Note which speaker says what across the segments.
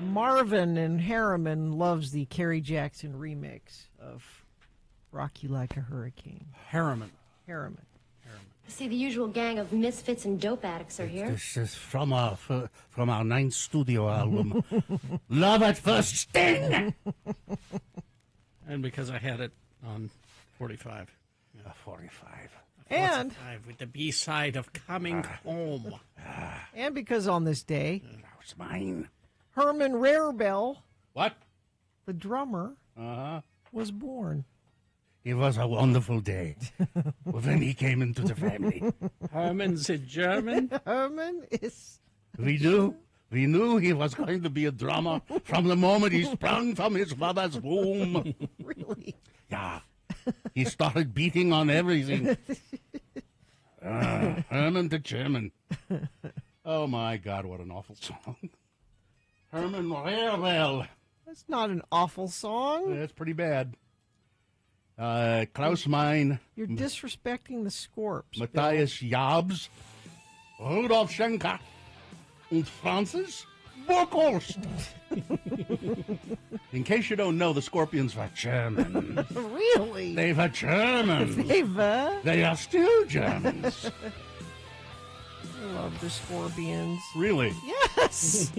Speaker 1: Marvin and Harriman loves the Kerry Jackson remix of Rock You Like a Hurricane.
Speaker 2: Harriman.
Speaker 3: I see the usual gang of misfits and dope addicts are here.
Speaker 4: This is from our ninth studio album, Love at First Sting.
Speaker 2: And because I had it on 45.
Speaker 4: 45.
Speaker 1: And
Speaker 2: 45 with the B-side of Coming Home.
Speaker 1: and because on this day,
Speaker 4: That was mine.
Speaker 1: Herman Rarebell,
Speaker 4: What?
Speaker 1: the drummer,
Speaker 4: Uh-huh.
Speaker 1: was born.
Speaker 4: It was a wonderful day when he came into the family.
Speaker 2: Herman's a German.
Speaker 1: Herman is
Speaker 4: We knew he was going to be a drummer from the moment he sprung from his mother's womb.
Speaker 1: really.
Speaker 4: Yeah. He started beating on everything. Herman the German. Oh, my God, what an awful song. Herman Rarebell.
Speaker 1: That's not an awful song.
Speaker 4: That's pretty bad. Klaus Mein,
Speaker 1: You're disrespecting the Scorps. Bill.
Speaker 4: Matthias Jabs, Rudolf Schenker, and Francis Burkhorst. In case you don't know, the Scorpions were German.
Speaker 1: Really?
Speaker 4: They were German. They are still Germans.
Speaker 1: I love the Scorpions.
Speaker 4: Really?
Speaker 1: Yes.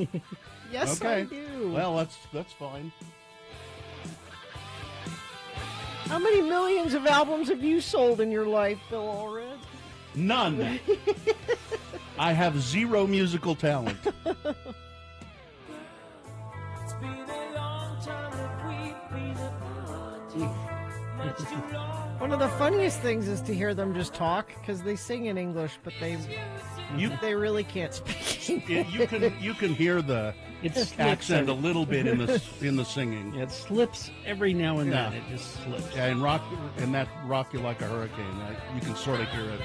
Speaker 1: Yes,
Speaker 4: Okay.
Speaker 1: I do.
Speaker 4: Well, that's fine.
Speaker 1: How many millions of albums have you sold in your life, Bill Allred?
Speaker 4: None. I have zero musical talent.
Speaker 1: One of the funniest things is to hear them just talk because they sing in English, but they really can't speak English.
Speaker 4: You can hear the accent a little bit in the singing.
Speaker 2: It slips every now and then.
Speaker 4: Yeah.
Speaker 2: It just slips.
Speaker 4: Yeah, and that Rock You Like a Hurricane, you can sort of hear it.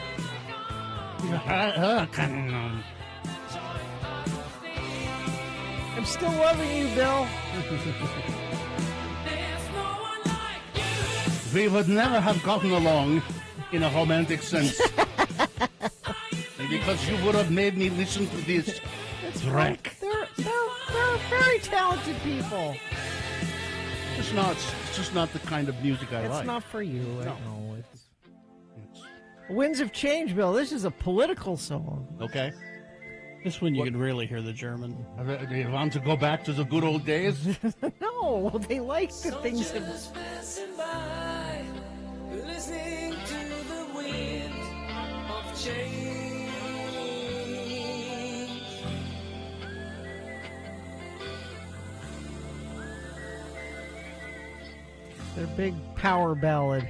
Speaker 1: I'm still loving you, Bill.
Speaker 4: We would never have gotten along in a romantic sense. Because you would have made me listen to this wreck.
Speaker 1: They're very talented people.
Speaker 4: It's just not the kind of music I like.
Speaker 1: It's not for you. I
Speaker 4: No.
Speaker 1: know. Winds of Change, Bill. This is a political song.
Speaker 4: Okay.
Speaker 2: This one you can really hear the German.
Speaker 4: Do you want to go back to the good old days?
Speaker 1: No, they like the things that...
Speaker 5: Listening to the wind of change.
Speaker 1: Their big power ballad.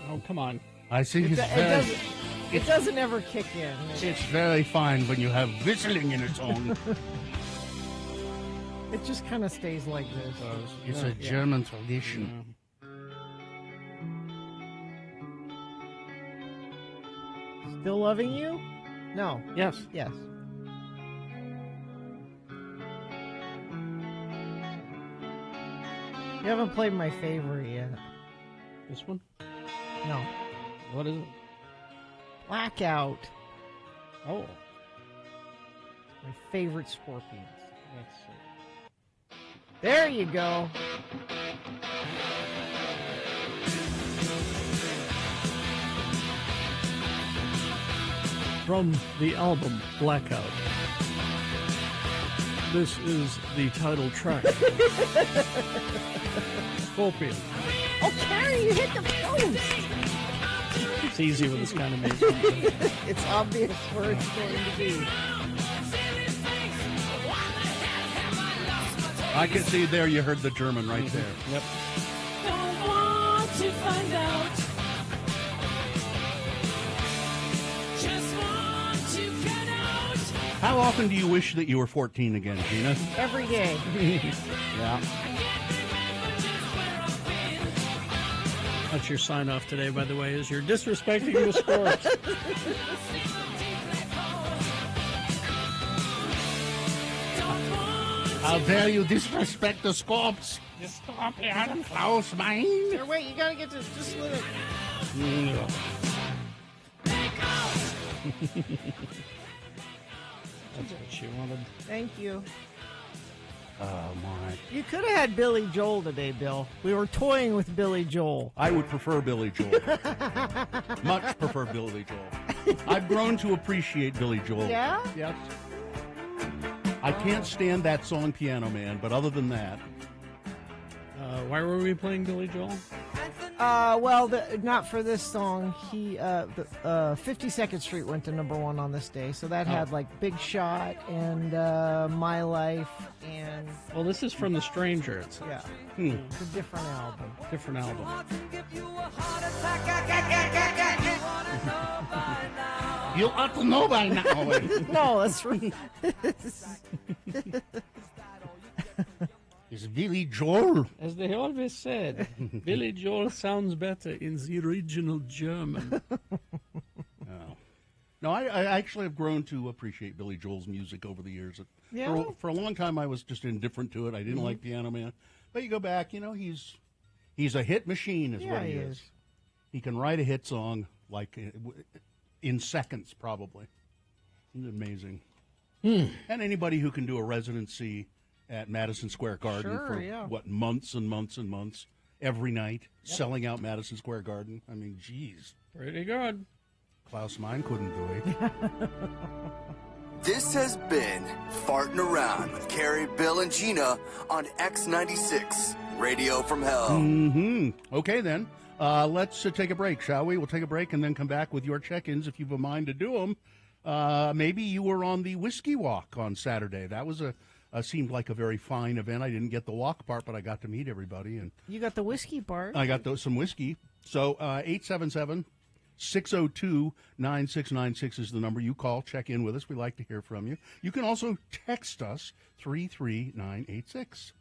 Speaker 2: Oh, come on.
Speaker 4: I think
Speaker 1: It doesn't ever kick in.
Speaker 4: it's very fine when you have whistling in a song.
Speaker 1: It just kind of stays like this.
Speaker 4: It's a German tradition.
Speaker 1: Still loving you? No.
Speaker 2: Yes.
Speaker 1: Yes. You haven't played my favorite yet.
Speaker 2: This one?
Speaker 1: No.
Speaker 2: What is it?
Speaker 1: Blackout.
Speaker 2: Oh.
Speaker 1: My favorite Scorpions.
Speaker 2: Let's see.
Speaker 1: There you go.
Speaker 2: From the album Blackout. This is the title track. Scorpion.
Speaker 1: Oh, Carrie, you hit the post.
Speaker 2: It's easy with this kind of music.
Speaker 1: It's obvious where it's going to be.
Speaker 4: I can see there you heard the German right there.
Speaker 2: Yep.
Speaker 5: Don't want to find out. Just want to get out.
Speaker 4: How often do you wish that you were 14 again, Gina?
Speaker 1: Every day.
Speaker 4: Yeah.
Speaker 2: That's your sign off today, by the way, is you're disrespecting the sports.
Speaker 4: How dare you disrespect the Scorps? The Scorpion, Klaus Mein.
Speaker 1: Here, wait, you gotta get this. Just let it.
Speaker 4: Mm.
Speaker 5: Take off.
Speaker 2: That's what she wanted.
Speaker 1: Thank you.
Speaker 4: Oh, my.
Speaker 1: You could have had Billy Joel today, Bill. We were toying with Billy Joel.
Speaker 4: I would prefer Billy Joel. Much prefer Billy Joel. I've grown to appreciate Billy Joel.
Speaker 1: Yeah?
Speaker 4: Yes. I can't stand that song, Piano Man, but other than that...
Speaker 2: Why were we playing Billy Joel?
Speaker 1: Well, not for this song. 52nd Street went to #1 on this day, so that had like Big Shot and My Life and...
Speaker 2: Well, this is from The Stranger.
Speaker 1: Yeah. It's a different album.
Speaker 2: Different album.
Speaker 4: You ought to know by now.
Speaker 1: No, that's right.
Speaker 4: It's Billy Joel.
Speaker 2: As they always said, Billy Joel sounds better in the original German.
Speaker 4: No, I actually have grown to appreciate Billy Joel's music over the years.
Speaker 1: Yeah.
Speaker 4: For a long time, I was just indifferent to it. I didn't like Piano Man. But you go back, he's a hit machine is what he is. He can write a hit song like in seconds, probably. He's amazing. And anybody who can do a residency at Madison Square Garden for, months and months and months, every night, selling out Madison Square Garden. I mean, geez.
Speaker 2: Pretty good.
Speaker 4: Klaus Meine couldn't do it.
Speaker 6: This has been Farting Around with Carrie, Bill, and Gina on X96, Radio from Hell.
Speaker 4: Okay, then. Let's take a break, shall we? We'll take a break and then come back with your check-ins if you've a mind to do them. Maybe you were on the Whiskey Walk on Saturday. That was seemed like a very fine event. I didn't get the walk part, but I got to meet everybody. And
Speaker 1: You got the whiskey part.
Speaker 4: I got some whiskey. So 877-602-9696 is the number you call. Check in with us. We like to hear from you. You can also text us 33986.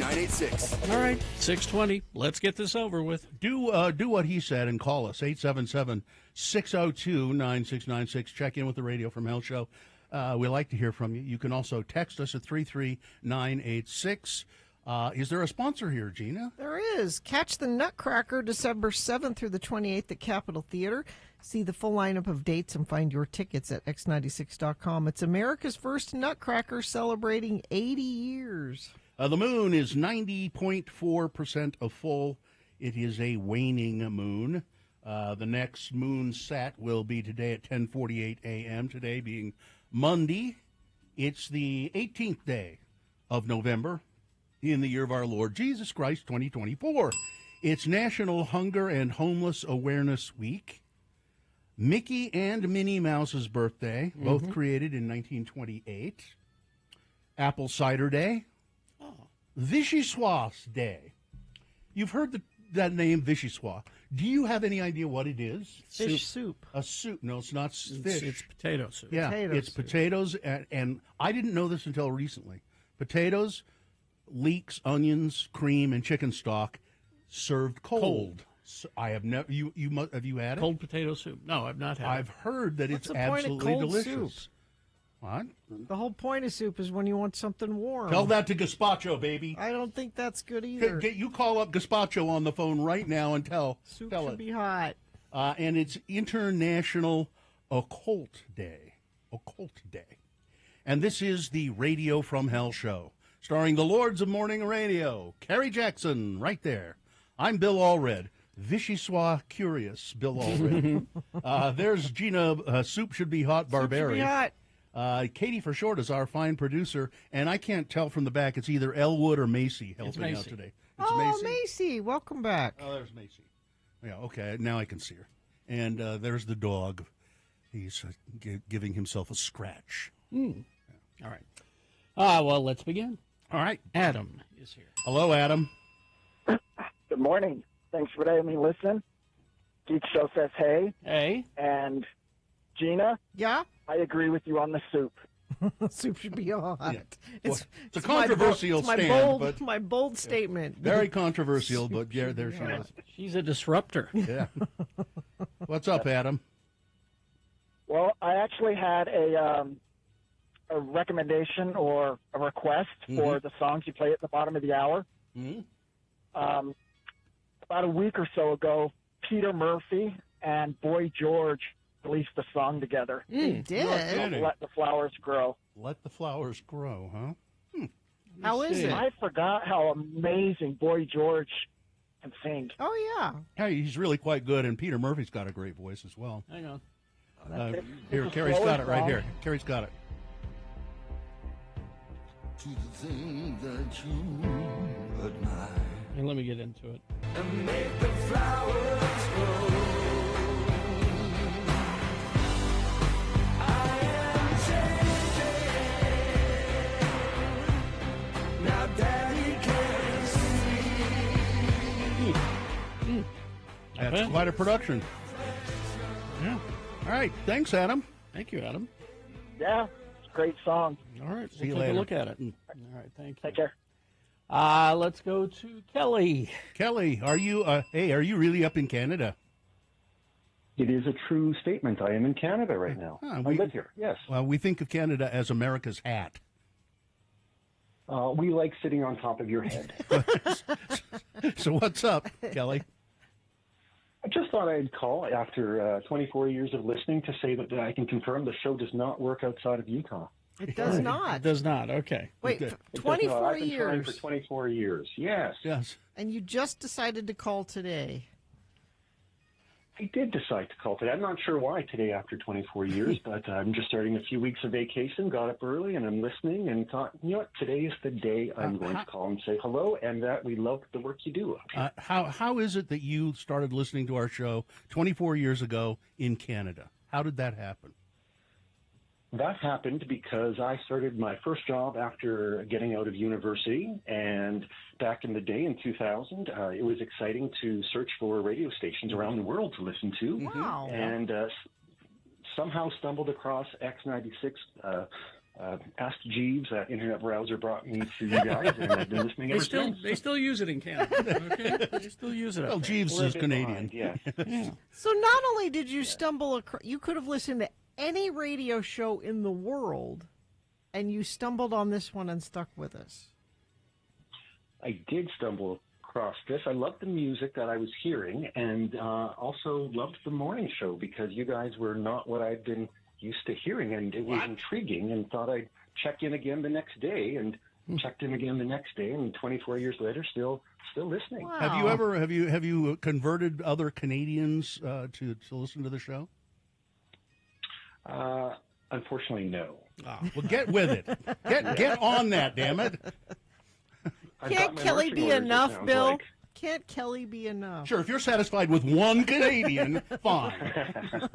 Speaker 6: 986.
Speaker 2: All right, 6:20. Let's get this over with.
Speaker 4: Do what he said and call us, 877-602-9696. Check in with the Radio from Hell show. We like to hear from you. You can also text us at 33986. Is there a sponsor here, Gina?
Speaker 1: There is. Catch the Nutcracker December 7th through the 28th at Capitol Theater. See the full lineup of dates and find your tickets at x96.com. It's America's first Nutcracker celebrating 80 years.
Speaker 4: The moon is 90.4% of full. It is a waning moon. The next moon set will be today at 10:48 a.m., today being Monday. It's the 18th day of November in the year of our Lord Jesus Christ, 2024. It's National Hunger and Homeless Awareness Week. Mickey and Minnie Mouse's birthday, both created in 1928. Apple Cider Day. Vichyssoise Day. You've heard that name, Vichyssoise. Do you have any idea what it is?
Speaker 1: Fish soup.
Speaker 4: A soup. No, it's not fish.
Speaker 2: It's potato soup.
Speaker 4: Yeah,
Speaker 1: Potato
Speaker 4: it's
Speaker 1: soup.
Speaker 4: potatoes, and I didn't know this until recently. Potatoes, leeks, onions, cream, and chicken stock served cold. So I have never. Have you had it?
Speaker 2: Cold potato soup. No, I've not had
Speaker 4: I've
Speaker 2: it.
Speaker 4: heard that
Speaker 1: What's
Speaker 4: it's
Speaker 1: the point of
Speaker 4: absolutely
Speaker 1: cold
Speaker 4: delicious.
Speaker 1: soup?
Speaker 4: What?
Speaker 1: The whole point of soup is when you want something warm.
Speaker 4: Tell that to Gazpacho, baby.
Speaker 1: I don't think that's good either.
Speaker 4: You call up Gazpacho on the phone right now and tell
Speaker 1: Soup
Speaker 4: tell
Speaker 1: should
Speaker 4: it.
Speaker 1: be hot.
Speaker 4: And it's International Occult Day. Occult Day. And this is the Radio from Hell show, starring the Lords of Morning Radio, Kerry Jackson, right there. I'm Bill Allred, Vichyssoise Curious Bill Allred. There's Gina, Soup Should Be Hot Barbarian.
Speaker 1: Soup should be hot.
Speaker 4: Katie for short is our fine producer, and I can't tell from the back. It's either Elwood or Macy helping out
Speaker 2: Macy.
Speaker 4: today. It's
Speaker 1: Macy, welcome back.
Speaker 4: Oh, there's Macy. Yeah, okay, now I can see her. And there's the dog. He's giving himself a scratch.
Speaker 2: All right. Well, let's begin.
Speaker 4: All right.
Speaker 2: Adam is here.
Speaker 4: Hello, Adam.
Speaker 7: Good morning. Thanks for letting me listen. Geek Show says hey.
Speaker 2: Hey.
Speaker 7: And Gina,
Speaker 1: Yeah?
Speaker 7: I agree with you on the soup.
Speaker 1: Soup should be hot.
Speaker 4: Yeah. It's a
Speaker 1: my bold-
Speaker 4: controversial
Speaker 1: it's my
Speaker 4: stand,
Speaker 1: bold,
Speaker 4: but
Speaker 1: my bold statement.
Speaker 4: very controversial, but yeah, there she is.
Speaker 2: She's a disruptor.
Speaker 4: Yeah. What's up, Adam?
Speaker 7: Well, I actually had a recommendation or a request for the songs you play at the bottom of the hour. About a week or so ago, Peter Murphy and Boy George released a song together.
Speaker 1: They did?
Speaker 4: Kidding.
Speaker 7: Let the Flowers Grow.
Speaker 4: Let the flowers grow, huh?
Speaker 1: How is it?
Speaker 7: I forgot how amazing Boy George can sing.
Speaker 1: Oh, yeah.
Speaker 4: Hey, he's really quite good, and Peter Murphy's got a great voice as well.
Speaker 2: Hang on.
Speaker 4: Here, Carrie's got it right here. Carrie's got it.
Speaker 6: To the thing that you admire.
Speaker 2: And let me get into it.
Speaker 6: And make the flowers grow. I am changing. Now Daddy can see.
Speaker 4: That's quite a production.
Speaker 2: Yeah.
Speaker 4: All right. Thanks, Adam.
Speaker 2: Thank you, Adam.
Speaker 7: Yeah, it's a great song.
Speaker 2: All right.
Speaker 4: See you
Speaker 2: we'll take
Speaker 4: later.
Speaker 2: a look at it. All right. Thank you.
Speaker 7: Take care.
Speaker 2: Let's go to Kelly.
Speaker 4: Kelly, are you really up in Canada?
Speaker 8: It is a true statement. I am in Canada right now. I live here, yes.
Speaker 4: Well, we think of Canada as America's hat.
Speaker 8: We like sitting on top of your head.
Speaker 4: So what's up, Kelly?
Speaker 8: I just thought I'd call after 24 years of listening to say that I can confirm the show does not work outside of Utah.
Speaker 1: It does not.
Speaker 2: It does not. Okay.
Speaker 1: Wait,
Speaker 4: Okay.
Speaker 8: It does not.
Speaker 1: 24
Speaker 8: I've been trying
Speaker 1: years.
Speaker 8: for 24 years, yes.
Speaker 4: Yes.
Speaker 1: And you just decided to call today.
Speaker 8: I did decide to call today. I'm not sure why today after 24 years, but I'm just starting a few weeks of vacation, got up early, and I'm listening and thought, you know what, today is the day I'm going to call and say hello and that we love the work you do.
Speaker 4: How is it that you started listening to our show 24 years ago in Canada? How did that happen?
Speaker 8: That happened because I started my first job after getting out of university, and back in the day in 2000, it was exciting to search for radio stations around the world to listen to.
Speaker 1: Wow.
Speaker 8: And somehow stumbled across X96 Ask Jeeves, that internet browser brought me to you guys, and I've been listening ever since.
Speaker 2: They still use it in Canada. Okay, they still use it.
Speaker 4: Well,
Speaker 2: up there.
Speaker 4: Jeeves
Speaker 8: We're a
Speaker 4: is
Speaker 8: bit
Speaker 4: Canadian.
Speaker 8: behind, yeah.
Speaker 1: So not only did you stumble across, you could have listened to any radio show in the world, and you stumbled on this one and stuck with us.
Speaker 8: I did stumble across this. I loved the music that I was hearing, and also loved the morning show because you guys were not what I'd been used to hearing, and it was intriguing, and thought I'd check in again the next day, and checked in again the next day, and 24 years later, still listening.
Speaker 1: Wow.
Speaker 4: Have you converted other Canadians to listen to the show?
Speaker 8: Unfortunately, no.
Speaker 4: Well, get with it. Get on that, damn it.
Speaker 1: Can't Kelly be enough, Bill? Can't Kelly be enough?
Speaker 4: Sure, if you're satisfied with one Canadian, fine.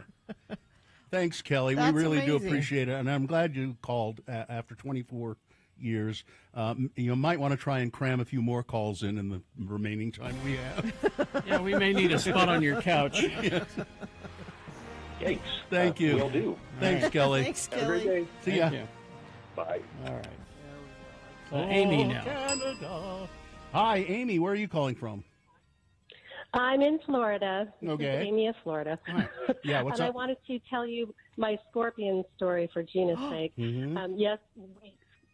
Speaker 4: Thanks, Kelly.
Speaker 1: That's
Speaker 4: we really do
Speaker 1: amazing.
Speaker 4: appreciate it, and I'm glad you called after 24 years. You might want to try and cram a few more calls in the remaining time we have.
Speaker 2: Yeah, we may need a spot on your couch.
Speaker 8: Yikes.
Speaker 4: Thank you.
Speaker 8: Will do.
Speaker 4: Thanks, Kelly.
Speaker 1: Thanks,
Speaker 8: Have a great
Speaker 1: Kelly.
Speaker 8: day.
Speaker 4: See ya.
Speaker 2: Thank you.
Speaker 8: Bye.
Speaker 2: All right. So Amy now.
Speaker 4: Canada. Hi, Amy. Where are you calling from?
Speaker 9: I'm in Florida.
Speaker 4: Okay.
Speaker 9: This is Amy of Florida.
Speaker 4: Hi. Yeah, what's
Speaker 9: and
Speaker 4: up?
Speaker 9: I wanted to tell you my scorpion story for Gina's sake. Yes,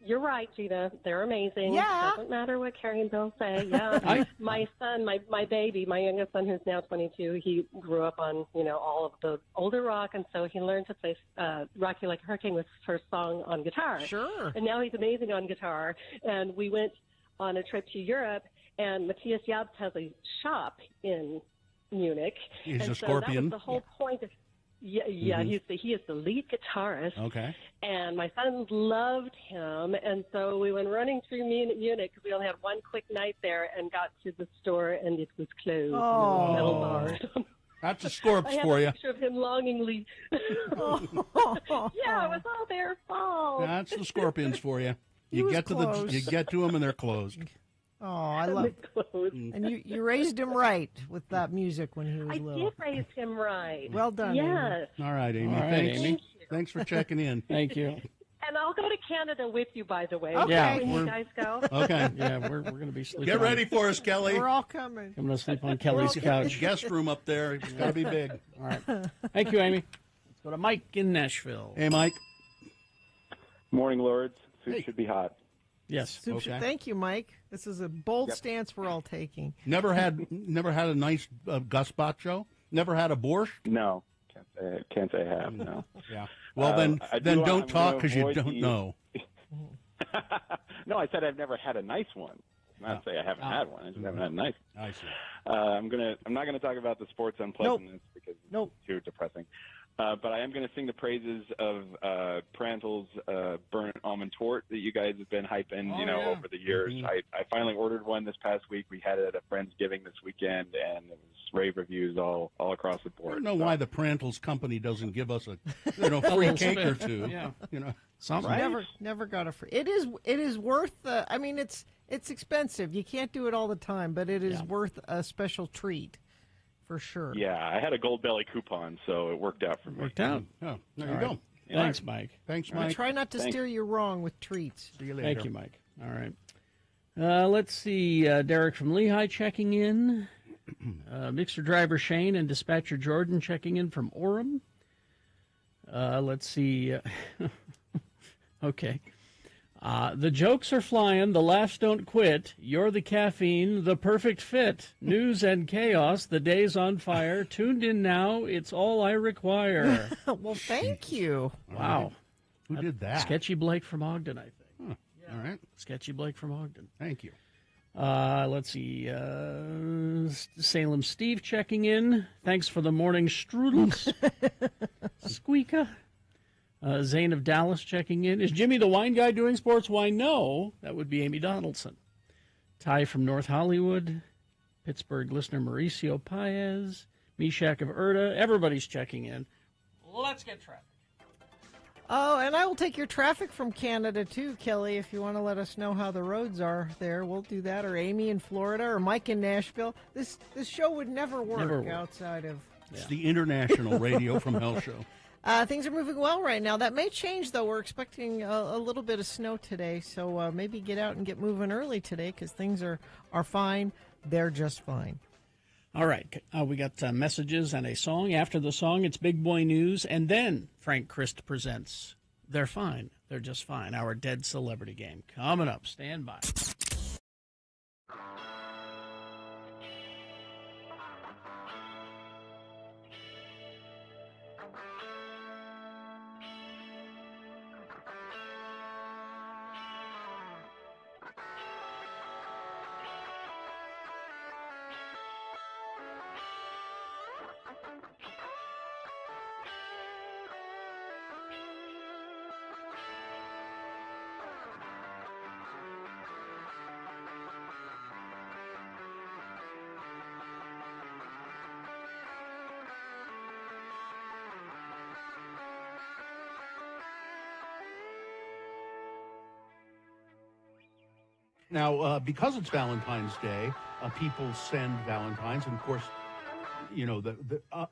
Speaker 9: you're right, Gina. They're amazing.
Speaker 1: Yeah.
Speaker 9: Doesn't matter what Carrie and Bill say. Yeah. My son, my baby, my youngest son, who's now 22, he grew up on all of the older rock, and so he learned to play "Rock You Like a Hurricane" was his first song on guitar.
Speaker 1: Sure.
Speaker 9: And now he's amazing on guitar. And we went on a trip to Europe, and Matthias Jabs has a shop in Munich.
Speaker 4: He's
Speaker 9: and
Speaker 4: a
Speaker 9: so
Speaker 4: scorpion.
Speaker 9: That was the whole point of. Yeah, he is the lead guitarist.
Speaker 4: Okay.
Speaker 9: And my son loved him, and so we went running through Munich because we only had one quick night there, and got to the store, and it was closed.
Speaker 1: Oh.
Speaker 9: Metal bars.
Speaker 4: That's a Scorps
Speaker 9: I have
Speaker 4: for
Speaker 9: a
Speaker 4: you.
Speaker 9: picture of him longingly. Yeah, it was all their fault.
Speaker 4: That's the Scorpions for you. You
Speaker 1: was
Speaker 4: get to
Speaker 1: close.
Speaker 4: you get to them and they're closed.
Speaker 1: Oh, I love it. And you raised him right with that music when he was
Speaker 9: I
Speaker 1: little.
Speaker 9: did raise him right.
Speaker 1: Well done, Amy.
Speaker 9: Yes.
Speaker 4: All right, Amy.
Speaker 2: All right,
Speaker 4: Thanks.
Speaker 2: Amy.
Speaker 4: Thanks for checking in.
Speaker 2: Thank you.
Speaker 9: And I'll go to Canada with you, by the way.
Speaker 1: Okay.
Speaker 2: Yeah,
Speaker 9: When you
Speaker 2: we're-
Speaker 9: guys go.
Speaker 4: Okay.
Speaker 2: Yeah, we're going to be sleeping.
Speaker 4: Get ready for us, Kelly.
Speaker 1: We're all coming.
Speaker 2: I'm going to sleep on Kelly's couch.
Speaker 4: Guest room up there. It's got to be big.
Speaker 2: All right. Thank you, Amy. Let's go to Mike in Nashville.
Speaker 4: Hey, Mike.
Speaker 10: Morning, Lords. Soup
Speaker 4: Hey.
Speaker 10: should be hot.
Speaker 2: Yes.
Speaker 4: Okay.
Speaker 1: Thank you, Mike. This is a bold stance we're all taking.
Speaker 4: Never had a nice gazpacho. Never had a borscht.
Speaker 10: No, can't say I have. No.
Speaker 4: Yeah. Well, then don't
Speaker 10: I'm
Speaker 4: talk
Speaker 10: gonna
Speaker 4: because you
Speaker 10: avoid
Speaker 4: don't
Speaker 10: the-
Speaker 4: know.
Speaker 10: No, I said I've never had a nice one. Not say I haven't had one. I just haven't had a nice one.
Speaker 4: I see.
Speaker 10: I'm not gonna talk about the sports unpleasantness because
Speaker 1: Nope.
Speaker 10: it's too depressing. But I am going to sing the praises of Parental's burnt almond torte that you guys have been hyping, over the years.
Speaker 4: Mm-hmm.
Speaker 10: I finally ordered one this past week. We had it at a Friendsgiving this weekend, and it was rave reviews all across the
Speaker 4: I
Speaker 10: board.
Speaker 4: don't know why the Parentals company doesn't give us a free
Speaker 2: little
Speaker 4: cake or
Speaker 2: spit.
Speaker 4: two.
Speaker 2: Yeah. Something.
Speaker 1: Never got a free. It is worth. I mean, it's expensive. You can't do it all the time, but it is worth a special treat, for sure.
Speaker 10: Yeah, I had a Gold Belly coupon, so it worked out for me.
Speaker 2: Worked out.
Speaker 4: Oh, there
Speaker 2: All
Speaker 4: you
Speaker 2: right.
Speaker 4: go.
Speaker 2: Thanks, Mike.
Speaker 4: Thanks,
Speaker 1: I
Speaker 4: Mike.
Speaker 1: try not to steer you wrong with treats.
Speaker 4: See you later.
Speaker 2: Thank you, Mike. All right. Let's see. Derek from Lehigh checking in. Mixer driver Shane and dispatcher Jordan checking in from Orem. Let's see. Okay. The jokes are flying. The laughs don't quit. You're the caffeine, the perfect fit. News and chaos. The day's on fire. Tuned in now. It's all I require.
Speaker 1: Well, thank you.
Speaker 2: Wow.
Speaker 4: Who did that?
Speaker 2: Sketchy Blake from Ogden, I think.
Speaker 4: All right.
Speaker 2: Sketchy Blake from Ogden.
Speaker 4: Thank you.
Speaker 2: Let's see. Salem Steve checking in. Thanks for the morning strudels. Squeaka. Zane of Dallas checking in. Is Jimmy the wine guy doing sports wine? No. That would be Amy Donaldson. Ty from North Hollywood. Pittsburgh listener Mauricio Paez. Meshach of Erda. Everybody's checking in. Let's get traffic.
Speaker 1: Oh, and I will take your traffic from Canada, too, Kelly, if you want to let us know how the roads are there. We'll do that. Or Amy in Florida or Mike in Nashville. This show would never work outside of...
Speaker 4: It's the International Radio from Hell show.
Speaker 1: Things are moving well right now. That may change, though. We're expecting a little bit of snow today, so maybe get out and get moving early today because things are fine. They're just fine.
Speaker 2: All right. We got messages and a song. After the song, it's Big Boy News, and then Frank Christ presents They're Fine. They're Just Fine, our Dead Celebrity Game. Coming up. Stand by.
Speaker 4: Now, because it's Valentine's Day, people send Valentines, and of course, you know,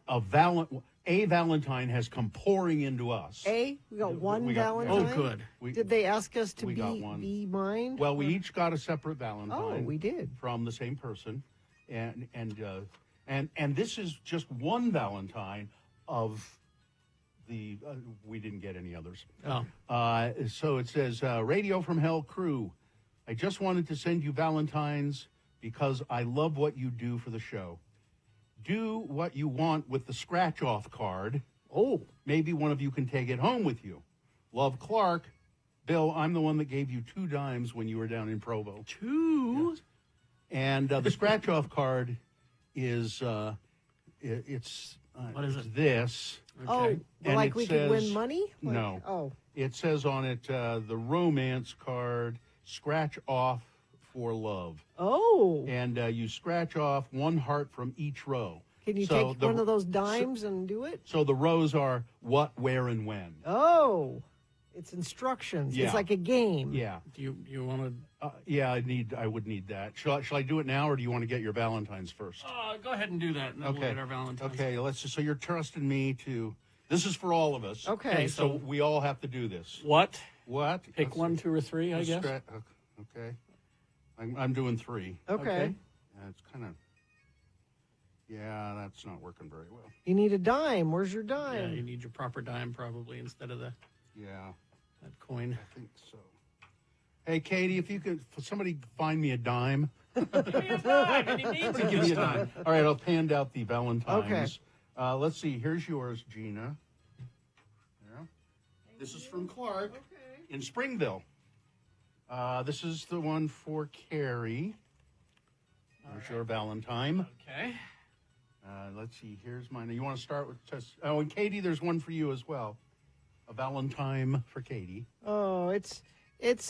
Speaker 4: a Valentine has come pouring into us.
Speaker 1: We got one Valentine?
Speaker 2: Oh, good.
Speaker 1: Did they ask us to
Speaker 4: be
Speaker 1: mine?
Speaker 4: Well, we each got a separate Valentine.
Speaker 1: Oh, we did.
Speaker 4: From the same person, and this is just one Valentine of the. We didn't get any others.
Speaker 2: Oh.
Speaker 4: So it says, Radio from Hell crew. I just wanted to send you Valentines because I love what you do for the show. Do what you want with the scratch-off card.
Speaker 2: Oh.
Speaker 4: Maybe one of you can take it home with you. Love, Clark. Bill, I'm the one that gave you 2 dimes when you were down in Provo.
Speaker 2: 2?
Speaker 4: Yes. And the scratch-off card is, it's
Speaker 2: what is it?
Speaker 4: This.
Speaker 1: Okay. Oh, like we could win money? Like,
Speaker 4: no.
Speaker 1: Oh.
Speaker 4: It says on it, the romance card, scratch off for love.
Speaker 1: Oh.
Speaker 4: And you scratch off 1 heart from each row.
Speaker 1: Can you take one of those dimes and do it?
Speaker 4: So the rows are what, where, and when.
Speaker 1: Oh. It's instructions.
Speaker 4: Yeah.
Speaker 1: It's like a game.
Speaker 4: Yeah.
Speaker 2: Do you want to?
Speaker 4: Yeah, I would need that. Shall I do it now, or do you want to get your Valentines first?
Speaker 2: Go ahead and do that, and then we'll get our Valentines.
Speaker 4: Okay, so you're trusting me to. This is for all of us.
Speaker 1: Okay.
Speaker 4: So we all have to do this.
Speaker 2: What?
Speaker 4: Pick
Speaker 2: 1, 2, or 3, I guess.
Speaker 4: Okay. I'm doing 3.
Speaker 1: Okay.
Speaker 4: It's kind of. Yeah, that's not working very well.
Speaker 1: You need a dime. Where's your
Speaker 2: Yeah,
Speaker 1: dime?
Speaker 2: you need your proper dime probably instead of that coin.
Speaker 4: I think so. Hey, Katie, if somebody find me a dime.
Speaker 2: Give me a dime, and he needs it
Speaker 4: Give
Speaker 2: this
Speaker 4: me a
Speaker 2: time.
Speaker 4: dime. All right, I'll hand out the Valentines.
Speaker 1: Okay.
Speaker 4: Let's see. Here's yours, Gina. Yeah. This is from Clark in Springville. This is the one for Carrie. There's your Valentine.
Speaker 2: Okay.
Speaker 4: Let's see. Here's mine. You want to start with and Katie, there's one for you as well. A Valentine for Katie.
Speaker 1: Oh, it's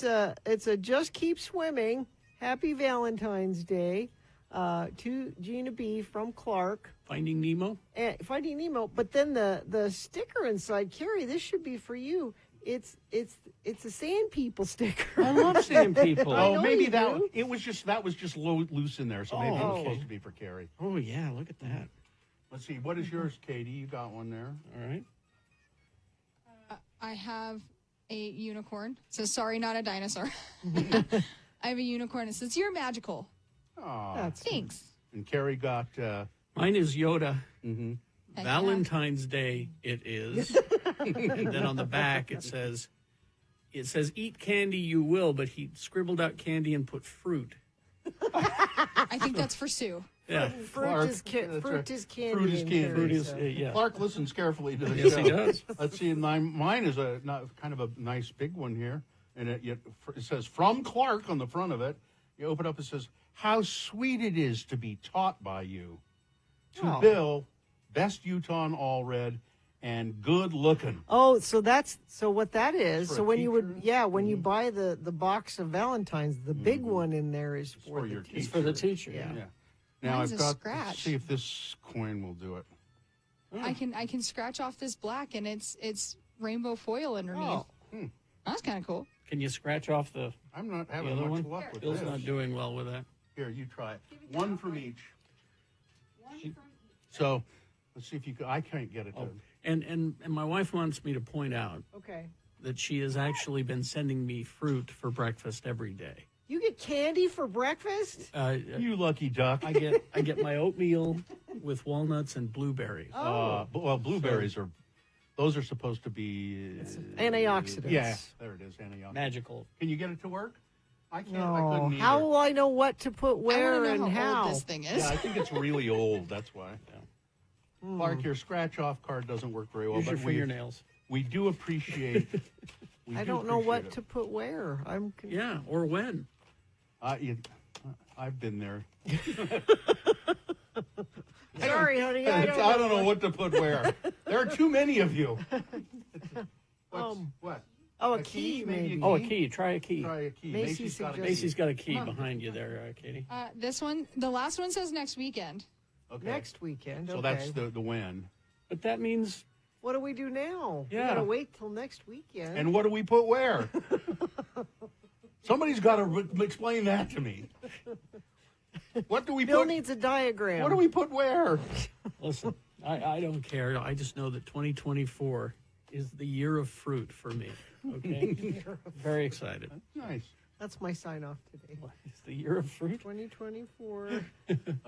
Speaker 1: a just keep swimming. Happy Valentine's Day to Gina B from Clark.
Speaker 2: Finding Nemo.
Speaker 1: Finding Nemo. But then the sticker inside, Carrie, this should be for you. It's a sand people sticker.
Speaker 2: I love sand people.
Speaker 1: I know
Speaker 4: maybe
Speaker 1: you
Speaker 4: that
Speaker 1: do.
Speaker 4: was just loose in there, so maybe it was supposed to be for Carrie.
Speaker 2: Oh yeah, look at that.
Speaker 4: Let's see. What is yours, Katie? You got one there.
Speaker 2: All right.
Speaker 11: I have a unicorn. So sorry, not a dinosaur. I have a unicorn. It says, "You're magical."
Speaker 4: Oh,
Speaker 11: thanks.
Speaker 4: And Carrie got.
Speaker 2: Mine is Yoda.
Speaker 4: Mm-hmm.
Speaker 2: Valentine's Day it is. And then on the back it says, "Eat candy you will," but he scribbled out candy and put fruit.
Speaker 11: I think that's for Sue.
Speaker 2: Yeah.
Speaker 1: Fruit is candy.
Speaker 4: Fruit is
Speaker 1: in
Speaker 4: candy.
Speaker 1: Carrie, so.
Speaker 2: Yeah.
Speaker 4: Clark listens carefully to the
Speaker 2: Yes,
Speaker 4: show.
Speaker 2: he does.
Speaker 4: Let's see. Mine is kind of a nice big one here, and it says "From Clark" on the front of it. You open it up, it says, "How sweet it is to be taught by you." To Bill, best Utah in all red, and good looking.
Speaker 1: Oh, so what that is.
Speaker 4: For
Speaker 1: So
Speaker 4: a
Speaker 1: when you
Speaker 4: teacher?
Speaker 1: when you buy the box of Valentines, the big one in there is for
Speaker 4: your
Speaker 1: teacher.
Speaker 2: It's for the teacher.
Speaker 1: Yeah.
Speaker 4: Now
Speaker 11: Mine's
Speaker 4: I've
Speaker 11: a
Speaker 4: got.
Speaker 11: scratch.
Speaker 4: Let's see if this coin will do it.
Speaker 11: I can scratch off this black, and it's rainbow foil underneath.
Speaker 1: Oh.
Speaker 11: That's kind of cool.
Speaker 2: Can you scratch off the
Speaker 4: I'm not
Speaker 2: the
Speaker 4: having
Speaker 2: other
Speaker 4: much
Speaker 2: one?
Speaker 4: luck with
Speaker 2: Bill's
Speaker 4: this.
Speaker 2: not doing well with that.
Speaker 4: Here, you try it. One from each. So let's see if you can. I can't get it.
Speaker 2: And my wife wants me to point out that she has actually been sending me fruit for breakfast every day.
Speaker 1: You get candy for breakfast?
Speaker 4: You lucky duck.
Speaker 2: I get my oatmeal with walnuts and blueberries.
Speaker 4: Well, blueberries those are supposed to be
Speaker 1: antioxidants.
Speaker 4: Yeah, there it is, antioxidants.
Speaker 2: Magical.
Speaker 4: Can you get it to work? I can't.
Speaker 1: No.
Speaker 4: I couldn't either.
Speaker 1: How will I know what to put where
Speaker 11: I wanna know
Speaker 1: and how?
Speaker 11: old this thing is.
Speaker 4: Yeah, I think it's really old. That's why. Yeah. Clark, your scratch-off card doesn't work very well.
Speaker 2: Use
Speaker 4: but
Speaker 2: your fingernails.
Speaker 4: We do appreciate.
Speaker 1: I don't know what to put where. I'm confused.
Speaker 2: Yeah, or when.
Speaker 4: I've been there.
Speaker 1: Sorry, honey.
Speaker 4: I don't know what to put where. There are too many of you. What?
Speaker 1: Oh, a key, maybe.
Speaker 2: Oh, a key. Try a key.
Speaker 4: Try a key.
Speaker 1: Macy's
Speaker 2: got a key behind you there, Katie.
Speaker 11: This one, the last one says next weekend.
Speaker 4: Okay.
Speaker 1: Next weekend.
Speaker 4: So
Speaker 1: okay.
Speaker 4: that's the when.
Speaker 2: But that means.
Speaker 1: What do we do now?
Speaker 2: Yeah.
Speaker 1: We gotta wait till next weekend.
Speaker 4: And what do we put where? Somebody's got to explain that to me. What do we
Speaker 1: Bill
Speaker 4: put?
Speaker 1: needs a diagram.
Speaker 4: What do we put where?
Speaker 2: Listen, I don't care. I just know that 2024 is the year of fruit for me. Okay? Very excited.
Speaker 4: Nice.
Speaker 1: That's my sign off today.
Speaker 2: It's the year of fruit.
Speaker 1: 2024.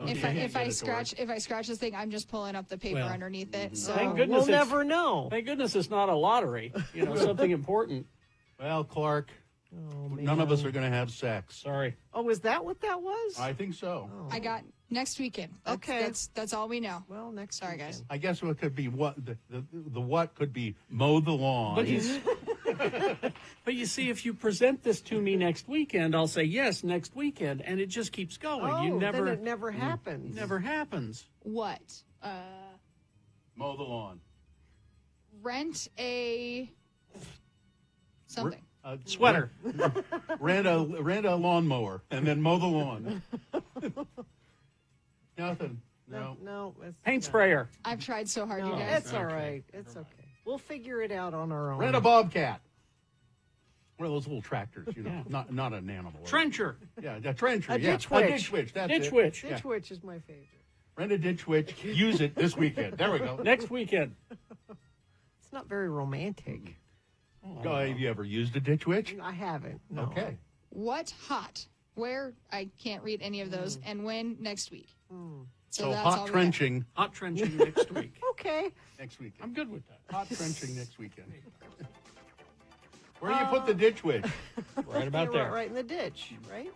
Speaker 11: If I scratch this thing, I'm just pulling up the paper underneath it. So
Speaker 2: Thank goodness
Speaker 1: we'll never know.
Speaker 2: Thank goodness it's not a lottery. You know, something important.
Speaker 4: Well, Clark, none of us are going to have sex.
Speaker 2: Sorry.
Speaker 1: Oh, is that what that was?
Speaker 4: I think so.
Speaker 11: I got next weekend. That's all we know.
Speaker 1: Well, next.
Speaker 11: Sorry, guys.
Speaker 4: I guess what could be what the what could be mow the lawn.
Speaker 2: But you see, if you present this to me next weekend, I'll say yes next weekend, and it just keeps going.
Speaker 1: Oh, then it never happens.
Speaker 2: Never happens.
Speaker 11: What?
Speaker 4: Mow the lawn.
Speaker 11: Rent a something.
Speaker 2: Sweater.
Speaker 4: Rent a lawnmower and then mow the lawn. Nothing.
Speaker 1: No.
Speaker 2: Paint sprayer.
Speaker 11: I've tried so hard,
Speaker 1: No,
Speaker 11: you guys.
Speaker 1: it's all right. It's okay. We'll figure it out on our own.
Speaker 4: Rent a bobcat. One of those little tractors, you know, not an animal.
Speaker 2: Trencher.
Speaker 4: Yeah, a trencher.
Speaker 1: A ditch witch.
Speaker 4: A ditch witch. That's
Speaker 2: Ditch
Speaker 4: it.
Speaker 2: witch.
Speaker 1: Ditch witch is my favorite.
Speaker 4: Rent a ditch witch. Use it this weekend. There we go.
Speaker 2: Next weekend.
Speaker 1: It's not very romantic.
Speaker 4: Have you ever used a ditch witch?
Speaker 1: I haven't. No.
Speaker 4: Okay.
Speaker 11: What hot? Where? I can't read any of those. And when? Next week.
Speaker 4: So
Speaker 11: that's
Speaker 4: hot
Speaker 11: all we got.
Speaker 4: trenching.
Speaker 2: Hot trenching next week.
Speaker 1: Okay.
Speaker 4: Next weekend.
Speaker 2: I'm good with that.
Speaker 4: Hot trenching next weekend. Where do you put the ditch witch?
Speaker 2: Right about there.
Speaker 1: Right in the ditch, right?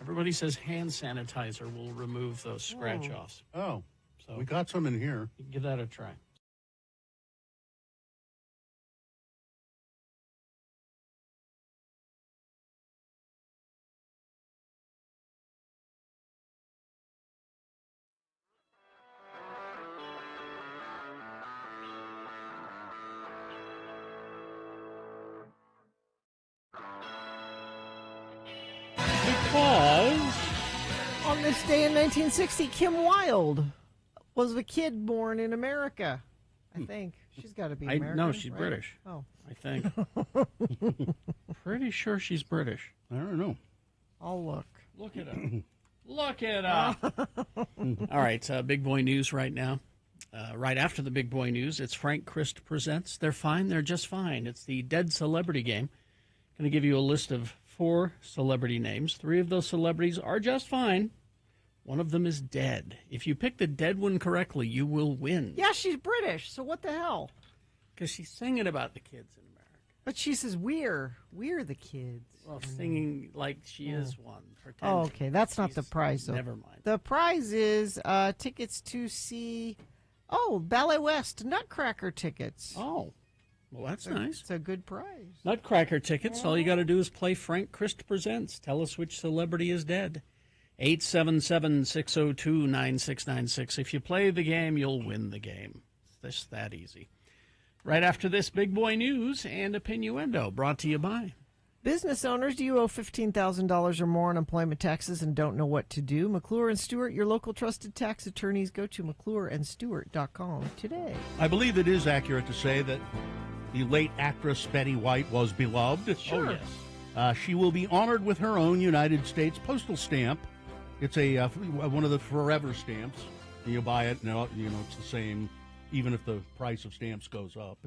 Speaker 2: Everybody says hand sanitizer will remove those scratch-offs.
Speaker 4: Oh,
Speaker 2: So
Speaker 4: we got some in here.
Speaker 2: you can give that a try. Because
Speaker 1: On this day in 1960, Kim Wilde was the kid born in America. I think she's got to be American.
Speaker 2: no, she's
Speaker 1: right?
Speaker 2: British.
Speaker 1: Oh,
Speaker 2: I think. Pretty sure she's British.
Speaker 4: I don't know.
Speaker 1: I'll look.
Speaker 2: Look it up. Look it up. All right, big boy news right now. Right after the big boy news, it's Frank Christ Presents. They're fine. They're just fine. It's the Dead Celebrity Game. Going to give you a list of 4 celebrity names. 3 of those celebrities are just fine. One of them is dead. If you pick the dead one correctly, you will win.
Speaker 1: Yeah, she's British, so what the hell?
Speaker 2: Because she's singing about the kids in America.
Speaker 1: But she says we're the kids.
Speaker 2: Well, singing like she is one.
Speaker 1: Oh, okay. That's not the prize, though.
Speaker 2: Never mind.
Speaker 1: The prize is tickets to see, Ballet West Nutcracker tickets.
Speaker 2: Oh, well, that's nice.
Speaker 1: It's a good prize.
Speaker 2: Nutcracker tickets. All you got to do is play Frank Christ Presents. Tell us which celebrity is dead. 877-602-9696. If you play the game, you'll win the game. It's just that easy. Right after this, Big Boy News and Opinioendo, brought to you by...
Speaker 1: Business owners, do you owe $15,000 or more on employment taxes and don't know what to do? McClure and Stewart, your local trusted tax attorneys. Go to McClureandStewart.com today.
Speaker 4: I believe it is accurate to say that the late actress Betty White was beloved.
Speaker 1: Sure.
Speaker 2: Oh, yes.
Speaker 4: She will be honored with her own United States postal stamp. It's a one of the forever stamps. You buy it, and it's the same even if the price of stamps goes up,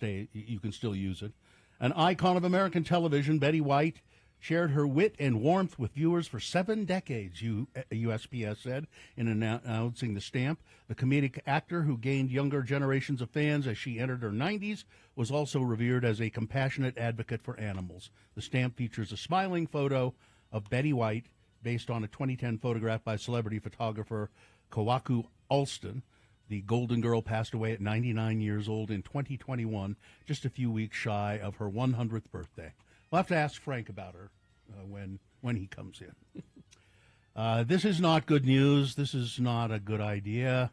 Speaker 4: you can still use it. An icon of American television, Betty White, shared her wit and warmth with viewers for 7 decades, USPS said in announcing the stamp. The comedic actor, who gained younger generations of fans as she entered her 90s, was also revered as a compassionate advocate for animals. The stamp features a smiling photo of Betty White based on a 2010 photograph by celebrity photographer Kawaku Alston. The Golden Girl passed away at 99 years old in 2021, just a few weeks shy of her 100th birthday. We'll have to ask Frank about her when he comes in. This is not good news. This is not a good idea.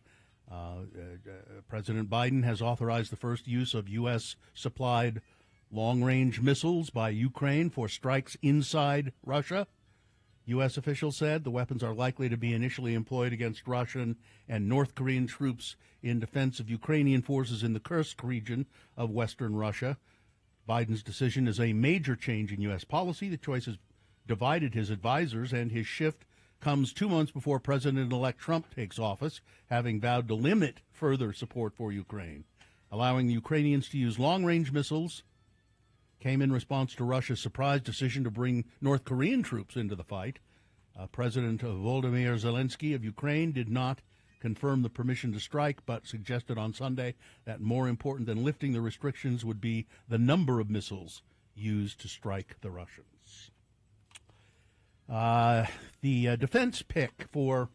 Speaker 4: President Biden has authorized the first use of U.S.-supplied long-range missiles by Ukraine for strikes inside Russia. U.S. officials said the weapons are likely to be initially employed against Russian and North Korean troops in defense of Ukrainian forces in the Kursk region of western Russia. Biden's decision is a major change in U.S. policy. The choice has divided his advisors, and his shift comes 2 months before President-elect Trump takes office, having vowed to limit further support for Ukraine. Allowing the Ukrainians to use long-range missiles came in response to Russia's surprise decision to bring North Korean troops into the fight. President Volodymyr Zelensky of Ukraine did not confirm the permission to strike, but suggested on Sunday that more important than lifting the restrictions would be the number of missiles used to strike the Russians. The defense pick for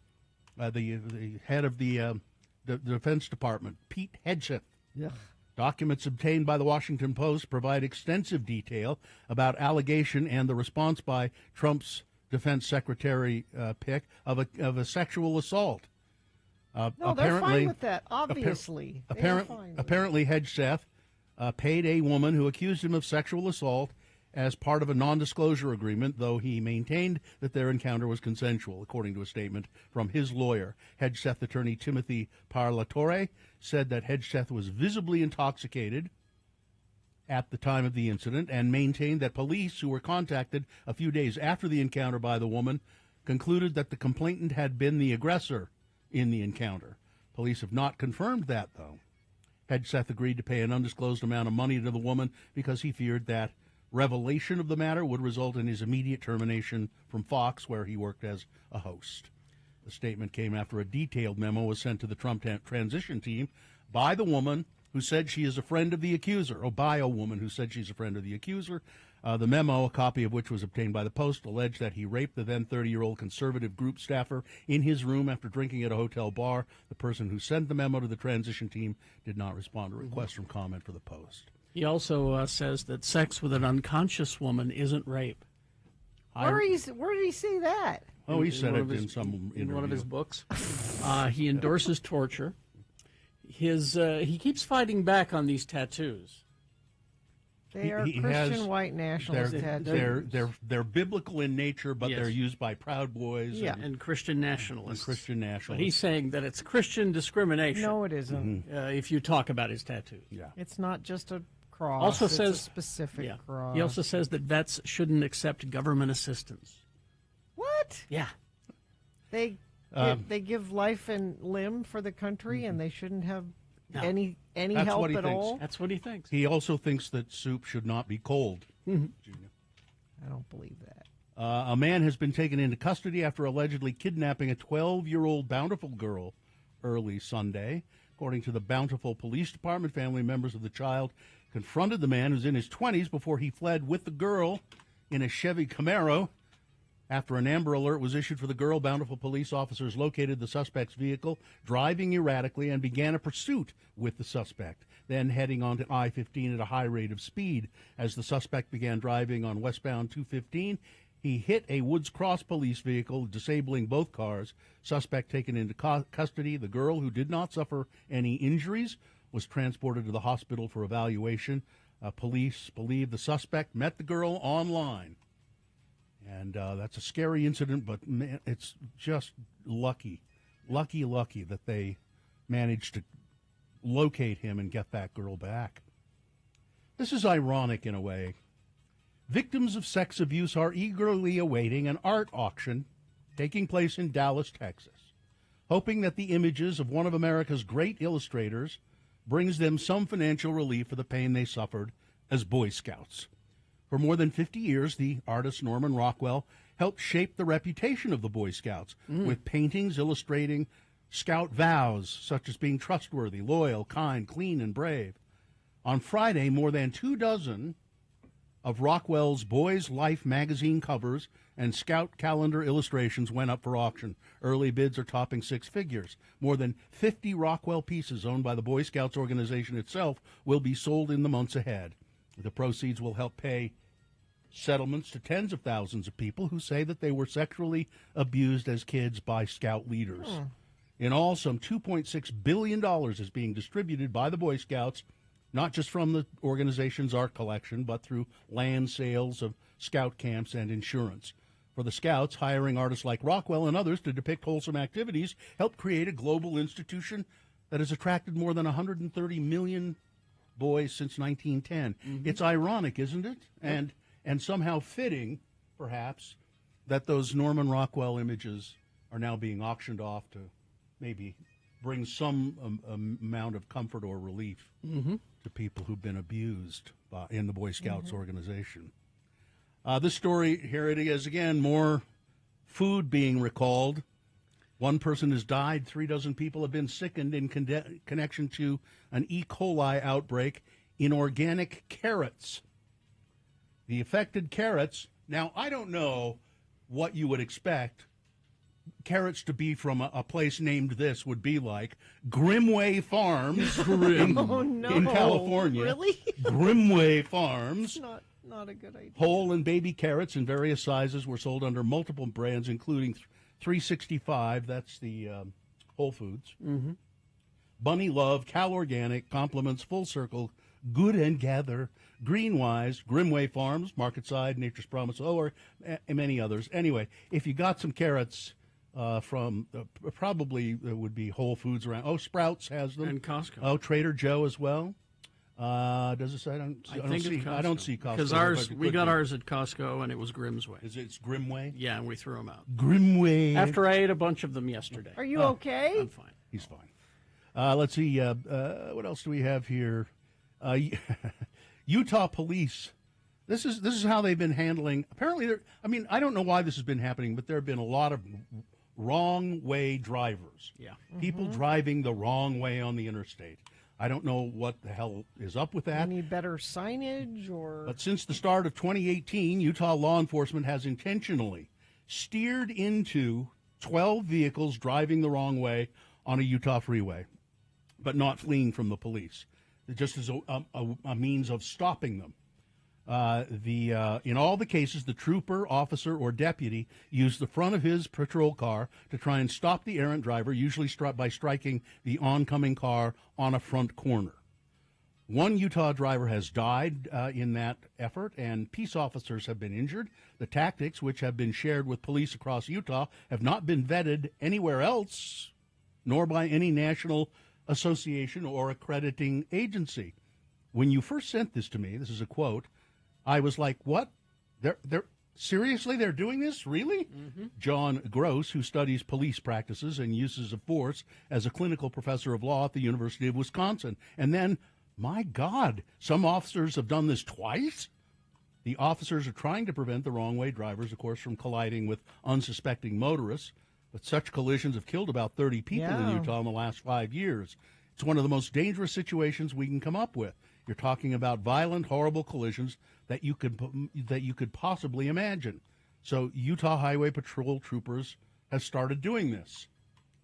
Speaker 4: the head of the Defense Department, Pete Hegseth.
Speaker 1: Yeah.
Speaker 4: Documents obtained by the Washington Post provide extensive detail about allegation and the response by Trump's defense secretary pick of a sexual assault.
Speaker 1: No, they're fine with that, obviously.
Speaker 4: Apparently, Hegseth paid a woman who accused him of sexual assault as part of a non-disclosure agreement, though he maintained that their encounter was consensual, according to a statement from his lawyer. Hegseth attorney Timothy Parlatore said that Hegseth was visibly intoxicated at the time of the incident and maintained that police, who were contacted a few days after the encounter by the woman, concluded that the complainant had been the aggressor in the encounter. Police have not confirmed that, though. Hegseth agreed to pay an undisclosed amount of money to the woman because he feared that revelation of the matter would result in his immediate termination from Fox, where he worked as a host. The statement came after a detailed memo was sent to the Trump transition team by the woman who said she is a friend of the accuser, or by a woman who said she's a friend of the accuser. The memo, a copy of which was obtained by the Post, alleged that he raped the then 30-year-old conservative group staffer in his room after drinking at a hotel bar. The person who sent the memo to the transition team did not respond to requests from comment for the Post.
Speaker 2: He also says that sex with an unconscious woman isn't rape.
Speaker 1: Where did he say that?
Speaker 4: Oh, he said it in some interview.
Speaker 2: In one of his books. He endorses torture. He keeps fighting back on these tattoos.
Speaker 1: They are Christian white nationalist tattoos.
Speaker 4: They're biblical in nature, but
Speaker 2: Yes.
Speaker 4: they're used by Proud Boys
Speaker 2: and Christian nationalists.
Speaker 4: But
Speaker 2: he's saying that it's Christian discrimination.
Speaker 1: No, it isn't.
Speaker 2: If you talk about his tattoos.
Speaker 4: Yeah.
Speaker 1: It's not just a cross.
Speaker 2: Also
Speaker 1: it's
Speaker 2: says
Speaker 1: a specific cross.
Speaker 2: He also says that vets shouldn't accept government assistance.
Speaker 1: What?
Speaker 2: Yeah.
Speaker 1: They give life and limb for the country, and they shouldn't have any
Speaker 4: That's
Speaker 1: help
Speaker 4: what he
Speaker 1: at
Speaker 4: thinks.
Speaker 1: all.
Speaker 2: That's what he thinks.
Speaker 4: He also thinks that soup should not be cold. Gina.
Speaker 1: I don't believe that.
Speaker 4: A man has been taken into custody after allegedly kidnapping a 12-year-old Bountiful girl early Sunday. According to the Bountiful Police Department, family members of the child confronted the man, who's in his 20s, before he fled with the girl in a Chevy Camaro. After an Amber Alert was issued for the girl, Bountiful police officers located the suspect's vehicle, driving erratically, and began a pursuit with the suspect, then heading onto I-15 at a high rate of speed. As the suspect began driving on westbound 215, he hit a Woods Cross police vehicle, disabling both cars. Suspect taken into custody. The girl, who did not suffer any injuries, was transported to the hospital for evaluation. Police believe the suspect met the girl online. And that's a scary incident, but man, it's just lucky that they managed to locate him and get that girl back. This is ironic in a way. Victims of sex abuse are eagerly awaiting an art auction taking place in Dallas, Texas. hoping that the images of one of America's great illustrators brings them some financial relief for the pain they suffered as Boy Scouts. For more than 50 years, the artist Norman Rockwell helped shape the reputation of the Boy Scouts with paintings illustrating Scout vows, such as being trustworthy, loyal, kind, clean, and brave. On Friday, more than 24 of Rockwell's Boys Life magazine covers and Scout calendar illustrations went up for auction. Early bids are topping six figures. More than 50 Rockwell pieces owned by the Boy Scouts organization itself will be sold in the months ahead. The proceeds will help pay settlements to tens of thousands of people who say that they were sexually abused as kids by Scout leaders. In all, some $2.6 billion is being distributed by the Boy Scouts, not just from the organization's art collection, but through land sales of Scout camps and insurance. For the Scouts, hiring artists like Rockwell and others to depict wholesome activities helped create a global institution that has attracted more than 130 million boys since 1910. It's ironic, isn't it? And somehow fitting, perhaps, that those Norman Rockwell images are now being auctioned off to maybe bring some amount of comfort or relief to people who've been abused in the Boy Scouts organization. This story, here it is again, more food being recalled. One person has died. 36 people have been sickened in connection to an E. coli outbreak in organic carrots. The affected carrots, now I don't know what you would expect carrots to be from a place named this would be like. Grimway Farms in California.
Speaker 1: Really?
Speaker 4: Grimway Farms.
Speaker 1: Not a good idea.
Speaker 4: Whole and baby carrots in various sizes were sold under multiple brands, including 365, that's the Whole Foods. Bunny Love, Cal Organic, Compliments, Full Circle, Good and Gather, Greenwise, Grimway Farms, Marketside, Nature's Promise, or many others. Anyway, if you got some carrots from probably there would be Whole Foods around. Oh, Sprouts has them.
Speaker 2: And Costco.
Speaker 4: Oh, Trader Joe as well. Does it say? I don't see Costco.
Speaker 2: Because we got ours at Costco, and it was Grimsway.
Speaker 4: It's Grimway?
Speaker 2: Yeah, and we threw them out.
Speaker 4: Grimway.
Speaker 2: After I ate a bunch of them yesterday.
Speaker 1: Are you okay?
Speaker 2: I'm fine.
Speaker 4: He's fine. Let's see. What else do we have here? Utah police. This is how they've been handling. Apparently, I don't know why this has been happening, but there have been a lot of wrong way drivers.
Speaker 2: Yeah.
Speaker 4: People driving the wrong way on the interstate. I don't know what the hell is up with that.
Speaker 1: Any better signage or?
Speaker 4: But since the start of 2018, Utah law enforcement has intentionally steered into 12 vehicles driving the wrong way on a Utah freeway, but not fleeing from the police. It just as a means of stopping them. In all the cases, the trooper, officer, or deputy used the front of his patrol car to try and stop the errant driver, usually by striking the oncoming car on a front corner. One Utah driver has died in that effort, and peace officers have been injured. The tactics, which have been shared with police across Utah, have not been vetted anywhere else, nor by any national association or accrediting agency. When you first sent this to me, this is a quote, I was like, what? They're seriously, they're doing this? Really? John Gross, who studies police practices and uses of force as a clinical professor of law at the University of Wisconsin. And then, my God, some officers have done this twice? The officers are trying to prevent the wrong way drivers, of course, from colliding with unsuspecting motorists. But such collisions have killed about 30 people in Utah in the last 5 years. It's one of the most dangerous situations we can come up with. You're talking about violent, horrible collisions that you could possibly imagine. So Utah Highway Patrol troopers have started doing this.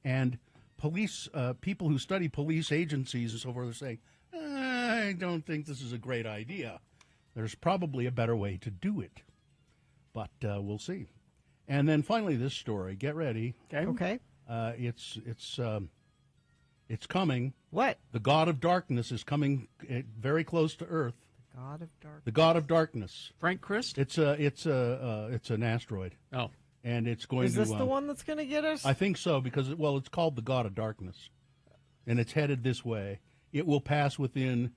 Speaker 4: And police, people who study police agencies and so forth are saying, I don't think this is a great idea. There's probably a better way to do it. But we'll see. And then finally, this story. Get ready.
Speaker 1: Okay.
Speaker 4: It's coming.
Speaker 1: What?
Speaker 4: The God of Darkness is coming very close to Earth.
Speaker 1: The God of Darkness.
Speaker 4: The God of Darkness.
Speaker 2: Frank Christ?
Speaker 4: It's an asteroid.
Speaker 2: Oh.
Speaker 4: And it's going to.
Speaker 1: Is this the one that's going to get us?
Speaker 4: I think so because it's called the God of Darkness, and it's headed this way. It will pass within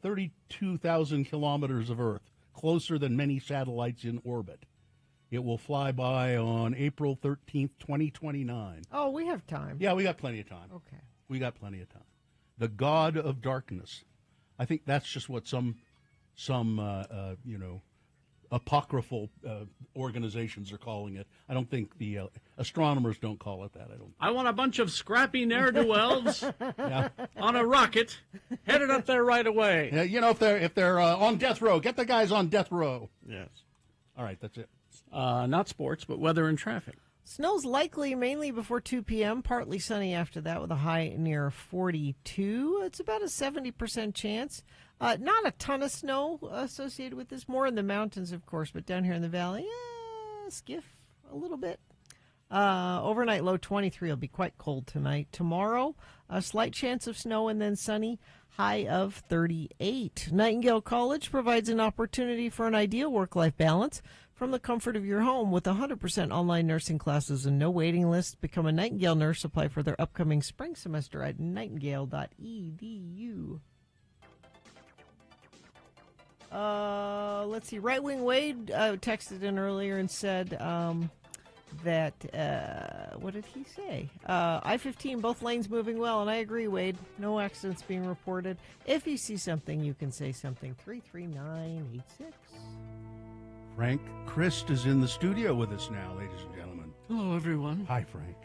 Speaker 4: 32,000 kilometers of Earth, closer than many satellites in orbit. It will fly by on April 13th, 2029.
Speaker 1: Oh, we have time.
Speaker 4: Yeah, we got plenty of time.
Speaker 1: Okay.
Speaker 4: We got plenty of time. The God of Darkness. I think that's just what some apocryphal organizations are calling it. I don't think the astronomers don't call it that.
Speaker 2: I want a bunch of scrappy ne'er-do-wells on a rocket headed up there right away.
Speaker 4: If they're on death row, get the guys on death row.
Speaker 2: Yes.
Speaker 4: All right, that's it.
Speaker 2: Not sports, but weather and traffic.
Speaker 1: Snow's likely mainly before 2 p.m., partly sunny after that with a high near 42. It's about a 70% chance. Not a ton of snow associated with this. More in the mountains, of course, but down here in the valley, skiff a little bit. Overnight low 23 will be quite cold tonight. Tomorrow, a slight chance of snow and then sunny, high of 38. Nightingale College provides an opportunity for an ideal work-life balance from the comfort of your home with 100% online nursing classes and no waiting list. Become a Nightingale nurse. Apply for their upcoming spring semester at nightingale.edu. Let's see. Right Wing Wade texted in earlier and said that, what did he say? I-15, both lanes moving well, and I agree, Wade. No accidents being reported. If you see something, you can say something. 33986.
Speaker 4: Frank Christ is in the studio with us now, ladies and gentlemen.
Speaker 2: Hello, everyone.
Speaker 4: Hi, Frank.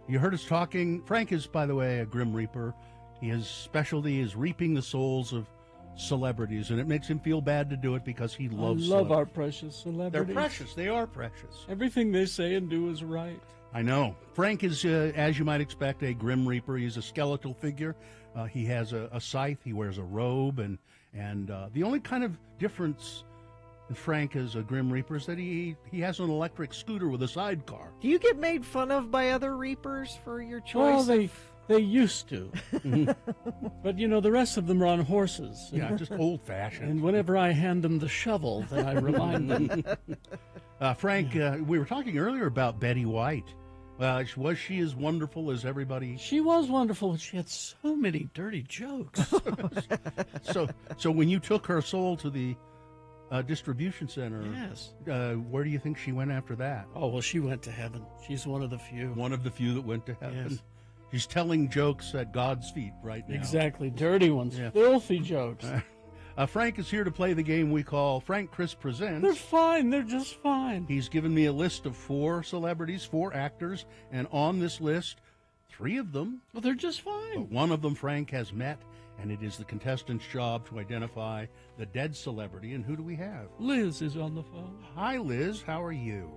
Speaker 4: You heard us talking. Frank is, by the way, a Grim Reaper. His specialty is reaping the souls of celebrities, and it makes him feel bad to do it because he loves
Speaker 2: I love our precious celebrities.
Speaker 4: They're precious. They are precious.
Speaker 2: Everything they say and do is right.
Speaker 4: I know. Frank is, as you might expect, a Grim Reaper. He's a skeletal figure. He has a scythe. He wears a robe, and the only kind of difference Frank is a Grim Reaper is that he has an electric scooter with a sidecar.
Speaker 1: Do you get made fun of by other Reapers for your choice?
Speaker 2: Well, they used to. But, the rest of them are on horses.
Speaker 4: Yeah, just old-fashioned.
Speaker 2: And whenever I hand them the shovel, then I remind them.
Speaker 4: Frank, we were talking earlier about Betty White. Was she as wonderful as everybody?
Speaker 2: She was wonderful, but she had so many dirty jokes.
Speaker 4: So when you took her soul to the distribution center.
Speaker 2: Yes.
Speaker 4: Where do you think she went after that?
Speaker 2: Oh, well, she went to heaven. She's one of the few.
Speaker 4: One of the few that went to heaven.
Speaker 2: Yes.
Speaker 4: She's telling jokes at God's feet right now.
Speaker 2: Exactly. Dirty ones. Yeah. Filthy jokes.
Speaker 4: Frank is here to play the game we call Frank Chris Presents.
Speaker 2: They're fine. They're just fine.
Speaker 4: He's given me a list of 4 celebrities, 4 actors, and on this list, 3 of them.
Speaker 2: Well, they're just fine.
Speaker 4: But one of them Frank has met, and it is the contestant's job to identify the dead celebrity. And who do we have?
Speaker 2: Liz is on the phone.
Speaker 4: Hi, Liz. How are you?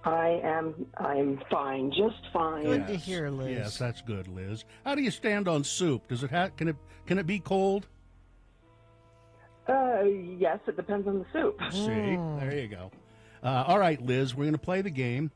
Speaker 12: I'm fine, just fine.
Speaker 1: Good to hear, Liz.
Speaker 4: Yes, that's good, Liz. How do you stand on soup? Does it can it be cold?
Speaker 12: Yes, it depends on the soup.
Speaker 4: See, there you go. All right, Liz, we're going to play the game.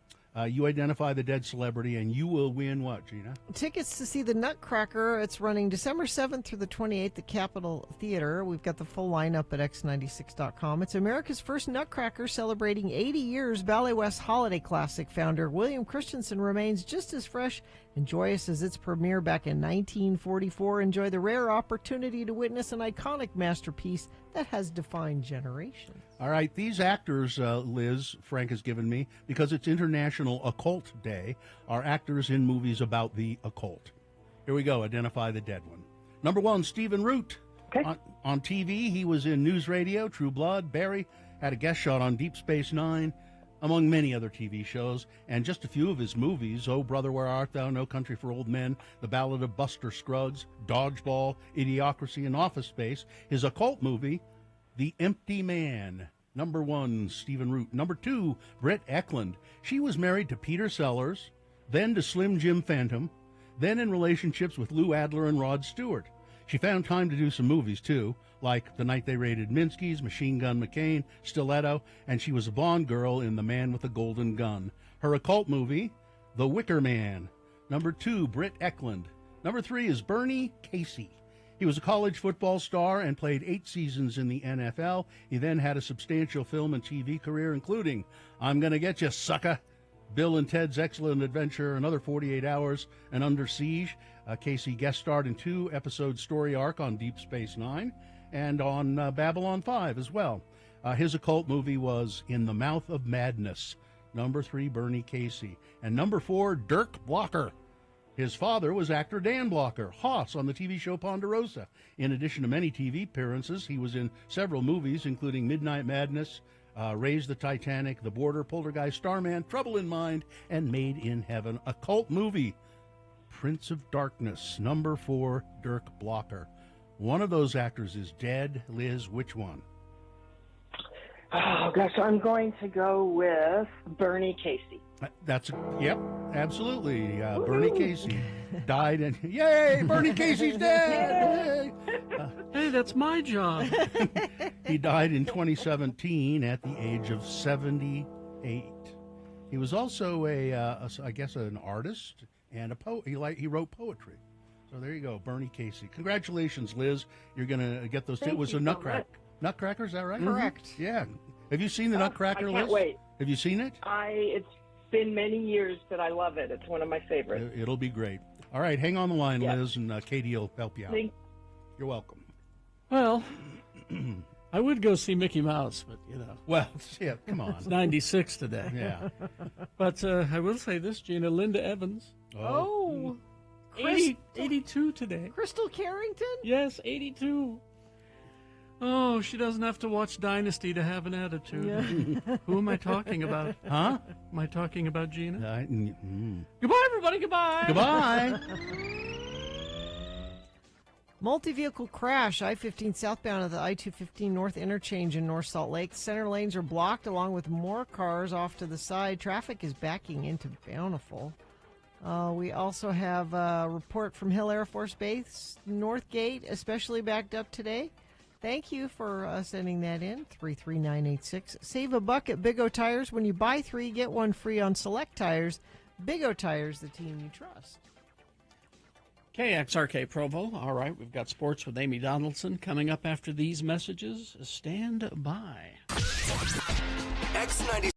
Speaker 4: You identify the dead celebrity, and you will win what, Gina?
Speaker 1: Tickets to see the Nutcracker. It's running December 7th through the 28th at Capitol Theater. We've got the full lineup at x96.com. It's America's first Nutcracker, celebrating 80 years. Ballet West holiday classic. Founder William Christensen remains just as fresh and joyous as its premiere back in 1944. Enjoy the rare opportunity to witness an iconic masterpiece that has defined generations.
Speaker 4: All right, these actors, Liz, Frank has given me, because it's International Occult Day, are actors in movies about the occult. Here we go. Identify the dead one. Number 1, Stephen Root.
Speaker 12: Okay.
Speaker 4: On TV, he was in News Radio, True Blood, Barry, had a guest shot on Deep Space Nine, among many other TV shows, and just a few of his movies: Oh Brother, Where Art Thou, No Country for Old Men, The Ballad of Buster Scruggs, Dodgeball, Idiocracy, and Office Space. His occult movie, The Empty Man. Number 1, Stephen Root. Number 2, Britt Eklund. She was married to Peter Sellers, then to Slim Jim Phantom, then in relationships with Lou Adler and Rod Stewart. She found time to do some movies, too, like The Night They Raided Minsky's, Machine Gun McCain, Stiletto, and she was a Bond girl in The Man with the Golden Gun. Her occult movie, The Wicker Man. Number 2, Britt Eklund. Number 3 is Bernie Casey. He was a college football star and played 8 seasons in the NFL. He then had a substantial film and TV career, including I'm Gonna Get You, Sucker, Bill and Ted's Excellent Adventure, Another 48 Hours, and Under Siege. Casey guest starred in 2-episode story arc on Deep Space Nine and on Babylon 5 as well. His occult movie was In the Mouth of Madness. Number 3, Bernie Casey. And number 4, Dirk Blocker. His father was actor Dan Blocker, Hoss on the TV show Ponderosa. In addition to many TV appearances, he was in several movies, including Midnight Madness, Raise the Titanic, The Border, Poltergeist, Starman, Trouble in Mind, and Made in Heaven, a cult movie. Prince of Darkness, number 4, Dirk Blocker. One of those actors is dead. Liz, which one?
Speaker 12: Oh, gosh, I'm going to go with Bernie Casey.
Speaker 4: Yep, absolutely. Bernie Casey died, and yay, Bernie Casey's dead!
Speaker 2: Hey, that's my job.
Speaker 4: He died in 2017 at the age of 78. He was also I guess, an artist and a poet. He wrote poetry. So there you go, Bernie Casey. Congratulations, Liz. You're going to get those.
Speaker 12: Thank
Speaker 4: It was
Speaker 12: you
Speaker 4: a
Speaker 12: so
Speaker 4: Nutcracker.
Speaker 12: much.
Speaker 4: Nutcracker, is that right?
Speaker 1: Correct.
Speaker 4: Yeah. Have you seen the Nutcracker,
Speaker 12: I can't
Speaker 4: Liz?
Speaker 12: wait.
Speaker 4: Have you seen it?
Speaker 12: It's been many years, but I love it. It's one of my favorites.
Speaker 4: It'll be great. All right, hang on the line,
Speaker 12: Yeah.
Speaker 4: Liz, and Katie will help you out. You're welcome.
Speaker 2: Well, I would go see Mickey Mouse, but,
Speaker 4: Well, yeah, come on.
Speaker 2: It's 96 today.
Speaker 4: Yeah.
Speaker 2: But I will say this, Gina, Linda Evans.
Speaker 1: Oh.
Speaker 2: 82 today.
Speaker 1: Crystal Carrington?
Speaker 2: Yes, 82. Oh, she doesn't have to watch Dynasty to have an attitude.
Speaker 1: Yeah.
Speaker 2: Who am I talking about?
Speaker 4: Huh?
Speaker 2: Am I talking about Gina?
Speaker 4: Mm.
Speaker 2: Goodbye, everybody. Goodbye.
Speaker 4: Goodbye.
Speaker 1: Multi-vehicle crash, I-15 southbound at the I-215 North Interchange in North Salt Lake. Center lanes are blocked along with more cars off to the side. Traffic is backing into Bountiful. We also have a report from Hill Air Force Base, North Gate, especially backed up today. Thank you for sending that in, 33986. Save a buck at Big O Tires. When you buy 3, get 1 free on select tires. Big O Tires, the team you trust.
Speaker 2: KXRK Provo. All right, we've got sports with Amy Donaldson coming up after these messages. Stand by.
Speaker 6: X90.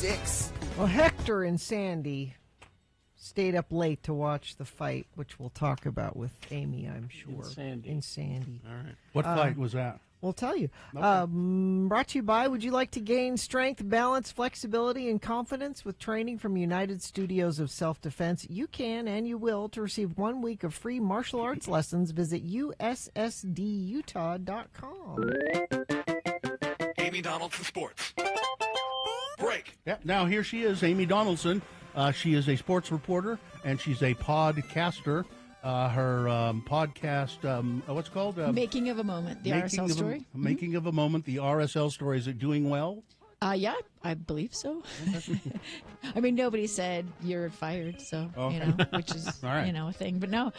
Speaker 6: X96.
Speaker 1: Well, Hector and Sandy stayed up late to watch the fight, which we'll talk about with Amy, I'm sure. In Sandy.
Speaker 2: All right.
Speaker 4: What fight was that?
Speaker 1: We'll tell you.
Speaker 4: Okay.
Speaker 1: Brought to you by, would you like to gain strength, balance, flexibility, and confidence with training from United Studios of Self-Defense? You can and you will. To receive 1 week of free martial arts lessons, visit ussdutah.com.
Speaker 13: Amy Donaldson Sports. Break.
Speaker 4: Yeah, now here she is, Amy Donaldson. She is a sports reporter, and she's a podcaster. Her podcast, what's it called?
Speaker 14: Making of a Moment, the RSL story.
Speaker 4: Making of a Moment, the RSL story. Is it doing well?
Speaker 14: Yeah, I believe so. I mean, nobody said you're fired, so, which is,
Speaker 4: right.
Speaker 14: a thing. But no,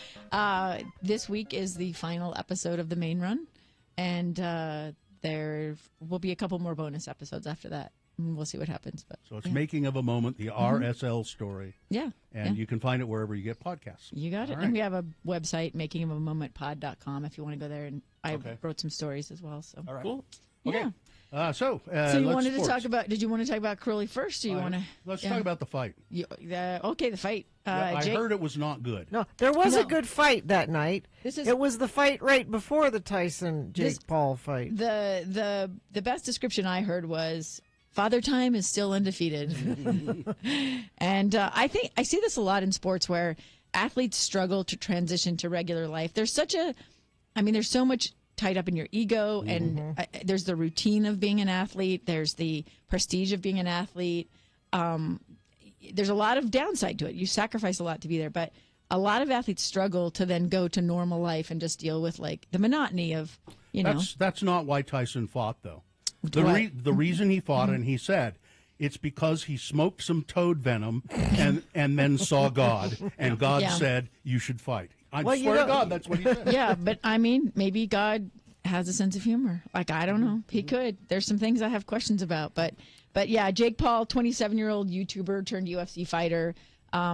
Speaker 14: this week is the final episode of the main run, and there will be a couple more bonus episodes after that. We'll see what happens. But
Speaker 4: So it's Making of a Moment, the RSL story.
Speaker 14: Yeah.
Speaker 4: And you can find it wherever you get podcasts.
Speaker 14: You got it.
Speaker 4: All right.
Speaker 14: And we have a website, makingofamomentpod.com, if you want to go there. And I wrote some stories as well. So
Speaker 4: All right.
Speaker 2: Cool.
Speaker 14: Yeah.
Speaker 4: So
Speaker 14: So you wanted
Speaker 4: sports.
Speaker 14: to talk about? Did you want to talk about Curly first? Or you want to?
Speaker 4: Let's talk about the fight.
Speaker 14: Okay, the fight.
Speaker 4: I
Speaker 14: Jake,
Speaker 4: heard it was not good.
Speaker 1: No, there was
Speaker 14: No.
Speaker 1: a good fight that night. It was the fight right before the Tyson Jake Paul fight.
Speaker 14: The best description I heard was Father Time is still undefeated. And I think I see this a lot in sports where athletes struggle to transition to regular life. There's so much tied up in your ego, and there's the routine of being an athlete. There's the prestige of being an athlete. There's a lot of downside to it. You sacrifice a lot to be there, but a lot of athletes struggle to then go to normal life and just deal with like the monotony of,
Speaker 4: That's not why Tyson fought, though. The reason he fought, and he said, it's because he smoked some toad venom and then saw God, and God said, you should fight. I swear to God, that's what he said.
Speaker 14: Yeah, but I mean, maybe God has a sense of humor. Like, I don't know. He could. There's some things I have questions about. But yeah, Jake Paul, 27-year-old YouTuber turned UFC fighter.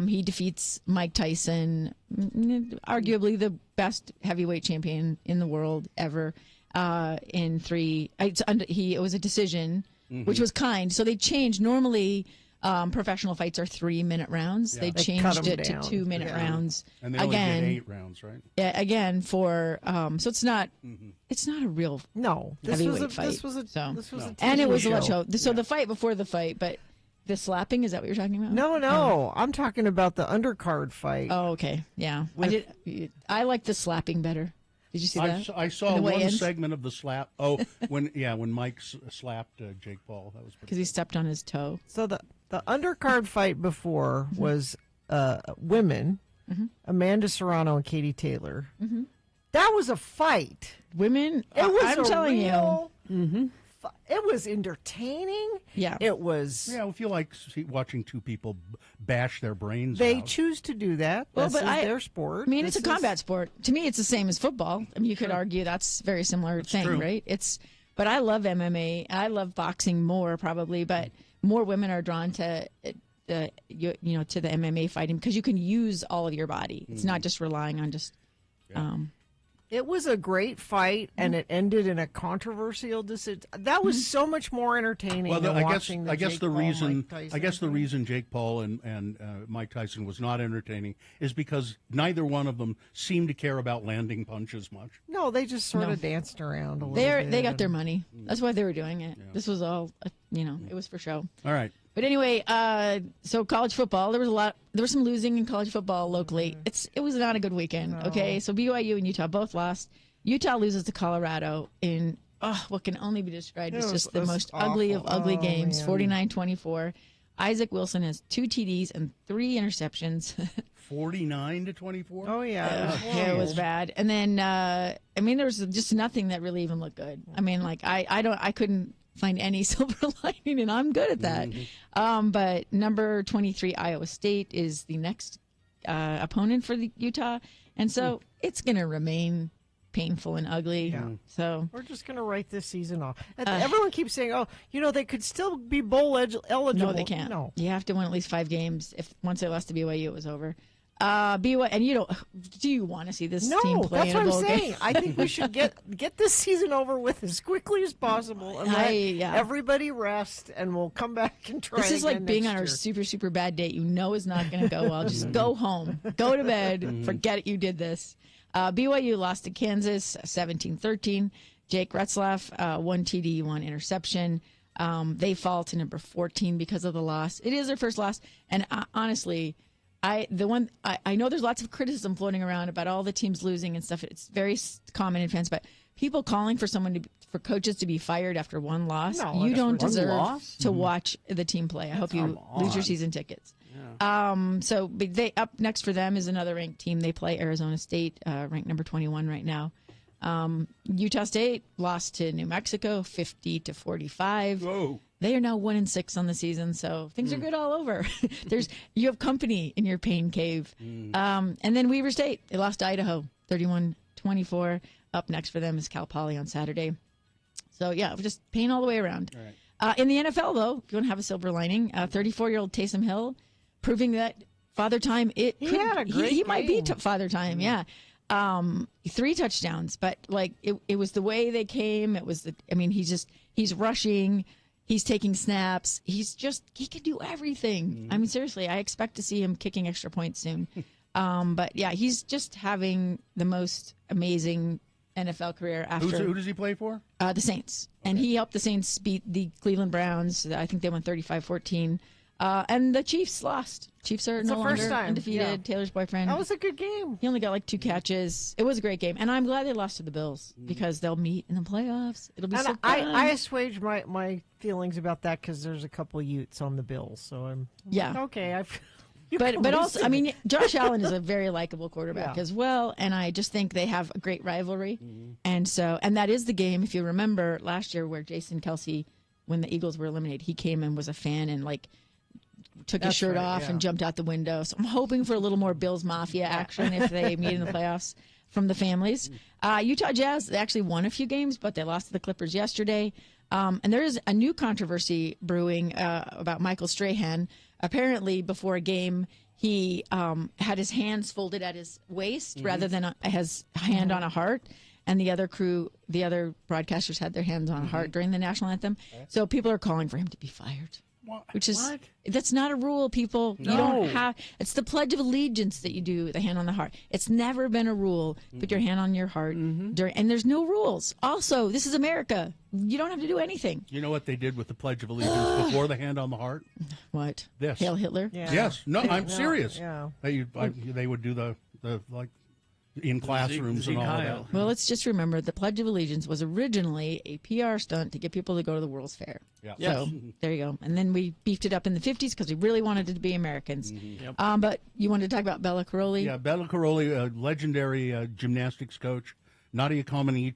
Speaker 14: He defeats Mike Tyson, arguably the best heavyweight champion in the world ever, in three. It was a decision, which was kind. So they changed. Normally, professional fights are 3-minute rounds. They changed it to 2-minute rounds.
Speaker 4: And they only get 8 rounds, right?
Speaker 14: Yeah, again for so it's not a real heavyweight fight.
Speaker 1: This was a
Speaker 14: and it was a
Speaker 1: TV
Speaker 14: lot
Speaker 1: show.
Speaker 14: So the fight before the fight, but the slapping, is that what you're talking about?
Speaker 1: No. I'm talking about the undercard fight.
Speaker 14: Oh, okay. Yeah. I like the slapping better. Did you see that?
Speaker 4: I saw one segment of the slap. Oh, when Mike slapped Jake Paul. That was
Speaker 14: because he stepped on his toe.
Speaker 1: So the undercard fight before was women, Amanda Serrano and Katie Taylor. That was a fight.
Speaker 14: Women.
Speaker 1: I'm telling
Speaker 14: you.
Speaker 1: It was entertaining.
Speaker 14: Yeah.
Speaker 1: It was.
Speaker 4: Yeah, I feel like watching two people bash their brains
Speaker 1: They
Speaker 4: out.
Speaker 1: choose to do that.
Speaker 14: Well,
Speaker 1: This
Speaker 14: but
Speaker 1: is their sport.
Speaker 14: I mean, it's a combat sport. To me, it's the same as football. I mean, you could argue that's a very similar thing,
Speaker 4: true.
Speaker 14: right? But I love MMA. I love boxing more probably, but more women are drawn to to the MMA fighting because you can use all of your body. It's not just relying on just.
Speaker 1: It was a great fight, and it ended in a controversial decision. That was so much more entertaining than watching the Jake Paul, Mike Tyson.
Speaker 4: I guess the reason Jake Paul and Mike Tyson was not entertaining is because neither one of them seemed to care about landing punches much.
Speaker 1: No, they just sort of danced around a little bit.
Speaker 14: They got their money. That's why they were doing it. Yeah. This was all, it was for show.
Speaker 4: All right.
Speaker 14: But anyway, so college football, there was some losing in college football locally. It was not a good weekend. No. Okay, so BYU and Utah both lost. Utah loses to Colorado in what can only be described as just the most ugly of ugly games, 49-24. Isaac Wilson has 2 TDs and 3 interceptions.
Speaker 4: 49-24.
Speaker 1: Oh yeah,
Speaker 14: it was bad. And then there was just nothing that really even looked good. I mean, like I couldn't find any silver lining, and I'm good at that. But number 23 Iowa State is the next opponent for the Utah, and so it's going to remain painful and ugly.
Speaker 1: Yeah.
Speaker 14: So
Speaker 1: we're just going to write this season off. Everyone keeps saying, they could still be bowl eligible.
Speaker 14: No, they can't.
Speaker 1: No,
Speaker 14: you have to win at least 5 games. Once they lost to BYU, it was over. BYU, and you don't. Do you want to see this team
Speaker 1: No,
Speaker 14: play
Speaker 1: that's
Speaker 14: in a
Speaker 1: what I'm
Speaker 14: bowl
Speaker 1: saying.
Speaker 14: game?
Speaker 1: I think we should get this season over with as quickly as possible and let everybody rest, and we'll come back and try.
Speaker 14: This is like
Speaker 1: again
Speaker 14: being
Speaker 1: next
Speaker 14: on our
Speaker 1: year.
Speaker 14: super, super bad date. You know it's not going to go well. Just go home. Go to bed. Forget it. You did this. BYU lost to Kansas 17-13. Jake Retzlaff, 1 TD, 1 interception. They fall to number 14 because of the loss. It is their first loss. And honestly, I know there's lots of criticism floating around about all the teams losing and stuff. It's very common in fans, but people calling for for coaches to be fired after one loss, you don't deserve to watch the team play. I hope you lose your season tickets. So they up next for them is another ranked team. They play Arizona State, ranked number 21 right now. Utah State lost to New Mexico 50-45.
Speaker 4: Whoa.
Speaker 14: They are now 1-6 on the season, so things are good all over. You have company in your pain cave. And then Weber State, they lost to Idaho 31-24. Up next for them is Cal Poly on Saturday. So yeah, just pain all the way around. Right. In the NFL, though, if you want to have a silver lining, 34-year-old Taysom Hill proving that Father Time he might be Father Time. Yeah. 3 touchdowns, but like it was the way they came. It was he's rushing. He's taking snaps. He can do everything. I mean, seriously, I expect to see him kicking extra points soon. But yeah, he's just having the most amazing NFL career after.
Speaker 4: Who does he play for?
Speaker 14: The Saints. Okay. And he helped the Saints beat the Cleveland Browns. I think they won 35-14. And the Chiefs lost. Chiefs are no longer undefeated. Yeah. Taylor's boyfriend.
Speaker 1: That was a good game.
Speaker 14: He only got like 2 catches. It was a great game. And I'm glad they lost to the Bills because they'll meet in the playoffs. It'll be so fun.
Speaker 1: I assuage my feelings about that because there's a couple Utes on the Bills. So I'm okay.
Speaker 14: But also, I mean, Josh Allen is a very likable quarterback as well. And I just think they have a great rivalry. And that is the game, if you remember, last year where Jason Kelsey, when the Eagles were eliminated, he came and was a fan and like took his shirt off and jumped out the window. So I'm hoping for a little more Bills Mafia action if they meet in the playoffs from the families. Utah Jazz, they actually won a few games, but they lost to the Clippers yesterday. And there is a new controversy brewing about Michael Strahan. Apparently, before a game, he had his hands folded at his waist rather than his hand on a heart. And the other broadcasters had their hands on a heart during the national anthem. So people are calling for him to be fired. That's not a rule, people. No. You don't have. It's the Pledge of Allegiance that you do the hand on the heart. It's never been a rule. Put your hand on your heart and there's no rules. Also, this is America. You don't have to do anything.
Speaker 4: You know what they did with the Pledge of Allegiance before the hand on the heart?
Speaker 14: What?
Speaker 4: This.
Speaker 14: Hail Hitler.
Speaker 4: Yeah. Yes. No, I'm serious. Yeah. They would do the like. In classrooms and all of that.
Speaker 14: Well, let's just remember the Pledge of Allegiance was originally a PR stunt to get people to go to the World's Fair. Yeah. So there you go. And then we beefed it up in the 50s because we really wanted it to be Americans. But you wanted to talk about Bela Karolyi?
Speaker 4: Yeah, Bela Karolyi, a legendary gymnastics coach. Nadia Comaneci,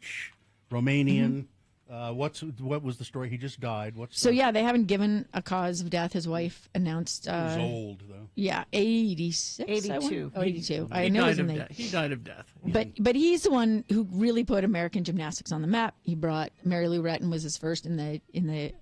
Speaker 4: Romanian. What was the story? He just died.
Speaker 14: They haven't given a cause of death. His wife announced.
Speaker 4: He was old though.
Speaker 14: Yeah, 86.
Speaker 1: 82.
Speaker 14: 82.
Speaker 2: He died of death.
Speaker 14: But he's the one who really put American gymnastics on the map. He brought Mary Lou Retton was his first in the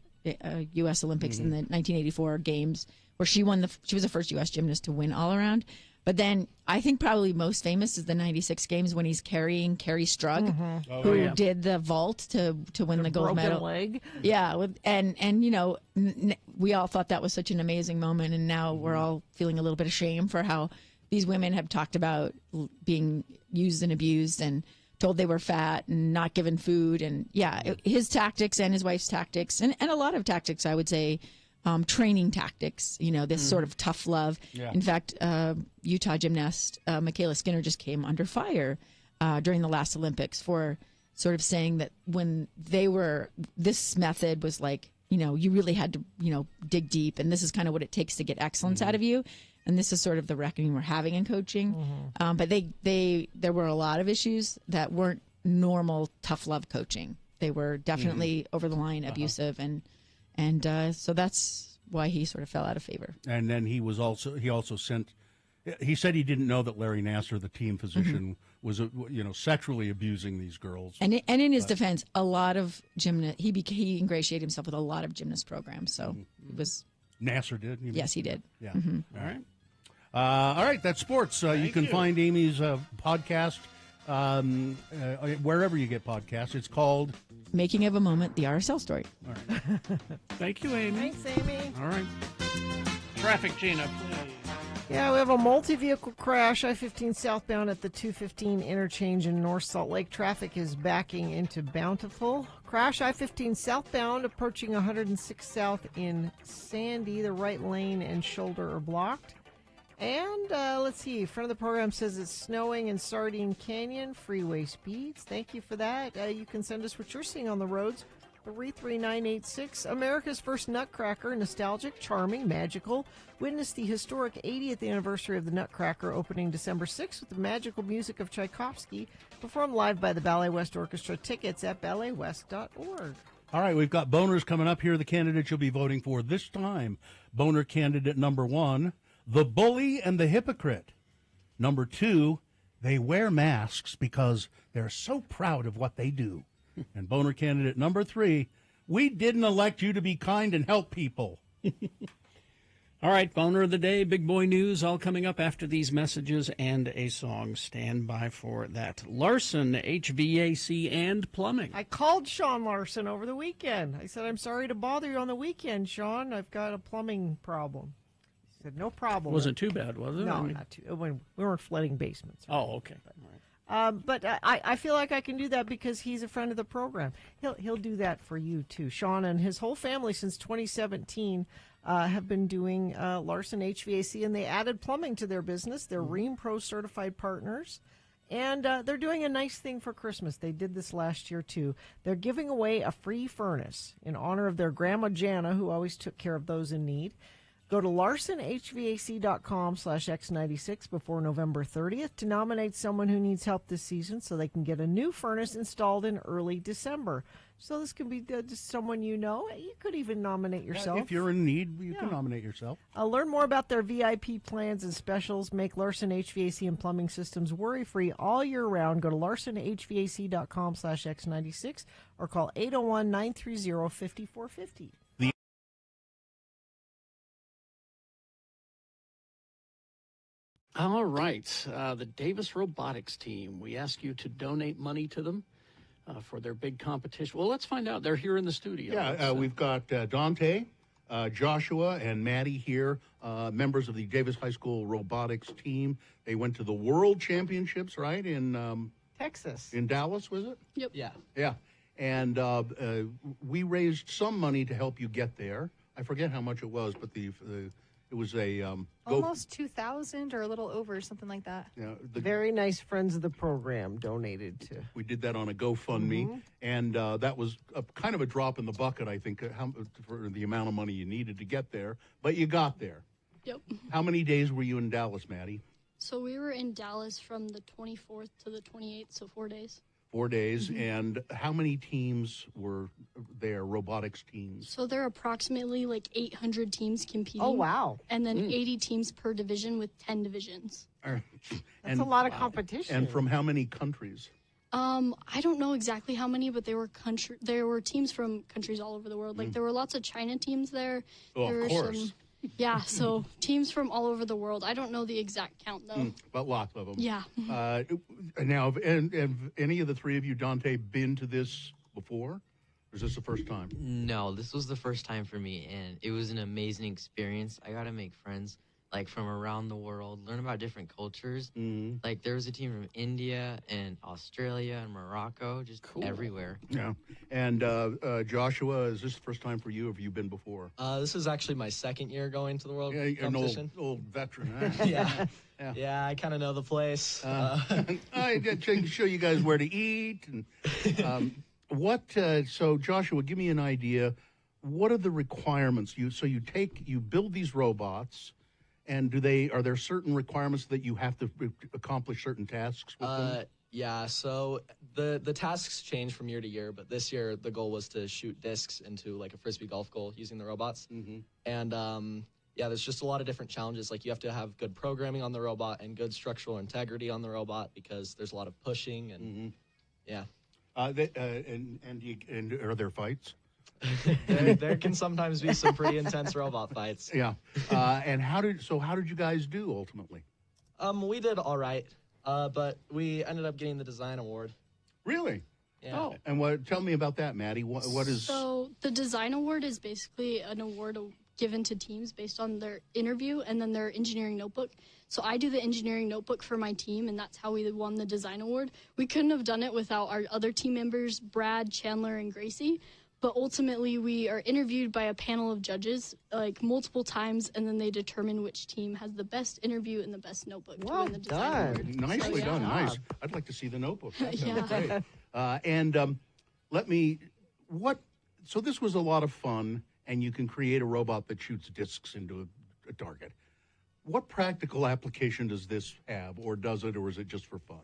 Speaker 14: U.S. Olympics in the 1984 games, where she won she was the first U.S. gymnast to win all around. But then I think probably most famous is the 96 games when he's carrying Carrie Strug, who did the vault to win the gold medal.
Speaker 1: Leg.
Speaker 14: Yeah, and you know, we all thought that was such an amazing moment, and now we're all feeling a little bit of shame for how these women have talked about being used and abused and told they were fat and not given food. And his tactics and his wife's tactics and a lot of tactics, I would say, training tactics, you know, this sort of tough love. Yeah. In fact, Utah gymnast Michaela Skinner just came under fire during the last Olympics for sort of saying that when this method was like, you know, you really had to, you know, dig deep, and this is kind of what it takes to get excellence out of you. And this is sort of the reckoning we're having in coaching. But there were a lot of issues that weren't normal tough love coaching. They were definitely over the line abusive, and so that's why he sort of fell out of favor.
Speaker 4: And then he also sent. He said he didn't know that Larry Nassar, the team physician, was sexually abusing these girls.
Speaker 14: And in his defense, a lot of gymnast he ingratiated himself with a lot of gymnast programs. So it was
Speaker 4: Nassar did.
Speaker 14: Yes, he did.
Speaker 4: Yeah.
Speaker 2: All right.
Speaker 4: All right, that's sports. You can find Amy's podcast wherever you get podcasts. It's called
Speaker 14: Making of a Moment, the RSL story.
Speaker 4: All right.
Speaker 2: Thank you, Amy.
Speaker 1: Thanks, Amy.
Speaker 2: All right. Traffic, Gina, please.
Speaker 1: Yeah, we have a multi-vehicle crash, I-15 southbound at the 215 interchange in North Salt Lake. Traffic is backing into Bountiful. Crash I-15 southbound approaching 106 South in Sandy. The right lane and shoulder are blocked. And let's see, friend of the program says it's snowing in Sardine Canyon, freeway speeds. Thank you for that. You can send us what you're seeing on the roads. 33986. America's first Nutcracker, nostalgic, charming, magical. Witness the historic 80th anniversary of the Nutcracker opening December 6th with the magical music of Tchaikovsky, performed live by the Ballet West Orchestra. Tickets at balletwest.org.
Speaker 4: All right, we've got boners coming up here. The candidates you'll be voting for this time. Boner candidate number 1, the bully and the hypocrite. Number 2, they wear masks because they're so proud of what they do. And boner candidate number 3, we didn't elect you to be kind and help people.
Speaker 2: All right, boner of the day, big boy news, all coming up after these messages and a song. Stand by for that. Larson, HVAC and Plumbing.
Speaker 1: I called Sean Larson over the weekend. I said, I'm sorry to bother you on the weekend, Sean. I've got a plumbing problem. He said, no problem.
Speaker 2: Wasn't too bad, was it?
Speaker 1: No, not too. We weren't flooding basements.
Speaker 2: Oh, okay.
Speaker 1: But I feel like I can do that because he's a friend of the program. He'll do that for you too. Sean and his whole family since 2017 have been doing Larson HVAC, and they added plumbing to their business. They're Ream Pro certified partners, and they're doing a nice thing for Christmas. They did this last year too. They're giving away a free furnace in honor of their grandma Jana, who always took care of those in need. Go to larsonhvac.com/X96 before November 30th to nominate someone who needs help this season so they can get a new furnace installed in early December. So this can be just someone you know. You could even nominate yourself.
Speaker 4: If you're in need, you can nominate yourself.
Speaker 1: Learn more about their VIP plans and specials. Make Larson HVAC and Plumbing Systems worry-free all year round. Go to larsonhvac.com/X96 or call 801-930-5450.
Speaker 2: All right. The Davis Robotics team, we ask you to donate money to them for their big competition. Well, let's find out. They're here in the studio.
Speaker 4: Yeah, we've got Dante, Joshua, and Maddie here, members of the Davis High School Robotics team. They went to the World Championships, right, in
Speaker 1: Texas.
Speaker 4: In Dallas, was it?
Speaker 15: Yep. Yeah.
Speaker 4: Yeah. And we raised some money to help you get there. I forget how much it was, but it was a
Speaker 16: almost 2,000 or a little over, something like that.
Speaker 4: Yeah,
Speaker 1: very nice friends of the program donated to.
Speaker 4: We did that on a GoFundMe, and that was kind of a drop in the bucket, I think, for the amount of money you needed to get there. But you got there.
Speaker 15: Yep.
Speaker 4: How many days were you in Dallas, Maddie?
Speaker 15: So we were in Dallas from the 24th to the 28th, so 4 days.
Speaker 4: 4 days, and how many teams were there, robotics teams?
Speaker 15: So there are approximately like 800 teams competing.
Speaker 1: Oh, wow.
Speaker 15: And then 80 teams per division with 10 divisions.
Speaker 1: That's a lot of competition.
Speaker 4: And from how many countries?
Speaker 15: I don't know exactly how many, but there were teams from countries all over the world. Like there were lots of China teams there.
Speaker 4: Oh,
Speaker 15: there
Speaker 4: of
Speaker 15: were
Speaker 4: course.
Speaker 15: Yeah, so teams from all over the world. I don't know the exact count, though.
Speaker 4: But lots of them.
Speaker 15: Yeah.
Speaker 4: Now, have any of the three of you, Dante, been to this before? Or is this the first time?
Speaker 17: No, this was the first time for me, and it was an amazing experience. I got to make friends, like, from around the world, learn about different cultures. Like, there was a team from India and Australia and Morocco, just everywhere.
Speaker 4: Yeah. And Joshua, is this the first time for you, or have you been before?
Speaker 18: This is actually my second year going to the World
Speaker 4: You're
Speaker 18: Competition.
Speaker 4: an old veteran, huh?
Speaker 18: Yeah, I kind of know the place.
Speaker 4: I did show you guys where to eat. And, so Joshua, give me an idea. What are the requirements? You build these robots, and are there certain requirements that you have to accomplish certain tasks with them?
Speaker 18: Yeah, so the tasks change from year to year, but this year the goal was to shoot discs into like a frisbee golf goal using the robots. And there's just a lot of different challenges. Like you have to have good programming on the robot and good structural integrity on the robot because there's a lot of pushing and
Speaker 4: and are there fights?
Speaker 18: There can sometimes be some pretty intense robot fights.
Speaker 4: Yeah. And how did you guys do ultimately?
Speaker 18: We did all right, but we ended up getting the design award.
Speaker 4: Really?
Speaker 18: Yeah.
Speaker 4: Oh. And tell me about that, Maddie. What is?
Speaker 15: So the design award is basically an award given to teams based on their interview and then their engineering notebook. So I do the engineering notebook for my team, and that's how we won the design award. We couldn't have done it without our other team members, Brad, Chandler, and Gracie. But ultimately, we are interviewed by a panel of judges, like multiple times, and then they determine which team has the best interview and the best notebook to win the design award.
Speaker 4: Nicely
Speaker 15: So,
Speaker 4: done.
Speaker 15: yeah.
Speaker 4: Nice. I'd like to see the notebook. That sounds
Speaker 15: Yeah.
Speaker 4: great. So this was a lot of fun, and you can create a robot that shoots discs into a target. What practical application does this have, or does it, or is it just for fun?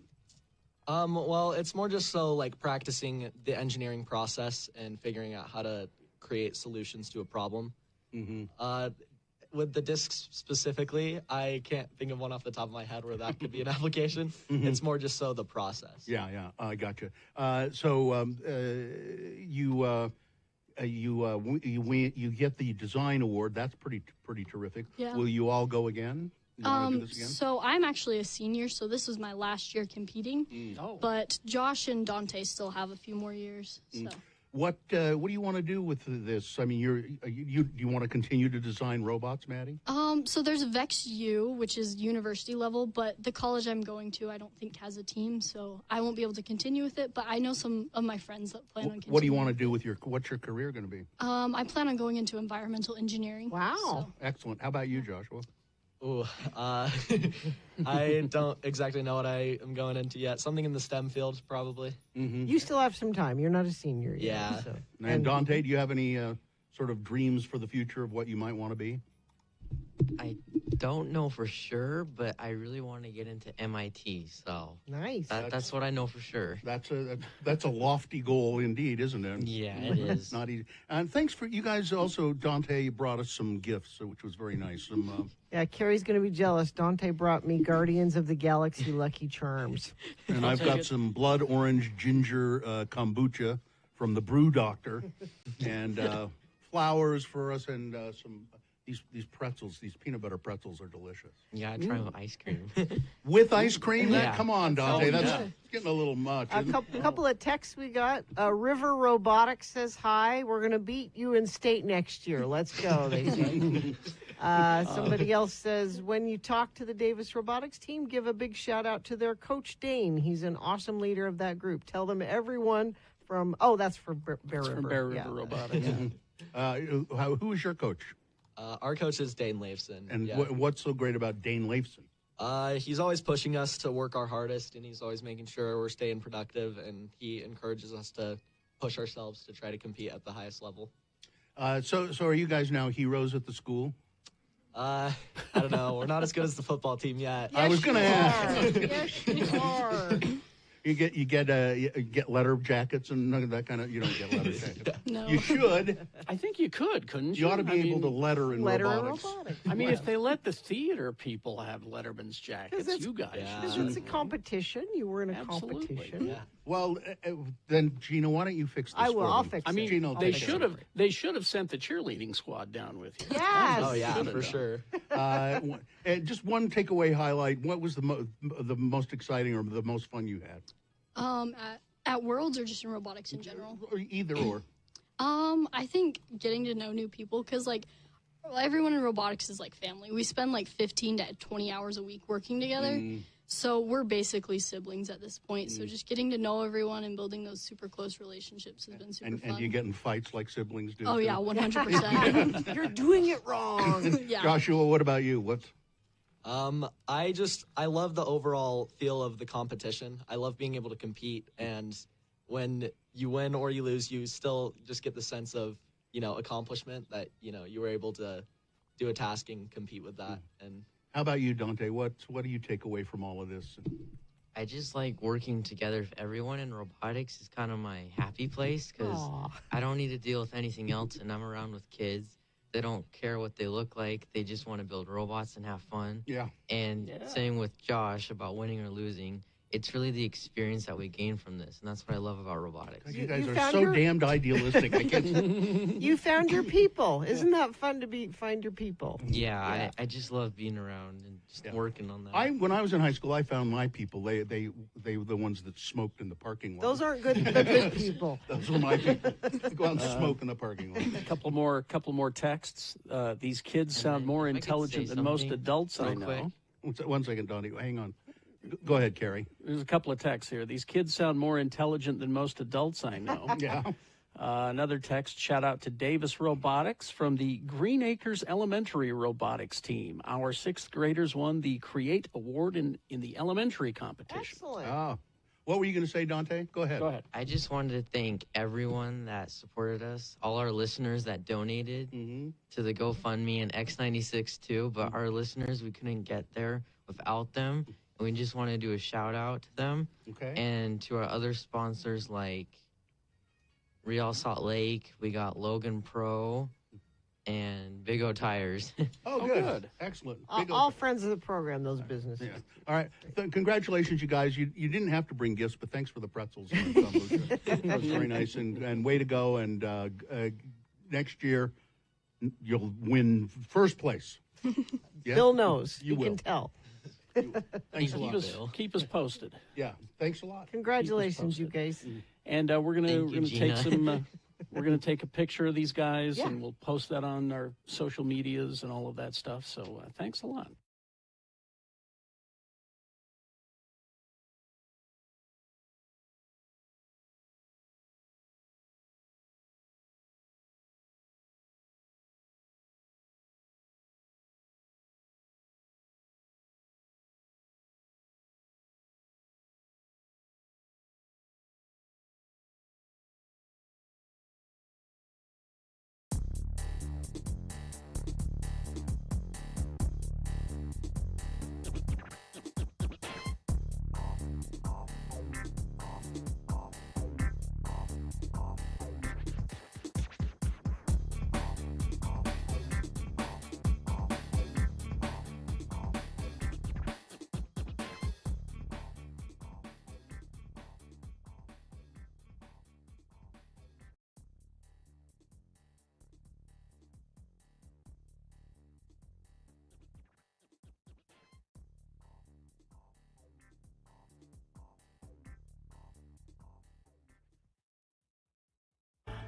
Speaker 18: Well, it's more just so like practicing the engineering process and figuring out how to create solutions to a problem. With the discs specifically, I can't think of one off the top of my head where that could be an application. It's more just so the process.
Speaker 4: Yeah, I gotcha. You get the design award. That's pretty terrific.
Speaker 15: Yeah.
Speaker 4: Will you all go again? You wanna do this again?
Speaker 15: So I'm actually a senior, so this was my last year competing. But Josh and Dante still have a few more years. So.
Speaker 4: What do you want to do with this? I mean, you want to continue to design robots, Maddie?
Speaker 15: So there's Vex U, which is university level, but the college I'm going to, I don't think has a team, so I won't be able to continue with it. But I know some of my friends that plan on continuing.
Speaker 4: What do you want to do with what's your career going to be?
Speaker 15: I plan on going into environmental engineering.
Speaker 1: Wow.
Speaker 4: Excellent. How about you, Joshua?
Speaker 18: Ooh, I don't exactly know what I am going into yet. Something in the STEM field, probably.
Speaker 1: You still have some time. You're not a senior yet.
Speaker 18: Yeah.
Speaker 1: So.
Speaker 4: And Dante, do you have any sort of dreams for the future of what you might want to be?
Speaker 17: I don't know for sure, but I really want to get into MIT. So
Speaker 1: nice.
Speaker 17: That's what I know for sure.
Speaker 4: That's a lofty goal indeed, isn't it?
Speaker 17: Yeah, it is.
Speaker 4: Not easy. And thanks for you guys. Also, Dante brought us some gifts, which was very nice.
Speaker 1: Yeah, Carrie's going to be jealous. Dante brought me Guardians of the Galaxy Lucky Charms.
Speaker 4: And I've got some blood orange ginger kombucha from the Brew Doctor, and flowers for us, and some. These pretzels, these peanut butter pretzels are delicious.
Speaker 17: Yeah, I try with ice cream.
Speaker 4: With ice cream?
Speaker 17: Yeah.
Speaker 4: Come on, Dante. That's
Speaker 1: yeah.
Speaker 4: getting a little much.
Speaker 1: A couple of texts we got. River Robotics says, hi, we're going to beat you in state next year. Let's go, they say. Somebody else says, when you talk to the Davis Robotics team, give a big shout out to their coach, Dane. He's an awesome leader of that group. Tell them everyone from, that's for Bear River.
Speaker 2: From Bear River Robotics.
Speaker 4: Who is your coach?
Speaker 18: Our coach is Dane Leifson.
Speaker 4: And
Speaker 18: yeah.
Speaker 4: what's so great about Dane Leifson?
Speaker 18: He's always pushing us to work our hardest, and he's always making sure we're staying productive, and he encourages us to push ourselves to try to compete at the highest level.
Speaker 4: So are you guys now heroes at the school?
Speaker 18: I don't know. We're not as good as the football team yet.
Speaker 4: Yes, I was going to ask.
Speaker 1: Yes, you are.
Speaker 4: You get letter jackets and none of that kind of. You don't get letter jackets.
Speaker 15: No.
Speaker 4: You should.
Speaker 2: I think you could, couldn't you?
Speaker 4: You ought to be able to letter in robotics.
Speaker 2: I mean, if they let the theater people have Letterman's jackets, you guys.
Speaker 1: Because it's a competition. You were in a competition.
Speaker 18: Yeah.
Speaker 4: Well, then Gina, why don't you fix this?
Speaker 1: I will.
Speaker 4: for
Speaker 1: I'll
Speaker 4: me?
Speaker 1: fix
Speaker 2: I mean,
Speaker 1: it.
Speaker 4: Gina will
Speaker 2: they
Speaker 4: take
Speaker 2: should
Speaker 4: care
Speaker 2: have. They should have sent the cheerleading squad down with you.
Speaker 1: Yes.
Speaker 18: Oh yeah, for sure.
Speaker 4: And just one takeaway highlight. What was the most exciting or the most fun you had?
Speaker 15: At Worlds or just in robotics in general?
Speaker 4: Or either or.
Speaker 15: I think getting to know new people, because everyone in robotics is like family. We spend 15 to 20 hours a week working together. So we're basically siblings at this point. So just getting to know everyone and building those super close relationships has been super fun.
Speaker 4: And you get in fights like siblings do.
Speaker 15: Oh,
Speaker 4: too?
Speaker 15: yeah, 100%.
Speaker 1: You're doing it wrong.
Speaker 15: Yeah.
Speaker 4: Joshua, what about you?
Speaker 18: I love the overall feel of the competition. I love being able to compete, and when you win or you lose, you still just get the sense of, accomplishment that, you were able to do a task and compete with that. And
Speaker 4: how about you, Dante? What do you take away from all of this?
Speaker 17: I just like working together with everyone, and robotics is kind of my happy place because I don't need to deal with anything else, and I'm around with kids. They don't care what they look like. They just want to build robots and have fun.
Speaker 4: Yeah.
Speaker 17: And same with Josh about winning or losing. it's really the experience that we gain from this, and that's what I love about robotics.
Speaker 4: You guys are so damned idealistic. I can't...
Speaker 1: You found your people. Isn't that fun to find your people?
Speaker 17: Yeah. I just love being around and just working on that.
Speaker 4: When I was in high school, I found my people. They were the ones that smoked in the parking lot.
Speaker 1: Those aren't the good people.
Speaker 4: Those were my people. Go out and smoke in the parking lot.
Speaker 2: A couple more texts. These kids sound more intelligent than most adults I know.
Speaker 4: One second, Donnie. Hang on. Go ahead, Carrie.
Speaker 2: There's a couple of texts here. These kids sound more intelligent than most adults I know.
Speaker 4: Yeah.
Speaker 2: Another text, shout out to Davis Robotics from the Green Acres Elementary Robotics team. Our 6th graders won the Create Award in the elementary competition.
Speaker 1: Excellent.
Speaker 4: Oh. What were you going to say, Dante? Go ahead.
Speaker 17: I just wanted to thank everyone that supported us, all our listeners that donated to the GoFundMe and X96 too, but our listeners, we couldn't get there without them. And we just want to do a shout out to them.
Speaker 4: Okay.
Speaker 17: And to our other sponsors like Real Salt Lake, we got Logan Pro and Big O Tires.
Speaker 4: Oh, good. Excellent.
Speaker 1: All friends of the program, those businesses.
Speaker 4: Yeah. All right. Congratulations, you guys. You didn't have to bring gifts, but thanks for the pretzels. That was very nice. And way to go. And next year, you'll win first place. Yeah?
Speaker 1: Bill knows.
Speaker 4: You will.
Speaker 1: Can tell.
Speaker 4: Thanks a lot, Bill.
Speaker 2: Keep us posted.
Speaker 4: Yeah. Thanks a lot.
Speaker 1: Congratulations, you guys.
Speaker 2: And we're gonna take some. We're gonna take a picture of these guys, and we'll post that on our social medias and all of that stuff. So thanks a lot.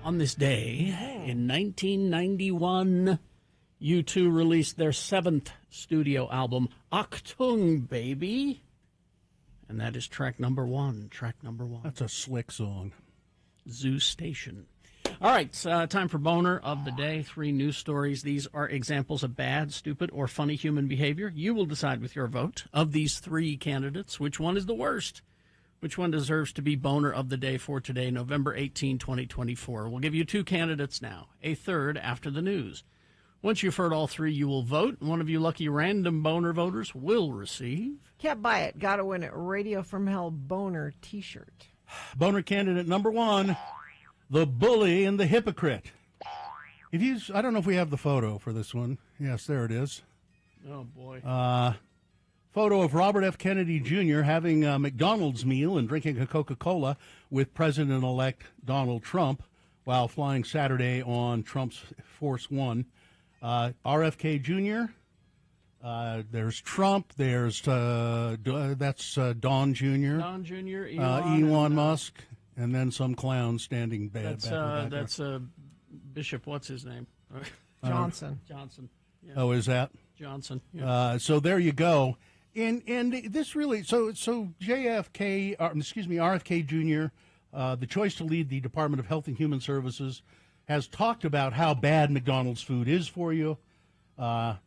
Speaker 2: On this day, in 1991, U2 released their 7th studio album, Achtung, Baby. And that is track number 1.
Speaker 4: That's a slick song.
Speaker 2: Zoo Station. All right, time for Boner of the Day. 3 news stories. These are examples of bad, stupid, or funny human behavior. You will decide with your vote of these 3 candidates which one is the worst. Which one deserves to be Boner of the Day for today, November 18, 2024? We'll give you 2 candidates now, a third after the news. Once you've heard all 3, you will vote. One of you lucky random Boner voters will receive.
Speaker 1: Can't buy it. Got to win it. Radio from Hell Boner T-shirt.
Speaker 4: Boner candidate number 1, the bully and the hypocrite. I don't know if we have the photo for this one. Yes, there it is.
Speaker 2: Oh, boy.
Speaker 4: Photo of Robert F. Kennedy Jr. having a McDonald's meal and drinking a Coca-Cola with President-elect Donald Trump while flying Saturday on Trump's Force One. RFK Jr., there's Trump, there's that's Don Jr.
Speaker 2: Don Jr.,
Speaker 4: Elon Musk, and then some clown standing back.
Speaker 2: That's Bishop, what's his name?
Speaker 1: Johnson.
Speaker 2: Johnson. Yeah.
Speaker 4: Oh, is that?
Speaker 2: Johnson. Yeah.
Speaker 4: So there you go. And this really, so RFK Jr., the choice to lead the Department of Health and Human Services, has talked about how bad McDonald's food is for you, how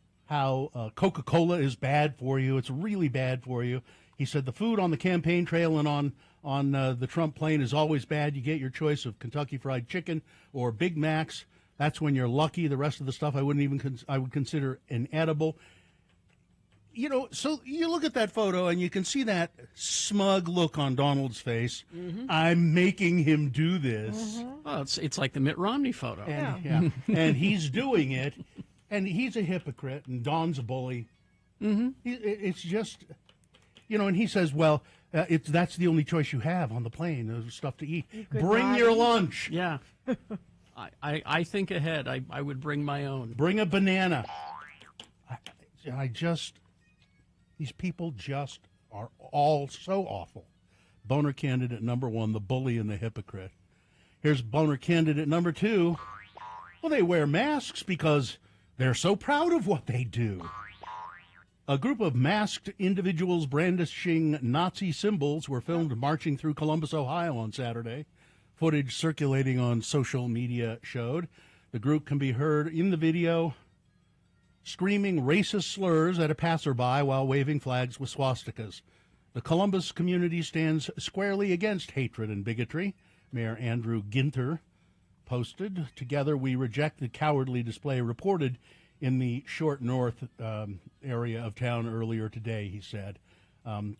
Speaker 4: Coca-Cola is bad for you. It's really bad for you. He said the food on the campaign trail and on the Trump plane is always bad. You get your choice of Kentucky Fried Chicken or Big Macs. That's when you're lucky. The rest of the stuff I would consider inedible. You know, so you look at that photo and you can see that smug look on Donald's face. Mm-hmm. I'm making him do this.
Speaker 2: Mm-hmm. Well, it's like the Mitt Romney photo.
Speaker 4: And, and he's doing it, and he's a hypocrite, and Don's a bully.
Speaker 2: Mm-hmm.
Speaker 4: It's just, you know, and he says, well, That's the only choice you have on the plane. There's stuff to eat.
Speaker 1: could
Speaker 4: Bring
Speaker 1: not
Speaker 4: your
Speaker 1: eat.
Speaker 4: lunch.
Speaker 2: Yeah. I think ahead. I would bring my own.
Speaker 4: Bring a banana. These people just are all so awful. Boner candidate number 1, the bully and the hypocrite. Here's boner candidate number 2. Well, they wear masks because they're so proud of what they do. A group of masked individuals brandishing Nazi symbols were filmed marching through Columbus, Ohio on Saturday. Footage circulating on social media showed the group can be heard in the video screaming racist slurs at a passerby while waving flags with swastikas. The Columbus community stands squarely against hatred and bigotry. Mayor Andrew Ginter posted, "Together we reject the cowardly display reported in the Short North area of town earlier today," he said.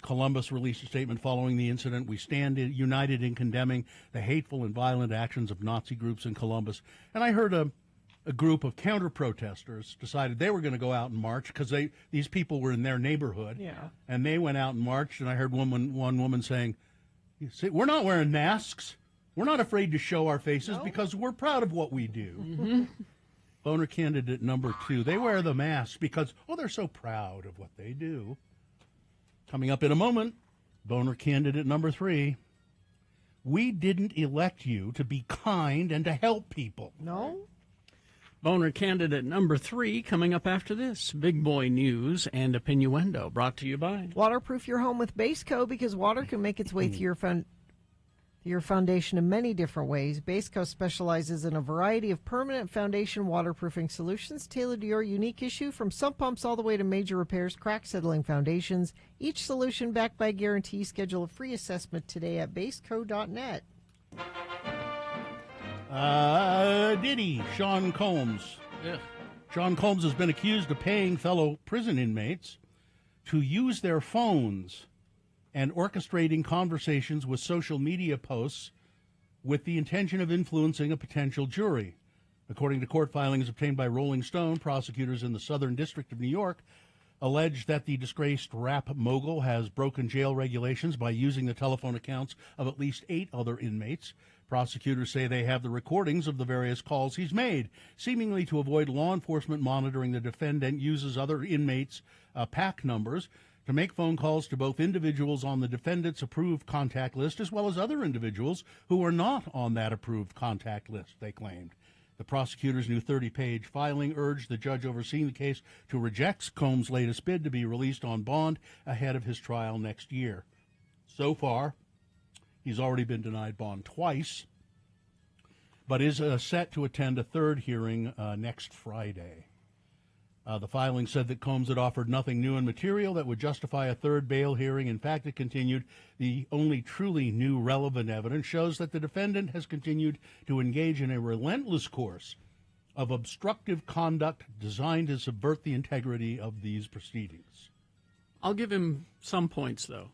Speaker 4: Columbus released a statement following the incident. "We stand united in condemning the hateful and violent actions of Nazi groups in Columbus." And I heard a group of counter-protesters decided they were going to go out and march because these people were in their neighborhood.
Speaker 1: Yeah.
Speaker 4: And they went out and marched, and I heard one woman saying, "See, we're not wearing masks. We're not afraid to show our faces because we're proud of what we do."
Speaker 2: Mm-hmm.
Speaker 4: Boner candidate number 2, they wear the mask because, they're so proud of what they do. Coming up in a moment, boner candidate number 3, we didn't elect you to be kind and to help people.
Speaker 1: No?
Speaker 2: Boner candidate number 3 coming up after this. Big boy news and opinioendo brought to you by
Speaker 1: Waterproof your home with Base Coat because water can make its way through your foundation in many different ways. Base Coat specializes in a variety of permanent foundation waterproofing solutions tailored to your unique issue, from sump pumps all the way to major repairs, crack settling foundations. Each solution backed by guarantee. Schedule a free assessment today at baseco.net.
Speaker 4: Diddy, Sean Combs.
Speaker 2: Ugh.
Speaker 4: Sean Combs has been accused of paying fellow prison inmates to use their phones and orchestrating conversations with social media posts with the intention of influencing a potential jury. According to court filings obtained by Rolling Stone, prosecutors in the Southern District of New York allege that the disgraced rap mogul has broken jail regulations by using the telephone accounts of at least 8 other inmates. Prosecutors say they have the recordings of the various calls he's made. Seemingly to avoid law enforcement monitoring, the defendant uses other inmates' PAC numbers to make phone calls to both individuals on the defendant's approved contact list as well as other individuals who are not on that approved contact list, they claimed. The prosecutor's new 30-page filing urged the judge overseeing the case to reject Combs' latest bid to be released on bond ahead of his trial next year. So far, he's already been denied bond twice, but is set to attend a third hearing next Friday. The filing said that Combs had offered nothing new and material that would justify a third bail hearing. In fact, it continued, the only truly new relevant evidence shows that the defendant has continued to engage in a relentless course of obstructive conduct designed to subvert the integrity of these proceedings.
Speaker 2: I'll give him some points, though.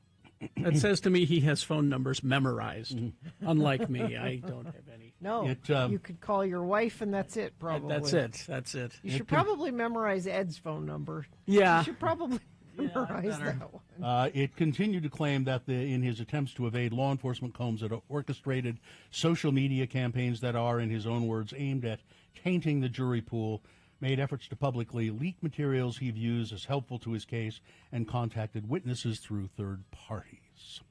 Speaker 2: That says to me he has phone numbers memorized. Unlike me, I don't have any.
Speaker 1: No, you could call your wife and that's it, probably.
Speaker 2: That's it.
Speaker 1: You should probably memorize Ed's phone number.
Speaker 2: Yeah.
Speaker 1: You should probably memorize that one.
Speaker 4: It continued to claim that in his attempts to evade law enforcement, Combs had orchestrated social media campaigns that are, in his own words, aimed at tainting the jury pool, made efforts to publicly leak materials he views as helpful to his case, and contacted witnesses through third parties.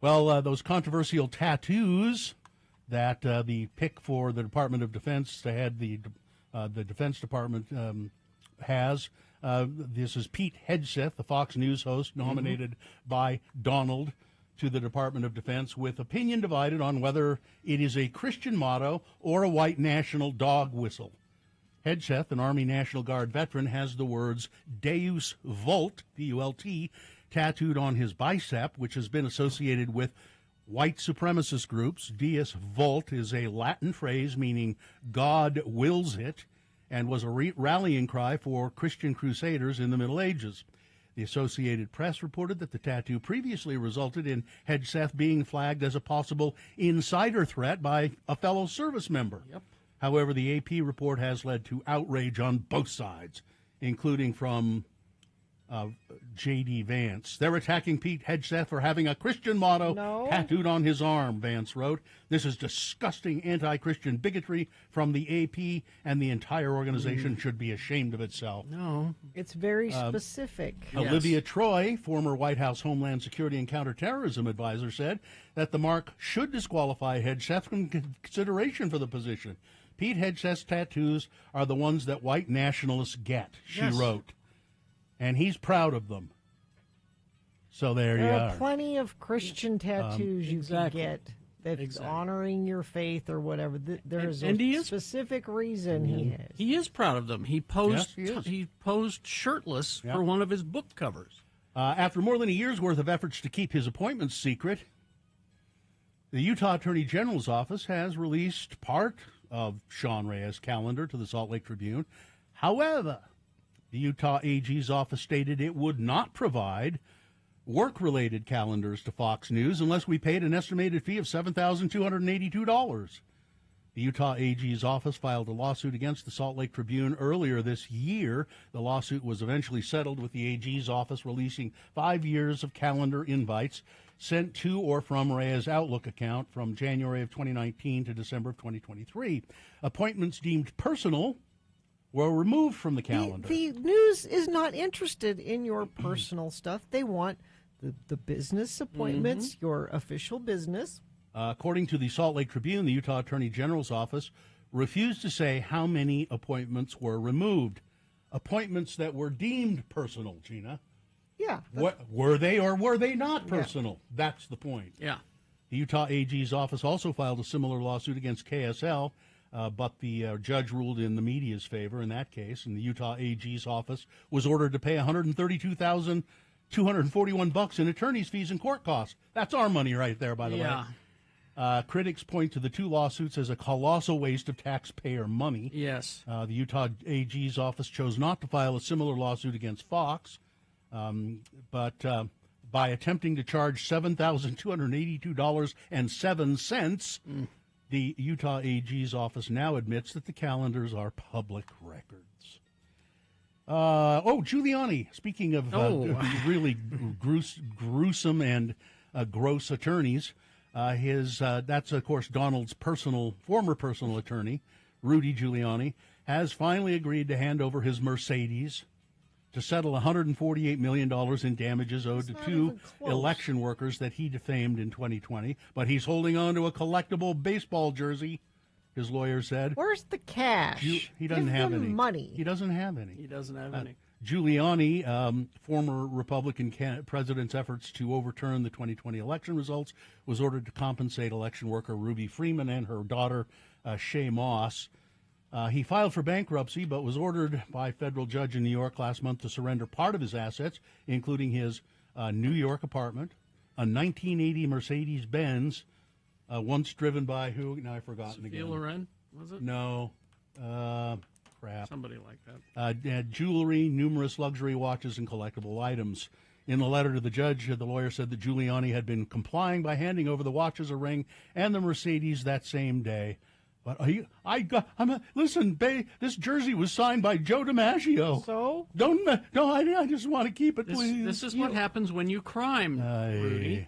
Speaker 4: Well, those controversial tattoos that the pick for the Department of Defense to head the Defense Department has. This is Pete Hegseth, the Fox News host, nominated by Donald to the Department of Defense, with opinion divided on whether it is a Christian motto or a white national dog whistle. Hegseth, an Army National Guard veteran, has the words Deus Vult, V-U-L-T, tattooed on his bicep, which has been associated with white supremacist groups. Deus Vult is a Latin phrase meaning God wills it, and was a rallying cry for Christian crusaders in the Middle Ages. The Associated Press reported that the tattoo previously resulted in Hegseth being flagged as a possible insider threat by a fellow service member.
Speaker 2: Yep.
Speaker 4: However, the AP report has led to outrage on both sides, including from J.D. Vance. They're attacking Pete Hegseth for having a Christian motto tattooed on his arm, Vance wrote. This is disgusting anti-Christian bigotry from the AP, and the entire organization should be ashamed of itself.
Speaker 2: No.
Speaker 1: It's very specific.
Speaker 4: Olivia Troy, former White House Homeland Security and Counterterrorism advisor, said that the mark should disqualify Hegseth from consideration for the position. Pete Hegseth's tattoos are the ones that white nationalists get, she wrote. And he's proud of them. So there you
Speaker 1: There
Speaker 4: are.
Speaker 1: are plenty of Christian tattoos you can get that's honoring your faith or whatever. There's a specific reason he has.
Speaker 2: He is proud of them. He posed,
Speaker 4: Yes, he is.
Speaker 2: he posed shirtless for one of his book covers.
Speaker 4: After more than a year's worth of efforts to keep his appointments secret, the Utah Attorney General's office has released part of Sean Reyes' calendar to the Salt Lake Tribune. However, the Utah AG's office stated it would not provide work-related calendars to Fox News unless we paid an estimated fee of $7,282. The Utah AG's office filed a lawsuit against the Salt Lake Tribune earlier this year. The lawsuit was eventually settled with the AG's office releasing 5 years of calendar invites sent to or from Reyes' Outlook account from January of 2019 to December of 2023. Appointments deemed personal were removed from the calendar.
Speaker 1: The news is not interested in your personal stuff. They want the business appointments, your official business.
Speaker 4: According to the Salt Lake Tribune, the Utah Attorney General's office refused to say how many appointments were removed. Appointments that were deemed personal, Gina.
Speaker 1: Yeah.
Speaker 4: Were they or were they not personal? That's the point.
Speaker 2: Yeah.
Speaker 4: The Utah AG's office also filed a similar lawsuit against KSL, but the judge ruled in the media's favor in that case, and the Utah AG's office was ordered to pay $132,241 in attorney's fees and court costs. That's our money right there, by the way. Critics point to the two lawsuits as a colossal waste of taxpayer money.
Speaker 2: Yes.
Speaker 4: The Utah AG's office chose not to file a similar lawsuit against Fox, but by attempting to charge $7,282.07, the Utah AG's office now admits that the calendars are public records. Giuliani, speaking of really gruesome and gross attorneys, that's, of course, Donald's former personal attorney, Rudy Giuliani, has finally agreed to hand over his Mercedes to settle $148 million in damages owed to two election workers that he defamed in 2020. But he's holding on to a collectible baseball jersey, his lawyer said.
Speaker 1: Where's the cash?
Speaker 4: He doesn't have any
Speaker 1: money.
Speaker 4: He doesn't have any.
Speaker 2: He doesn't have any.
Speaker 4: Giuliani, former Republican president's efforts to overturn the 2020 election results, was ordered to compensate election worker Ruby Freeman and her daughter, Shay Moss. He filed for bankruptcy, but was ordered by a federal judge in New York last month to surrender part of his assets, including his New York apartment, a 1980 Mercedes-Benz, once driven by who? Now I've forgotten
Speaker 2: Sophia
Speaker 4: again.
Speaker 2: Loren, was it?
Speaker 4: No. Crap.
Speaker 2: Somebody like that.
Speaker 4: Had jewelry, numerous luxury watches, and collectible items. In the letter to the judge, the lawyer said that Giuliani had been complying by handing over the watches, a ring, and the Mercedes that same day. But listen, babe, this jersey was signed by Joe DiMaggio.
Speaker 1: So?
Speaker 4: I just want to keep it, please.
Speaker 2: This is what happens when you crime, Rudy.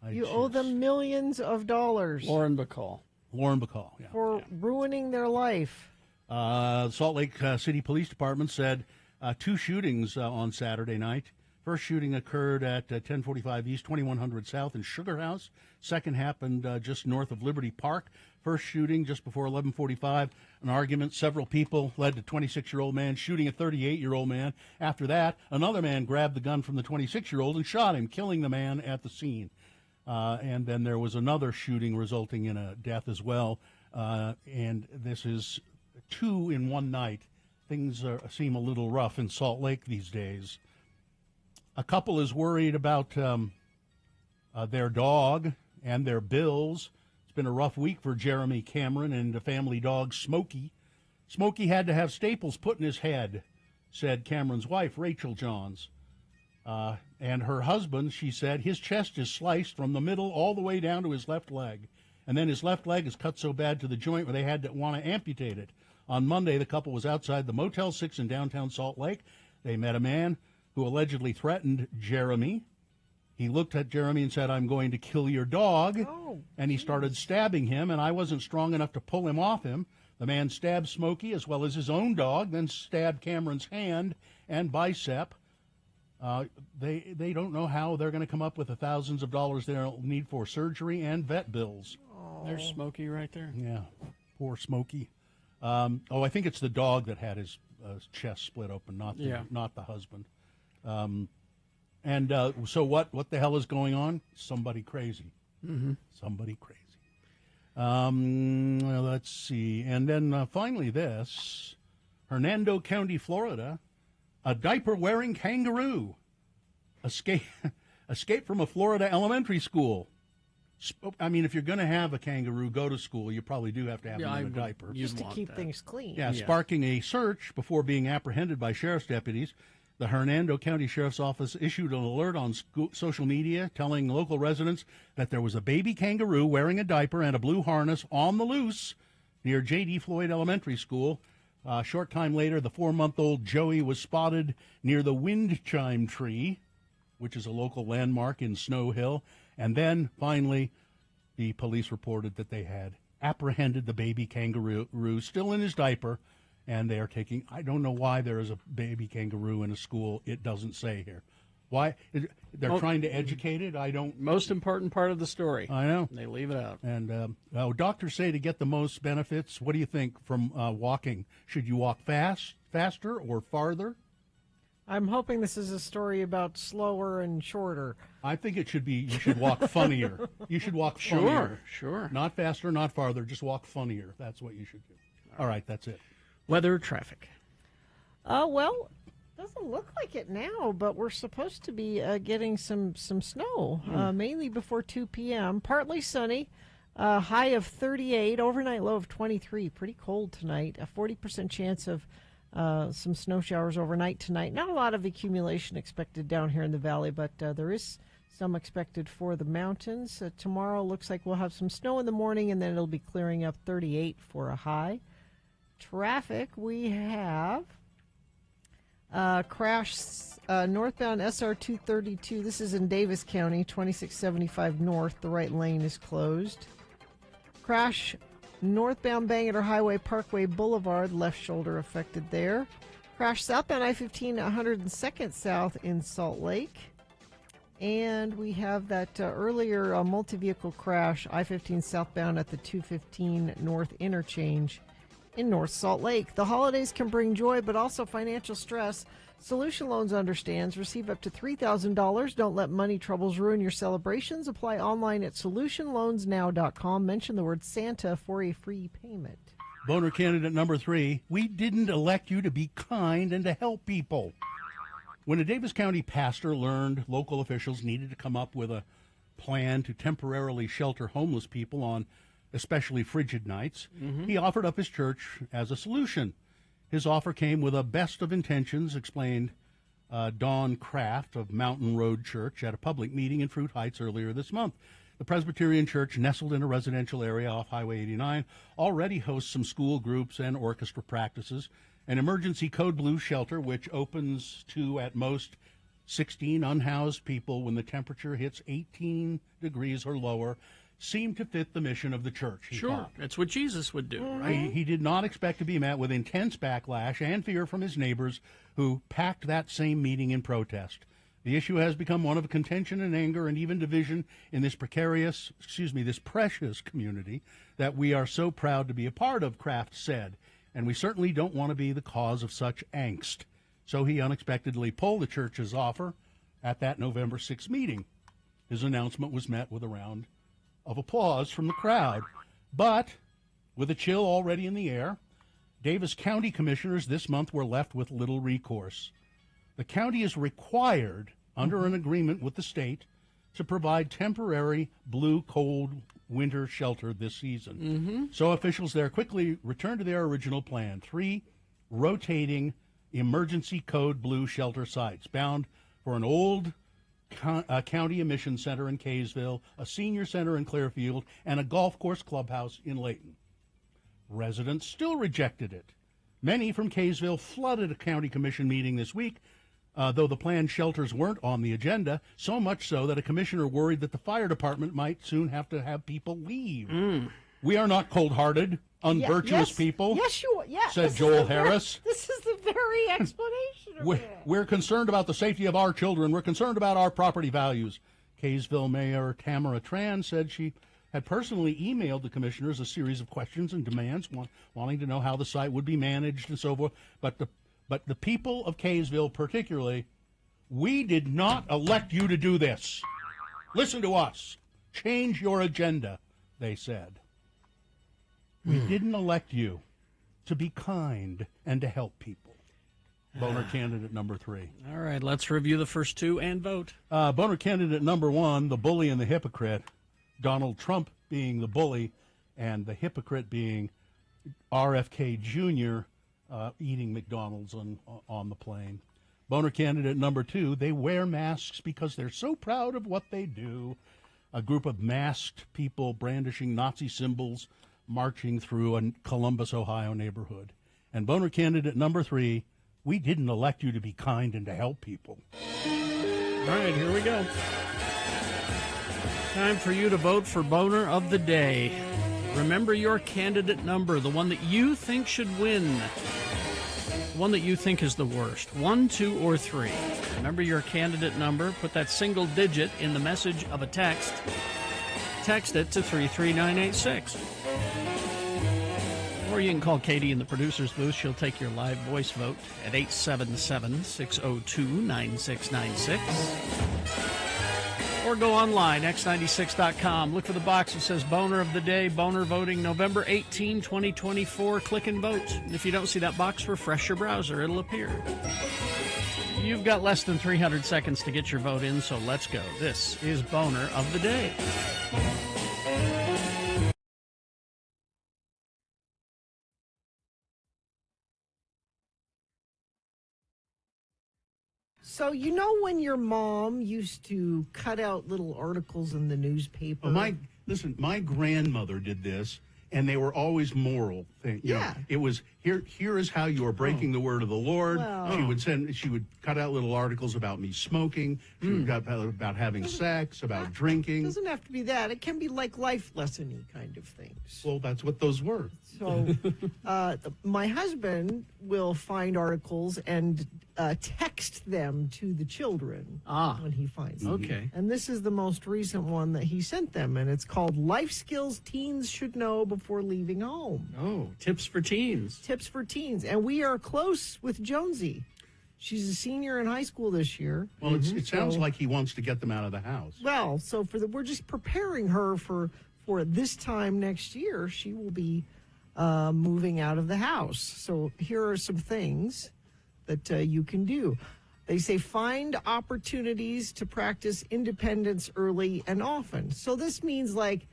Speaker 1: You owe them millions of dollars.
Speaker 2: Lauren Bacall,
Speaker 4: yeah.
Speaker 1: For ruining their life.
Speaker 4: Salt Lake City Police Department said two shootings on Saturday night. First shooting occurred at 1045 East, 2100 South in Sugar House. Second happened just north of Liberty Park. First shooting just before 1145. An argument, several people led to 26-year-old man shooting a 38-year-old man. After that, another man grabbed the gun from the 26-year-old and shot him, killing the man at the scene. And then there was another shooting resulting in a death as well. And this is two in one night. Things seem a little rough in Salt Lake these days. A couple is worried about their dog and their bills. It's been a rough week for Jeremy Cameron and the family dog Smokey. Smokey had to have staples put in his head, said Cameron's wife, Rachel Johns. And her husband, she said, his chest is sliced from the middle all the way down to his left leg. And then his left leg is cut so bad to the joint where they had to want to amputate it. On Monday, the couple was outside the Motel 6 in downtown Salt Lake. They met a man who allegedly threatened Jeremy. He looked at Jeremy and said, "I'm going to kill your dog." And he started stabbing him, and I wasn't strong enough to pull him off him. The man stabbed Smokey as well as his own dog, then stabbed Cameron's hand and bicep. They don't know how they're going to come up with the thousands of dollars they'll need for surgery and vet bills.
Speaker 2: There's Smokey right there.
Speaker 4: Yeah, poor Smokey. I think it's the dog that had his chest split open, not the husband. So what the hell is going on? Somebody crazy.
Speaker 2: Mm-hmm.
Speaker 4: Somebody crazy. Let's see. And then finally this. Hernando County, Florida. A diaper-wearing kangaroo escape from a Florida elementary school. I mean, if you're going to have a kangaroo go to school, you probably do have to have them in a diaper.
Speaker 1: Just to keep things clean.
Speaker 4: Yeah, sparking a search before being apprehended by sheriff's deputies. The Hernando County Sheriff's Office issued an alert on social media telling local residents that there was a baby kangaroo wearing a diaper and a blue harness on the loose near J.D. Floyd Elementary School. A short time later, the 4-month-old Joey was spotted near the wind chime tree, which is a local landmark in Snow Hill. And then, finally, the police reported that they had apprehended the baby kangaroo still in his diaper, and they are taking, I don't know why there is a baby kangaroo in a school. It doesn't say here. Why? They're trying to educate it? I don't.
Speaker 2: Most important part of the story.
Speaker 4: I know.
Speaker 2: They leave it out.
Speaker 4: And doctors say to get the most benefits, what do you think from walking? Should you walk faster or farther?
Speaker 1: I'm hoping this is a story about slower and shorter.
Speaker 4: I think it should be, you should walk funnier. You should walk funnier.
Speaker 2: Sure.
Speaker 4: Not faster, not farther, just walk funnier. That's what you should do. All right, that's it.
Speaker 2: Weather, traffic.
Speaker 1: Well, doesn't look like it now, but we're supposed to be getting some snow, mainly before 2 p.m. Partly sunny, high of 38, overnight low of 23. Pretty cold tonight. A 40% chance of some snow showers overnight tonight. Not a lot of accumulation expected down here in the valley, but there is some expected for the mountains. Tomorrow looks like we'll have some snow in the morning, and then it'll be clearing up 38 for a high. Traffic, we have crash northbound SR 232. This is in Davis County, 2675 north. The right lane is closed. Crash northbound Bangor Highway Parkway Boulevard, left shoulder affected there. Crash southbound I-15 102nd south in Salt Lake. And we have that earlier multi-vehicle crash, I-15 southbound at the 215 North interchange in North Salt Lake. The holidays can bring joy, but also financial stress. Solution Loans understands. Receive up to $3,000. Don't let money troubles ruin your celebrations. Apply online at solutionloansnow.com. Mention the word Santa for a free payment.
Speaker 4: Boner candidate number 3, we didn't elect you to be kind and to help people. When a Davis County pastor learned local officials needed to come up with a plan to temporarily shelter homeless people on especially frigid nights, he offered up his church as a solution. His offer came with a best of intentions, explained Dawn Kraft of Mountain Road Church at a public meeting in Fruit Heights earlier this month. The Presbyterian Church, nestled in a residential area off Highway 89, already hosts some school groups and orchestra practices. An emergency code blue shelter, which opens to at most 16 unhoused people when the temperature hits 18 degrees or lower, seemed to fit the mission of the church.
Speaker 2: Sure, that's what Jesus would do, right?
Speaker 4: He did not expect to be met with intense backlash and fear from his neighbors who packed that same meeting in protest. The issue has become one of contention and anger and even division in this this precious community that we are so proud to be a part of, Kraft said, and we certainly don't want to be the cause of such angst. So he unexpectedly pulled the church's offer at that November 6th meeting. His announcement was met with a round of applause from the crowd. But with a chill already in the air, Davis County commissioners this month were left with little recourse. The county is required, under an agreement with the state, to provide temporary blue cold winter shelter this season. So officials there quickly returned to their original plan, 3 rotating emergency code blue shelter sites bound for an old county emission center in Kaysville, a senior center in Clearfield, and a golf course clubhouse in Layton. Residents still rejected it. Many from Kaysville flooded a county commission meeting this week, though the planned shelters weren't on the agenda, so much so that a commissioner worried that the fire department might soon have to have people leave. We are not cold-hearted, unvirtuous people, said Joel Harris.
Speaker 1: This is the very explanation of it.
Speaker 4: We're concerned about the safety of our children. We're concerned about our property values. Kaysville Mayor Tamara Tran said she had personally emailed the commissioners a series of questions and demands, wanting to know how the site would be managed and so forth. But the people of Kaysville particularly, we did not elect you to do this. Listen to us. Change your agenda, they said. We didn't elect you to be kind and to help people. Boner candidate number 3.
Speaker 2: All right, let's review the first two and vote.
Speaker 4: Boner candidate number 1, the bully and the hypocrite. Donald Trump being the bully and the hypocrite being RFK Jr. Eating McDonald's on the plane. Boner candidate number 2, they wear masks because they're so proud of what they do. A group of masked people brandishing Nazi symbols marching through a Columbus, Ohio neighborhood. And Boner candidate number 3, we didn't elect you to be kind and to help people.
Speaker 2: All right, here we go. Time for you to vote for Boner of the Day. Remember your candidate number, the one that you think should win. The one that you think is the worst. 1, 2, or 3. Remember your candidate number. Put that single digit in the message of a text. Text it to 33986. Or you can call Katie in the producer's booth. She'll take your live voice vote at 877-602-9696. Or go online, x96.com. Look for the box that says Boner of the Day, Boner voting November 18, 2024. Click and vote. And if you don't see that box, refresh your browser. It'll appear. You've got less than 300 seconds to get your vote in, so let's go. This is Boner of the Day.
Speaker 1: So, you know when your mom used to cut out little articles in the newspaper?
Speaker 4: My grandmother did this, and they were always moral things. You know, it was, here is how you are breaking the word of the Lord.
Speaker 1: Well,
Speaker 4: She would cut out little articles about me smoking. She would cut out about having sex, about drinking.
Speaker 1: It doesn't have to be that. It can be like life lesson-y kind of things.
Speaker 4: Well, that's what those were.
Speaker 1: So, my husband will find articles and text them to the children when he finds them.
Speaker 2: Okay.
Speaker 1: And this is the most recent one that he sent them, and it's called Life Skills Teens Should Know Before Leaving Home.
Speaker 2: Oh, tips for teens.
Speaker 1: Tips for teens. And we are close with Jonesy. She's a senior in high school this year.
Speaker 4: Well, it sounds like he wants to get them out of the house.
Speaker 1: Well, so we're just preparing her for this time next year. She will be moving out of the house. So here are some things that you can do. They say find opportunities to practice independence early and often. So this means like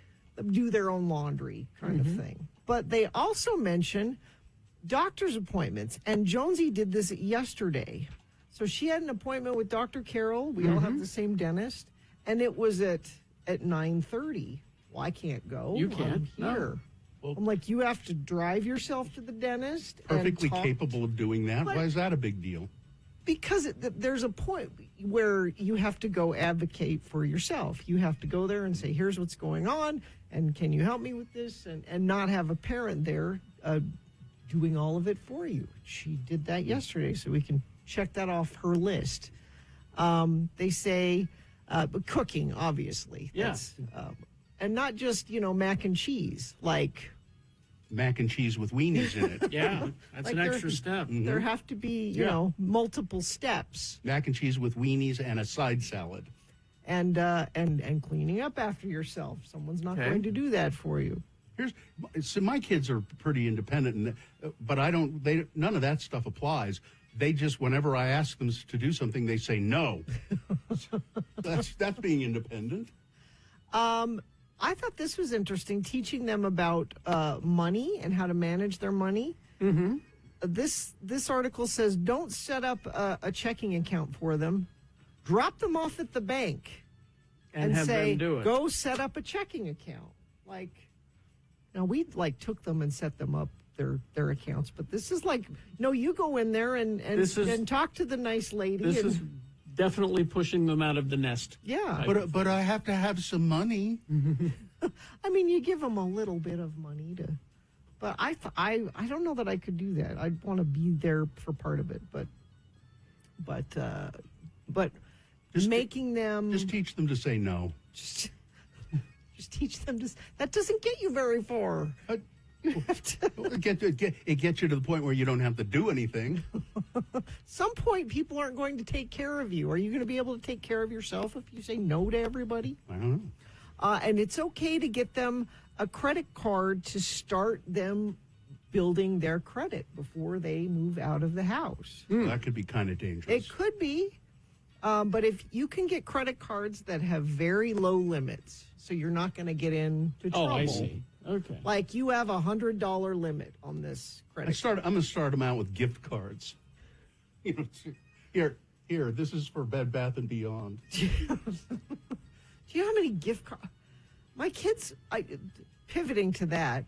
Speaker 1: do their own laundry kind of thing. But they also mention doctor's appointments. And Jonesy did this yesterday. So she had an appointment with Dr. Carroll. We all have the same dentist. And it was at 9:30. Well, I can't go.
Speaker 2: You can't.
Speaker 1: I'm here.
Speaker 4: Well,
Speaker 1: I'm like, you have to drive yourself to the dentist.
Speaker 4: Perfectly
Speaker 1: and talk.
Speaker 4: capable of doing that.
Speaker 1: But-
Speaker 4: Why is that a big deal?
Speaker 1: Because there's a point where you have to go advocate for yourself. You have to go there and say, here's what's going on, and can you help me with this? And not have a parent there doing all of it for you. She did that yesterday, so we can check that off her list. They say cooking, obviously.
Speaker 2: Yes.
Speaker 1: And not just, mac and cheese, like...
Speaker 4: Mac and cheese with weenies in it.
Speaker 2: Yeah, that's
Speaker 1: Like
Speaker 2: an extra step.
Speaker 1: There have to be, you know, multiple steps.
Speaker 4: Mac and cheese with weenies and a side salad.
Speaker 1: And cleaning up after yourself. Someone's not
Speaker 4: Okay.
Speaker 1: going to do that for you.
Speaker 4: So my kids are pretty independent, but none of that stuff applies. They just, whenever I ask them to do something, they say no. That's being independent.
Speaker 1: I thought this was interesting, teaching them about money and how to manage their money. Mm-hmm. This article says, don't set up a checking account for them. Drop them off at the bank and
Speaker 2: have
Speaker 1: say,
Speaker 2: them do it.
Speaker 1: go set up a checking account. Now we took them and set them up their accounts. But this is like, no, you go in there and talk to the nice lady.
Speaker 2: This is definitely pushing them out of the nest.
Speaker 1: Yeah.
Speaker 4: But I have to have some money.
Speaker 1: I mean, you give them a little bit of money to, but I don't know that I could do that. I'd want to be there for part of it, but just making them
Speaker 4: just teach them to say no.
Speaker 1: Just teach them to. That doesn't get you very far.
Speaker 4: It gets you to the point where you don't have to do anything.
Speaker 1: Some point, people aren't going to take care of you. Are you going to be able to take care of yourself if you say no to everybody?
Speaker 4: I don't know.
Speaker 1: And it's okay to get them a credit card to start them building their credit before they move out of the house.
Speaker 4: That could be kind of dangerous.
Speaker 1: It could be. But if you can get credit cards that have very low limits, so you're not going to get into trouble.
Speaker 2: Oh, I see. Okay.
Speaker 1: Like you have $100 limit on this credit card.
Speaker 4: I'm going to start them out with gift cards. You know, here, this is for Bed Bath & Beyond.
Speaker 1: Do you know how many gift cards? My kids, pivoting to that,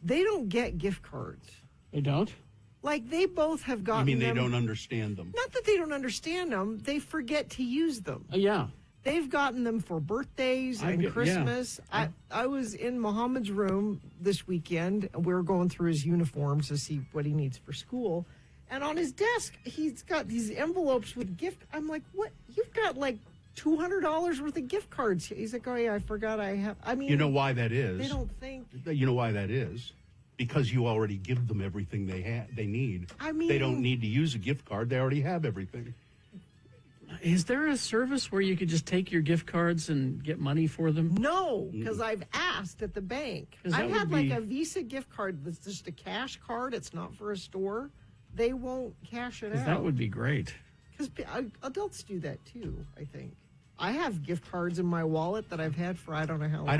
Speaker 1: they don't get gift cards.
Speaker 2: They don't?
Speaker 1: Like, they both have gotten
Speaker 4: You mean
Speaker 1: them.
Speaker 4: they don't understand them?
Speaker 1: Not that they don't understand them. They forget to use them.
Speaker 2: Yeah.
Speaker 1: They've gotten them for birthdays and Christmas.
Speaker 2: Yeah.
Speaker 1: I was in Muhammad's room this weekend. We were going through his uniforms to see what he needs for school. And on his desk, he's got these envelopes with gift. I'm like, what? You've got like $200 worth of gift cards. He's like, oh, yeah, I forgot I have. I mean,
Speaker 4: you know why that is?
Speaker 1: They don't think.
Speaker 4: You know why that is? Because you already give them everything they need.
Speaker 1: I mean,
Speaker 4: they don't need to use a gift card. They already have everything.
Speaker 2: Is there a service where you could just take your gift cards and get money for them?
Speaker 1: No, because I've asked at the bank. I've had like a Visa gift card that's just a cash card. It's not for a store. They won't cash it out.
Speaker 2: That would be great.
Speaker 1: Because adults do that too, I think. I have gift cards in my wallet that I've had for I don't know how long.
Speaker 4: I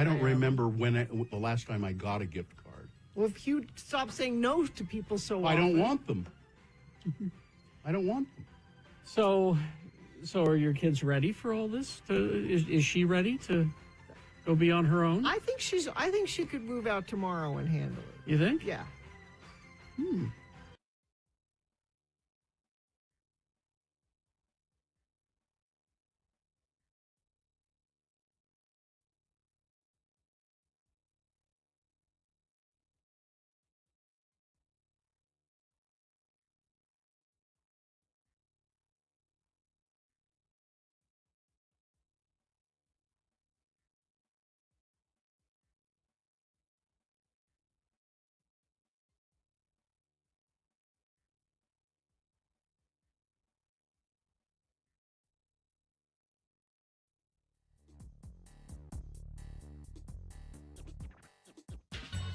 Speaker 4: don't remember the last time I got a gift card.
Speaker 1: Well, if you stop saying no to people so often.
Speaker 4: I don't want them. I don't want them.
Speaker 2: So are your kids ready for all this? Is she ready to go be on her own?
Speaker 1: I think she could move out tomorrow and handle it.
Speaker 2: You think?
Speaker 1: Yeah.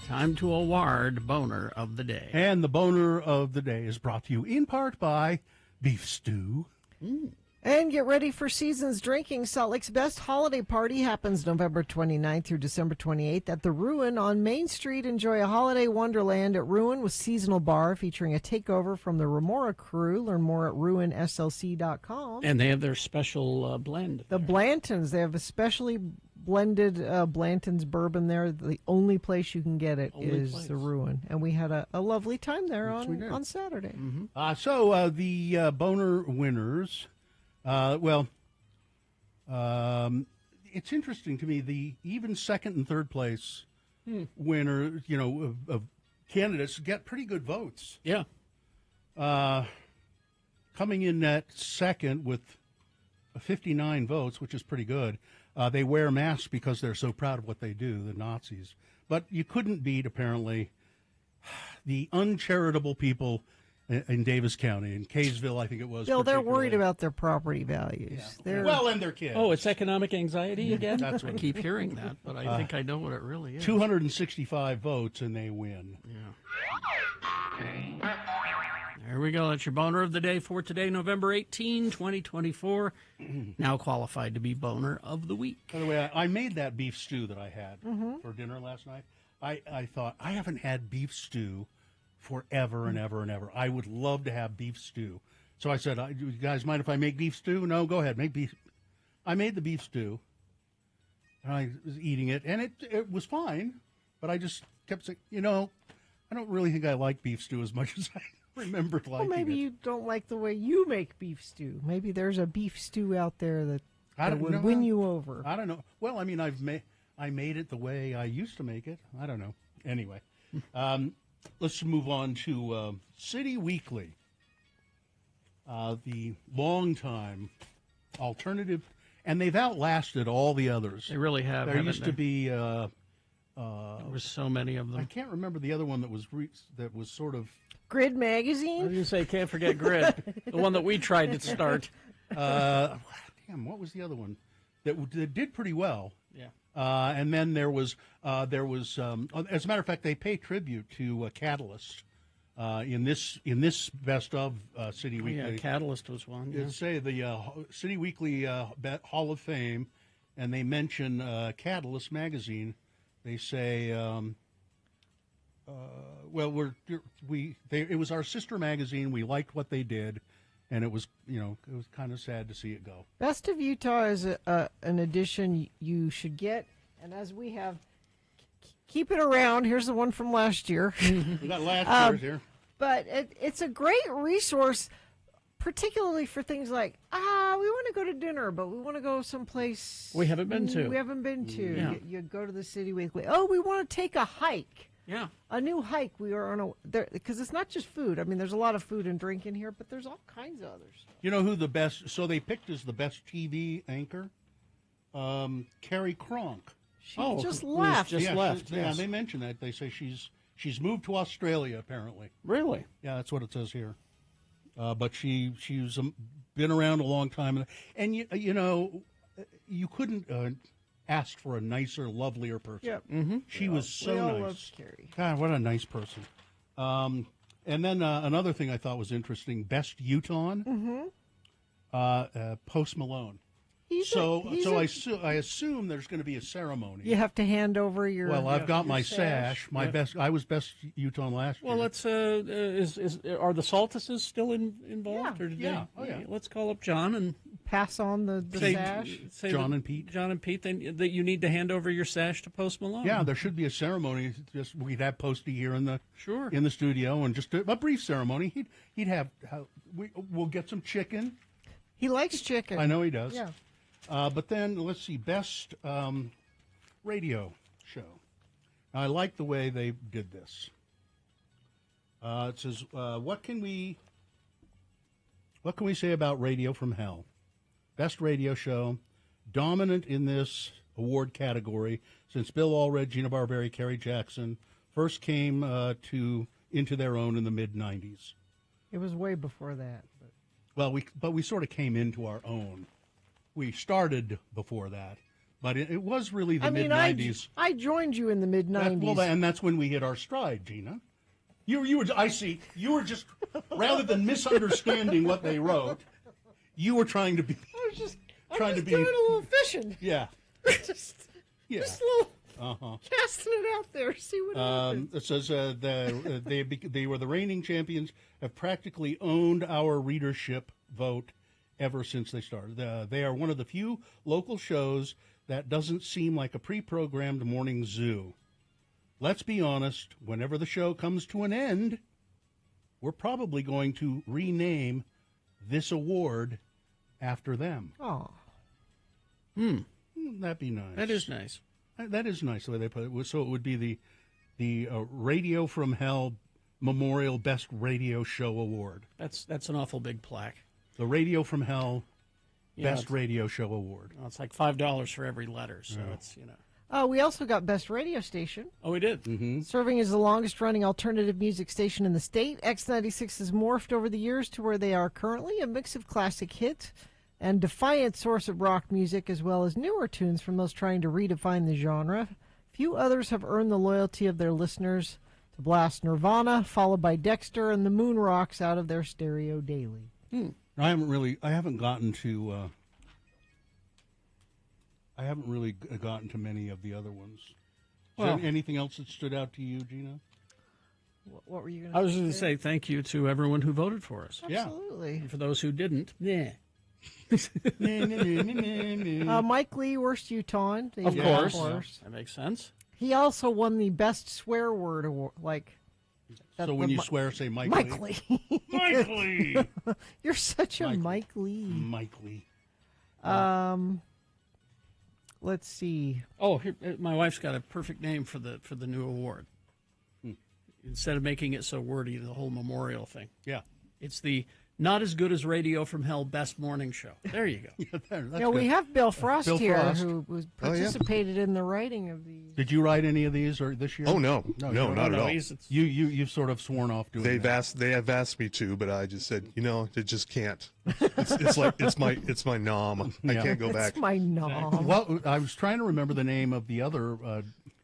Speaker 2: Time to award Boner of the Day.
Speaker 4: And the Boner of the Day is brought to you in part by Beef Stew.
Speaker 1: And get ready for Seasons Drinking. Salt Lake's best holiday party happens November 29th through December 28th at the Ruin on Main Street. Enjoy a holiday wonderland at Ruin with seasonal bar featuring a takeover from the Remora crew. Learn more at ruinslc.com.
Speaker 2: And they have their special blend.
Speaker 1: The Blantons. They have a specially blended Blanton's bourbon there. The only place you can get it is the Ruin. And we had a lovely time there on Saturday.
Speaker 2: Mm-hmm.
Speaker 4: So the Boner winners... it's interesting to me, the even second and third place winner, of candidates get pretty good votes.
Speaker 2: Yeah.
Speaker 4: Coming in at second with 59 votes, which is pretty good. They wear masks because they're so proud of what they do, the Nazis. But you couldn't beat, apparently, the uncharitable people in Davis County, in Kaysville, I think it was.
Speaker 1: Bill, they're worried about their property values.
Speaker 4: Yeah. Well, and their kids.
Speaker 2: Oh, it's economic anxiety again?
Speaker 4: That's
Speaker 2: I
Speaker 4: what
Speaker 2: keep hearing that, but I think I know what it really is.
Speaker 4: 265 votes, and they win.
Speaker 2: Yeah. There we go. That's your Boner of the Day for today, November 18, 2024. Now qualified to be Boner of the Week.
Speaker 4: By the way, I made that beef stew that I had for dinner last night. I thought, I haven't had beef stew forever and ever and ever. I would love to have beef stew. So I said, you guys mind if I make beef stew? No, go ahead, make beef. I made the beef stew, and I was eating it, and it was fine, but I just kept saying, I don't really think I like beef stew as much as I remembered liking
Speaker 1: Well, maybe
Speaker 4: it.
Speaker 1: you don't like the way you make beef stew. Maybe there's a beef stew out there that, would win you over.
Speaker 4: I don't know. Well, I mean, I made it the way I used to make it. I don't know. Anyway, let's move on to City Weekly, the longtime alternative, and they've outlasted all the others.
Speaker 2: They really have.
Speaker 4: There
Speaker 2: haven't
Speaker 4: used
Speaker 2: they?
Speaker 4: to be.
Speaker 2: There was so many of them.
Speaker 4: I can't remember the other one that was sort of.
Speaker 1: Grid
Speaker 2: I
Speaker 1: Magazine?
Speaker 2: was going to say, can't forget Grid, the one that we tried to start.
Speaker 4: Damn, what was the other one that did pretty well?
Speaker 2: Yeah.
Speaker 4: And then there was as a matter of fact, they pay tribute to Catalyst in this best of City Weekly.
Speaker 2: Yeah, Catalyst was one. Yeah.
Speaker 4: It say the City Weekly Hall of Fame, and they mention Catalyst magazine. They say, it was our sister magazine. We liked what they did, and it was kind of sad to see it go.
Speaker 1: Best of Utah is an edition you should get, and as we have, keep it around. Here's the one from last year.
Speaker 4: We got last year's here.
Speaker 1: But it's a great resource, particularly for things like, we want to go to dinner, but we want to go someplace
Speaker 2: we haven't been to. Yeah.
Speaker 1: You go to the City Weekly. Oh, we want to take a hike.
Speaker 2: Yeah.
Speaker 1: A new hike. We are on because it's not just food. I mean, there's a lot of food and drink in here, but there's all kinds of others.
Speaker 4: You know who the best? So they picked as the best TV anchor, Carrie Cronk.
Speaker 1: She just left.
Speaker 4: Yeah, they mentioned that. They say she's moved to Australia apparently.
Speaker 2: Really?
Speaker 4: Yeah, that's what it says here. But she's been around a long time, and you couldn't ask for a nicer, lovelier person.
Speaker 1: Yeah.
Speaker 2: Mm-hmm.
Speaker 4: She was so
Speaker 1: we all
Speaker 4: nice.
Speaker 1: love Carrie.
Speaker 4: God, what a nice person. And then another thing I thought was interesting: Best Utah, Post Malone. I assume there's going to be a ceremony.
Speaker 1: You have to hand over your.
Speaker 4: Well, I've got my
Speaker 1: sash.
Speaker 4: sash. I was best Utah last year.
Speaker 2: Well, let's. Are the Saltises still involved?
Speaker 1: Yeah.
Speaker 2: Or did
Speaker 4: Yeah.
Speaker 2: They,
Speaker 4: Oh, yeah.
Speaker 2: Let's call up John and
Speaker 1: pass on the sash.
Speaker 2: Say
Speaker 4: John and Pete.
Speaker 2: John and Pete. That you need to hand over your sash to Post Malone.
Speaker 4: Yeah, there should be a ceremony. Just we'd have Posty here in the
Speaker 2: Sure.
Speaker 4: in the studio, and just a brief ceremony. He'd have. We'll get some chicken.
Speaker 1: He likes chicken.
Speaker 4: I know he does.
Speaker 1: Yeah.
Speaker 4: But then let's see, best radio show. Now, I like the way they did this. It says, what can we say about Radio from Hell? Best radio show, dominant in this award category since Bill Allred, Gina Barbieri, Kerry Jackson first came into their own in the mid '90s.
Speaker 1: It was way before that.
Speaker 4: Well, we sort of came into our own. We started before that, but it was really the mid-'90s.
Speaker 1: I joined you in the mid-'90s.
Speaker 4: Well, and that's when we hit our stride, Gina. You were. I see. You were just rather than misunderstanding what they wrote, you were trying to be.
Speaker 1: I was just
Speaker 4: doing
Speaker 1: a little fishing.
Speaker 4: Yeah.
Speaker 1: Just a little casting it out there. See what happens.
Speaker 4: It says they were the reigning champions, have practically owned our readership vote ever since they started. They are one of the few local shows that doesn't seem like a pre-programmed morning zoo. Let's be honest, whenever the show comes to an end, we're probably going to rename this award after them.
Speaker 1: Oh.
Speaker 4: That'd be nice.
Speaker 2: That is nice.
Speaker 4: That is nice the way they put it. So it would be the Radio from Hell Memorial Best Radio Show Award.
Speaker 2: That's an awful big plaque.
Speaker 4: The Radio from Hell Best
Speaker 2: it's-
Speaker 4: Radio Show Award.
Speaker 2: Well, it's like $5 for every letter, so it's
Speaker 1: We also got Best Radio Station.
Speaker 2: Oh, we did.
Speaker 4: Mm-hmm.
Speaker 1: Serving as the longest-running alternative music station in the state, X96 has morphed over the years to where they are currently, a mix of classic hits and defiant source of rock music, as well as newer tunes from those trying to redefine the genre. Few others have earned the loyalty of their listeners to blast Nirvana, followed by Dexter and the Moon Rocks out of their stereo daily.
Speaker 4: I haven't really gotten to many of the other ones. Is there anything else that stood out to you, Gina?
Speaker 1: What were you going to say?
Speaker 2: I was going to say thank you to everyone who voted for us.
Speaker 1: Absolutely.
Speaker 2: And for those who didn't,
Speaker 1: Mike Lee, Worst Utah.
Speaker 2: Of course. That makes sense.
Speaker 1: He also won the Best Swear Word Award.
Speaker 4: So when you swear, say Mike
Speaker 1: Mike
Speaker 4: Lee.
Speaker 1: Lee.
Speaker 4: Mike Lee.
Speaker 1: You're such a Mike Lee.
Speaker 4: Mike Lee.
Speaker 1: Let's see.
Speaker 2: Oh, here, my wife's got a perfect name for the new award. Instead of making it so wordy, the whole memorial thing.
Speaker 4: Yeah.
Speaker 2: It's the Not As Good as Radio from Hell Best Morning Show. There you go.
Speaker 1: We have Bill Frost
Speaker 4: Bill
Speaker 1: here,
Speaker 4: Frost.
Speaker 1: who participated in the writing of these.
Speaker 4: Did you write any of these or this year?
Speaker 19: Oh, no, not at all.
Speaker 4: You've sort of sworn off doing that.
Speaker 19: They have asked me to, but I just said, it just can't. It's my nom. I can't go back.
Speaker 1: It's my nom.
Speaker 4: Well, I was trying to remember the name of the other.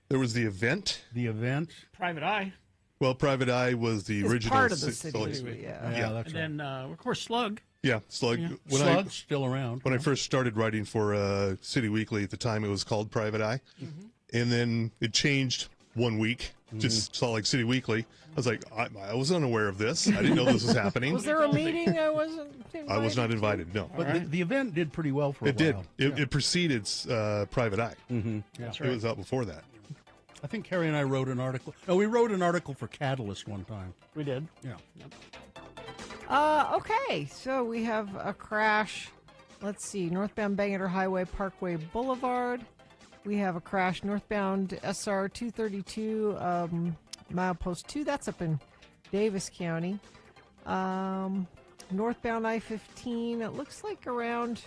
Speaker 19: There was The Event.
Speaker 4: The Event.
Speaker 2: Private Eye.
Speaker 19: Well, Private Eye was the
Speaker 1: It's
Speaker 19: original.
Speaker 1: part of the city.
Speaker 4: Yeah, that's
Speaker 2: and then, of course, Slug.
Speaker 19: Yeah, Slug.
Speaker 2: Yeah.
Speaker 4: Slug's still around.
Speaker 19: When I first started writing for City Weekly, at the time it was called Private Eye. And then it changed one week, just saw like City Weekly. I was like, I was unaware of this. I didn't know this was happening.
Speaker 1: Was there a meeting I wasn't invited?
Speaker 19: I was not invited, no.
Speaker 4: But the event did pretty well for a while.
Speaker 19: It preceded Private Eye.
Speaker 4: That's
Speaker 19: It was out before that.
Speaker 4: I think Carrie and I wrote an article. No, we wrote an article for Catalyst one time.
Speaker 2: We did.
Speaker 4: Yeah.
Speaker 1: Okay, so we have a crash. Let's see, northbound Bangor Highway, Parkway Boulevard. We have a crash northbound SR 232, milepost 2. That's up in Davis County. Northbound I-15. It looks like around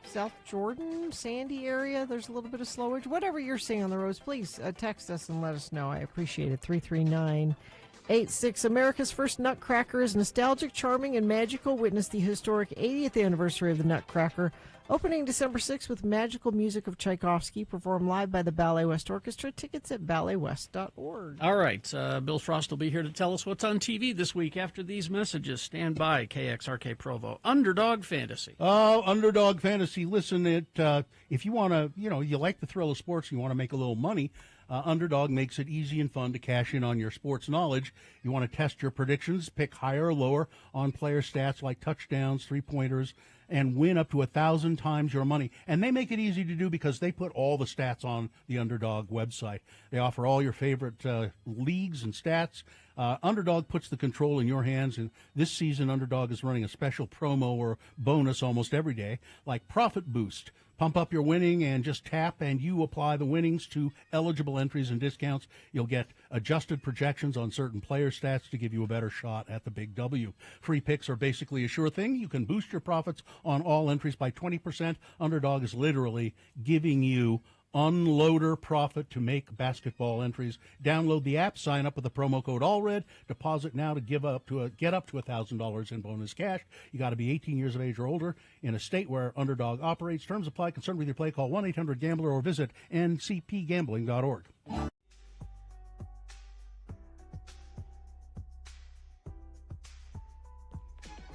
Speaker 1: South Jordan, Sandy area. There's a little bit of slowage. Whatever you're seeing on the roads, please text us and let us know. I appreciate it. 339-86. America's first Nutcracker is nostalgic, charming, and magical. Witness the historic 80th anniversary of the Nutcracker, opening December 6th with magical music of Tchaikovsky, performed live by the Ballet West Orchestra. Tickets at balletwest.org.
Speaker 2: All right. Bill Frost will be here to tell us what's on TV this week after these messages. Stand by, KXRK Provo. Underdog Fantasy.
Speaker 4: Oh, Underdog Fantasy. Listen, if you want to, you like the thrill of sports and you want to make a little money, Underdog makes it easy and fun to cash in on your sports knowledge. You want to test your predictions, pick higher or lower on player stats like touchdowns, three-pointers, and win up to 1,000 times your money. And they make it easy to do because they put all the stats on the Underdog website. They offer all your favorite leagues and stats. Underdog puts the control in your hands, and this season Underdog is running a special promo or bonus almost every day, like Profit Boost. Pump up your winning and just tap, and you apply the winnings to eligible entries and discounts. You'll get adjusted projections on certain player stats to give you a better shot at the big W. Free picks are basically a sure thing. You can boost your profits on all entries by 20%. Underdog is literally giving you unloader profit to make basketball entries. Download the app, sign up with the promo code ALLRED, deposit now to get up to $1,000 in bonus cash. You got to be 18 years of age or older in a state where Underdog operates. Terms apply. Concerned with your play, call 1-800-GAMBLER or visit ncpgambling.org.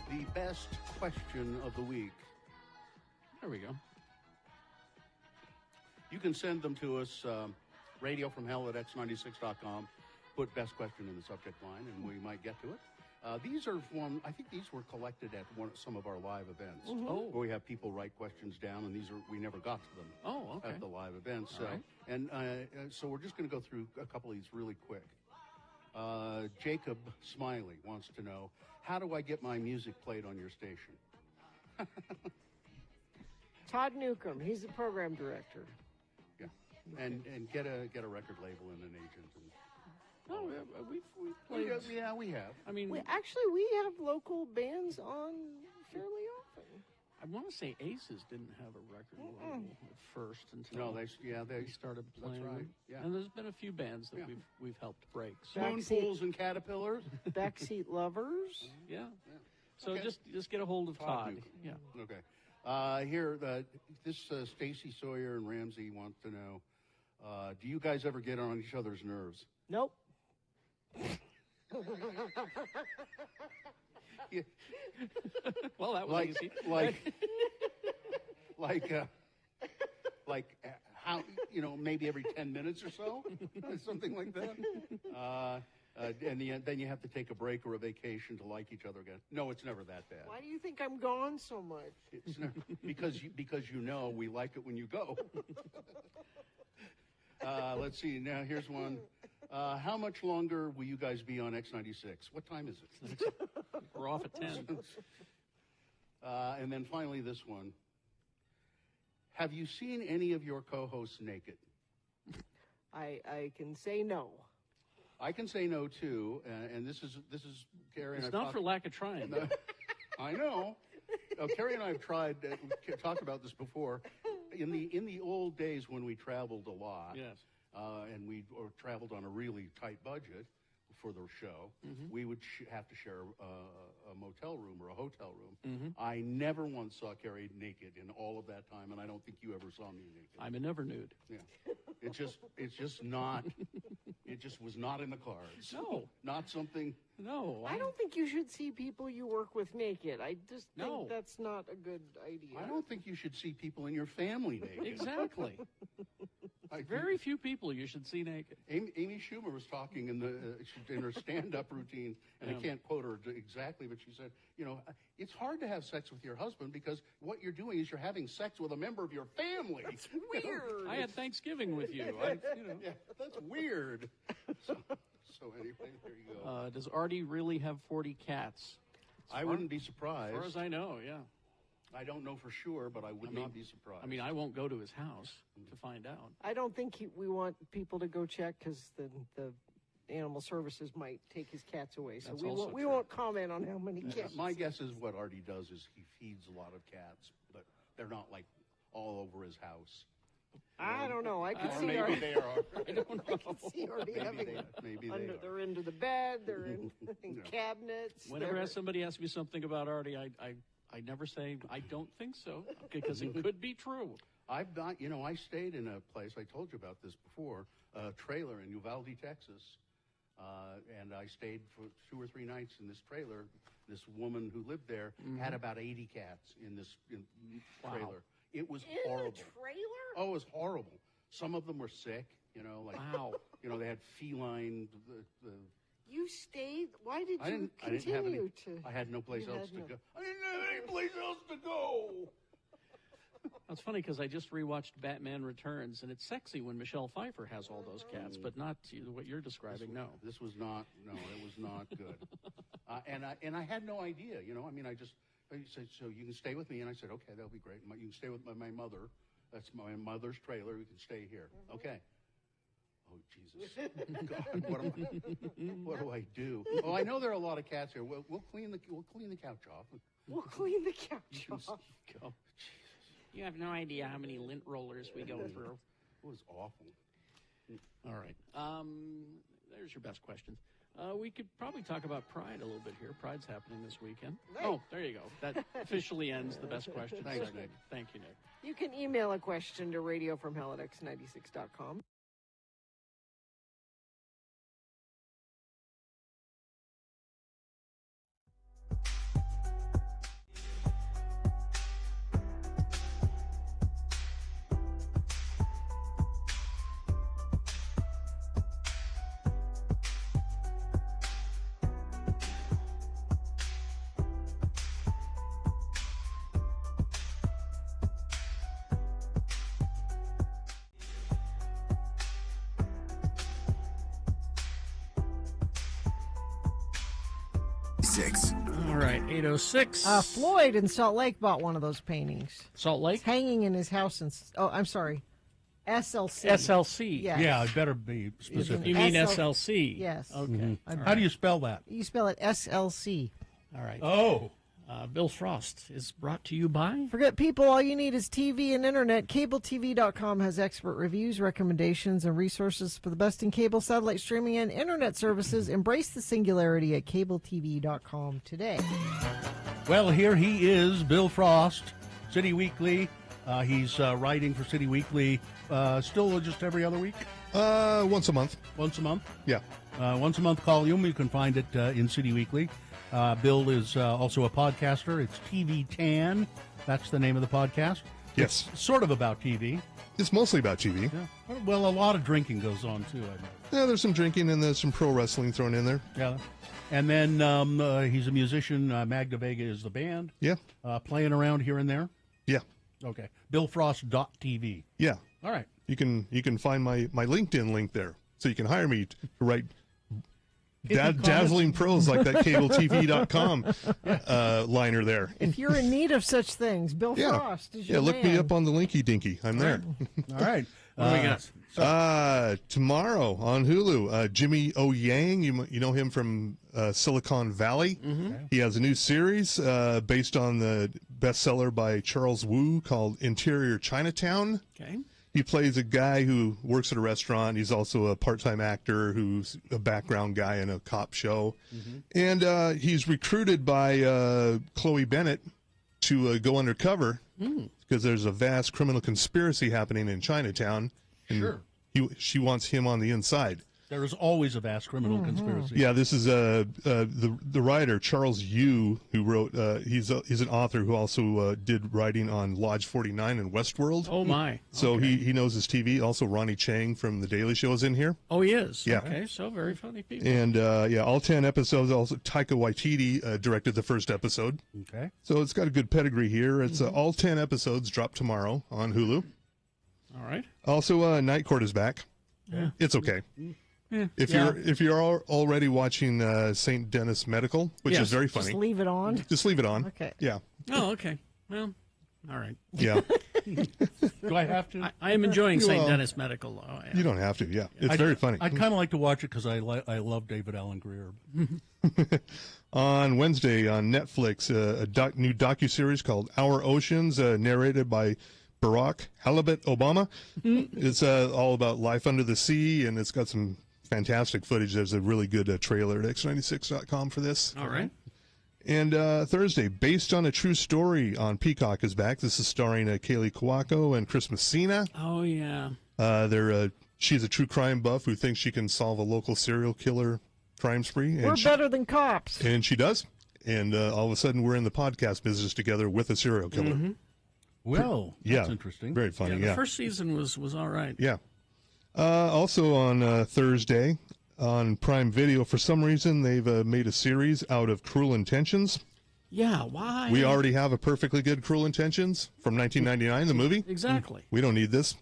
Speaker 4: The best question of the week.
Speaker 2: There we go.
Speaker 4: You can send them to us, radiofromhell@x96.com. Put best question in the subject line, and we might get to it. These are I think these were collected at some of our live events, where we have people write questions down, and we never got to them at the live events.
Speaker 2: All right.
Speaker 4: And so we're just going to go through a couple of these really quick. Jacob Smiley wants to know, how do I get my music played on your station?
Speaker 1: Todd Newcomb, he's the program director.
Speaker 4: Yeah, and get a record label and an agent.
Speaker 2: No, we've played.
Speaker 4: Yeah, we have.
Speaker 2: I mean,
Speaker 1: we have local bands on fairly often.
Speaker 2: I want to say Aces didn't have a record label at first until they started playing.
Speaker 4: That's right. Yeah,
Speaker 2: and there's been a few bands that we've helped break.
Speaker 4: Spoonfuls and Caterpillars,
Speaker 1: Backseat Lovers.
Speaker 2: Yeah. So just get a hold of Todd. Yeah.
Speaker 4: Okay. Here, this Stacy Sawyer and Ramsey want to know, do you guys ever get on each other's nerves?
Speaker 1: Nope.
Speaker 4: Yeah.
Speaker 2: Well, that was easy.
Speaker 4: How, maybe every 10 minutes or so, something like that. And then you have to take a break or a vacation to like each other again. No, it's never that bad.
Speaker 1: Why do you think I'm gone so much?
Speaker 4: It's never, because we like it when you go. Let's see. Now here's one. How much longer will you guys be on X96? What time is it?
Speaker 2: We're off at 10.
Speaker 4: And then finally, this one. Have you seen any of your co-hosts naked?
Speaker 20: I can say no.
Speaker 4: I can say no too, and this is Carrie.
Speaker 2: It's
Speaker 4: and
Speaker 2: not for lack of trying.
Speaker 4: I know. Carrie and I have tried. We talked about this before. In the old days when we traveled a lot,
Speaker 2: Yes.
Speaker 4: And we traveled on a really tight budget for the show, we would have to share a motel room or a hotel room. I never once saw Carrie naked in all of that time, and I don't think you ever saw me naked.
Speaker 2: I'm a never nude.
Speaker 4: Yeah, it's just not. It just was not in the cards.
Speaker 2: No,
Speaker 4: not something.
Speaker 2: No,
Speaker 20: I don't think you should see people you work with naked. I just think that's not a good idea.
Speaker 4: I don't think you should see people in your family naked.
Speaker 2: Exactly. Very few people you should see naked.
Speaker 4: Amy Schumer was talking in her stand-up routine, and I can't quote her exactly, but she said, it's hard to have sex with your husband because what you're doing is you're having sex with a member of your family.
Speaker 20: That's weird.
Speaker 2: I had Thanksgiving with you.
Speaker 4: Yeah, that's weird. So anyway, there you go.
Speaker 2: Does Artie really have 40 cats?
Speaker 4: I wouldn't be surprised.
Speaker 2: As far as I know, yeah.
Speaker 4: I don't know for sure, but I would not be surprised.
Speaker 2: I mean, I won't go to his house to find out.
Speaker 20: I don't think we want people to go check because the animal services might take his cats away. So we won't comment on how many cats.
Speaker 4: My guess is what Artie does is he feeds a lot of cats, but they're not like all over his house.
Speaker 20: I don't know. I could see
Speaker 4: maybe
Speaker 20: Artie.
Speaker 4: they are.
Speaker 20: I don't know. I can see Artie having they're into the bed. They're in cabinets.
Speaker 2: Whenever somebody asks me something about Artie, I never say I don't think so because it could be true.
Speaker 4: I stayed in a place, I told you about this before, a trailer in Uvalde, Texas. And I stayed for 2 or 3 nights in this trailer. This woman who lived there had about 80 cats in this trailer. It was horrible.
Speaker 20: In the trailer?
Speaker 4: Oh, it was horrible. Some of them were sick,
Speaker 2: wow.
Speaker 4: They had feline.
Speaker 20: You stayed? Why did you continue to?
Speaker 4: I had no place else to go. I didn't have any place else to go.
Speaker 2: That's funny because I just rewatched Batman Returns, and it's sexy when Michelle Pfeiffer has all those cats, but not what you're describing.
Speaker 4: This was not. No, it was not good. And I had no idea. I said, so you can stay with me, and I said, okay, that'll be great. You can stay with my mother. That's my mother's trailer. You can stay here. Okay. Oh, Jesus. God, what do I do? Oh, I know there are a lot of cats here. We'll clean the couch off.
Speaker 20: We'll clean the couch off.
Speaker 2: Go. You have no idea how many lint rollers we go through.
Speaker 4: It was awful.
Speaker 2: All right. There's your best questions. We could probably talk about Pride a little bit here. Pride's happening this weekend.
Speaker 20: Right.
Speaker 2: Oh, there you go. That officially ends the best questions.
Speaker 4: Thanks, Nick.
Speaker 2: Thank you, Nick.
Speaker 20: You can email a question to radiofromhell@x96.com.
Speaker 2: All right, 8:06.
Speaker 1: Floyd in Salt Lake bought one of those paintings.
Speaker 2: Salt Lake?
Speaker 1: It's hanging in his house. I'm sorry. SLC.
Speaker 2: SLC.
Speaker 1: Yes.
Speaker 4: Yeah, it better be specific.
Speaker 2: You mean SLC?
Speaker 1: Yes.
Speaker 2: Okay.
Speaker 4: How do you spell that?
Speaker 1: You spell it SLC.
Speaker 2: All right.
Speaker 4: Oh.
Speaker 2: Bill Frost is brought to you by...
Speaker 1: Forget people, all you need is TV and internet. CableTV.com has expert reviews, recommendations, and resources for the best in cable, satellite streaming, and internet services. Embrace the singularity at CableTV.com today.
Speaker 4: Well, here he is, Bill Frost, City Weekly. He's writing for City Weekly still just every other week?
Speaker 19: Once a month.
Speaker 4: Once a month?
Speaker 19: Yeah.
Speaker 4: Once a month column. You can find it in City Weekly. Bill is also a podcaster. It's TV Tan. That's the name of the podcast.
Speaker 19: Yes.
Speaker 4: It's sort of about TV.
Speaker 19: It's mostly about TV.
Speaker 4: Yeah. Well, a lot of drinking goes on, too, I know.
Speaker 19: Yeah, there's some drinking and there's some pro wrestling thrown in there.
Speaker 4: Yeah. And then he's a musician. Magda Vega is the band.
Speaker 19: Yeah.
Speaker 4: Playing around here and there.
Speaker 19: Yeah.
Speaker 4: Okay. BillFrost.tv.
Speaker 19: Yeah.
Speaker 4: All right.
Speaker 19: You can find my LinkedIn link there. so you can hire me to write dazzling prose like that cabletv.com liner there.
Speaker 1: If you're in need of such things, Bill Frost is your
Speaker 19: look
Speaker 1: man.
Speaker 19: me up on the Linky Dinky. I'm there.
Speaker 4: All right.
Speaker 2: What do we got?
Speaker 19: Tomorrow on Hulu, Jimmy O. Yang, you know him from Silicon Valley. He has a new series based on the bestseller by Charles Wu called Interior Chinatown.
Speaker 2: Okay.
Speaker 19: He plays a guy who works at a restaurant. He's also a part-time actor who's a background guy in a cop show. And he's recruited by Chloe Bennett to go undercover because there's a vast criminal conspiracy happening in Chinatown. And
Speaker 4: Sure.
Speaker 19: She wants him on the inside.
Speaker 4: There is always a vast criminal conspiracy.
Speaker 19: Yeah, this is the writer Charles Yu, who wrote. He's an author who also did writing on Lodge 49 and Westworld.
Speaker 2: Oh my!
Speaker 19: So he knows his TV. Also, Ronnie Chang from The Daily Show is in here.
Speaker 2: Oh, he is.
Speaker 19: Yeah.
Speaker 2: Okay, so very funny people.
Speaker 19: And all 10 episodes. Also, Taika Waititi directed the first episode.
Speaker 4: Okay.
Speaker 19: So it's got a good pedigree here. It's all 10 episodes drop tomorrow on Hulu.
Speaker 2: All right.
Speaker 19: Also, Night Court is back.
Speaker 2: Yeah.
Speaker 19: It's okay.
Speaker 2: Yeah.
Speaker 19: If you're already watching St. Dennis Medical, which is very funny,
Speaker 1: Just leave it on.
Speaker 19: Just leave it on.
Speaker 1: Okay.
Speaker 19: Yeah.
Speaker 2: Oh, okay. Well, all right.
Speaker 19: Yeah.
Speaker 4: Do I have to?
Speaker 2: I am enjoying St.
Speaker 19: Well,
Speaker 2: Dennis Medical. Oh, yeah.
Speaker 19: You don't have to. Yeah, it's very funny.
Speaker 4: I'd kind of like to watch it because I love David Allen Greer.
Speaker 19: On Wednesday on Netflix, a new docuseries called Our Oceans, narrated by Barack Halibut Obama. It's all about life under the sea, and it's got some fantastic footage. There's a really good trailer at x96.com for this.
Speaker 2: All right.
Speaker 19: And Thursday, based on a true story on Peacock is back. This is starring Kaylee Cuoco and Chris Messina.
Speaker 2: Oh, yeah.
Speaker 19: She's a true crime buff who thinks she can solve a local serial killer crime spree.
Speaker 1: We're better than cops.
Speaker 19: And she does. And all of a sudden, we're in the podcast business together with a serial killer.
Speaker 4: Well, that's interesting.
Speaker 19: Very funny,
Speaker 2: The first season was all right.
Speaker 19: Yeah. Also on Thursday on Prime Video, for some reason, they've made a series out of Cruel Intentions.
Speaker 2: Yeah, why?
Speaker 19: We already have a perfectly good Cruel Intentions from 1999, the movie.
Speaker 2: Exactly.
Speaker 19: We don't need this.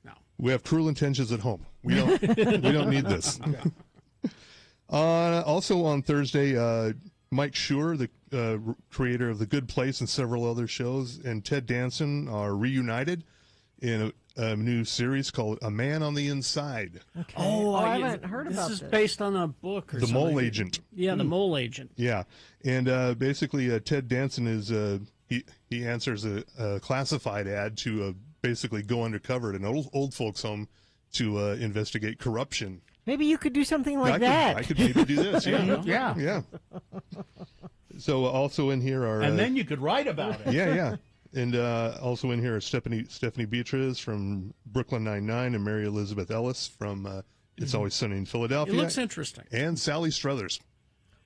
Speaker 2: No.
Speaker 19: We have Cruel Intentions at home. We don't need this. Also on Thursday, Mike Schur, the creator of The Good Place and several other shows, and Ted Danson are reunited in a new series called A Man on the Inside.
Speaker 1: Okay. Oh, I haven't heard about this.
Speaker 2: This is based on a book or
Speaker 19: The
Speaker 2: something.
Speaker 19: Mole Agent.
Speaker 2: Yeah, The Mole Agent.
Speaker 19: Yeah, and basically Ted Danson is he answers a classified ad to basically go undercover at an old folks home to investigate corruption.
Speaker 1: Maybe you could do something like that.
Speaker 19: I could maybe do this. Yeah.
Speaker 4: Yeah.
Speaker 19: So also in here are
Speaker 4: And then you could write about it.
Speaker 19: Yeah. And also in here are Stephanie Beatriz from Brooklyn Nine-Nine and Mary Elizabeth Ellis from It's Always Sunny in Philadelphia.
Speaker 2: It looks interesting.
Speaker 19: And Sally Struthers.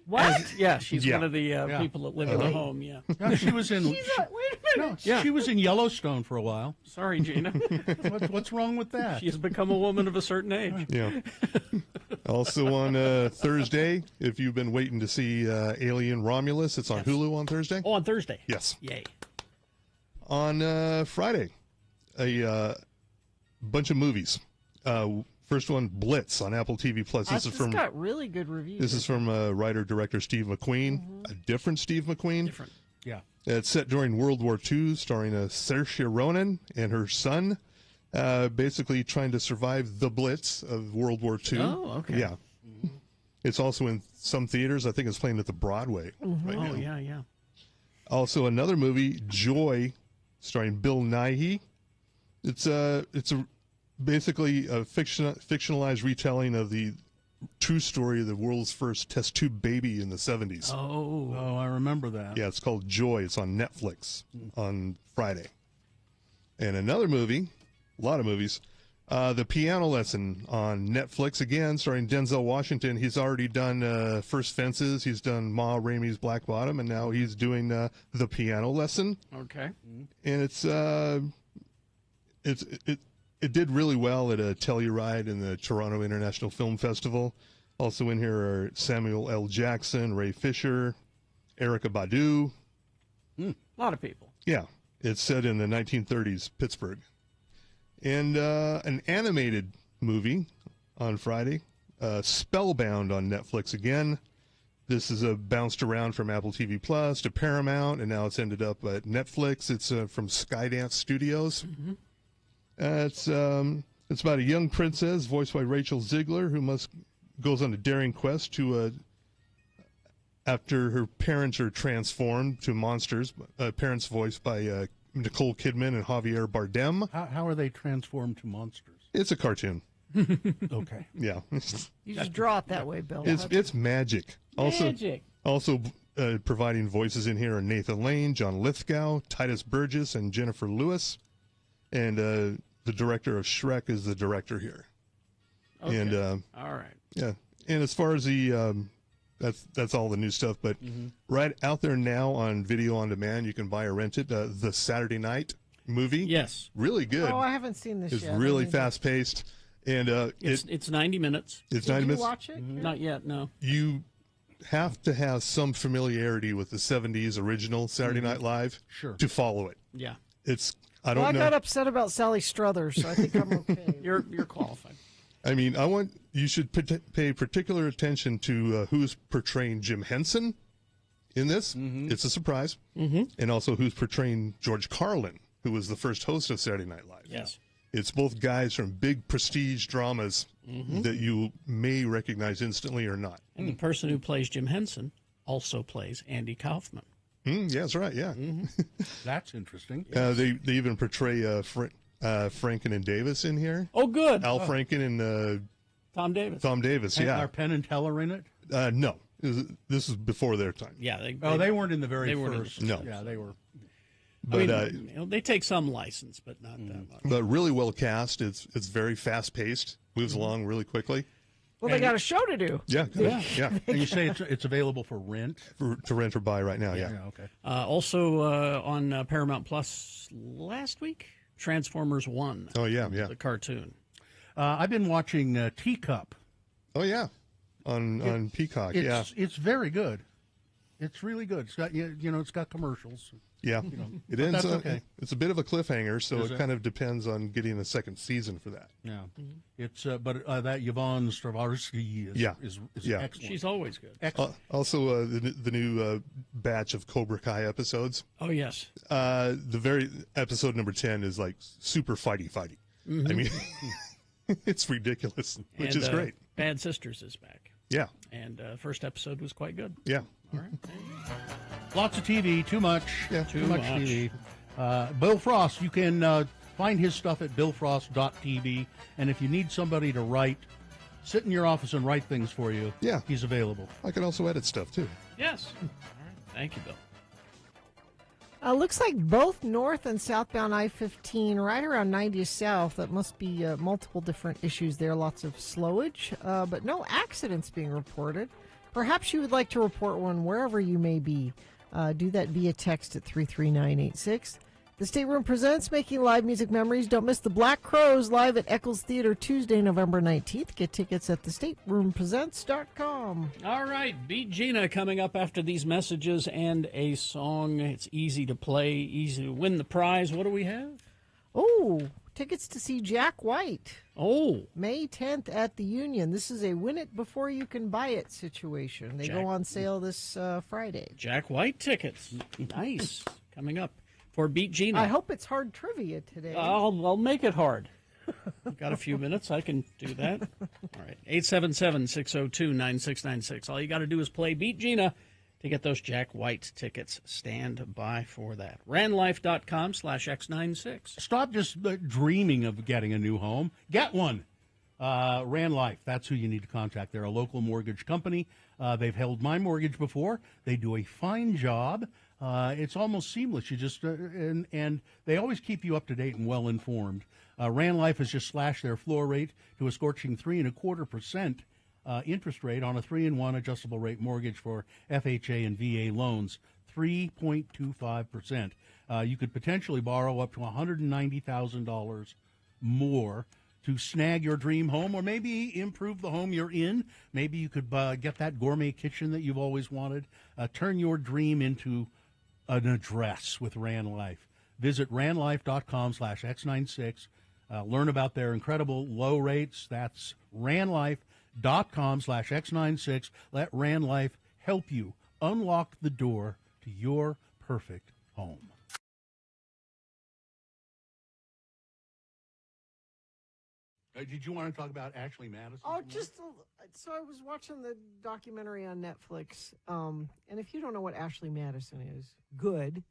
Speaker 1: What?
Speaker 2: She's one of the people that live in the home. Yeah.
Speaker 4: No, she was in.
Speaker 1: Wait a minute.
Speaker 4: She was in Yellowstone for a while.
Speaker 2: Sorry, Gina.
Speaker 4: What's wrong with that?
Speaker 2: She has become a woman of a certain age.
Speaker 19: Yeah. Also on Thursday, if you've been waiting to see Alien Romulus, it's on Hulu on Thursday.
Speaker 2: Oh, on Thursday.
Speaker 19: Yes.
Speaker 2: Yay.
Speaker 19: On Friday, a bunch of movies. First one, Blitz on Apple TV Plus.
Speaker 1: This has got really good reviews.
Speaker 19: This is from writer-director Steve McQueen. A different Steve McQueen.
Speaker 2: Different.
Speaker 4: Yeah.
Speaker 19: It's set during World War II, starring Saoirse Ronan and her son, basically trying to survive the Blitz of World War II.
Speaker 2: Oh, okay.
Speaker 19: Yeah. It's also in some theaters. I think it's playing at the Broadway right now.
Speaker 2: Oh, yeah.
Speaker 19: Also, another movie, Joy, starring Bill Nighy. It's basically a fictionalized retelling of the true story of the world's first test tube baby in the 70s.
Speaker 4: Oh, I remember that.
Speaker 19: Yeah, it's called Joy. It's on Netflix on Friday. And another movie, a lot of movies, The Piano Lesson on Netflix, again, starring Denzel Washington. He's already done First Fences. He's done Ma Rainey's Black Bottom, and now he's doing The Piano Lesson.
Speaker 2: Okay.
Speaker 19: And it did really well at a Telluride in the Toronto International Film Festival. Also in here are Samuel L. Jackson, Ray Fisher, Erykah Badu.
Speaker 2: A lot of people.
Speaker 19: Yeah, it's set in the 1930s Pittsburgh. And an animated movie on Friday. Spellbound on Netflix again. This is bounced around from Apple TV Plus to Paramount, and now it's ended up at Netflix. It's from Skydance Studios. It's about a young princess voiced by Rachel Ziegler who goes on a daring quest to after her parents are transformed to monsters. Parents voiced by Nicole Kidman and Javier Bardem.
Speaker 4: How are they transformed to monsters?
Speaker 19: It's a cartoon.
Speaker 4: Okay.
Speaker 19: Yeah.
Speaker 1: You just draw it that way, Bill.
Speaker 19: It's magic.
Speaker 2: Magic.
Speaker 19: Also providing voices in here are Nathan Lane, John Lithgow, Titus Burgess, and Jennifer Lewis. And the director of Shrek is the director here.
Speaker 2: Okay.
Speaker 19: And
Speaker 2: all right.
Speaker 19: Yeah. And as far as the that's all the new stuff. But right out there now on video on demand, you can buy or rent it. The Saturday Night movie.
Speaker 2: Yes.
Speaker 19: Really good.
Speaker 1: Oh, I haven't seen this
Speaker 19: It's
Speaker 1: yet.
Speaker 19: really fast paced. And
Speaker 2: it's 90 minutes.
Speaker 19: It's
Speaker 1: Did
Speaker 19: 90
Speaker 1: you
Speaker 19: minutes.
Speaker 1: watch it?
Speaker 2: Not yet, no.
Speaker 19: You have to have some familiarity with the 70s original Saturday Night Live to follow it.
Speaker 2: Yeah.
Speaker 19: I don't
Speaker 1: I
Speaker 19: know.
Speaker 1: got upset about Sally Struthers, so I think I'm okay.
Speaker 2: You're qualified.
Speaker 19: I mean, you should pay particular attention to who's portraying Jim Henson in this. It's a surprise. And also who's portraying George Carlin, who was the first host of Saturday Night Live.
Speaker 2: Yes.
Speaker 19: It's both guys from big prestige dramas that you may recognize instantly or not.
Speaker 2: And the person who plays Jim Henson also plays Andy Kaufman.
Speaker 19: Yeah, that's right. Yeah.
Speaker 4: That's interesting.
Speaker 19: They even portray Franken and Davis in here.
Speaker 2: Oh, good.
Speaker 19: Al Franken and
Speaker 2: Tom Davis.
Speaker 19: Tom Davis,
Speaker 4: And
Speaker 19: yeah.
Speaker 4: Are Penn and Teller in it?
Speaker 19: No. This is before their time.
Speaker 2: Yeah.
Speaker 4: They weren't in the very
Speaker 2: weren't in the
Speaker 4: first.
Speaker 19: No.
Speaker 4: Yeah, they were.
Speaker 19: But
Speaker 2: they take some license, but not that much.
Speaker 19: but really well cast. It's very fast paced. Moves along really quickly.
Speaker 1: Well, they got a show to do.
Speaker 19: Yeah.
Speaker 4: And you say it's available for rent?
Speaker 19: To rent or buy right now. Yeah.
Speaker 4: Okay.
Speaker 2: Also on Paramount Plus last week, Transformers 1.
Speaker 19: Oh yeah.
Speaker 2: The cartoon.
Speaker 4: I've been watching Teacup.
Speaker 19: Oh yeah. On Peacock. Yeah.
Speaker 4: It's very good. It's really good. It's got it's got commercials.
Speaker 19: Yeah, it
Speaker 4: but
Speaker 19: ends.
Speaker 4: that's okay.
Speaker 19: It's a bit of a cliffhanger, so
Speaker 4: Is
Speaker 19: it
Speaker 4: it?
Speaker 19: kind of depends on getting a second season for that.
Speaker 4: Yeah, it's but that Yvonne Strahovski is excellent.
Speaker 2: She's always good.
Speaker 19: Also, the new batch of Cobra Kai episodes.
Speaker 2: Oh yes.
Speaker 19: The very episode number 10 is like super fighty. I mean, it's ridiculous, which
Speaker 2: And,
Speaker 19: is great.
Speaker 2: Bad Sisters is back.
Speaker 19: Yeah.
Speaker 2: And first episode was quite good.
Speaker 19: Yeah.
Speaker 2: All right.
Speaker 4: Lots of TV, too much.
Speaker 19: Yeah,
Speaker 4: too much TV. Bill Frost, you can find his stuff at billfrost.tv. And if you need somebody to write, sit in your office and write things for you.
Speaker 19: Yeah,
Speaker 4: he's available.
Speaker 19: I can also edit stuff too.
Speaker 2: Yes. All right. Thank you, Bill.
Speaker 1: Looks like both north and southbound I-15 right around 90 south. That must be multiple different issues there. Lots of slowage, but no accidents being reported. Perhaps you would like to report one wherever you may be. Do that via text at 33986. The Stateroom presents Making Live Music Memories. Don't miss the Black Crowes live at Eccles Theater Tuesday, November 19th. Get tickets at thestateroompresents.com.
Speaker 2: All right, Beat Gina coming up after these messages and a song. It's easy to play, easy to win the prize. What do we have?
Speaker 1: Oh, tickets to see Jack White.
Speaker 2: Oh.
Speaker 1: May 10th at the Union. This is a win it before you can buy it situation. They go on sale this Friday.
Speaker 2: Jack White tickets. Nice. Coming up for Beat Gina.
Speaker 1: I hope it's hard trivia today.
Speaker 2: I'll make it hard. Got a few minutes. I can do that. All right. 877-602-9696. All you got to do is play Beat Gina to get those Jack White tickets. Stand by for that. Ranlife.com/X96.
Speaker 4: Stop just dreaming of getting a new home. Get one. Rand Life, that's who you need to contact. They're a local mortgage company. They've held my mortgage before. They do a fine job. It's almost seamless. You just and they always keep you up to date and well informed. Rand Life has just slashed their floor rate to a scorching 3.25% interest rate on a 3-in-1 adjustable rate mortgage for FHA and VA loans. 3.25%. You could potentially borrow up to $190,000 more to snag your dream home, or maybe improve the home you're in. Maybe you could get that gourmet kitchen that you've always wanted. Turn your dream into an address with Rand Life. Visit randlife.com/X96. Learn about their incredible low rates. That's ranlife.com/X96. Let RanLife help you unlock the door to your perfect home. Did you want to talk about Ashley Madison?
Speaker 1: Oh, so I was watching the documentary on Netflix, and if you don't know what Ashley Madison is, good.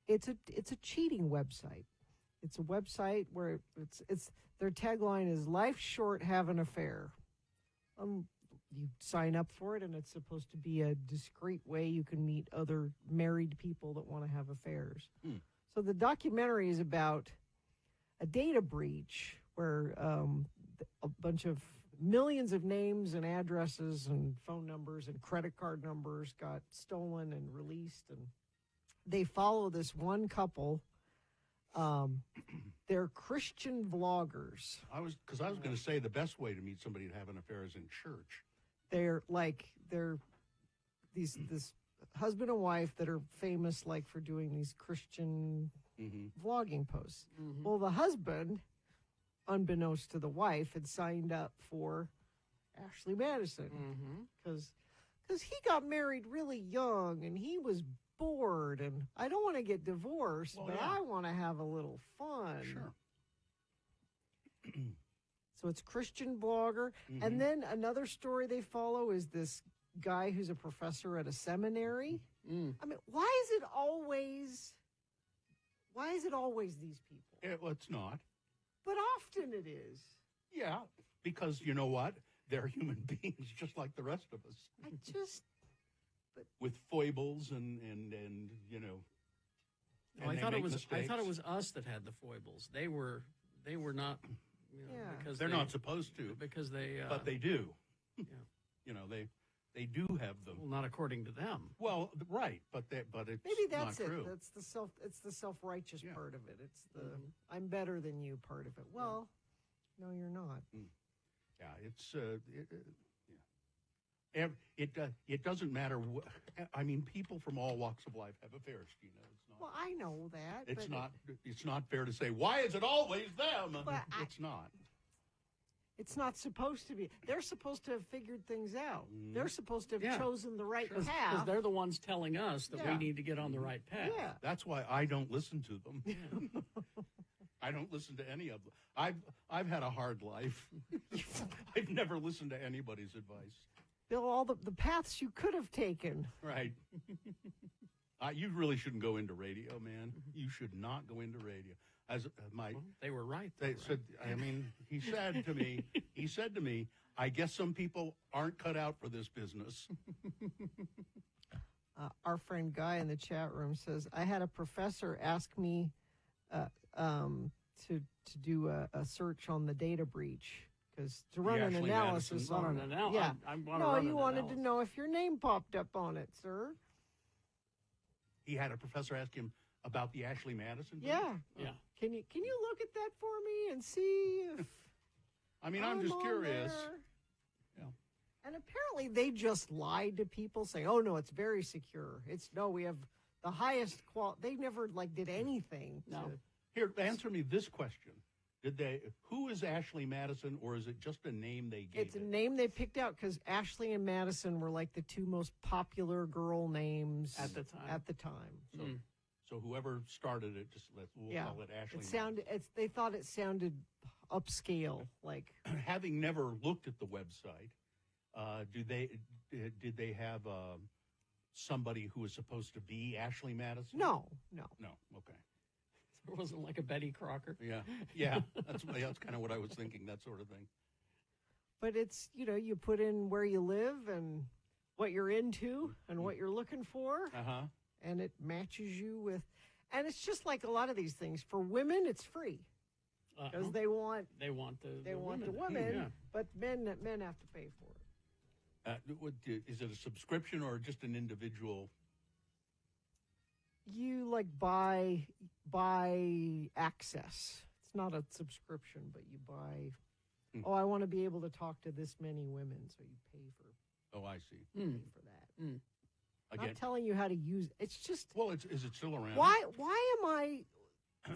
Speaker 1: It's a cheating website. It's a website where it's their tagline is "Life short, have an affair." You sign up for it, and it's supposed to be a discreet way you can meet other married people that want to have affairs. So the documentary is about a data breach where a bunch of millions of names and addresses and phone numbers and credit card numbers got stolen and released, and they follow this one couple. They're Christian vloggers.
Speaker 4: I was going to say the best way to meet somebody to have an affair is in church.
Speaker 1: They're this husband and wife that are famous for doing these Christian vlogging posts. Well, the husband, unbeknownst to the wife, had signed up for Ashley Madison because he got married really young and he was bored, and I don't want to get divorced, I want to have a little fun.
Speaker 4: Sure.
Speaker 1: So it's Christian blogger. And then another story they follow is this guy who's a professor at a seminary. I mean, why is it always these people?
Speaker 4: It's not.
Speaker 1: But often it is.
Speaker 4: Yeah, because you know what? They're human beings just like the rest of us. With foibles and you know.
Speaker 2: No, I thought it was us that had the foibles. They were not. Because
Speaker 4: they're not supposed to.
Speaker 2: Because they.
Speaker 4: But they do. Yeah. You know, they do have them.
Speaker 2: Well, not according to them.
Speaker 4: Well, right, but it's
Speaker 1: maybe that's
Speaker 4: not
Speaker 1: it.
Speaker 4: true.
Speaker 1: It's the self-righteous part of it. It's the I'm better than you part of it. Well, no, you're not.
Speaker 4: Yeah, it's it doesn't matter. I mean, people from all walks of life have affairs, Gina. It's not.
Speaker 1: Well, I know that.
Speaker 4: It's not fair to say why is it always them. It's not.
Speaker 1: It's not supposed to be. They're supposed to have figured things out. They're supposed to have chosen the right path.
Speaker 2: Because they're the ones telling us that we need to get on the right path.
Speaker 1: Yeah.
Speaker 4: That's why I don't listen to them. I don't listen to any of them. I've had a hard life. I've never listened to anybody's advice.
Speaker 1: Bill, all the paths you could have taken.
Speaker 4: Right. You really shouldn't go into radio, man. You should not go into radio.
Speaker 2: They were right.
Speaker 4: They said. I mean, he said to me, I guess some people aren't cut out for this business.
Speaker 1: Our friend Guy in the chat room says, I had a professor ask me to do a search on the data breach. Because to run an analysis on it.
Speaker 2: Yeah.
Speaker 1: You wanted to know if your name popped up on it, sir.
Speaker 4: He had a professor ask him about the Ashley Madison thing?
Speaker 1: Yeah.
Speaker 2: Yeah.
Speaker 1: Can you look at that for me and see if
Speaker 4: I mean, I'm just curious.
Speaker 1: Yeah. And apparently they just lied to people saying, "Oh no, it's very secure. We have the highest quality." They never did anything.
Speaker 2: No.
Speaker 4: Here, answer me this question. Who is Ashley Madison, or is it just a name they gave?
Speaker 1: It's a name they picked out because Ashley and Madison were the two most popular girl names
Speaker 2: at the time.
Speaker 4: So whoever started it, we'll call it Ashley.
Speaker 1: They thought it sounded upscale,
Speaker 4: Having never looked at the website, did they have somebody who was supposed to be Ashley Madison?
Speaker 1: No.
Speaker 4: Okay.
Speaker 2: There wasn't a Betty Crocker.
Speaker 4: Yeah. That's kind of what I was thinking. That sort of thing.
Speaker 1: But it's you put in where you live and what you're into and what you're looking for. And it matches you with, and it's just like a lot of these things. For women, it's free because they want the women, but men have to pay for
Speaker 4: it. Is it a subscription or just an individual?
Speaker 1: You buy access. It's not a subscription, but you buy. Oh, I want to be able to talk to this many women, so you pay for.
Speaker 4: Oh, I see.
Speaker 1: Pay for that.
Speaker 4: Again,
Speaker 1: not telling you how to use it. It's just.
Speaker 4: Well, is it still around?
Speaker 1: Why am I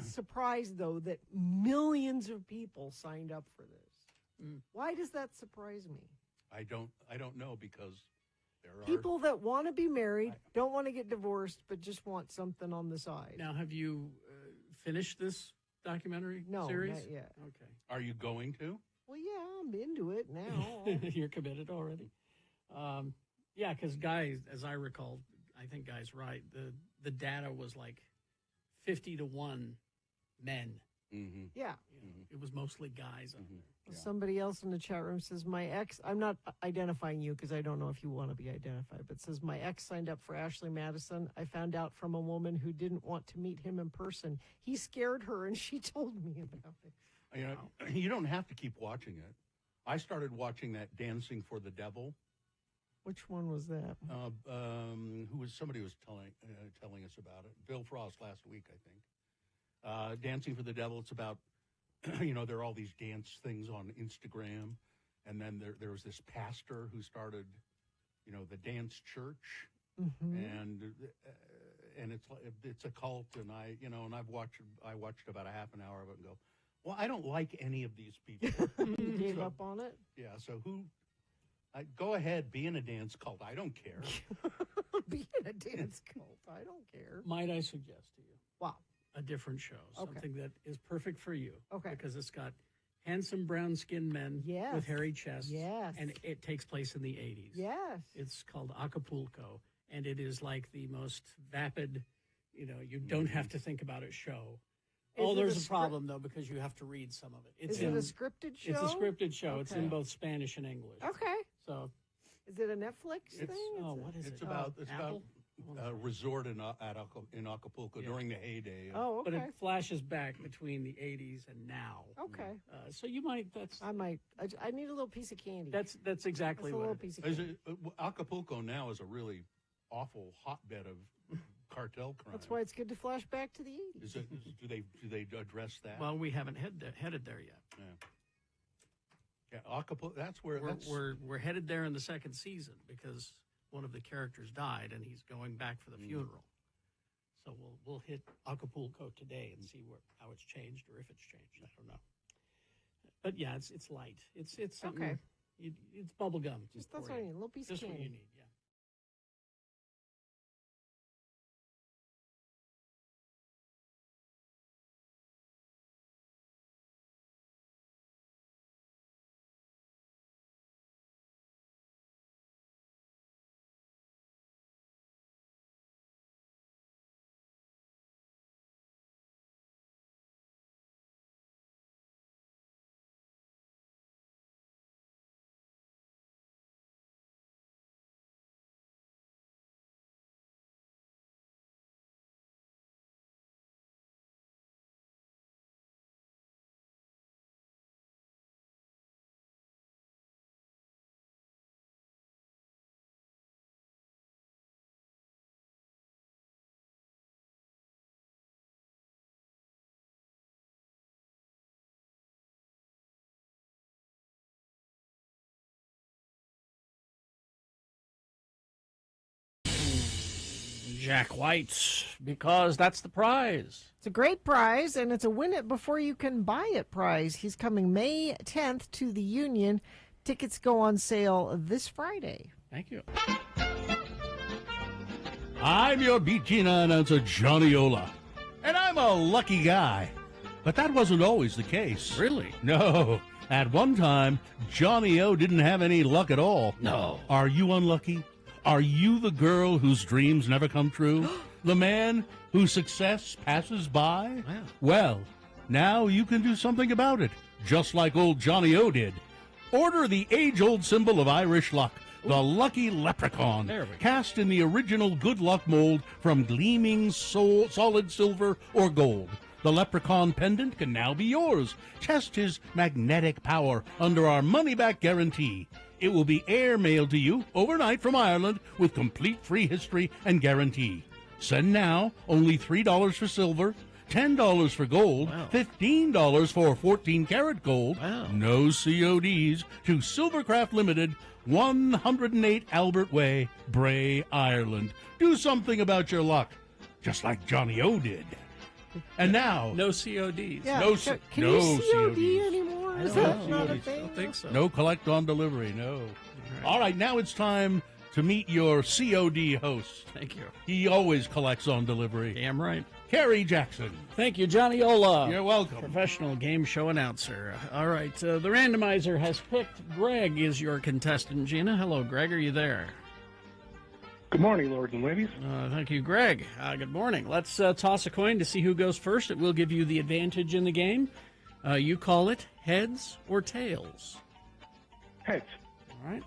Speaker 20: surprised, though, that millions of people signed up for this. Why does that surprise me?
Speaker 4: I don't know, because there are
Speaker 20: People that want to be married, don't want to get divorced, but just want something on the side.
Speaker 2: Now, have you finished this documentary
Speaker 20: No,
Speaker 2: series?
Speaker 20: not yet.
Speaker 2: Okay.
Speaker 4: Are you going to?
Speaker 20: Well, yeah, I'm into it now.
Speaker 2: You're committed already. Yeah, because guys, as I recall, I think Guy's right. The data was like 50-1 men.
Speaker 4: Mm-hmm.
Speaker 20: Yeah.
Speaker 2: It was mostly guys on there.
Speaker 20: Somebody else in the chat room says, my ex, I'm not identifying you because I don't know if you want to be identified, but says, my ex signed up for Ashley Madison. I found out from a woman who didn't want to meet him in person. He scared her and she told me about it.
Speaker 4: You know, you don't have to keep watching it. I started watching that Dancing for the Devil.
Speaker 20: Which one was that?
Speaker 4: Somebody was telling us about it. Bill Frost last week, I think. Dancing for the Devil. It's about, there are all these dance things on Instagram, and then there was this pastor who started, the dance church, and it's a cult, and I watched about a half an hour of it and go, well, I don't like any of these people.
Speaker 20: You gave up on it?
Speaker 4: Yeah. So go ahead, be in a dance cult. I don't care.
Speaker 20: Be in a dance cult. I don't care.
Speaker 2: Might I suggest to you?
Speaker 20: Wow.
Speaker 2: A different show.
Speaker 20: Okay.
Speaker 2: Something that is perfect for you.
Speaker 20: Okay.
Speaker 2: Because it's got handsome brown-skinned men with hairy chests.
Speaker 20: Yes.
Speaker 2: And it takes place in the 80s.
Speaker 20: Yes.
Speaker 2: It's called Acapulco. And it is like the most vapid, you don't have to think about it show. There's a problem, though, because you have to read some of it.
Speaker 20: Is it a scripted show?
Speaker 2: It's a scripted show.
Speaker 20: Okay.
Speaker 2: It's in both Spanish and English.
Speaker 20: Okay.
Speaker 2: So,
Speaker 20: is it a Netflix thing?
Speaker 2: What is it?
Speaker 4: It's about
Speaker 2: Apple?
Speaker 4: a resort in Acapulco during the heyday.
Speaker 20: Oh, okay.
Speaker 2: But it flashes back between the 80s and now.
Speaker 20: Okay.
Speaker 2: So you might.
Speaker 20: I might. I need a little piece of candy.
Speaker 2: That's exactly
Speaker 20: a
Speaker 2: what
Speaker 20: little
Speaker 2: it
Speaker 20: piece of
Speaker 2: is.
Speaker 20: candy.
Speaker 4: Acapulco now is a really awful hotbed of cartel crime.
Speaker 20: That's why it's good to flash back to the 80s.
Speaker 4: Do they address that?
Speaker 2: Well, we haven't headed there yet.
Speaker 4: Yeah, Acapulco. That's where
Speaker 2: we're headed there in the second season because one of the characters died and he's going back for the funeral. So we'll hit Acapulco today and see how it's changed or if it's changed. I don't know. But yeah, it's light. It's something.
Speaker 20: Okay.
Speaker 2: It's bubble gum.
Speaker 20: That's what I need. A little piece of
Speaker 2: Just what
Speaker 20: candy.
Speaker 2: you need. Yeah. Jack White, because that's the prize.
Speaker 1: It's a great prize, and it's a win it before you can buy it prize. He's coming May 10th to the Union. Tickets go on sale this Friday.
Speaker 2: Thank you.
Speaker 4: I'm your Beat Gina announcer, Johnny Ola. And I'm a lucky guy. But that wasn't always the case.
Speaker 2: Really?
Speaker 4: No. At one time, Johnny O didn't have any luck at all.
Speaker 2: No.
Speaker 4: Are you unlucky? Are you the girl whose dreams never come true? The man whose success passes by?
Speaker 2: Wow.
Speaker 4: Well, now you can do something about it, just like old Johnny O did. Order the age-old symbol of Irish luck, the Lucky Leprechaun,
Speaker 2: There we go.
Speaker 4: cast in the original good luck mold from gleaming solid silver or gold. The leprechaun pendant can now be yours. Test his magnetic power under our money-back guarantee. It will be air-mailed to you overnight from Ireland with complete free history and guarantee. Send now, only $3 for silver, $10 for gold,
Speaker 2: Wow.
Speaker 4: $15 for 14-karat gold,
Speaker 2: Wow.
Speaker 4: no CODs, to Silvercraft Limited, 108 Albert Way, Bray, Ireland. Do something about your luck, just like Johnny O did. And now,
Speaker 2: no CODs.
Speaker 1: Yeah.
Speaker 4: No,
Speaker 1: Can
Speaker 4: no
Speaker 1: you COD
Speaker 4: CODs.
Speaker 1: anymore?
Speaker 2: I
Speaker 1: Is
Speaker 2: don't
Speaker 1: that
Speaker 2: know.
Speaker 1: not a
Speaker 2: I
Speaker 1: thing?
Speaker 2: don't think so.
Speaker 4: No collect on delivery, no. All right, now it's time to meet your COD host.
Speaker 2: Thank you.
Speaker 4: He always collects on delivery.
Speaker 2: Damn right.
Speaker 4: Kerry Jackson.
Speaker 2: Thank you, Johnny Ola.
Speaker 4: You're welcome.
Speaker 2: Professional game show announcer. All right, the randomizer has picked Greg is your contestant. Gina, hello, Greg. Are you there?
Speaker 21: Good morning, lords and ladies.
Speaker 2: Thank you, Greg. Good morning. Let's toss a coin to see who goes first. It will give you the advantage in the game. You call it heads or tails?
Speaker 21: Heads.
Speaker 2: All right.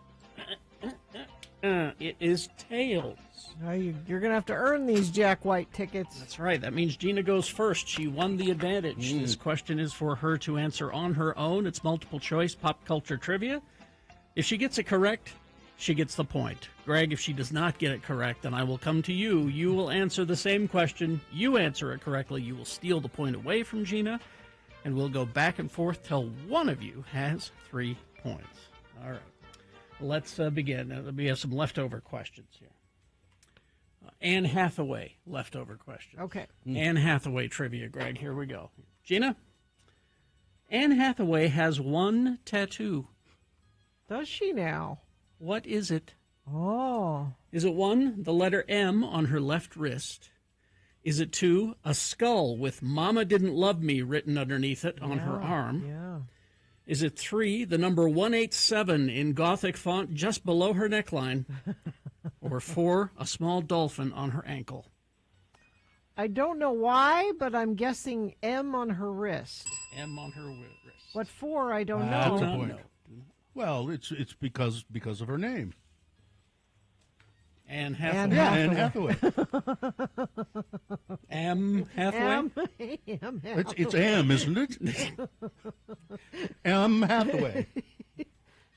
Speaker 2: It is tails.
Speaker 1: Now you're going to have to earn these Jack White tickets.
Speaker 2: That's right. That means Gina goes first. She won the advantage. This question is for her to answer on her own. It's multiple choice pop culture trivia. If she gets it correct, she gets the point. Greg, if she does not get it correct, then I will come to you. You will answer the same question. You answer it correctly. You will steal the point away from Gina, and we'll go back and forth till one of you has 3 points. All right. Let's begin. We have some leftover questions here. Anne Hathaway leftover questions.
Speaker 1: Okay.
Speaker 2: Anne Hathaway trivia, Greg. Here we go. Gina? Anne Hathaway has one tattoo.
Speaker 1: Does she now?
Speaker 2: What is it?
Speaker 1: Oh.
Speaker 2: Is it 1, the letter M on her left wrist? Is it 2, a skull with Mama Didn't Love Me written underneath it on her arm?
Speaker 1: Yeah.
Speaker 2: Is it 3, the number 187 in Gothic font just below her neckline? Or 4, a small dolphin on her ankle?
Speaker 1: I don't know why, but I'm guessing M on her wrist.
Speaker 2: M on her wrist.
Speaker 1: What for? I don't know.
Speaker 4: That's a point. Well, it's because of her name.
Speaker 2: Anne Hathaway.
Speaker 4: Anne Hathaway.
Speaker 2: M. Hathaway?
Speaker 1: M.
Speaker 4: It's M, isn't it? M. Hathaway.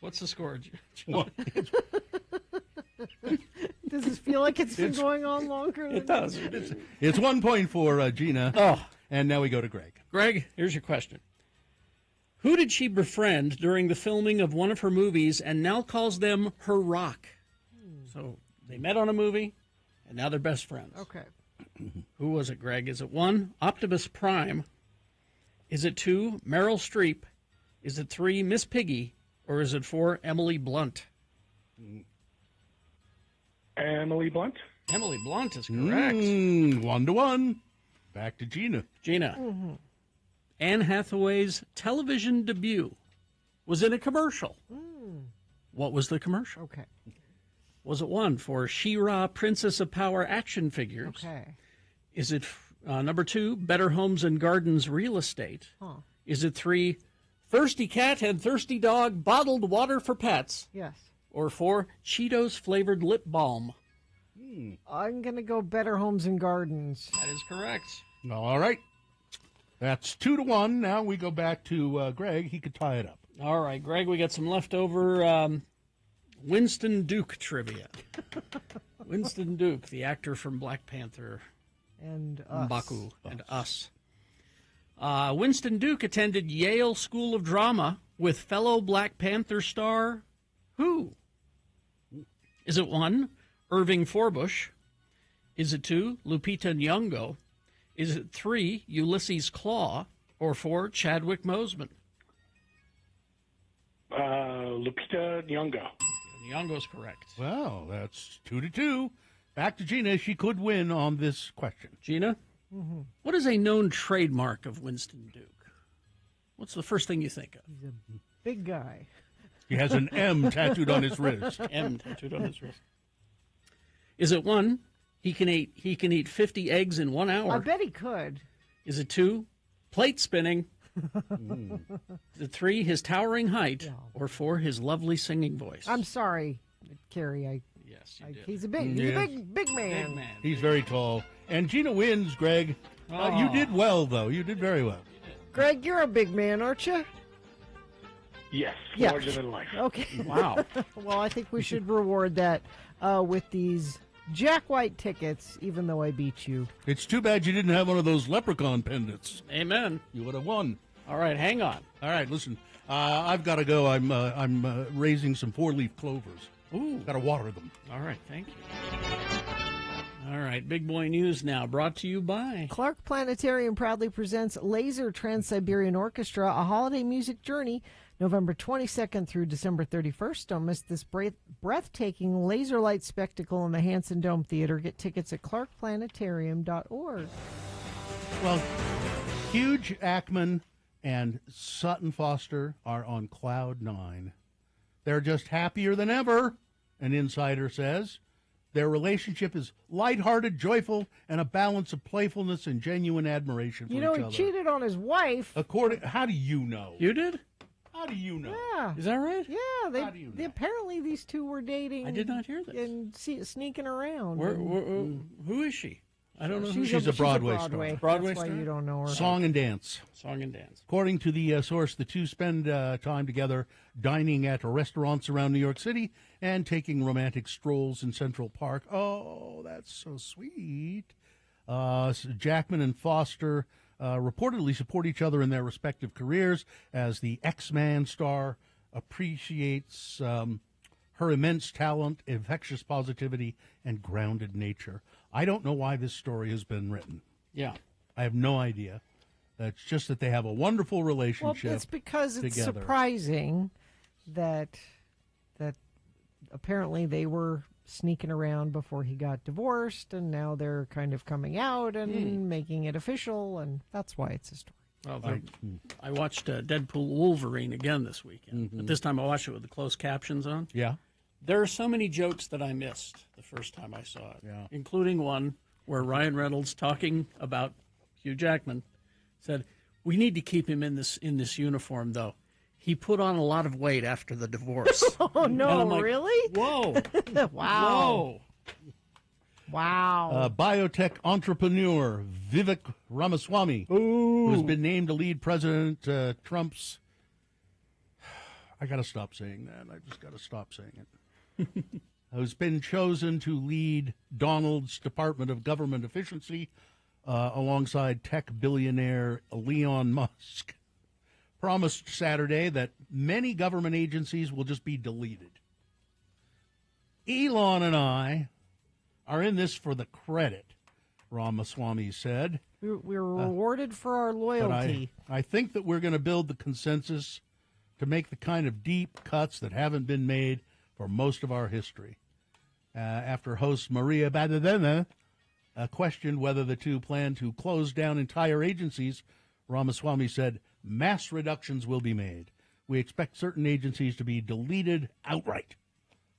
Speaker 2: What's the score?
Speaker 1: Does this feel like it's been going on longer?
Speaker 2: It does.
Speaker 4: It's 1 point for Gina.
Speaker 2: Oh.
Speaker 4: And now we go to Greg.
Speaker 2: Greg, here's your question. Who did she befriend during the filming of one of her movies and now calls them her rock? So they met on a movie, and now they're best friends.
Speaker 1: Okay.
Speaker 2: Who was it, Greg? Is it 1, Optimus Prime? Is it 2, Meryl Streep? Is it 3, Miss Piggy? Or is it 4, Emily Blunt?
Speaker 21: Emily Blunt.
Speaker 2: Emily Blunt is correct.
Speaker 4: 1-1. Back to Gina.
Speaker 2: Gina. Anne Hathaway's television debut was in a commercial. What was the commercial?
Speaker 1: Okay.
Speaker 2: Was it 1, for She-Ra Princess of Power action figures?
Speaker 1: Okay.
Speaker 2: Is it number 2, Better Homes and Gardens Real Estate?
Speaker 1: Huh.
Speaker 2: Is it 3, Thirsty Cat and Thirsty Dog Bottled Water for Pets?
Speaker 1: Yes.
Speaker 2: Or 4, Cheetos Flavored Lip Balm?
Speaker 1: I'm going to go Better Homes and Gardens.
Speaker 2: That is correct.
Speaker 4: All right. That's 2-1. Now we go back to Greg. He could tie it up.
Speaker 2: All right, Greg, we got some leftover Winston Duke trivia. Winston Duke, the actor from Black Panther.
Speaker 1: And Us.
Speaker 2: M'Baku and Us. Winston Duke attended Yale School of Drama with fellow Black Panther star who? Is it 1, Irving Forbush? Is it 2, Lupita Nyong'o? Is it 3, Ulysses Claw? Or 4, Chadwick Boseman?
Speaker 21: Lupita Nyong'o.
Speaker 2: Nyong'o's correct.
Speaker 4: Well, that's 2-2. Back to Gina. She could win on this question.
Speaker 2: Gina?
Speaker 1: Mm-hmm.
Speaker 2: What is a known trademark of Winston Duke? What's the first thing you think of?
Speaker 1: He's a big guy.
Speaker 4: He has an M tattooed on his wrist.
Speaker 2: M tattooed on his wrist. Is it 1, he can eat 50 eggs in 1 hour?
Speaker 1: I bet he could.
Speaker 2: Is it 2, plate spinning? Is it 3, his towering height?
Speaker 1: Yeah.
Speaker 2: Or 4, his lovely singing voice?
Speaker 1: I'm sorry, Carrie.
Speaker 2: Yes,
Speaker 1: he's a big man.
Speaker 4: He's very tall. And Gina wins, Greg. You did well, though. You did very well.
Speaker 1: Greg, you're a big man, aren't you?
Speaker 21: Yes,
Speaker 1: Yeah.
Speaker 21: larger than life.
Speaker 1: Okay.
Speaker 2: Wow.
Speaker 1: Well, I think we should reward that with these Jack White tickets, even though I beat you.
Speaker 4: It's too bad you didn't have one of those leprechaun pendants.
Speaker 2: Amen.
Speaker 4: You would have won.
Speaker 2: All right, hang on.
Speaker 4: All right, listen. I've got to go. I'm raising some 4-leaf clovers.
Speaker 2: Ooh.
Speaker 4: Got to water them.
Speaker 2: All right, thank you. All right, big boy news now, brought to you by
Speaker 1: Clark Planetarium proudly presents Laser Trans-Siberian Orchestra, a holiday music journey, November 22nd through December 31st. Don't miss this breathtaking laser light spectacle in the Hanson Dome Theater. Get tickets at clarkplanetarium.org.
Speaker 4: Well, Hugh Jackman and Sutton Foster are on cloud nine. They're just happier than ever, an insider says. Their relationship is lighthearted, joyful, and a balance of playfulness and genuine admiration for
Speaker 1: You know,
Speaker 4: each
Speaker 1: he
Speaker 4: other.
Speaker 1: cheated on his wife.
Speaker 4: How do you know?
Speaker 2: You did?
Speaker 4: How do you know?
Speaker 1: Yeah.
Speaker 2: Is that right?
Speaker 1: Yeah, they apparently these two were dating.
Speaker 2: I did not hear this.
Speaker 1: And sneaking around.
Speaker 2: Who is she? I don't know.
Speaker 4: She's a Broadway star.
Speaker 2: Broadway
Speaker 1: That's why
Speaker 2: star?
Speaker 1: you don't know her.
Speaker 4: Song and dance.
Speaker 2: Song and dance.
Speaker 4: According to the source, the two spend time together dining at restaurants around New York City and taking romantic strolls in Central Park. Oh, that's so sweet. Jackman and Foster reportedly support each other in their respective careers as the X-Man star appreciates her immense talent, infectious positivity, and grounded nature. I don't know why this story has been written.
Speaker 2: Yeah.
Speaker 4: I have no idea. It's just that they have a wonderful relationship.
Speaker 1: Well, it's because it's
Speaker 4: together.
Speaker 1: surprising that apparently they were sneaking around before he got divorced, and now they're kind of coming out and making it official, and that's why it's a story.
Speaker 2: Well, I watched Deadpool Wolverine again this weekend, but this time I watched it with the closed captions on.
Speaker 4: Yeah.
Speaker 2: There are so many jokes that I missed the first time I saw it, including one where Ryan Reynolds, talking about Hugh Jackman, said, "We need to keep him in this uniform, though. He put on a lot of weight after the divorce."
Speaker 1: Oh, no,
Speaker 2: And I'm like,
Speaker 1: really?
Speaker 2: Whoa.
Speaker 1: Wow.
Speaker 2: Whoa.
Speaker 1: Wow.
Speaker 4: Biotech entrepreneur Vivek Ramaswamy, who's been named to lead President Trump's... I got to stop saying that. I just got to stop saying it. Who's been chosen to lead Donald's Department of Government Efficiency alongside tech billionaire Elon Musk, promised Saturday that many government agencies will just be deleted. Elon and I are in this for the credit, Ramaswamy said.
Speaker 1: We're rewarded for our
Speaker 4: But
Speaker 1: loyalty.
Speaker 4: I think that we're going to build the consensus to make the kind of deep cuts that haven't been made for most of our history. After host Maria Badadena questioned whether the two plan to close down entire agencies, Ramaswamy said, mass reductions will be made. We expect certain agencies to be deleted outright.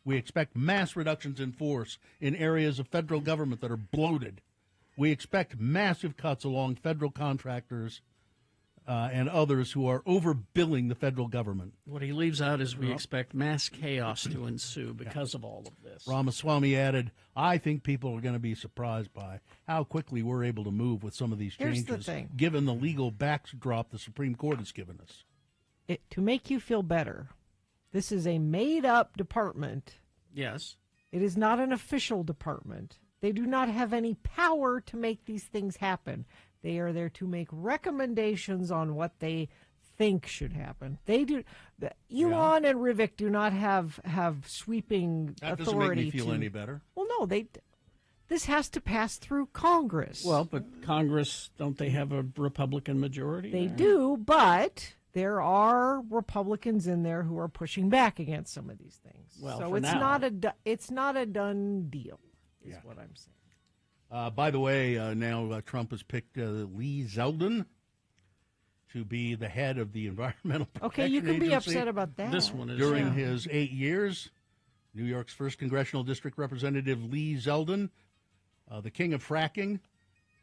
Speaker 4: We expect mass reductions in force in areas of federal government that are bloated. We expect massive cuts along federal contractors and others who are overbilling the federal government.
Speaker 2: What he leaves out is we expect mass chaos to ensue because of all of this.
Speaker 4: Ramaswamy added, I think people are going to be surprised by how quickly we're able to move with some of these
Speaker 1: Here's
Speaker 4: changes,
Speaker 1: the thing.
Speaker 4: given the legal backdrop the Supreme Court has given us.
Speaker 1: To make you feel better, this is a made-up department.
Speaker 2: Yes.
Speaker 1: It is not an official department. They do not have any power to make these things happen. They are there to make recommendations on what they think should happen. They do. Elon and Rivik do not have sweeping
Speaker 4: That
Speaker 1: authority.
Speaker 4: doesn't make me feel any better.
Speaker 1: Well, no, this has to pass through Congress.
Speaker 2: Well, but Congress, don't they have a Republican majority?
Speaker 1: They do, but there are Republicans in there who are pushing back against some of these things.
Speaker 2: Well,
Speaker 1: so
Speaker 2: for
Speaker 1: it's
Speaker 2: now.
Speaker 1: it's not a done deal, is what I'm saying.
Speaker 4: By the way, now Trump has picked Lee Zeldin to be the head of the Environmental Protection
Speaker 1: Okay, you can be
Speaker 4: Agency.
Speaker 1: upset about that.
Speaker 2: This one is
Speaker 4: During his 8 years, New York's 1st Congressional District Representative Lee Zeldin, the king of fracking,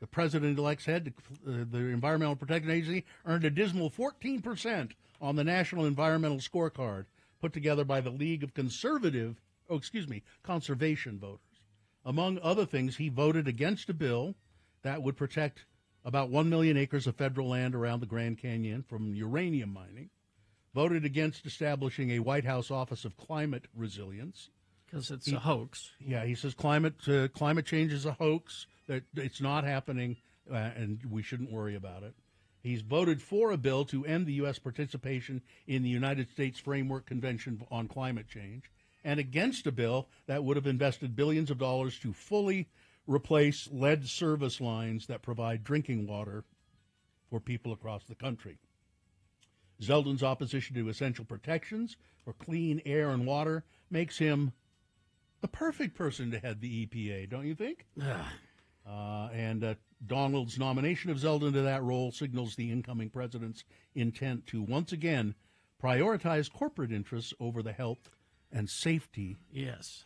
Speaker 4: the president-elect's head, the Environmental Protection Agency, earned a dismal 14% on the National Environmental Scorecard put together by the League of Conservation Voters. Among other things, he voted against a bill that would protect about 1 million acres of federal land around the Grand Canyon from uranium mining, voted against establishing a White House Office of Climate Resilience.
Speaker 2: Because it's a hoax.
Speaker 4: Yeah, he says climate change is a hoax, that it's not happening, and we shouldn't worry about it. He's voted for a bill to end the U.S. participation in the United States Framework Convention on Climate Change, and against a bill that would have invested billions of dollars to fully replace lead service lines that provide drinking water for people across the country. Zeldin's opposition to essential protections for clean air and water makes him the perfect person to head the EPA, don't you think? And Donald's nomination of Zeldin to that role signals the incoming president's intent to once again prioritize corporate interests over the health and safety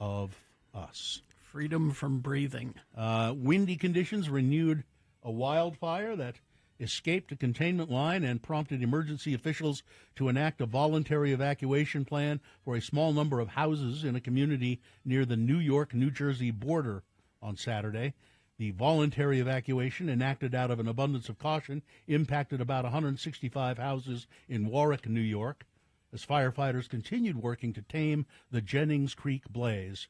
Speaker 4: of us.
Speaker 2: Freedom from breathing.
Speaker 4: Windy conditions renewed a wildfire that escaped a containment line and prompted emergency officials to enact a voluntary evacuation plan for a small number of houses in a community near the New York-New Jersey border on Saturday. The voluntary evacuation, enacted out of an abundance of caution, impacted about 165 houses in Warwick, New York, as firefighters continued working to tame the Jennings Creek blaze.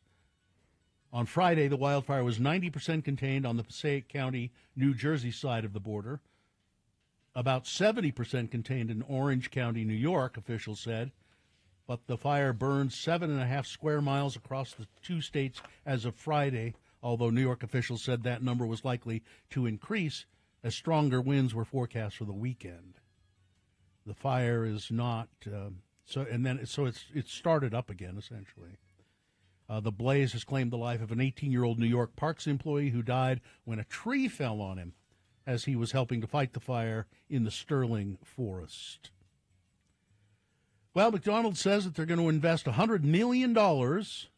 Speaker 4: On Friday, the wildfire was 90% contained on the Passaic County, New Jersey side of the border, about 70% contained in Orange County, New York, officials said. But the fire burned 7.5 square miles across the two states as of Friday, although New York officials said that number was likely to increase as stronger winds were forecast for the weekend. The fire is not it started up again, essentially. The blaze has claimed the life of an 18-year-old New York Parks employee who died when a tree fell on him as he was helping to fight the fire in the Sterling Forest. Well, McDonald's says that they're going to invest $100 million to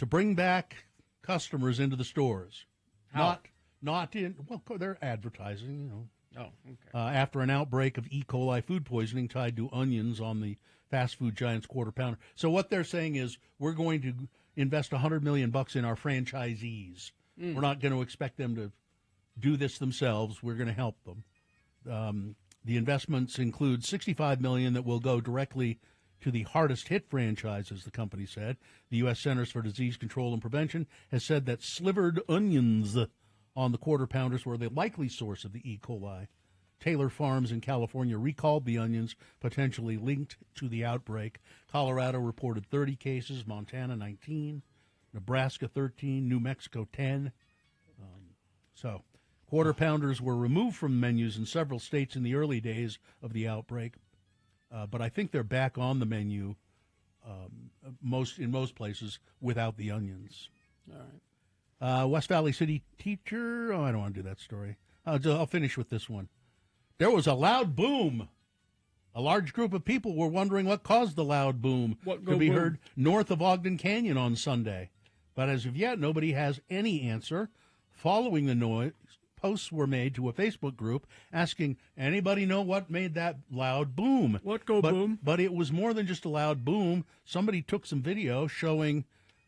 Speaker 4: bring back customers into the stores.
Speaker 2: How?
Speaker 4: Not in, well, they're advertising, you know.
Speaker 2: Oh, okay.
Speaker 4: After an outbreak of E. coli food poisoning tied to onions on the fast food giant's Quarter Pounder. So what they're saying is we're going to invest $100 million in our franchisees. We're not going to expect them to do this themselves. We're going to help them. The investments include $65 million that will go directly to the hardest hit franchises, the company said. The U.S. Centers for Disease Control and Prevention has said that slivered onions on the Quarter Pounders were the likely source of the E. coli. Taylor Farms in California recalled the onions potentially linked to the outbreak. Colorado reported 30 cases, Montana 19, Nebraska 13, New Mexico 10. Quarter Pounders were removed from menus in several states in the early days of the outbreak, but I think they're back on the menu in most places without the onions.
Speaker 2: All right.
Speaker 4: West Valley City teacher. Oh, I don't want to do that story. I'll finish with this one. There was a loud boom. A large group of people were wondering what caused the loud boom to be heard north of Ogden Canyon on Sunday. But as of yet, nobody has any answer. Following the noise, posts were made to a Facebook group asking, anybody know what made that loud boom?
Speaker 2: Boom?
Speaker 4: But it was more than just a loud boom. Somebody took some video showing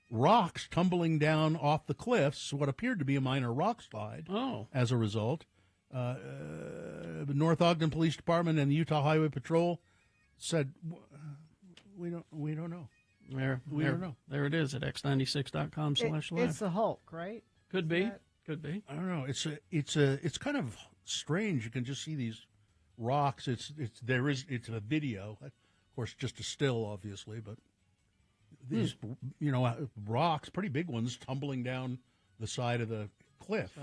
Speaker 4: rocks tumbling down off the cliffs, what appeared to be a minor rock slide. As a result. The North Ogden Police Department and the Utah Highway Patrol said, we don't know. We don't know.
Speaker 2: There it is at x96.com/live.
Speaker 1: It's the Hulk, right?
Speaker 2: Could be. Could be.
Speaker 4: I don't know. It's kind of strange. You can just see these rocks. It's a video. Of course, just a still, obviously, but these rocks, pretty big ones, tumbling down the side of the cliff.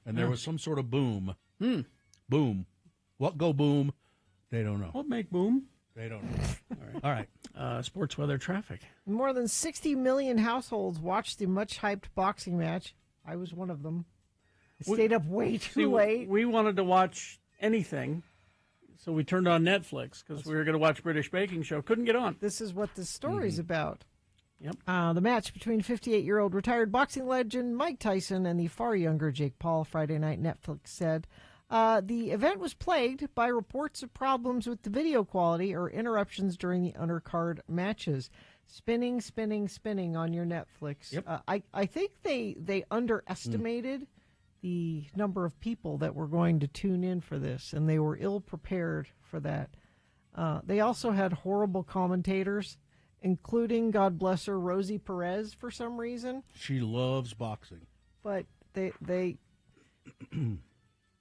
Speaker 4: And there was some sort of boom. Boom. What go boom? They don't know.
Speaker 2: What make boom?
Speaker 4: They don't know. All right.
Speaker 2: Sports weather traffic.
Speaker 1: More than 60 million households watched the much-hyped boxing match. I was one of them. I stayed up way too late.
Speaker 2: We wanted to watch anything, so we turned on Netflix because we were going to watch British Baking Show. Couldn't get on.
Speaker 1: This is what this story's about.
Speaker 2: Yep.
Speaker 1: The match between 58-year-old retired boxing legend Mike Tyson and the far younger Jake Paul Friday night, Netflix said. The event was plagued by reports of problems with the video quality or interruptions during the undercard matches. Spinning on your Netflix.
Speaker 2: Yep.
Speaker 1: I think they underestimated the number of people that were going to tune in for this, and they were ill prepared for that. They also had horrible commentators, including, God bless her, Rosie Perez for some reason.
Speaker 4: She loves boxing.
Speaker 1: But they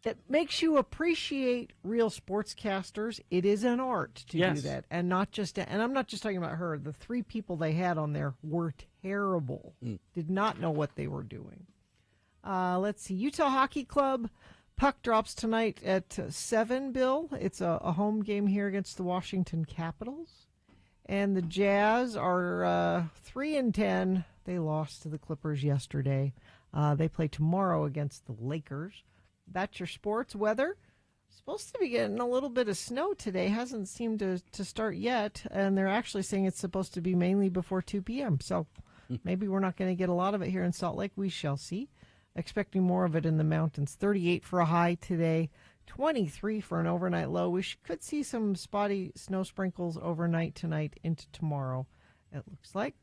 Speaker 1: it makes you appreciate real sportscasters. It is an art to do that, and not just. And I'm not just talking about her. The three people they had on there were terrible. Did not know what they were doing. Let's see. Utah Hockey Club. Puck drops tonight at 7, Bill. It's a home game here against the Washington Capitals. And the Jazz are 3-10. They lost to the Clippers yesterday. They play tomorrow against the Lakers. That's your sports weather. Supposed to be getting a little bit of snow today. Hasn't seemed to start yet. And they're actually saying it's supposed to be mainly before 2 p.m. So maybe we're not going to get a lot of it here in Salt Lake. We shall see. Expecting more of it in the mountains. 38 for a high today. 23 for an overnight low. We could see some spotty snow sprinkles overnight tonight into tomorrow, it looks like.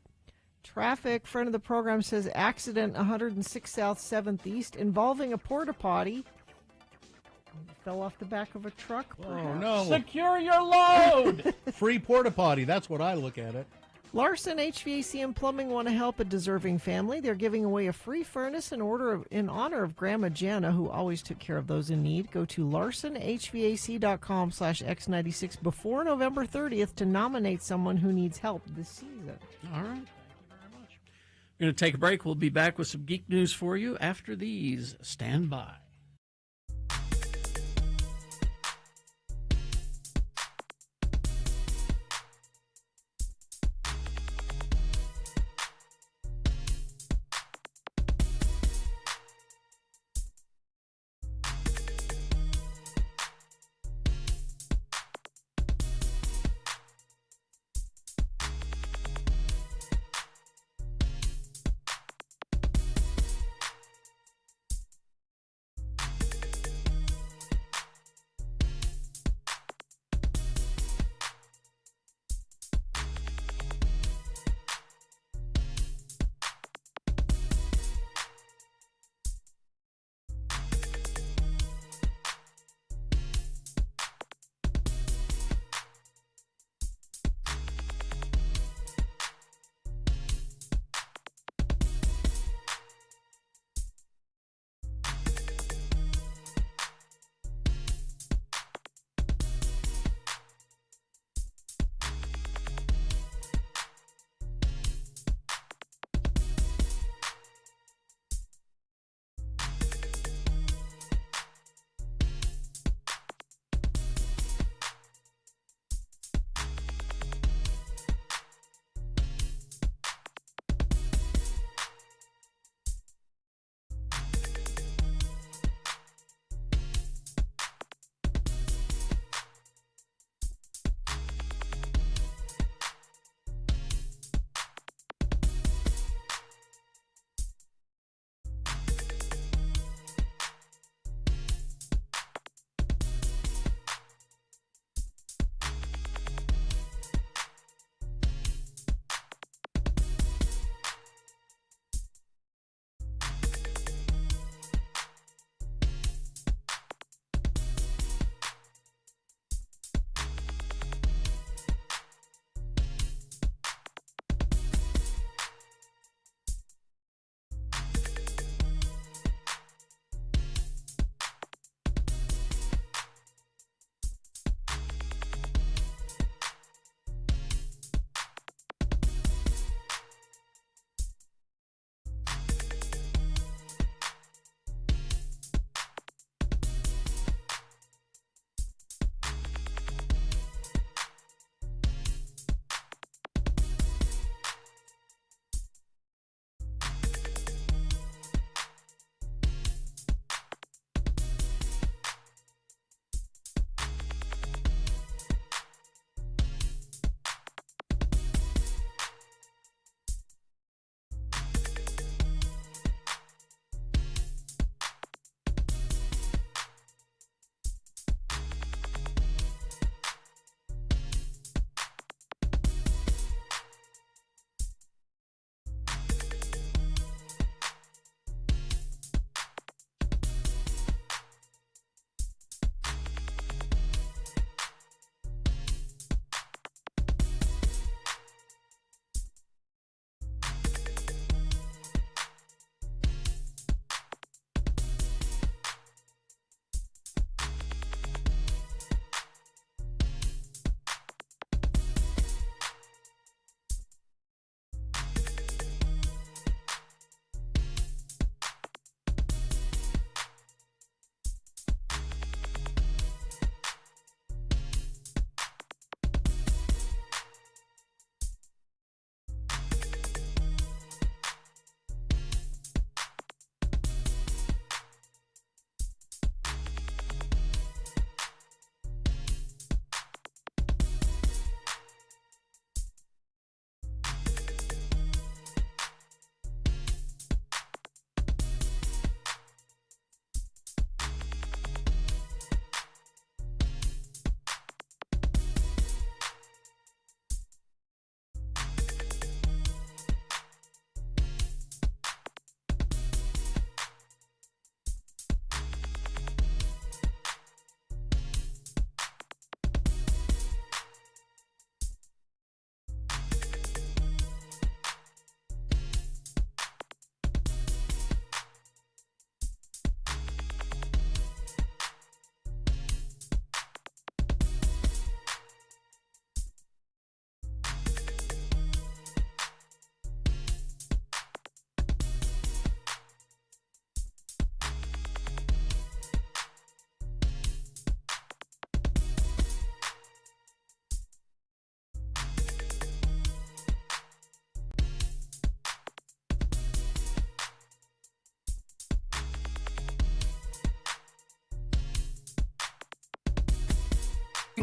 Speaker 1: Traffic, friend of the program says accident 106 South 7th East involving a porta potty. Fell off the back of a truck.
Speaker 4: Oh, no.
Speaker 2: Secure your load.
Speaker 4: Free porta potty. That's what I look at it.
Speaker 1: Larson HVAC and Plumbing want to help a deserving family. They're giving away a free furnace in honor of Grandma Jana, who always took care of those in need. Go to larsonhvac.com/X96 before November 30th to nominate someone who needs help this season.
Speaker 2: All right. Thank you very much. We're going to take a break. We'll be back with some geek news for you after these. Stand by.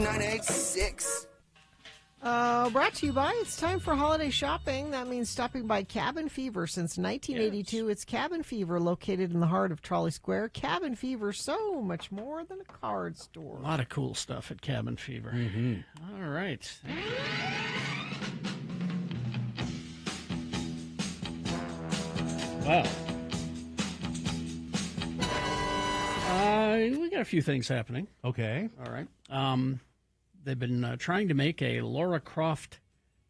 Speaker 6: X986.
Speaker 1: Brought to you by, it's time for holiday shopping. That means stopping by Cabin Fever. Since 1982, It's Cabin Fever, located in the heart of Trolley Square. Cabin Fever, so much more than a card store.
Speaker 2: A lot of cool stuff at Cabin Fever. All right. Wow. We got a few things happening.
Speaker 4: Okay.
Speaker 2: All right. They've been trying to make a Lara Croft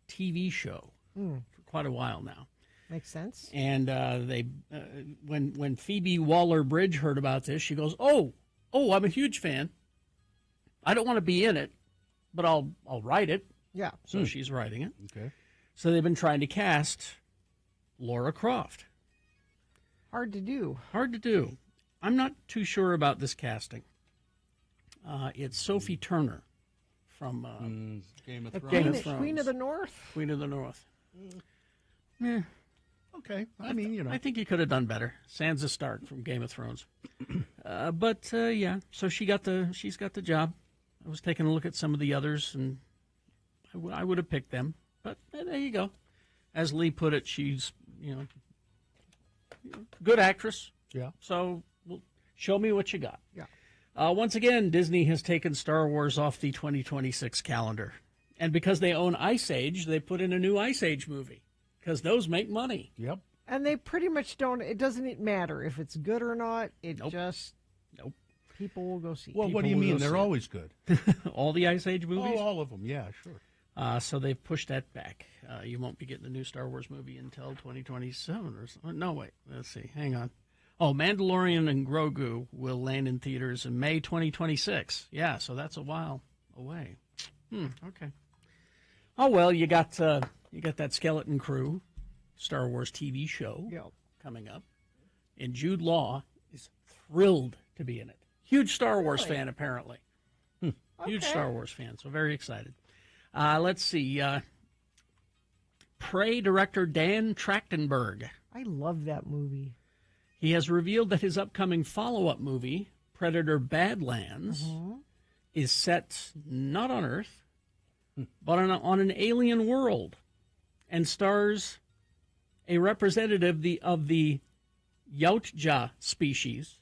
Speaker 2: TV show for quite a while now.
Speaker 1: Makes sense.
Speaker 2: And when Phoebe Waller-Bridge heard about this, she goes, "Oh, I'm a huge fan. I don't want to be in it, but I'll write it."
Speaker 1: Yeah.
Speaker 2: So she's writing it.
Speaker 4: Okay.
Speaker 2: So they've been trying to cast Lara Croft.
Speaker 1: Hard to do.
Speaker 2: Hard to do. I'm not too sure about this casting. It's Sophie Turner from
Speaker 4: Game of
Speaker 2: Thrones.
Speaker 1: Queen of the North.
Speaker 2: Queen of the North. Yeah.
Speaker 4: Okay. I mean, you know.
Speaker 2: I think he could have done better. Sansa Stark from Game of Thrones. But yeah, so she's got the job. I was taking a look at some of the others, and I would have picked them. But there you go. As Lee put it, she's good actress.
Speaker 4: Yeah.
Speaker 2: So show me what you got.
Speaker 1: Yeah.
Speaker 2: Once again, Disney has taken Star Wars off the 2026 calendar. And because they own Ice Age, they put in a new Ice Age movie. Because those make money.
Speaker 4: Yep.
Speaker 1: And they pretty much don't, it doesn't matter if it's good or not. It just, people will go see it.
Speaker 4: Well, what do you mean? They're always good.
Speaker 2: All the Ice Age movies?
Speaker 4: Oh, all of them. Yeah, sure.
Speaker 2: So they've pushed that back. You won't be getting the new Star Wars movie until 2027 or something. No, wait. Let's see. Hang on. Oh, Mandalorian and Grogu will land in theaters in May 2026. Yeah, so that's a while away. Okay. Oh, well, you got that Skeleton Crew Star Wars TV show coming up. And Jude Law is thrilled to be in it. Huge Star Wars fan, apparently. Huge Star Wars fan, so very excited. Let's see. Prey director Dan Trachtenberg.
Speaker 1: I love that movie.
Speaker 2: He has revealed that his upcoming follow-up movie, Predator Badlands, is set not on Earth, but on an alien world, and stars a representative of the Yautja species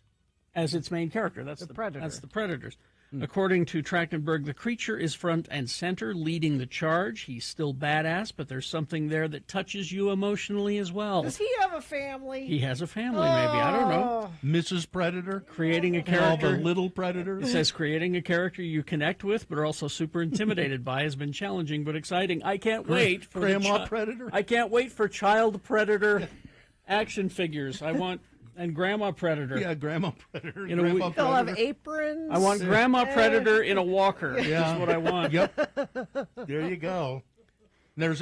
Speaker 2: as its main character. That's the
Speaker 1: Predator.
Speaker 2: That's the Predators. According to Trachtenberg, the creature is front and center, leading the charge. He's still badass, but there's something there that touches you emotionally as well.
Speaker 1: Does he have a family?
Speaker 2: He has a family, maybe. I don't know.
Speaker 4: Mrs. Predator.
Speaker 2: Creating a
Speaker 4: All
Speaker 2: character.
Speaker 4: the little predators.
Speaker 2: It says creating a character you connect with, but are also super intimidated by, has been challenging but exciting. I can't wait for
Speaker 4: Grandma Predator.
Speaker 2: I can't wait for child Predator action figures. I want and Grandma Predator.
Speaker 4: Yeah, Grandma Predator.
Speaker 2: You know,
Speaker 4: Grandma
Speaker 1: They'll have
Speaker 4: Predator.
Speaker 1: aprons.
Speaker 2: I want Grandma Predator in a walker.
Speaker 4: Yeah.
Speaker 2: That's what I want.
Speaker 4: Yep. There you go. There's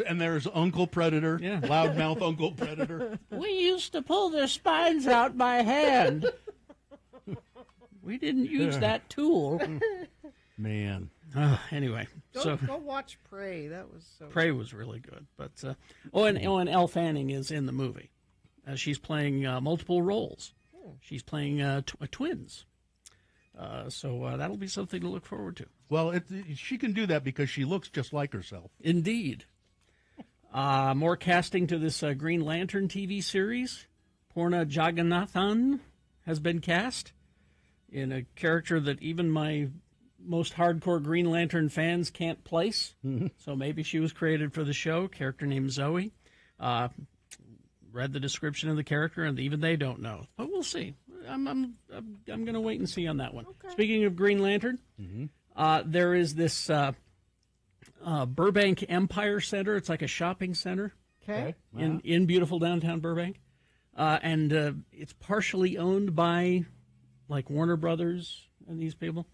Speaker 4: Uncle Predator.
Speaker 2: Yeah.
Speaker 4: Loudmouth Uncle Predator.
Speaker 2: We used to pull their spines out by hand. We didn't use that tool.
Speaker 4: Man.
Speaker 2: Anyway,
Speaker 1: Go watch Prey. That was so.
Speaker 2: Prey was really good, but and Elle Fanning is in the movie. She's playing multiple roles. She's playing twins. So that'll be something to look forward to.
Speaker 4: Well, she can do that because she looks just like herself.
Speaker 2: Indeed. More casting to this Green Lantern TV series. Purna Jagannathan has been cast in a character that even my most hardcore Green Lantern fans can't place. So maybe she was created for the show. Character named Zoe. Read the description of the character, and even they don't know. But we'll see. I'm going to wait and see on that one. Okay. Speaking of Green Lantern, there is this Burbank Empire Center. It's like a shopping center.
Speaker 1: Okay.
Speaker 2: In beautiful downtown Burbank, and it's partially owned by like Warner Brothers and these people.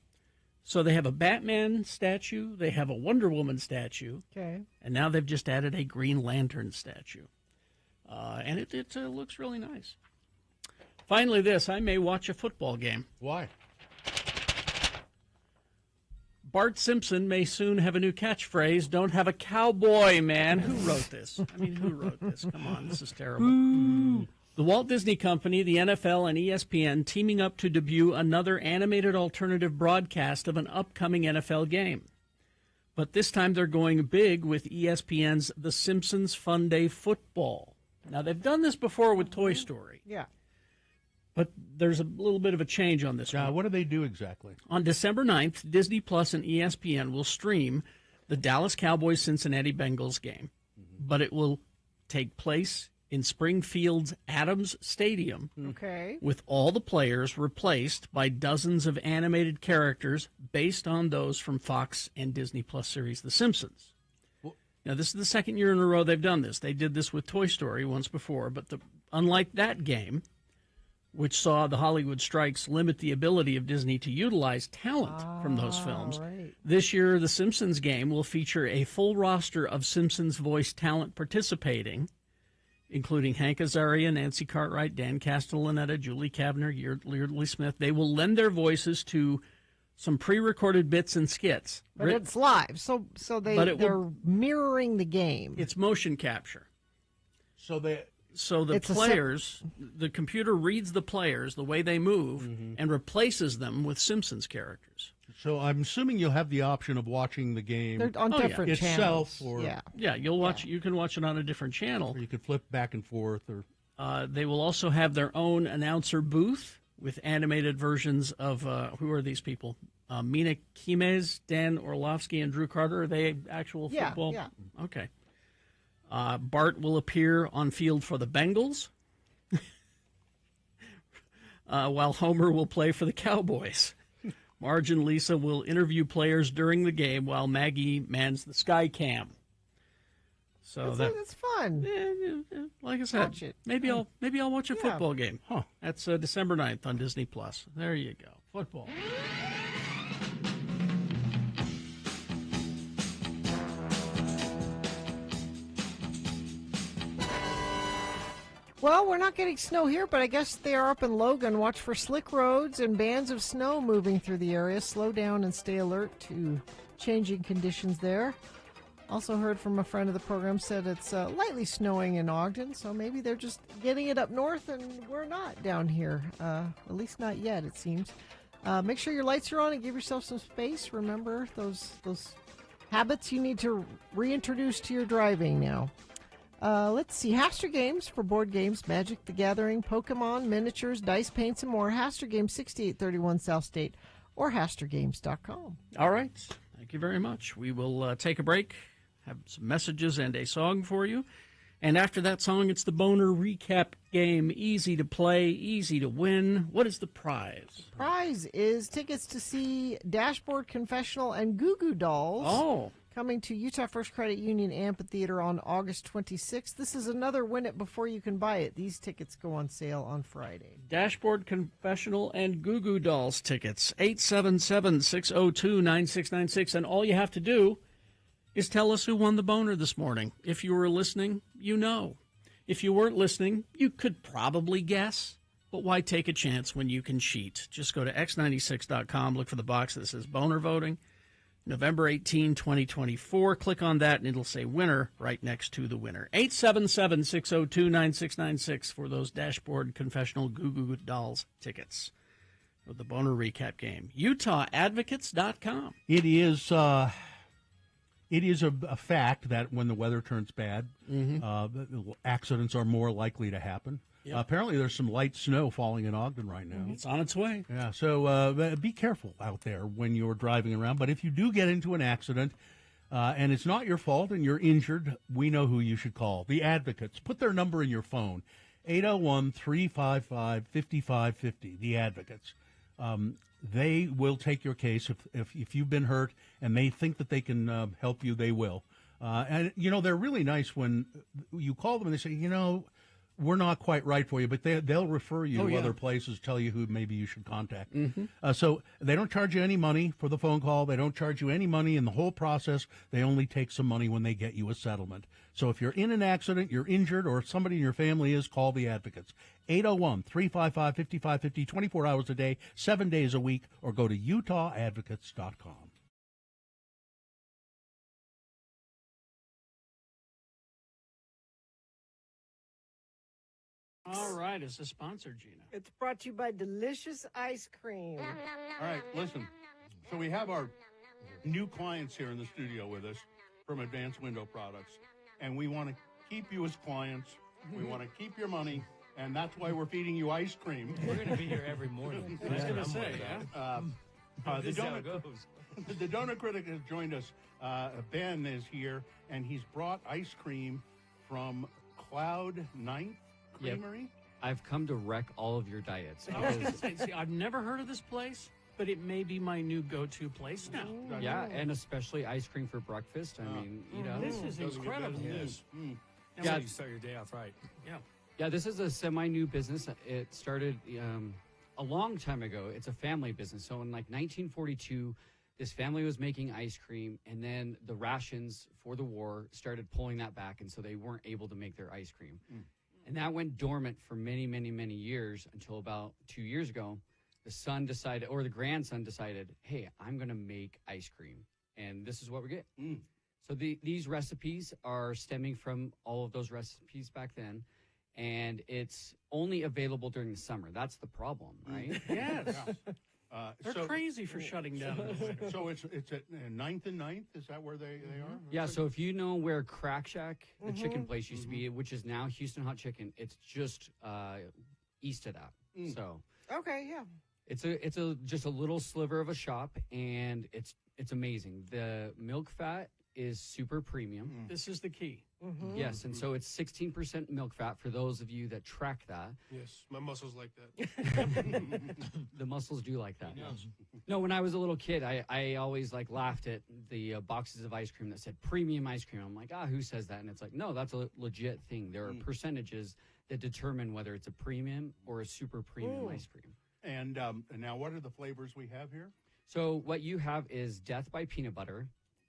Speaker 2: So they have a Batman statue, they have a Wonder Woman statue, and now they've just added a Green Lantern statue. And it looks really nice. Finally, I may watch a football game.
Speaker 4: Why?
Speaker 2: Bart Simpson may soon have a new catchphrase, "Don't have a cowboy, man." Who wrote this? I mean, who wrote this? Come on, this is terrible. The Walt Disney Company, the NFL, and ESPN teaming up to debut another animated alternative broadcast of an upcoming NFL game. But this time they're going big with ESPN's The Simpsons Fun Day Football. Now, they've done this before with Toy Story.
Speaker 1: Yeah.
Speaker 2: But there's a little bit of a change on this one.
Speaker 4: What do they do exactly?
Speaker 2: On December 9th, Disney Plus and ESPN will stream the Dallas Cowboys-Cincinnati Bengals game. But it will take place in Springfield's Adams Stadium.
Speaker 1: Okay.
Speaker 2: With all the players replaced by dozens of animated characters based on those from Fox and Disney Plus series The Simpsons. Now, this is the second year in a row they've done this. They did this with Toy Story once before, but unlike that game, which saw the Hollywood strikes limit the ability of Disney to utilize talent from those films.
Speaker 1: Right.
Speaker 2: This year, the Simpsons game will feature a full roster of Simpsons voice talent participating, including Hank Azaria, Nancy Cartwright, Dan Castellaneta, Julie Kavner, Yeardley Smith. They will lend their voices to some pre-recorded bits and skits.
Speaker 1: But it's live, so they're mirroring the game.
Speaker 2: It's motion capture.
Speaker 4: So the
Speaker 2: players, the computer reads the players, the way they move, and replaces them with Simpsons characters.
Speaker 4: So I'm assuming you'll have the option of watching the game
Speaker 1: They're on different
Speaker 4: itself,
Speaker 1: channels.
Speaker 2: Yeah, you'll watch. You can watch it on a different channel.
Speaker 4: Or you could flip back and forth. Or
Speaker 2: they will also have their own announcer booth with animated versions of who are these people? Mina Kimes, Dan Orlovsky, and Drew Carter. Are they actual football?
Speaker 1: Yeah.
Speaker 2: Okay. Bart will appear on field for the Bengals, while Homer will play for the Cowboys. Marge and Lisa will interview players during the game while Maggie mans the sky cam. So
Speaker 1: that's fun.
Speaker 2: Like I said,
Speaker 1: Watch it.
Speaker 2: maybe I'll watch a football game. That's December 9th on Disney Plus. There you go. Football.
Speaker 1: Well, we're not getting snow here, but I guess they are up in Logan. Watch for slick roads and bands of snow moving through the area. Slow down and stay alert to changing conditions there. Also heard from a friend of the program, said it's lightly snowing in Ogden, so maybe they're just getting it up north and we're not down here. At least not yet, it seems. Make sure your lights are on and give yourself some space. Remember those habits you need to reintroduce to your driving now. Let's see. Haster Games for board games, Magic the Gathering, Pokemon, miniatures, dice paints, and more. Haster Games, 6831 South State, or HasterGames.com.
Speaker 2: All right. Thank you very much. We will take a break, have some messages and a song for you. And after that song, it's the Boner Recap game. Easy to play, easy to win. What is the prize?
Speaker 1: Prize is tickets to see Dashboard Confessional and Goo Goo Dolls.
Speaker 2: Oh.
Speaker 1: Coming to Utah First Credit Union Amphitheater on August 26th. This is another win it before you can buy it. These tickets go on sale on Friday.
Speaker 2: Dashboard Confessional and Goo Goo Dolls tickets, 877-602-9696. And all you have to do is tell us who won the boner this morning. If you were listening, you know. If you weren't listening, you could probably guess. But why take a chance when you can cheat? Just go to x96.com, look for the box that says boner voting. November 18, 2024. Click on that, and it'll say winner right next to the winner. 877-602-9696 for those Dashboard Confessional Goo Goo Dolls tickets for the Boner Recap game. UtahAdvocates.com.
Speaker 4: It is a fact that when the weather turns bad, accidents are more likely to happen. Yep. Apparently, there's some light snow falling in Ogden right now.
Speaker 2: It's on its way.
Speaker 4: Yeah, so be careful out there when you're driving around. But if you do get into an accident and it's not your fault and you're injured, we know who you should call. The Advocates. Put their number in your phone, 801-355-5550, The Advocates. They will take your case. If you've been hurt and they think that they can help you, they will. And, they're really nice when you call them and they say, we're not quite right for you, but they'll refer you to other places, tell you who maybe you should contact. So they don't charge you any money for the phone call. They don't charge you any money in the whole process. They only take some money when they get you a settlement. So if you're in an accident, you're injured, or somebody in your family is, call the Advocates. 801-355-5550, 24 hours a day, 7 days a week, or go to UtahAdvocates.com.
Speaker 2: All right, it's a sponsor, Gina.
Speaker 20: It's brought to you by Delicious Ice Cream.
Speaker 4: All right, listen. So we have our new clients here in the studio with us from Advanced Window Products, and we want to keep you as clients. We want to keep your money, and that's why we're feeding you ice cream.
Speaker 3: We're going to be here every morning.
Speaker 2: I was going to say, yeah.
Speaker 4: The
Speaker 3: This is how it
Speaker 4: donut,
Speaker 3: goes.
Speaker 4: the donut critic has joined us. Ben is here, and he's brought ice cream from Cloud Ninth Creamery.
Speaker 22: I've come to wreck all of your diets.
Speaker 2: I was going to say, see, I've never heard of this place, but it may be my new go-to place now.
Speaker 22: Yeah, and especially ice cream for breakfast. I mean, you know.
Speaker 2: This is incredible.
Speaker 3: Yes. That's
Speaker 22: Yeah.
Speaker 3: how you start your day off right.
Speaker 2: Yeah.
Speaker 22: Yeah, this is a semi-new business. It started a long time ago. It's a family business. So in like 1942, this family was making ice cream, and then the rations for the war started pulling that back, and so they weren't able to make their ice cream. And that went dormant for many, many, many years until about 2 years ago. The son decided, or the grandson decided, hey, I'm going to make ice cream, and this is what we get. So these recipes are stemming from all of those recipes back then, and it's only available during the summer. That's the problem, right?
Speaker 2: Yes. They're crazy for shutting down.
Speaker 4: So it's at 9th and 9th? Is that where they are?
Speaker 22: Yeah, so if you know where Crack Shack, the chicken place, used to be, which is now Houston Hot Chicken, it's just east of that. So
Speaker 1: Okay, yeah.
Speaker 22: it's just a little sliver of a shop, and it's amazing. The milk fat is super premium.
Speaker 2: This is the key.
Speaker 22: Yes, and so it's 16% milk fat for those of you that track that.
Speaker 23: Yes, my muscles like that.
Speaker 22: The muscles do like that. No, when I was a little kid, I always like laughed at the boxes of ice cream that said premium ice cream. I'm like, who says that? And it's like, no, that's a legit thing. There are percentages that determine whether it's a premium or a super premium ice cream.
Speaker 4: And now what are the flavors we have here?
Speaker 22: So what you have is Death by Peanut Butter,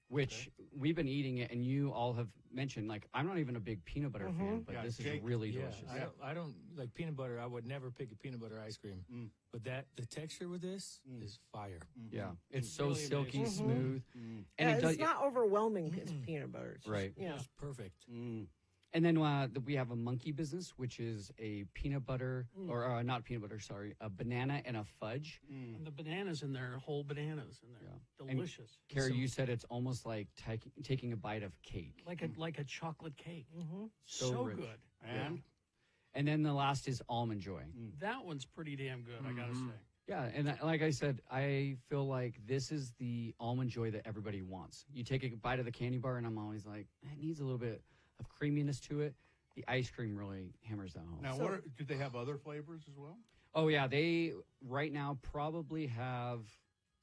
Speaker 22: which we've been eating it, and you all have mentioned, like, I'm not even a big peanut butter fan, but this is really delicious.
Speaker 3: I don't like peanut butter. I would never pick a peanut butter ice cream. But the texture with this is fire.
Speaker 22: Yeah, it's so
Speaker 3: really
Speaker 22: silky,
Speaker 3: amazing.
Speaker 22: smooth.
Speaker 1: And
Speaker 22: it
Speaker 1: it's not overwhelming. It's peanut butter. It's just,
Speaker 22: Right.
Speaker 1: Yeah.
Speaker 3: It's perfect.
Speaker 22: And then we have a monkey business, which is a peanut butter, or not peanut butter, sorry, a banana and a fudge.
Speaker 2: And the bananas in there, whole bananas in there. Delicious.
Speaker 22: And Carrie, you said it's almost like taking a bite of cake.
Speaker 2: Like a chocolate cake.
Speaker 22: So rich.
Speaker 2: good.
Speaker 22: And then the last is Almond Joy.
Speaker 2: That one's pretty damn good, I got to say.
Speaker 22: Yeah, and like I said, I feel like this is the Almond Joy that everybody wants. You take a bite of the candy bar, and I'm always like, it needs a little bit of creaminess to it. The ice cream really hammers that home.
Speaker 4: Now, do they have other flavors as well?
Speaker 22: Oh, yeah. They, right now, probably have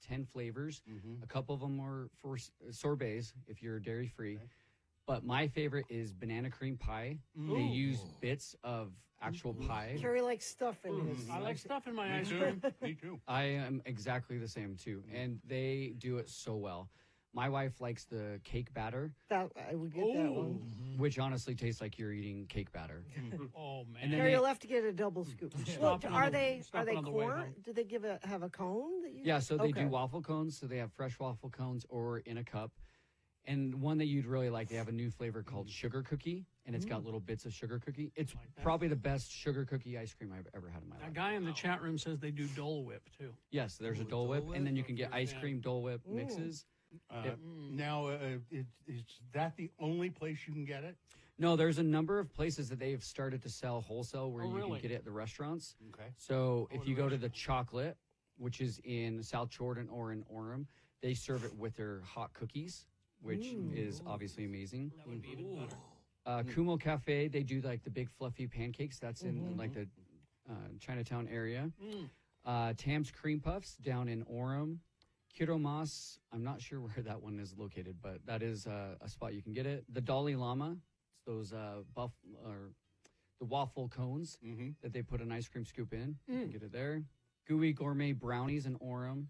Speaker 22: 10 flavors. A couple of them are for sorbets, if you're dairy-free. Okay. But my favorite is banana cream pie. They use bits of actual pie.
Speaker 1: Carrie likes stuff in his.
Speaker 2: I like stuff in my ice cream.
Speaker 4: Me too.
Speaker 22: I am exactly the same, too. And they do it so well. My wife likes the cake batter.
Speaker 1: That I would get that one.
Speaker 22: Which honestly tastes like you're eating cake batter.
Speaker 2: Oh man!
Speaker 22: And then
Speaker 1: Carrie, you'll have to get a double scoop. Look, are they
Speaker 2: on the way
Speaker 1: corn?
Speaker 2: home.
Speaker 1: Do they have a cone that you?
Speaker 22: Yeah, so they do waffle cones. So they have fresh waffle cones or in a cup. And one that you'd really like, they have a new flavor called sugar cookie, and it's got little bits of sugar cookie. It's probably the best suger cookie ice cream I've ever had in my life.
Speaker 2: A guy in the chat room says they do Dole Whip too.
Speaker 22: Yes, there's a Dole Whip, and then you can get ice cream Dole Whip mixes.
Speaker 4: Now, is that the only place you can get it?
Speaker 22: No, there's a number of places that they've started to sell wholesale where you
Speaker 2: really?
Speaker 22: can get it at the restaurants.
Speaker 4: Okay.
Speaker 22: So if you go to the Chocolate, which is in South Jordan or in Orem, they serve it with their hot cookies, which is obviously amazing.
Speaker 2: That would be even better.
Speaker 22: Kumo Cafe, they do like the big fluffy pancakes. That's in like the Chinatown area. Tam's Cream Puffs down in Orem. Kiromas, I'm not sure where that one is located, but that is a spot you can get it. The Dalai Lama, it's those the waffle cones that they put an ice cream scoop in. You can get it there. Gooey Gourmet Brownies in Orem.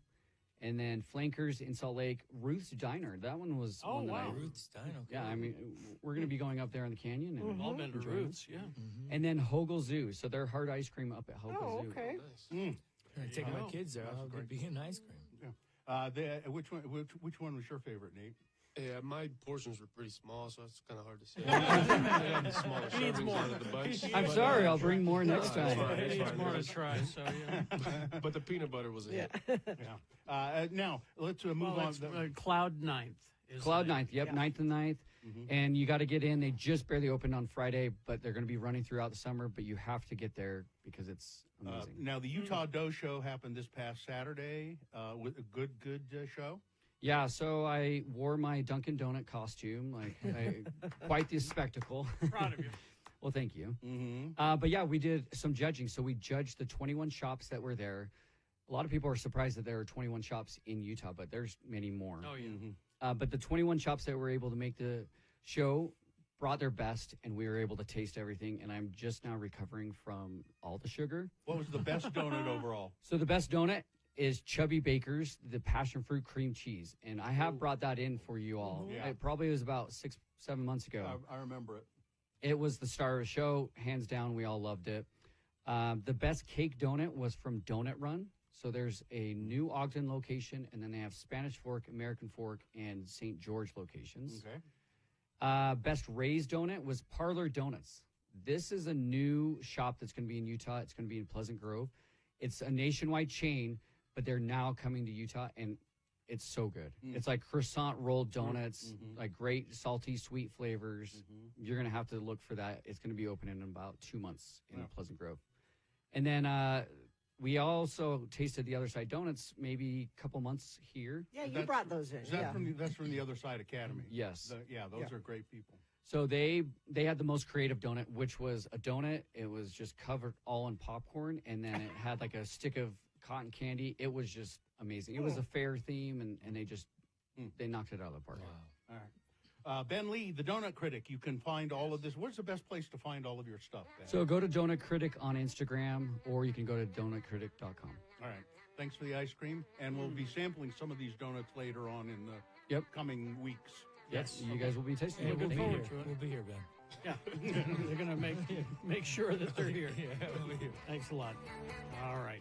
Speaker 22: And then Flankers in Salt Lake. Ruth's Diner, that one was one that I...
Speaker 3: Ruth's Diner. Okay.
Speaker 22: Yeah, I mean, we're going to be going up there in the canyon. And
Speaker 2: We've all been to Ruth's, yeah.
Speaker 22: And then Hogle Zoo. So they're hard ice cream up at Hogle Zoo.
Speaker 1: Okay.
Speaker 3: I'm taking my kids there. I'll be getting ice cream.
Speaker 4: Which one was your favorite, Nate?
Speaker 23: Yeah, my portions were pretty small, so it's kind of hard to say. I had the smaller servings out of the bunch.
Speaker 22: I'm sorry, I'll bring more next time.
Speaker 23: It's fine.
Speaker 3: More to try, so yeah.
Speaker 23: But the peanut butter was a hit.
Speaker 4: Yeah. Now, let's move on.
Speaker 2: Cloud 9th.
Speaker 22: Cloud 9th, yep, 9th and 9th. And you got to get in. They just barely opened on Friday, but they're going to be running throughout the summer. But you have to get there because it's amazing.
Speaker 4: Now, the Utah Dough Show happened this past Saturday with a good show.
Speaker 22: Yeah, so I wore my Dunkin' Donut costume, quite the spectacle.
Speaker 2: Proud of you.
Speaker 22: Well, thank you. But yeah, we did some judging. So we judged the 21 shops that were there. A lot of people are surprised that there are 21 shops in Utah, but there's many more.
Speaker 2: Oh, yeah.
Speaker 22: But the 21 shops that were able to make the show brought their best, and we were able to taste everything. And I'm just now recovering from all the sugar.
Speaker 4: What was the best donut overall?
Speaker 22: So the best donut is Chubby Baker's, the passion fruit cream cheese. And I have brought that in for you all.
Speaker 4: Yeah.
Speaker 22: It probably was about 6-7 months ago.
Speaker 4: I remember it.
Speaker 22: It was the star of the show. Hands down, we all loved it. The best cake donut was from Doughnut Run. So there's a new Ogden location, and then they have Spanish Fork, American Fork, and St. George locations.
Speaker 4: Okay.
Speaker 22: Best raised donut was Parlor Donuts. This is a new shop that's going to be in Utah. It's going to be in Pleasant Grove. It's a nationwide chain, but they're now coming to Utah, and it's so good. It's like croissant rolled donuts, like great salty, sweet flavors. You're going to have to look for that. It's going to be opening in about 2 months in Pleasant Grove. And then we also tasted the Other Side Donuts maybe a couple months here.
Speaker 20: Yeah, you brought those in.
Speaker 4: Is that that's from the Other Side Academy?
Speaker 22: Yes.
Speaker 4: Those are great people.
Speaker 22: So they had the most creative donut, which was a donut. It was just covered all in popcorn, and then it had like a stick of cotton candy. It was just amazing. It was a fair theme, and they just they knocked it out of the park.
Speaker 4: All right. Ben Lee, the Donut Critic. You can find all of this. Where's the best place to find all of your stuff, Ben?
Speaker 22: So go to Donut Critic on Instagram, or you can go to donutcritic.com.
Speaker 4: All right. Thanks for the ice cream, and we'll be sampling some of these donuts later on in the coming weeks.
Speaker 22: Yes, you guys will be tasting
Speaker 3: Yeah,
Speaker 22: it.
Speaker 3: we'll be
Speaker 22: Thank
Speaker 3: here.
Speaker 22: you.
Speaker 3: We'll be here, Ben.
Speaker 2: Yeah. They're going to make sure that they're here.
Speaker 3: Yeah, we'll be here.
Speaker 2: Thanks a lot. All right.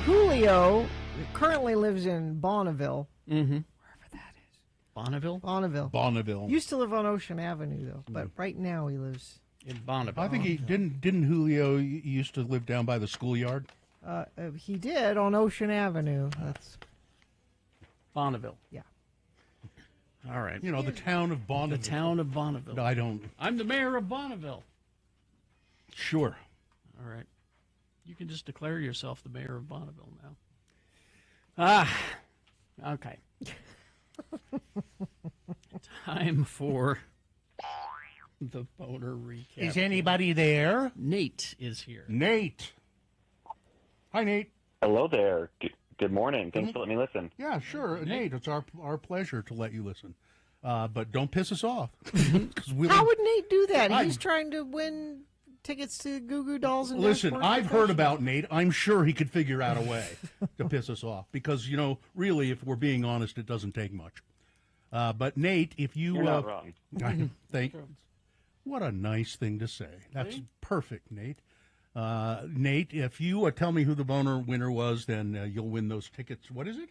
Speaker 1: Julio currently lives in Bonneville.
Speaker 2: Wherever that is. Bonneville?
Speaker 1: Bonneville. Used to live on Ocean Avenue, though, but right now he lives
Speaker 2: in Bonneville.
Speaker 4: I think he didn't Julio used to live down by the schoolyard?
Speaker 1: He did on Ocean Avenue. That's
Speaker 2: Bonneville.
Speaker 1: Yeah.
Speaker 2: All right.
Speaker 4: You know, the town of Bonneville.
Speaker 2: The town of Bonneville.
Speaker 4: No, I don't.
Speaker 2: I'm the mayor of Bonneville.
Speaker 4: Sure.
Speaker 2: All right. You can just declare yourself the mayor of Bonneville now. Okay. Time for the boner recap.
Speaker 4: Is anybody there?
Speaker 2: Nate is here.
Speaker 4: Nate. Hi, Nate.
Speaker 5: Hello there. Good morning. Thanks for letting me listen.
Speaker 4: Yeah, sure. Nate, it's our pleasure to let you listen. But don't piss us off.
Speaker 1: How would Nate do that? He's trying to win tickets to Goo Goo Dolls and
Speaker 4: Listen,
Speaker 1: Dashboard
Speaker 4: I've
Speaker 1: Confessional.
Speaker 4: heard about Nate. I'm sure he could figure out a way to piss us off because, you know, really, if we're being honest, it doesn't take much. But Nate, if you...
Speaker 5: You're not wrong.
Speaker 4: What a nice thing to say. That's perfect, Nate. Nate, if you tell me who the boner winner was, then you'll win those tickets. What is it?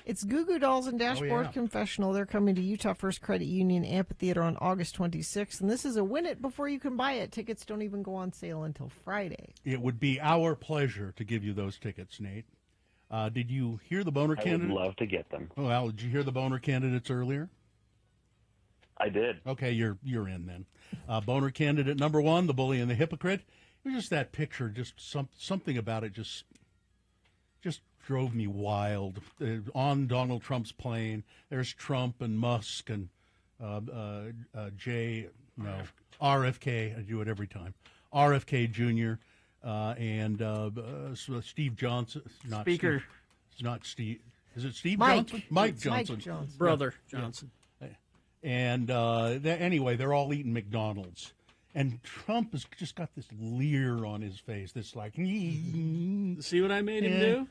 Speaker 1: It's Goo Goo Dolls and Dashboard Confessional. They're coming to Utah First Credit Union Amphitheater on August 26th. And this is a win it before you can buy it. Tickets don't even go on sale until Friday.
Speaker 4: It would be our pleasure to give you those tickets, Nate. Did you hear the boner candidate?
Speaker 5: I would love to get them.
Speaker 4: Oh, Al, did you hear the boner candidates earlier?
Speaker 5: I did.
Speaker 4: Okay, you're in then. Boner candidate number 1, the bully and the hypocrite. It was just that picture, just something about it just drove me wild. On Donald Trump's plane, there's Trump and Musk and RFK. I do it every time. RFK Jr. And Steve Johnson.
Speaker 2: Speaker.
Speaker 4: It's not Steve. Is it Steve
Speaker 1: Mike.
Speaker 4: Johnson? Mike Johnson.
Speaker 1: Mike Johnson.
Speaker 2: Brother Johnson.
Speaker 4: And anyway, they're all eating McDonald's. And Trump has just got this leer on his face, this like,
Speaker 2: see what I made him do?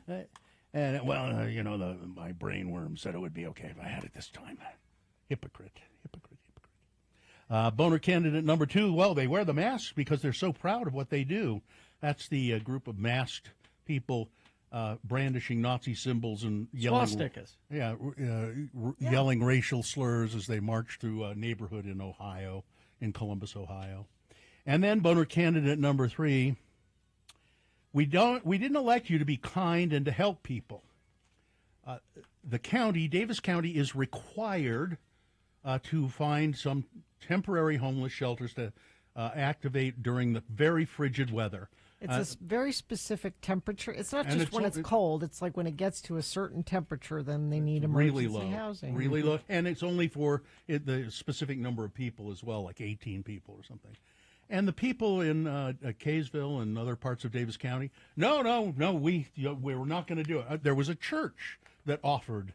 Speaker 4: And, my brainworm said it would be okay if I had it this time. Hypocrite. Boner candidate number 2, well, they wear the masks because they're so proud of what they do. That's the group of masked people brandishing Nazi symbols and yelling.
Speaker 2: Swastikas.
Speaker 4: Yelling racial slurs as they march through a neighborhood in Columbus, Ohio. And then boner candidate number 3, we didn't elect you to be kind and to help people. The county, Davis County, is required to find some temporary homeless shelters to activate during the very frigid weather.
Speaker 1: It's a very specific temperature. It's not just when it's cold. It's like when it gets to a certain temperature, then they need emergency housing.
Speaker 4: Really low. And it's only for the specific number of people as well, like 18 people or something. And the people in Kaysville and other parts of Davis County, no, we were not going to do it. There was a church that offered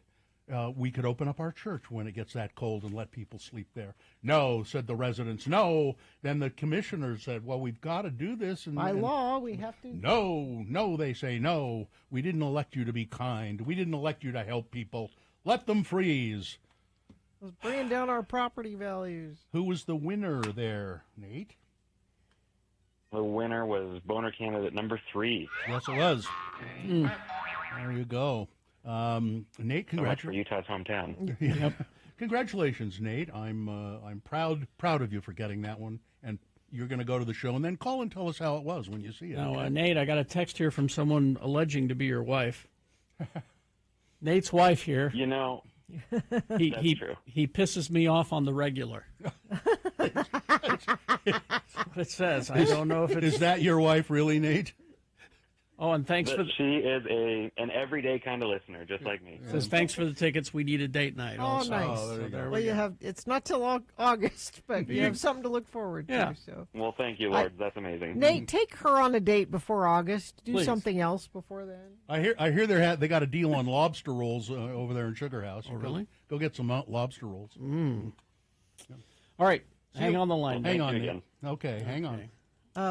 Speaker 4: we could open up our church when it gets that cold and let people sleep there. No, said the residents. No. Then the commissioners said, well, we've got to do this.
Speaker 1: By law, we have to.
Speaker 4: No, they say, no. We didn't elect you to be kind. We didn't elect you to help people. Let them freeze.
Speaker 1: It was bringing down our property values.
Speaker 4: Who was the winner there, Nate?
Speaker 5: The winner was boner candidate number 3.
Speaker 4: Yes, it was. There you go. Nate,
Speaker 5: so much for Utah's hometown.
Speaker 4: Yep. Congratulations, Nate. I'm proud of you for getting that one. And you're going to go to the show and then call and tell us how it was when you see it.
Speaker 2: Now, Nate, I got a text here from someone alleging to be your wife. Nate's wife here.
Speaker 5: You know,
Speaker 2: that's
Speaker 5: true.
Speaker 2: He pisses me off on the regular. That's what it says. I don't know if it
Speaker 4: is that your wife, really, Nate?
Speaker 2: Oh, and thanks for
Speaker 5: she is an everyday kind of listener, just like me.
Speaker 2: Says thanks for the tickets. We need a date night.
Speaker 1: Oh,
Speaker 2: also.
Speaker 1: nice.
Speaker 2: So
Speaker 1: you have. It's not till August, but you have something to look forward to. So.
Speaker 5: Well, thank you, Lord. That's amazing.
Speaker 1: Nate, take her on a date before August. Do
Speaker 2: Please.
Speaker 1: something else before then.
Speaker 4: I hear they got a deal on lobster rolls over there in Sugar House.
Speaker 2: Oh, really?
Speaker 4: Go get some lobster rolls.
Speaker 2: All right, hang on the line.
Speaker 5: Well,
Speaker 4: hang on,
Speaker 5: again.
Speaker 4: Okay, hang on.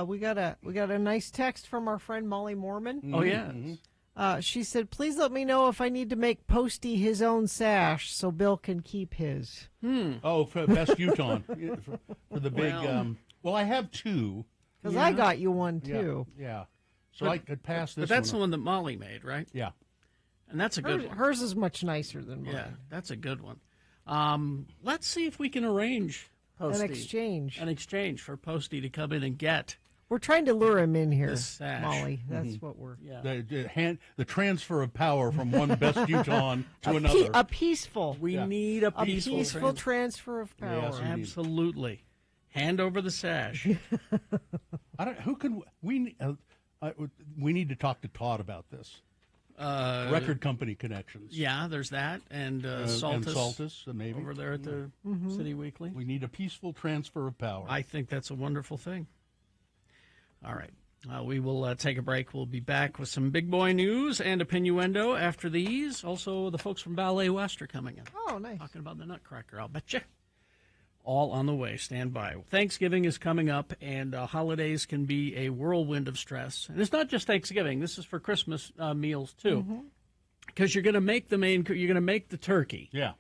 Speaker 1: We got a nice text from our friend Molly Mormon.
Speaker 2: Oh yeah.
Speaker 1: She said, "Please let me know if I need to make Posty his own sash so Bill can keep his."
Speaker 4: Oh, for best Utah for the big. Well, I have 2
Speaker 1: because I got you one too.
Speaker 4: Yeah. So I could pass this.
Speaker 2: But that's
Speaker 4: one
Speaker 2: the one that Molly made, right?
Speaker 4: Yeah.
Speaker 2: And that's a good one.
Speaker 1: Hers is much nicer than mine.
Speaker 2: Yeah, that's a good one. Let's see if we can arrange Posty,
Speaker 1: an exchange
Speaker 2: for Posty to come in and get.
Speaker 1: We're trying to lure him in here,
Speaker 2: This sash.
Speaker 1: Molly. That's what we're.
Speaker 2: Yeah.
Speaker 4: The transfer of power from one best Utah to another.
Speaker 1: A peaceful.
Speaker 2: We need a peaceful
Speaker 1: transfer of power.
Speaker 4: Yes,
Speaker 2: absolutely. Hand over the sash.
Speaker 4: We need to talk to Todd about this. Record company connections.
Speaker 2: Yeah, there's that, and Saltus,
Speaker 4: maybe
Speaker 2: over there at the City Weekly.
Speaker 4: We need a peaceful transfer of power.
Speaker 2: I think that's a wonderful thing. All right, we will take a break. We'll be back with some big boy news and opinioendo after these. Also, the folks from Ballet West are coming in.
Speaker 1: Oh, nice.
Speaker 2: Talking about the Nutcracker, I'll bet you. All on the way. Stand by. Thanksgiving is coming up, and holidays can be a whirlwind of stress. And it's not just Thanksgiving. This is for Christmas meals too, because you're going to make you're going to make the turkey.
Speaker 4: Yeah.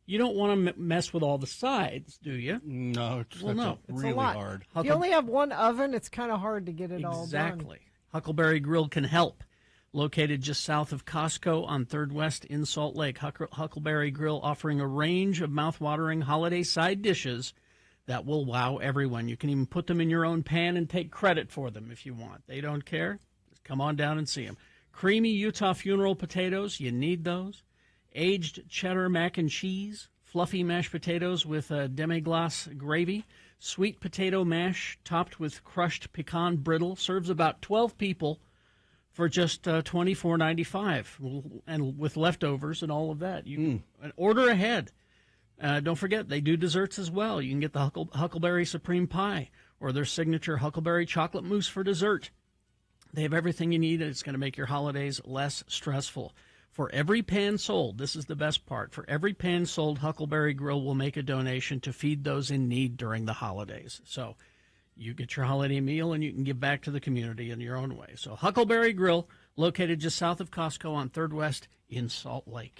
Speaker 2: You don't want to mess with all the sides, do you?
Speaker 4: No, it's
Speaker 1: it's
Speaker 4: really
Speaker 1: a lot.
Speaker 4: hard.
Speaker 1: If you only have one oven, it's kind of hard to get it all done.
Speaker 2: Exactly. Huckleberry Grill can help. located just south of Costco on 3rd West in Salt Lake. Huckleberry Grill offering a range of mouth-watering holiday side dishes that will wow everyone. You can even put them in your own pan and take credit for them if you want. They don't care. Just come on down and see them. Creamy Utah funeral potatoes, you need those. Aged cheddar mac and cheese, fluffy mashed potatoes with demi-glace gravy, sweet potato mash topped with crushed pecan brittle, serves about 12 people for just $24.95, and with leftovers and all of that. You can order ahead. Don't forget, they do desserts as well. You can get the Huckleberry Supreme Pie or their signature Huckleberry Chocolate Mousse for dessert. They have everything you need, and it's going to make your holidays less stressful. For every pan sold, this is the best part, for every pan sold, Huckleberry Grill will make a donation to feed those in need during the holidays. So you get your holiday meal, and you can give back to the community in your own way. So Huckleberry Grill, located just south of Costco on 3rd West in Salt Lake.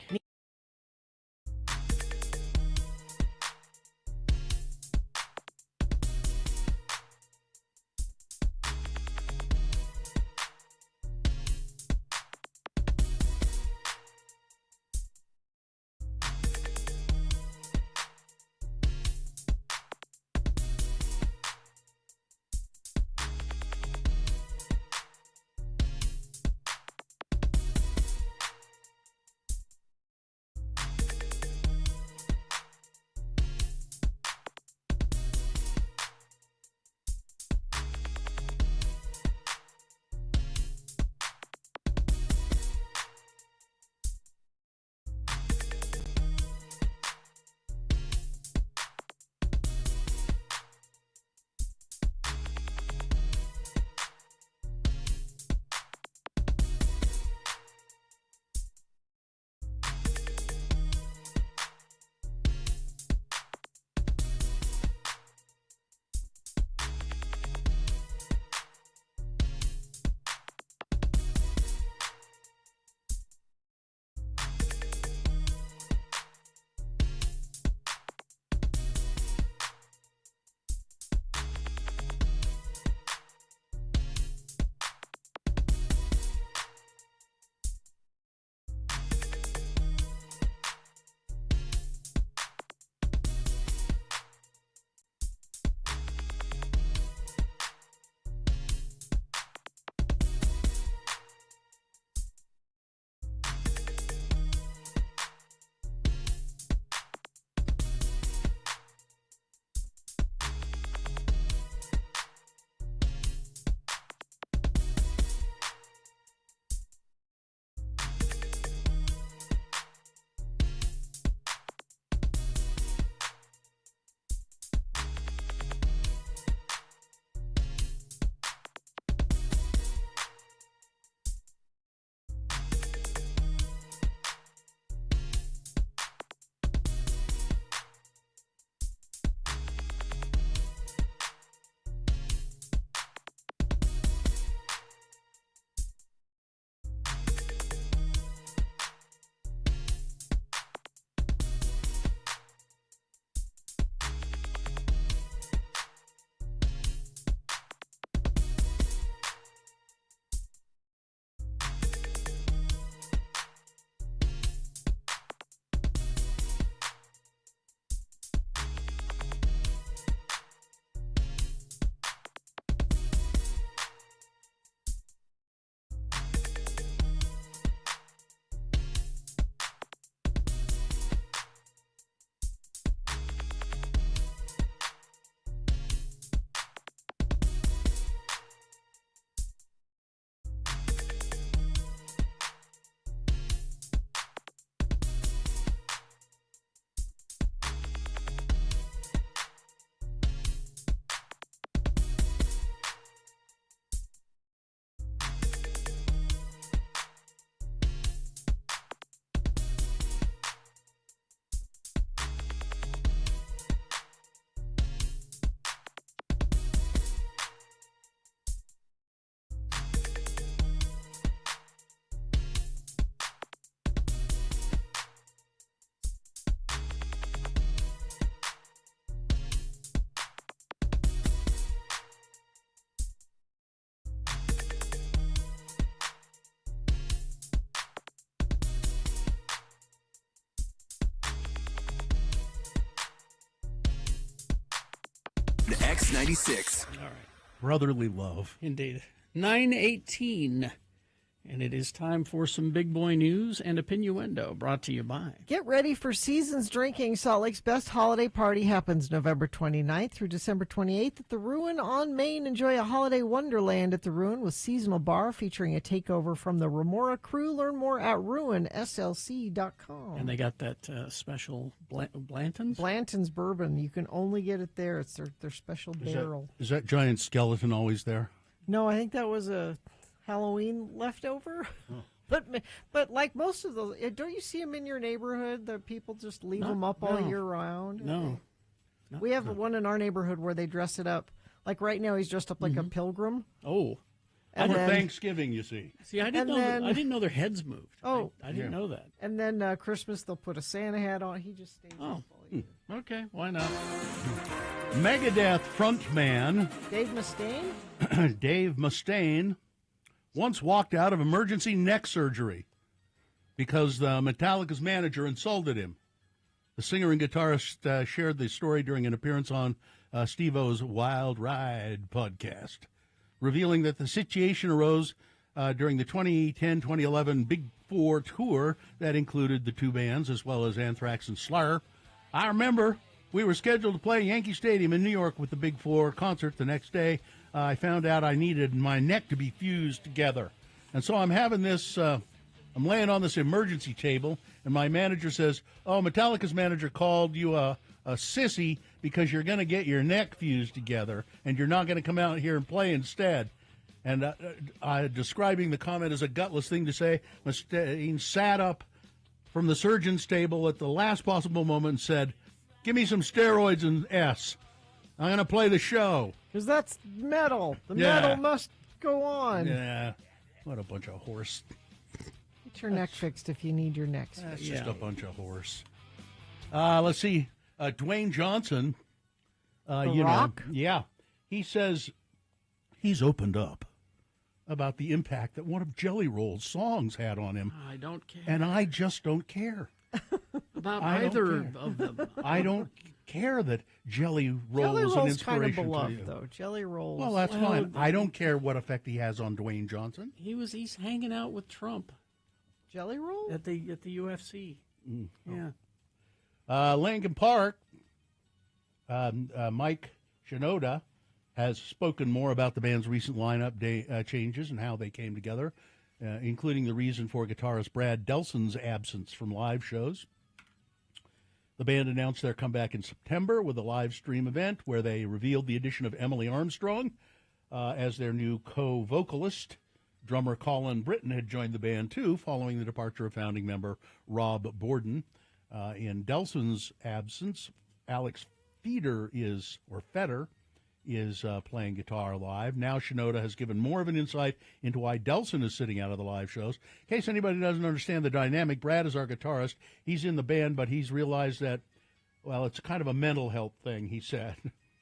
Speaker 6: X96.
Speaker 2: All right.
Speaker 4: Brotherly love.
Speaker 2: Indeed. 9:18. And it is time for some big boy news and opinioendo brought to you by.
Speaker 1: Get ready for Seasons Drinking. Salt Lake's best holiday party happens November 29th through December 28th at the Ruin on Main. Enjoy a holiday wonderland at the Ruin with seasonal bar featuring a takeover from the Remora crew. Learn more at ruinslc.com.
Speaker 2: And they got that special Blanton's?
Speaker 1: Blanton's bourbon. You can only get it there. It's their special barrel.
Speaker 4: Is that giant skeleton always there?
Speaker 1: No, I think that was a Halloween leftover. But like most of those, don't you see them in your neighborhood? The people just leave them up all year round.
Speaker 2: No.
Speaker 1: We have one in our neighborhood where they dress it up. Like right now, he's dressed up like a pilgrim.
Speaker 2: Oh,
Speaker 1: and
Speaker 4: for
Speaker 1: then,
Speaker 4: Thanksgiving, you see.
Speaker 2: See, I didn't know their heads moved.
Speaker 1: Oh,
Speaker 2: I didn't know that.
Speaker 1: And then Christmas, they'll put a Santa hat on. He just stays up all year.
Speaker 2: Okay, why not?
Speaker 4: Megadeth frontman
Speaker 1: Dave Mustaine.
Speaker 4: Dave Mustaine once walked out of emergency neck surgery because the Metallica's manager insulted him. The singer and guitarist shared the story during an appearance on Steve-O's Wild Ride podcast, revealing that the situation arose during the 2010-2011 Big Four tour that included the two bands as well as Anthrax and Slayer. I remember we were scheduled to play Yankee Stadium in New York with the Big Four concert the next day. I found out I needed my neck to be fused together. And so I'm having this, I'm laying on this emergency table, and my manager says, oh, Metallica's manager called you a sissy because you're going to get your neck fused together, and you're not going to come out here and play instead. And describing the comment as a gutless thing to say, Mustaine sat up from the surgeon's table at the last possible moment and said, give me some steroids and S. I'm going to play the show.
Speaker 1: Because that's metal. The metal must go on.
Speaker 4: Yeah. What a bunch of horse.
Speaker 1: Get your neck fixed if you need your neck fixed.
Speaker 4: That's just a bunch of horse. Let's see. Dwayne Johnson.
Speaker 1: The Rock?
Speaker 4: He says he's opened up about the impact that one of Jelly Roll's songs had on him.
Speaker 2: I don't care.
Speaker 4: And I just don't care.
Speaker 2: About either of them.
Speaker 4: I don't care that Jelly Roll is an inspiration
Speaker 1: kind of
Speaker 4: to
Speaker 1: beloved,
Speaker 4: you.
Speaker 1: though. Jelly Rolls.
Speaker 4: Well, that's fine. I don't care what effect he has on Dwayne Johnson.
Speaker 2: He's hanging out with Trump.
Speaker 1: Jelly Roll?
Speaker 2: At the UFC. Yeah.
Speaker 4: Lincoln Park, Mike Shinoda has spoken more about the band's recent lineup changes and how they came together, including the reason for guitarist Brad Delson's absence from live shows. The band announced their comeback in September with a live stream event where they revealed the addition of Emily Armstrong as their new co-vocalist. Drummer Colin Britton had joined the band, too, following the departure of founding member Rob Borden. In Delson's absence, Alex Fetter is playing guitar live. Now Shinoda has given more of an insight into why Delson is sitting out of the live shows. In case anybody doesn't understand the dynamic, Brad is our guitarist. He's in the band, but he's realized that, well, it's kind of a mental health thing, he said.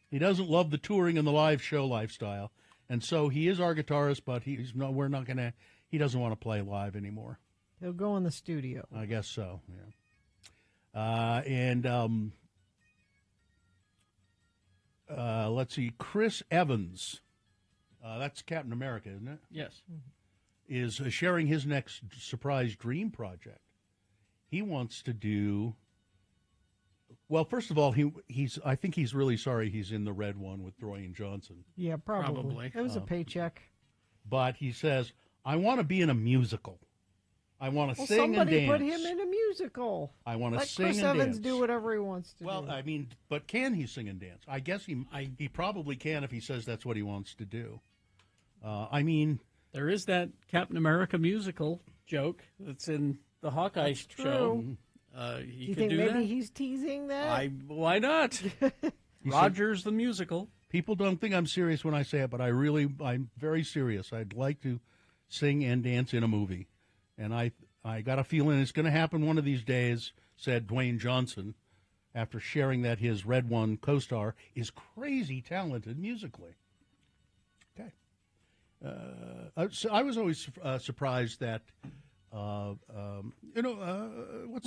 Speaker 4: He doesn't love the touring and the live show lifestyle. And so he is our guitarist, but he doesn't want to play live anymore.
Speaker 1: He'll go in the studio.
Speaker 4: I guess so, yeah. Let's see, Chris Evans, that's Captain America, isn't it?
Speaker 2: Yes.
Speaker 4: Is sharing his next surprise dream project. He wants to do, well, first of all, I think he's really sorry he's in the red one with Dwayne Johnson.
Speaker 1: Yeah, probably. It was a paycheck.
Speaker 4: But he says, I want to be in a musical. I want to sing and dance.
Speaker 1: Somebody put him in a musical.
Speaker 4: I want to
Speaker 1: Let
Speaker 4: sing
Speaker 1: Chris
Speaker 4: and
Speaker 1: Evans
Speaker 4: dance.
Speaker 1: do whatever he wants to do.
Speaker 4: Well, I mean, but can he sing and dance? I guess he probably can if he says that's what he wants to do. I mean,
Speaker 2: there is that Captain America musical joke that's in the Hawkeye show.
Speaker 1: Do you think maybe he's teasing that?
Speaker 2: Why not? Rogers the musical.
Speaker 4: People don't think I'm serious when I say it, but I'm very serious. I'd like to sing and dance in a movie. And I got a feeling it's going to happen one of these days, said Dwayne Johnson, after sharing that his Red One co-star is crazy talented musically. Okay. So I was always surprised that, what's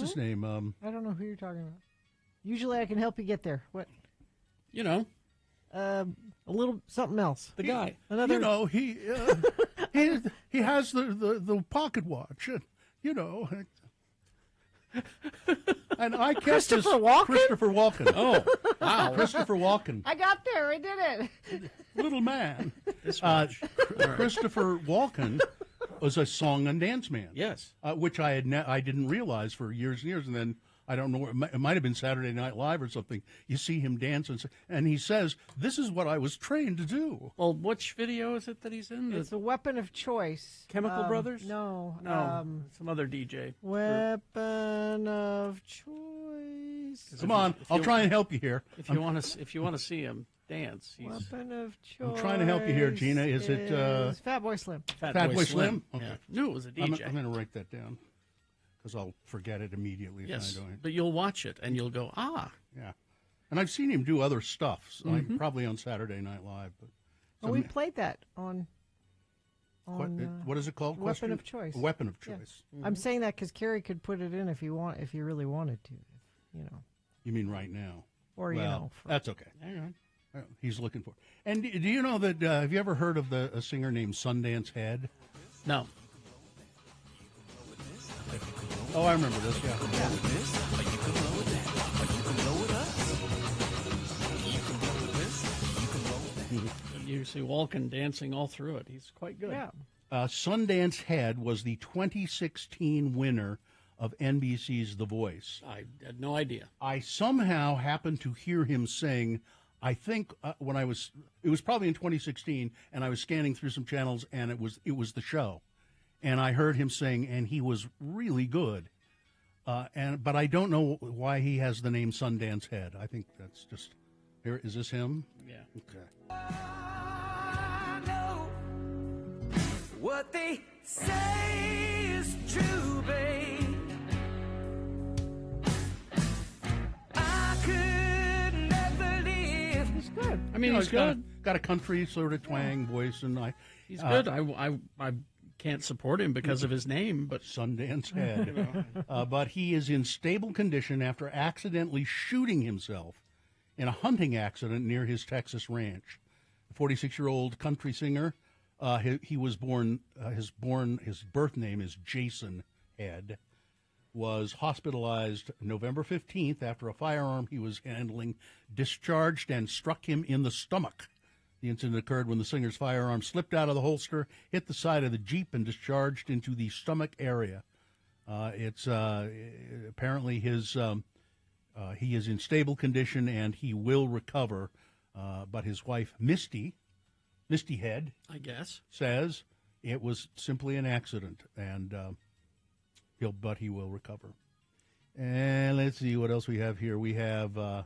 Speaker 4: his name?
Speaker 1: I don't know who you're talking about. Usually I can help you get there. What? a little something else.
Speaker 2: The guy.
Speaker 1: Another.
Speaker 4: You know, he has the pocket watch, and, you know. And I kept
Speaker 1: Christopher Walken?
Speaker 4: Christopher Walken.
Speaker 2: Oh, wow.
Speaker 4: Christopher Walken.
Speaker 1: I got there. I did it.
Speaker 4: Little man.
Speaker 2: This watch.
Speaker 4: Christopher Walken was a song and dance man.
Speaker 2: Yes.
Speaker 4: Which I didn't realize for years and years, and then I don't know. It might have been Saturday Night Live or something. You see him dance, and he says, "This is what I was trained to do."
Speaker 2: Well, which video is it that he's in?
Speaker 1: It's a weapon of choice.
Speaker 2: Chemical Brothers?
Speaker 1: No.
Speaker 2: Some other DJ.
Speaker 1: Weapon of choice.
Speaker 4: Come on, I'll try and help you here.
Speaker 2: If you want to see him dance,
Speaker 1: Weapon of choice.
Speaker 4: I'm trying to help you here, Gina. Is it
Speaker 1: Fatboy Slim?
Speaker 4: Fatboy Slim? Okay.
Speaker 2: Yeah. Knew it was a DJ.
Speaker 4: I'm going to write that down because I'll forget it immediately.
Speaker 2: Yes,
Speaker 4: if I don't.
Speaker 2: but you'll watch it and you'll go, ah.
Speaker 4: Yeah, and I've seen him do other stuff, so probably on Saturday Night Live. But
Speaker 1: we played that on
Speaker 4: what is it called?
Speaker 1: Weapon of choice.
Speaker 4: Weapon of choice.
Speaker 1: Yeah. I'm saying that because Carrie could put it in if you really wanted to, you know.
Speaker 4: You mean right now?
Speaker 1: Or you know,
Speaker 4: that's okay.
Speaker 2: Hang on.
Speaker 4: He's looking for. And do you know that? Have you ever heard of a singer named Sundance Head?
Speaker 2: No.
Speaker 4: Oh, I remember this. Yeah.
Speaker 2: You see Walken dancing all through it. He's quite good.
Speaker 1: Yeah.
Speaker 4: Sundance Head was the 2016 winner of NBC's The Voice.
Speaker 2: I had no idea.
Speaker 4: I somehow happened to hear him sing. I think when it was probably in 2016, and I was scanning through some channels, and it was the show, and I heard him sing, and he was really good. But I don't know why he has the name Sundance Head. I think that's just here. Is this him?
Speaker 2: Yeah.
Speaker 4: Okay.
Speaker 7: What they say is true, babe. I could never live.
Speaker 1: He's good.
Speaker 2: I mean, he's good.
Speaker 4: Got a country sort of twang voice, and
Speaker 2: he's good. I can't support him because of his name, but
Speaker 4: Sundance Head. But he is in stable condition after accidentally shooting himself in a hunting accident near his Texas ranch. The 46-year-old country singer. He was born. His birth name is Jason Head. Was hospitalized November 15th after a firearm he was handling discharged and struck him in the stomach. The incident occurred when the singer's firearm slipped out of the holster, hit the side of the Jeep, and discharged into the stomach area. It's apparently he is in stable condition and he will recover. But his wife, Misty Head,
Speaker 2: I guess,
Speaker 4: says it was simply an accident, and he will recover. And let's see what else we have here. We have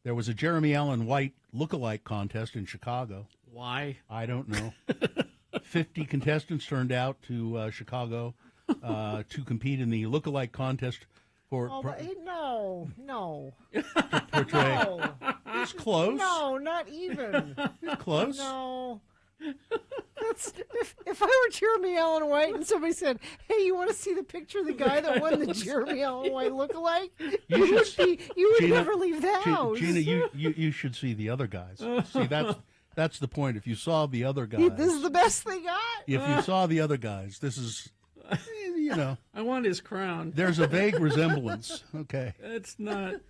Speaker 4: there was a Jeremy Allen White lookalike contest in Chicago.
Speaker 2: Why?
Speaker 4: I don't know. 50 contestants turned out to Chicago to compete in the lookalike contest for.
Speaker 1: No.
Speaker 4: Portray.
Speaker 1: No.
Speaker 4: It's close.
Speaker 1: No, not even.
Speaker 4: It's close.
Speaker 1: No. That's if I were Jeremy Allen White and somebody said, "Hey, you want to see the picture of the guy that won the Jeremy Allen White lookalike?" You would
Speaker 4: Gina,
Speaker 1: never leave the house.
Speaker 4: Gina, you should see the other guys. See, that's the point. If you saw the other guys,
Speaker 1: this is the best they got.
Speaker 4: If you saw the other guys, this is, you know.
Speaker 2: I want his crown.
Speaker 4: There's a vague resemblance. Okay.
Speaker 2: It's not.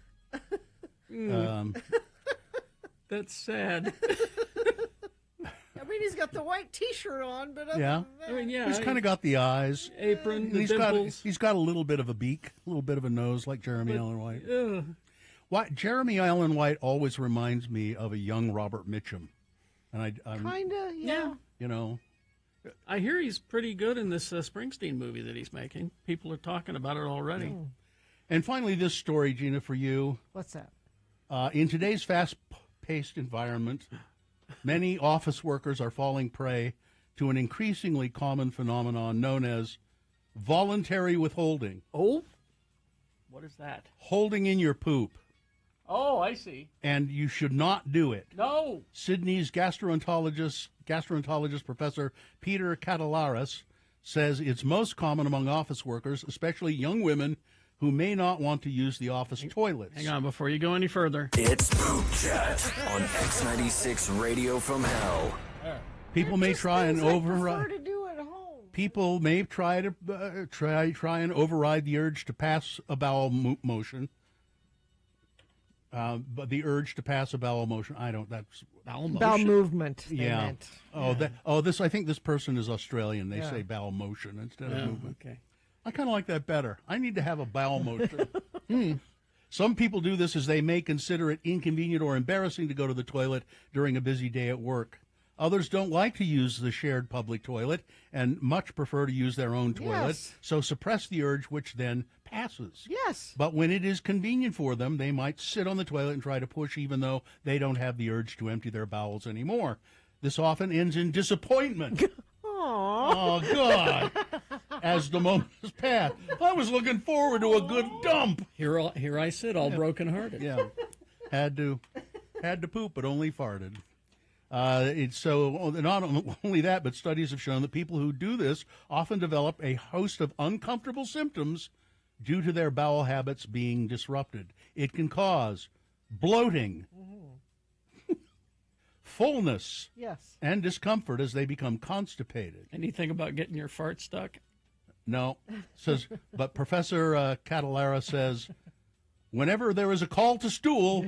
Speaker 2: That's sad.
Speaker 1: I mean, he's got the white T-shirt on, but other
Speaker 4: yeah,
Speaker 1: than that,
Speaker 4: he's kind of got the eyes,
Speaker 2: apron, the
Speaker 4: dimples. He's got a little bit of a beak, a little bit of a nose, like Jeremy Allen White. Jeremy Allen White always reminds me of a young Robert Mitchum, and I'm
Speaker 1: kinda, yeah.
Speaker 4: You know,
Speaker 2: I hear he's pretty good in this Springsteen movie that he's making. People are talking about it already.
Speaker 1: Oh.
Speaker 4: And finally, this story, Gina, for you.
Speaker 1: What's that?
Speaker 4: In today's fast-paced environment, many office workers are falling prey to an increasingly common phenomenon known as voluntary withholding.
Speaker 2: Oh? What is that?
Speaker 4: Holding in your poop.
Speaker 2: Oh, I see.
Speaker 4: And you should not do it.
Speaker 2: No.
Speaker 4: Sydney's gastroenterologist Professor Peter Catalaris says it's most common among office workers, especially young women who may not want to use the office toilets.
Speaker 2: Hang on before you go any further.
Speaker 6: It's Poop Chat on X96 Radio from Hell.
Speaker 4: People may try and override.
Speaker 20: to do at home.
Speaker 4: People may try to try and override the urge to pass a bowel motion. But the urge to pass a bowel motion, I don't. That's
Speaker 2: bowel
Speaker 20: Bowel movement. they
Speaker 4: Yeah.
Speaker 20: meant.
Speaker 4: This. I think this person is Australian. They
Speaker 20: Yeah.
Speaker 4: say bowel motion instead
Speaker 2: Yeah,
Speaker 4: of movement.
Speaker 2: okay.
Speaker 4: I kind of like that better. I need to have a bowel motion. Some people do this as they may consider it inconvenient or embarrassing to go to the toilet during a busy day at work. Others don't like to use the shared public toilet and much prefer to use their own toilet,
Speaker 20: Yes.
Speaker 4: so suppress the urge, which then passes.
Speaker 20: Yes.
Speaker 4: But when it is convenient for them, they might sit on the toilet and try to push, even though they don't have the urge to empty their bowels anymore. This often ends in disappointment. Oh, God. As the moment has passed. I was looking forward to a good dump.
Speaker 2: Here I sit, all brokenhearted.
Speaker 4: Yeah. Had to poop, but only farted. So not only that, but studies have shown that people who do this often develop a host of uncomfortable symptoms due to their bowel habits being disrupted. It can cause bloating, fullness,
Speaker 20: Yes.
Speaker 4: and discomfort as they become constipated.
Speaker 2: Anything about getting your fart stuck?
Speaker 4: No, but Professor Catalara says, whenever there is a call to stool,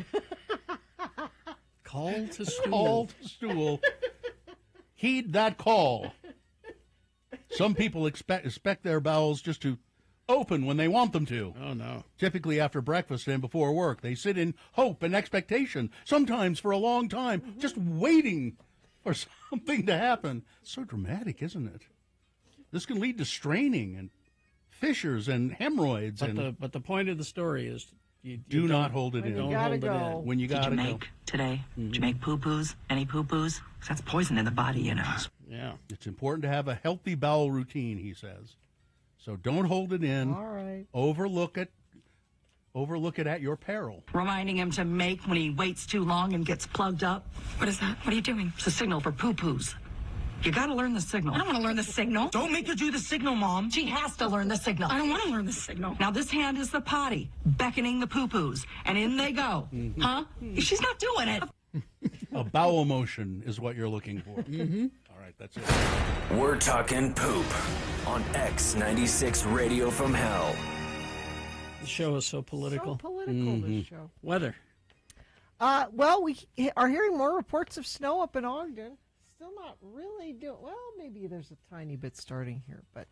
Speaker 4: heed that call. Some people expect their bowels just to open when they want them to.
Speaker 2: Oh, no.
Speaker 4: Typically after breakfast and before work. They sit in hope and expectation, sometimes for a long time, just waiting for something to happen. So dramatic, isn't it? This can lead to straining and fissures and hemorrhoids.
Speaker 2: But the point of the story is you
Speaker 4: do not hold it in.
Speaker 2: Don't hold it in.
Speaker 4: When you gotta go.
Speaker 8: Today? Did you make poo-poos? Any poo-poos? 'Cause that's poison in the body, you know.
Speaker 2: Yeah.
Speaker 4: It's important to have a healthy bowel routine, he says. So don't hold it in.
Speaker 20: All right.
Speaker 4: Overlook it at your peril.
Speaker 8: Reminding him to make when he waits too long and gets plugged up. What is that? What are you doing? It's a signal for poo-poos. You gotta learn the signal. I don't want to learn the signal. Don't make her do the signal, Mom. She has to learn the signal. I don't want to learn the signal. Now this hand is the potty, beckoning the poo-poos, and in they go. Huh? She's not doing it.
Speaker 4: A bowel motion is what you're looking for. All right, that's it.
Speaker 6: We're talking poop on X96 Radio from Hell.
Speaker 2: The show is so political.
Speaker 20: So political, this show.
Speaker 2: Weather.
Speaker 20: Well, we are hearing more reports of snow up in Ogden. Still not really doing well. Maybe there's a tiny bit starting here, but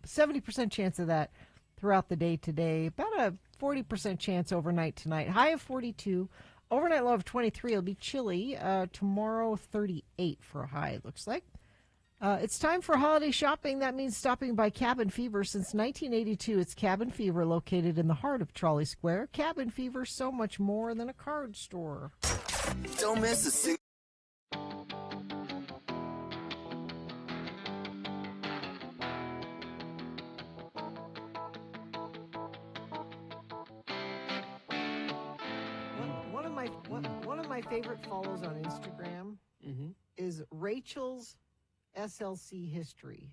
Speaker 20: 70% chance of that throughout the day today. About a 40% chance overnight tonight. High of 42. Overnight low of 23. It'll be chilly. Tomorrow 38 for a high. It looks like. It's time for holiday shopping. That means stopping by Cabin Fever. Since 1982, it's Cabin Fever, located in the heart of Trolley Square. Cabin Fever, so much more than a card store.
Speaker 6: Don't miss a single.
Speaker 20: One of my favorite follows on Instagram is Rachel's SLC History.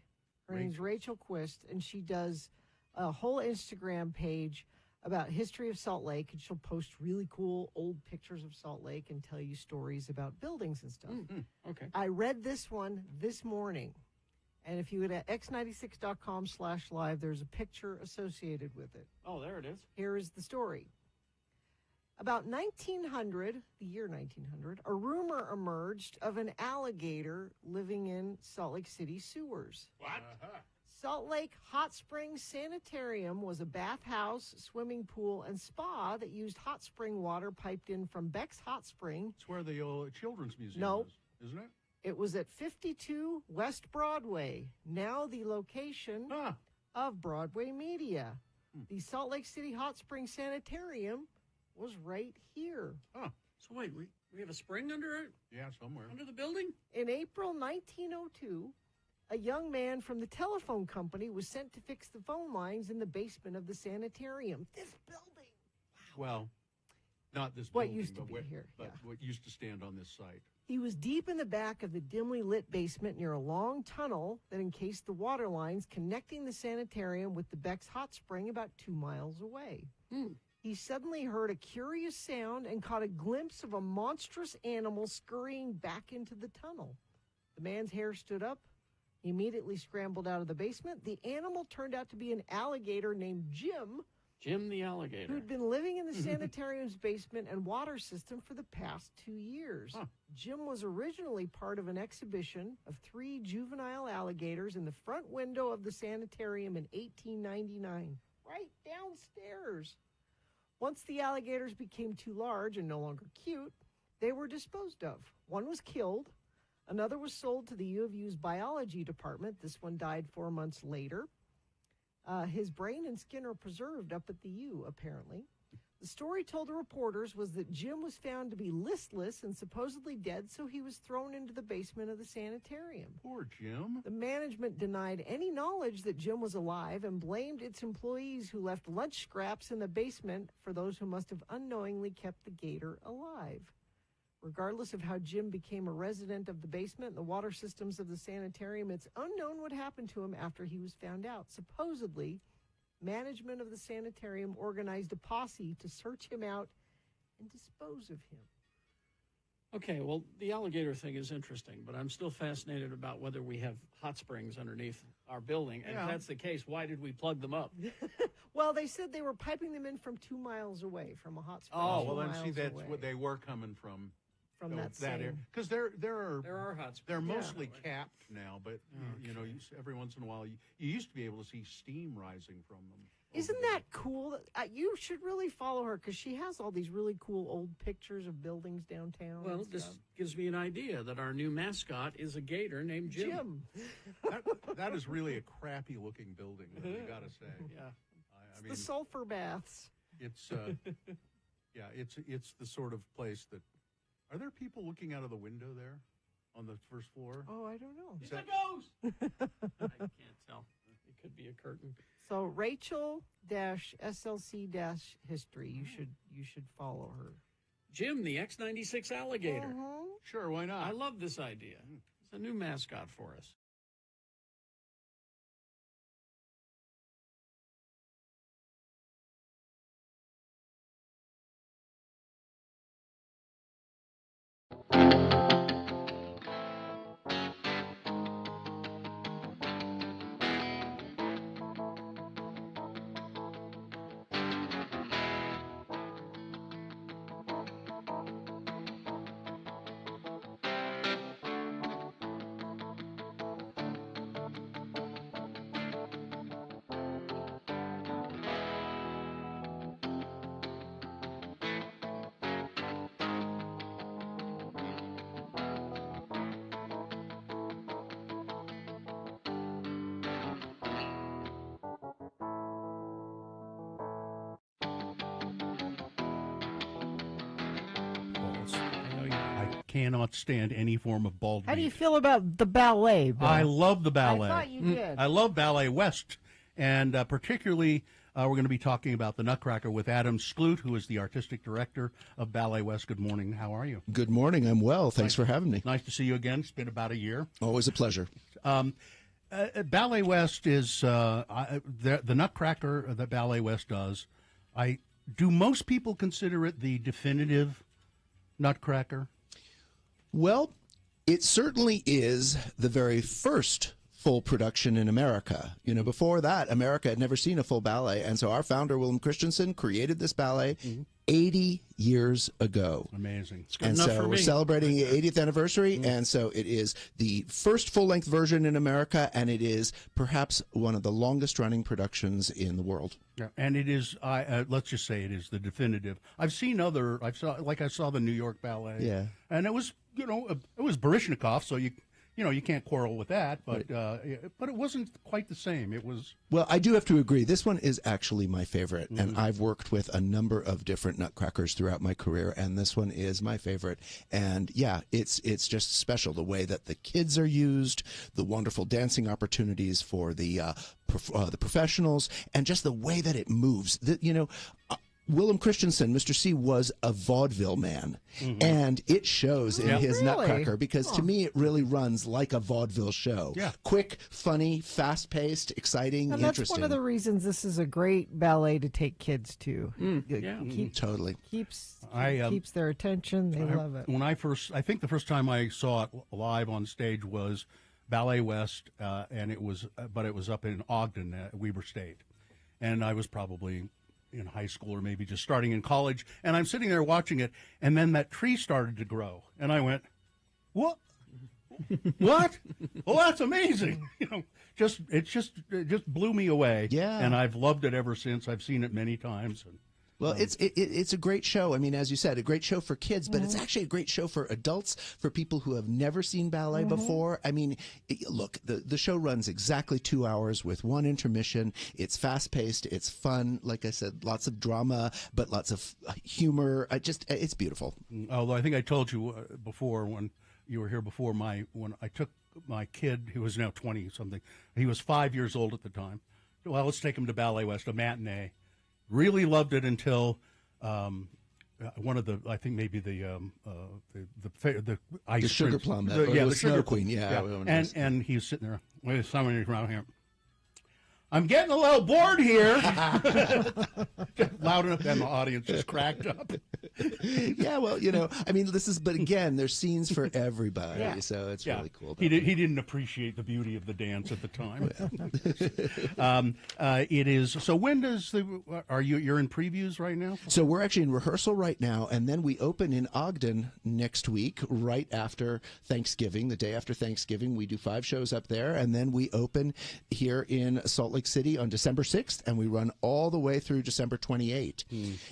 Speaker 20: Her name's Rachel Quist, and she does a whole Instagram page about history of Salt Lake, and she'll post really cool old pictures of Salt Lake and tell you stories about buildings and stuff.
Speaker 2: Okay.
Speaker 20: I read this one this morning, and if you go to x96.com/live, there's a picture associated with it.
Speaker 2: Oh, there it is.
Speaker 20: Here is the story. About 1900, the year 1900, a rumor emerged of an alligator living in Salt Lake City sewers.
Speaker 2: What?
Speaker 20: Salt Lake Hot Springs Sanitarium was a bathhouse, swimming pool, and spa that used hot spring water piped in from Beck's Hot Spring.
Speaker 4: It's where the Children's Museum is, isn't it?
Speaker 20: It was at 52 West Broadway, now the location of Broadway Media. The Salt Lake City Hot Springs Sanitarium was right here.
Speaker 2: So wait, we have a spring under it?
Speaker 4: Yeah, somewhere.
Speaker 2: Under the building?
Speaker 20: In April 1902, a young man from the telephone company was sent to fix the phone lines in the basement of the sanitarium. This building.
Speaker 4: Well, not this
Speaker 20: What
Speaker 4: building,
Speaker 20: used to
Speaker 4: but
Speaker 20: be here,
Speaker 4: but what used to stand on this site.
Speaker 20: He was deep in the back of the dimly lit basement near a long tunnel that encased the water lines connecting the sanitarium with the Beck's hot spring about 2 miles away. He suddenly heard a curious sound and caught a glimpse of a monstrous animal scurrying back into the tunnel. The man's hair stood up. He immediately scrambled out of the basement. The animal turned out to be an alligator named Jim.
Speaker 2: Jim the alligator.
Speaker 20: Who'd been living in the sanitarium's basement and water system for the past 2 years. Jim was originally part of an exhibition of 3 juvenile alligators in the front window of the sanitarium in 1899, right downstairs. Once the alligators became too large and no longer cute, they were disposed of. One was killed. Another was sold to the U of U's biology department. This one died 4 months later. His brain and skin are preserved up at the U, apparently. The story told to reporters was that Jim was found to be listless and supposedly dead, so he was thrown into the basement of the sanitarium.
Speaker 4: Poor Jim.
Speaker 20: The management denied any knowledge that Jim was alive and blamed its employees who left lunch scraps in the basement for those who must have unknowingly kept the gator alive. Regardless of how Jim became a resident of the basement and the water systems of the sanitarium, it's unknown what happened to him after he was found out. Supposedly, management of the sanitarium organized a posse to search him out and dispose of him.
Speaker 2: Okay, well, the alligator thing is interesting, but I'm still fascinated about whether we have hot springs underneath our building. And if that's the case, why did we plug them up?
Speaker 20: Well, they said they were piping them in from 2 miles away from a hot spring.
Speaker 4: Oh, well, then see, that's what they were coming from.
Speaker 20: From that
Speaker 4: area,
Speaker 20: same.
Speaker 4: because there are
Speaker 2: hot springs.
Speaker 4: They're mostly capped now, but you know, every once in a while, you used to be able to see steam rising from them.
Speaker 20: Isn't that cool? You should really follow her because she has all these really cool old pictures of buildings downtown.
Speaker 2: Well, this gives me an idea that our new mascot is a gator named Jim.
Speaker 4: That is really a crappy looking building, you got to say.
Speaker 2: Yeah,
Speaker 4: I mean,
Speaker 20: the sulfur baths.
Speaker 4: It's it's the sort of place that. Are there people looking out of the window there on the first floor?
Speaker 20: Oh, I don't know.
Speaker 2: It's a ghost! I can't tell. It could be a curtain.
Speaker 20: So Rachel-SLC-history. You should follow her.
Speaker 2: Jim, the X96 alligator.
Speaker 4: Sure, why not?
Speaker 2: I love this idea. It's a new mascot for us.
Speaker 4: I cannot stand any form of bald
Speaker 20: How do
Speaker 4: meat.
Speaker 20: you feel about the ballet, Bill?
Speaker 4: I love the ballet.
Speaker 20: I thought you did.
Speaker 4: I love Ballet West, and particularly we're going to be talking about the Nutcracker with Adam Skloot, who is the artistic director of Ballet West. Good morning. How are you?
Speaker 9: Good morning. I'm well. Thanks for having me.
Speaker 4: Nice to see you again. It's been about a year.
Speaker 9: Always a pleasure.
Speaker 4: Ballet West is the Nutcracker that Ballet West does. Do most people consider it the definitive Nutcracker?
Speaker 9: Well, it certainly is the very first full production in America. You know, before that, America had never seen a full ballet. And so our founder, Willem Christensen, created this ballet 80 years ago.
Speaker 4: Amazing. It's
Speaker 9: And so we're celebrating the 80th anniversary. And so it is the first full-length version in America, and it is perhaps one of the longest-running productions in the world.
Speaker 4: Yeah, and it is. Let's just say it is the definitive. I saw the New York Ballet.
Speaker 9: Yeah.
Speaker 4: And it was, it was Baryshnikov, so you can't quarrel with that. But but it wasn't quite the same. It was.
Speaker 9: Well, I do have to agree. This one is actually my favorite, and I've worked with a number of different Nutcrackers throughout my career, and this one is my favorite. And yeah, it's just special the way that the kids are used, the wonderful dancing opportunities for the professionals, and just the way that it moves. Willem Christensen, Mr. C, was a vaudeville man, and it shows in his
Speaker 1: Really?
Speaker 9: Nutcracker because to me it really runs like a vaudeville show.
Speaker 4: Yeah.
Speaker 9: Quick, funny, fast-paced, exciting,
Speaker 1: And that's
Speaker 9: interesting.
Speaker 1: one of the reasons this is a great ballet to take kids to.
Speaker 9: Totally.
Speaker 1: Keeps
Speaker 4: I,
Speaker 1: keeps their attention. They love it.
Speaker 4: When I think the first time I saw it live on stage was Ballet West, and it was up in Ogden at Weber State, and I was probably in high school or maybe just starting in college, and I'm sitting there watching it, and then that tree started to grow, and I went, "What? What? Well, that's amazing!" It just blew me away.
Speaker 9: Yeah.
Speaker 4: And I've loved it ever since. I've seen it many times. And,
Speaker 9: Well, it's a great show. I mean, as you said, a great show for kids, but it's
Speaker 1: Mm-hmm.
Speaker 9: actually a great show for adults, for people who have never seen ballet before. I mean, look, the show runs exactly 2 hours with one intermission. It's fast-paced. It's fun. Like I said, lots of drama, but lots of humor. It's beautiful.
Speaker 4: although I think I told you before when you were here before, when I took my kid, who is now 20-something, he was 5 years old at the time. Well, let's take him to Ballet West, a matinee. Really loved it until one of the, I think maybe the ice
Speaker 9: The Sugar
Speaker 4: prince-
Speaker 9: Plum,
Speaker 4: the
Speaker 9: Snow
Speaker 4: Sugar
Speaker 9: Queen, yeah.
Speaker 4: And he was sitting there. Wait, somebody around here. I'm getting a little bored here. Loud enough, and the audience just cracked up.
Speaker 9: Yeah, well, I mean, but again, there's scenes for everybody, so it's really cool.
Speaker 4: He didn't appreciate the beauty of the dance at the time. It is. So when does you're in previews right now?
Speaker 9: So we're actually in rehearsal right now, and then we open in Ogden next week, right after Thanksgiving, the day after Thanksgiving. We do 5 shows up there, and then we open here in Salt Lake City on December 6th, and we run all the way through December 28th.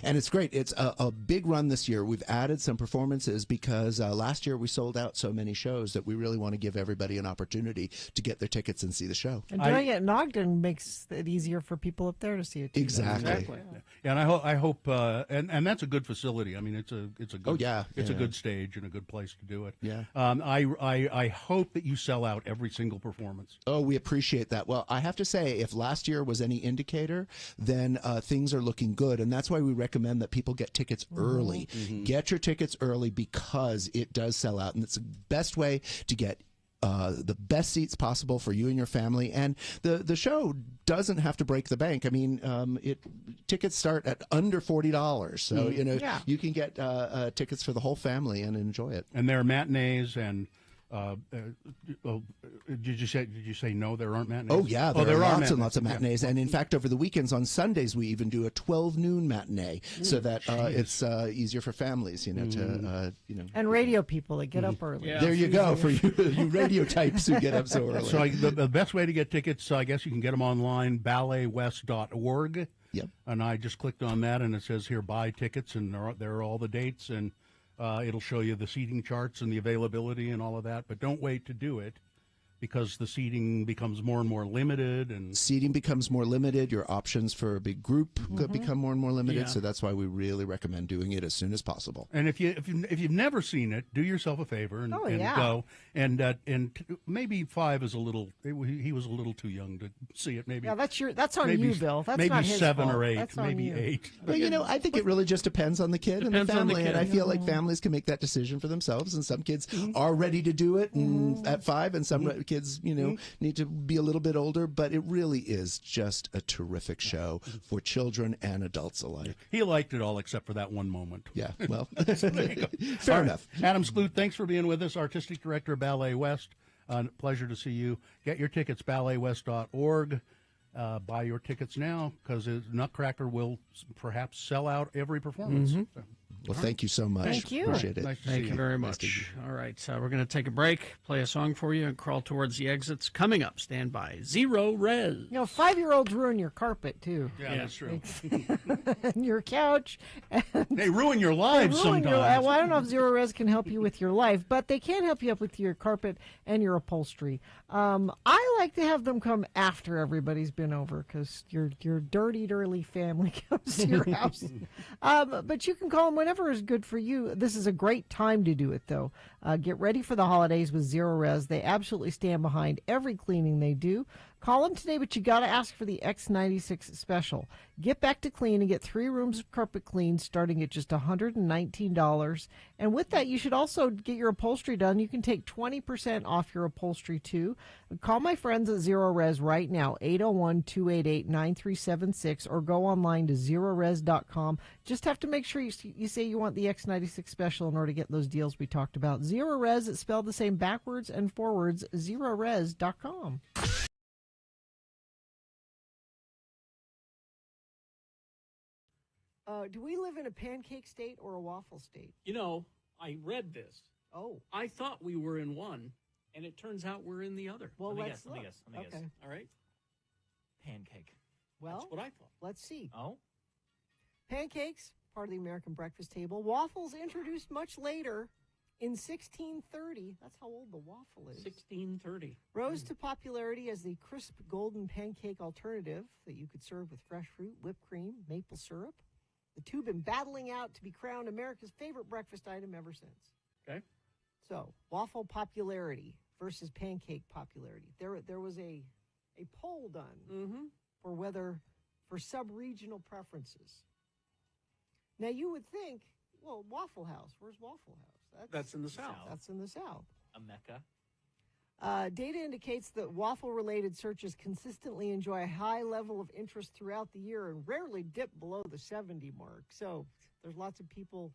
Speaker 9: And it's great. It's a big run this year. We've added some performances because last year we sold out so many shows that we really want to give everybody an opportunity to get their tickets and see the show.
Speaker 1: And doing it in Ogden makes it easier for people up there to see it too.
Speaker 9: Exactly.
Speaker 4: Yeah, and I hope, and that's a good facility. I mean, it's a good, it's a good stage and a good place to do it.
Speaker 9: Yeah.
Speaker 4: I hope that you sell out every single performance.
Speaker 9: Oh, we appreciate that. Well, I have to say, if last year was any indicator, then things are looking good, and that's why we recommend that people get tickets early. Get your tickets early because it does sell out, and it's the best way to get the best seats possible for you and your family. And the show doesn't have to break the bank. I mean, tickets start at under $40, so you can get tickets for the whole family and enjoy it.
Speaker 4: And there are matinees and. Did you say no? There aren't matinees.
Speaker 9: Oh yeah, there are lots
Speaker 4: matinees.
Speaker 9: and lots of matinees, and in fact, over the weekends on Sundays we even do a 12 noon matinee, so that it's easier for families, to
Speaker 1: And radio people that get up early.
Speaker 9: There you go for you radio types who get up so early.
Speaker 4: So the best way to get tickets, I guess you can get them online, balletwest.org.
Speaker 9: Yep.
Speaker 4: And I just clicked on that, and it says here buy tickets, and there are all the dates, and it'll show you the seating charts and the availability and all of that. But don't wait to do it, because the seating becomes more and more limited. And
Speaker 9: seating becomes more limited. Your options for a big group become more and more limited.
Speaker 4: Yeah.
Speaker 9: So that's why we really recommend doing it as soon as possible.
Speaker 4: And if you've never seen it, do yourself a favor and go. And maybe 5 is a little. He was a little too young to see it. Maybe.
Speaker 1: Yeah, that's on you, Bill. That's
Speaker 4: maybe
Speaker 1: not his
Speaker 4: 7
Speaker 1: fault.
Speaker 4: or 8.
Speaker 1: That's on
Speaker 4: Maybe
Speaker 1: you.
Speaker 4: 8.
Speaker 9: Well, I think it really just depends on the kid and the
Speaker 2: Depends on the
Speaker 9: family.
Speaker 2: kid.
Speaker 9: And I feel like families can make that decision for themselves. And some kids are ready to do it at 5, and some kids, need to be a little bit older. But it really is just a terrific show for children and adults alike.
Speaker 4: He liked it all except for that one moment.
Speaker 9: Yeah, well,
Speaker 4: So there you go.
Speaker 9: fair
Speaker 4: All right.
Speaker 9: enough.
Speaker 4: Adam Skloot, thanks for being with us, Artistic Director of Ballet West. Pleasure to see you. Get your tickets, balletwest.org. Buy your tickets now, because Nutcracker will perhaps sell out every performance. So,
Speaker 9: Well, thank you so much.
Speaker 1: Thank you.
Speaker 9: Appreciate it.
Speaker 4: nice to
Speaker 2: Thank
Speaker 4: see
Speaker 2: you very much. All right, so we're going to take a break, play a song for you, and crawl towards the exits. Coming up, stand by. Zero Res.
Speaker 1: 5-year-olds ruin your carpet too.
Speaker 4: Yeah, that's true.
Speaker 1: And your couch.
Speaker 4: They ruin your lives
Speaker 1: Ruin
Speaker 4: sometimes.
Speaker 1: well, I don't know if Zero Res can help you with your life, but they can help you up with your carpet and your upholstery. I like to have them come after everybody's been over, because your dirty, dirty family comes to your house. But you can call them whenever is good for you. This is a great time to do it, though. Get ready for the holidays with Zero Res. They absolutely stand behind every cleaning they do. Call them today, but you got to ask for the X96 special. Get back to clean and get 3 rooms of carpet clean starting at just $119. And with that, you should also get your upholstery done. You can take 20% off your upholstery, too. Call my friends at Zero Res right now, 801-288-9376, or go online to zerores.com. Just have to make sure you say you want the X96 special in order to get those deals we talked about. Zero Res, it's spelled the same backwards and forwards, zerores.com. Do we live in a pancake state or a waffle state?
Speaker 2: You know, I read this.
Speaker 1: Oh.
Speaker 2: I thought we were in one, and it turns out we're in the other.
Speaker 1: Well,
Speaker 10: Let me
Speaker 1: let's
Speaker 10: guess. Let me
Speaker 1: look.
Speaker 10: guess. Let me guess.
Speaker 1: Okay.
Speaker 2: All right.
Speaker 10: Pancake.
Speaker 1: Well,
Speaker 2: That's what I thought.
Speaker 1: let's see.
Speaker 10: Oh.
Speaker 1: Pancakes, part of the American breakfast table. Waffles introduced much later in 1630. That's how old the waffle is.
Speaker 2: 1630.
Speaker 1: Rose to popularity as the crisp golden pancake alternative that you could serve with fresh fruit, whipped cream, maple syrup. The two been battling out to be crowned America's favorite breakfast item ever since.
Speaker 2: Okay.
Speaker 1: So, waffle popularity versus pancake popularity. There was a poll done for sub-regional preferences. Now, you would think, well, Waffle House. Where's Waffle House?
Speaker 2: That's in the South.
Speaker 1: That's in the South.
Speaker 10: A mecca.
Speaker 1: Data indicates that waffle-related searches consistently enjoy a high level of interest throughout the year and rarely dip below the 70 mark. So there's lots of people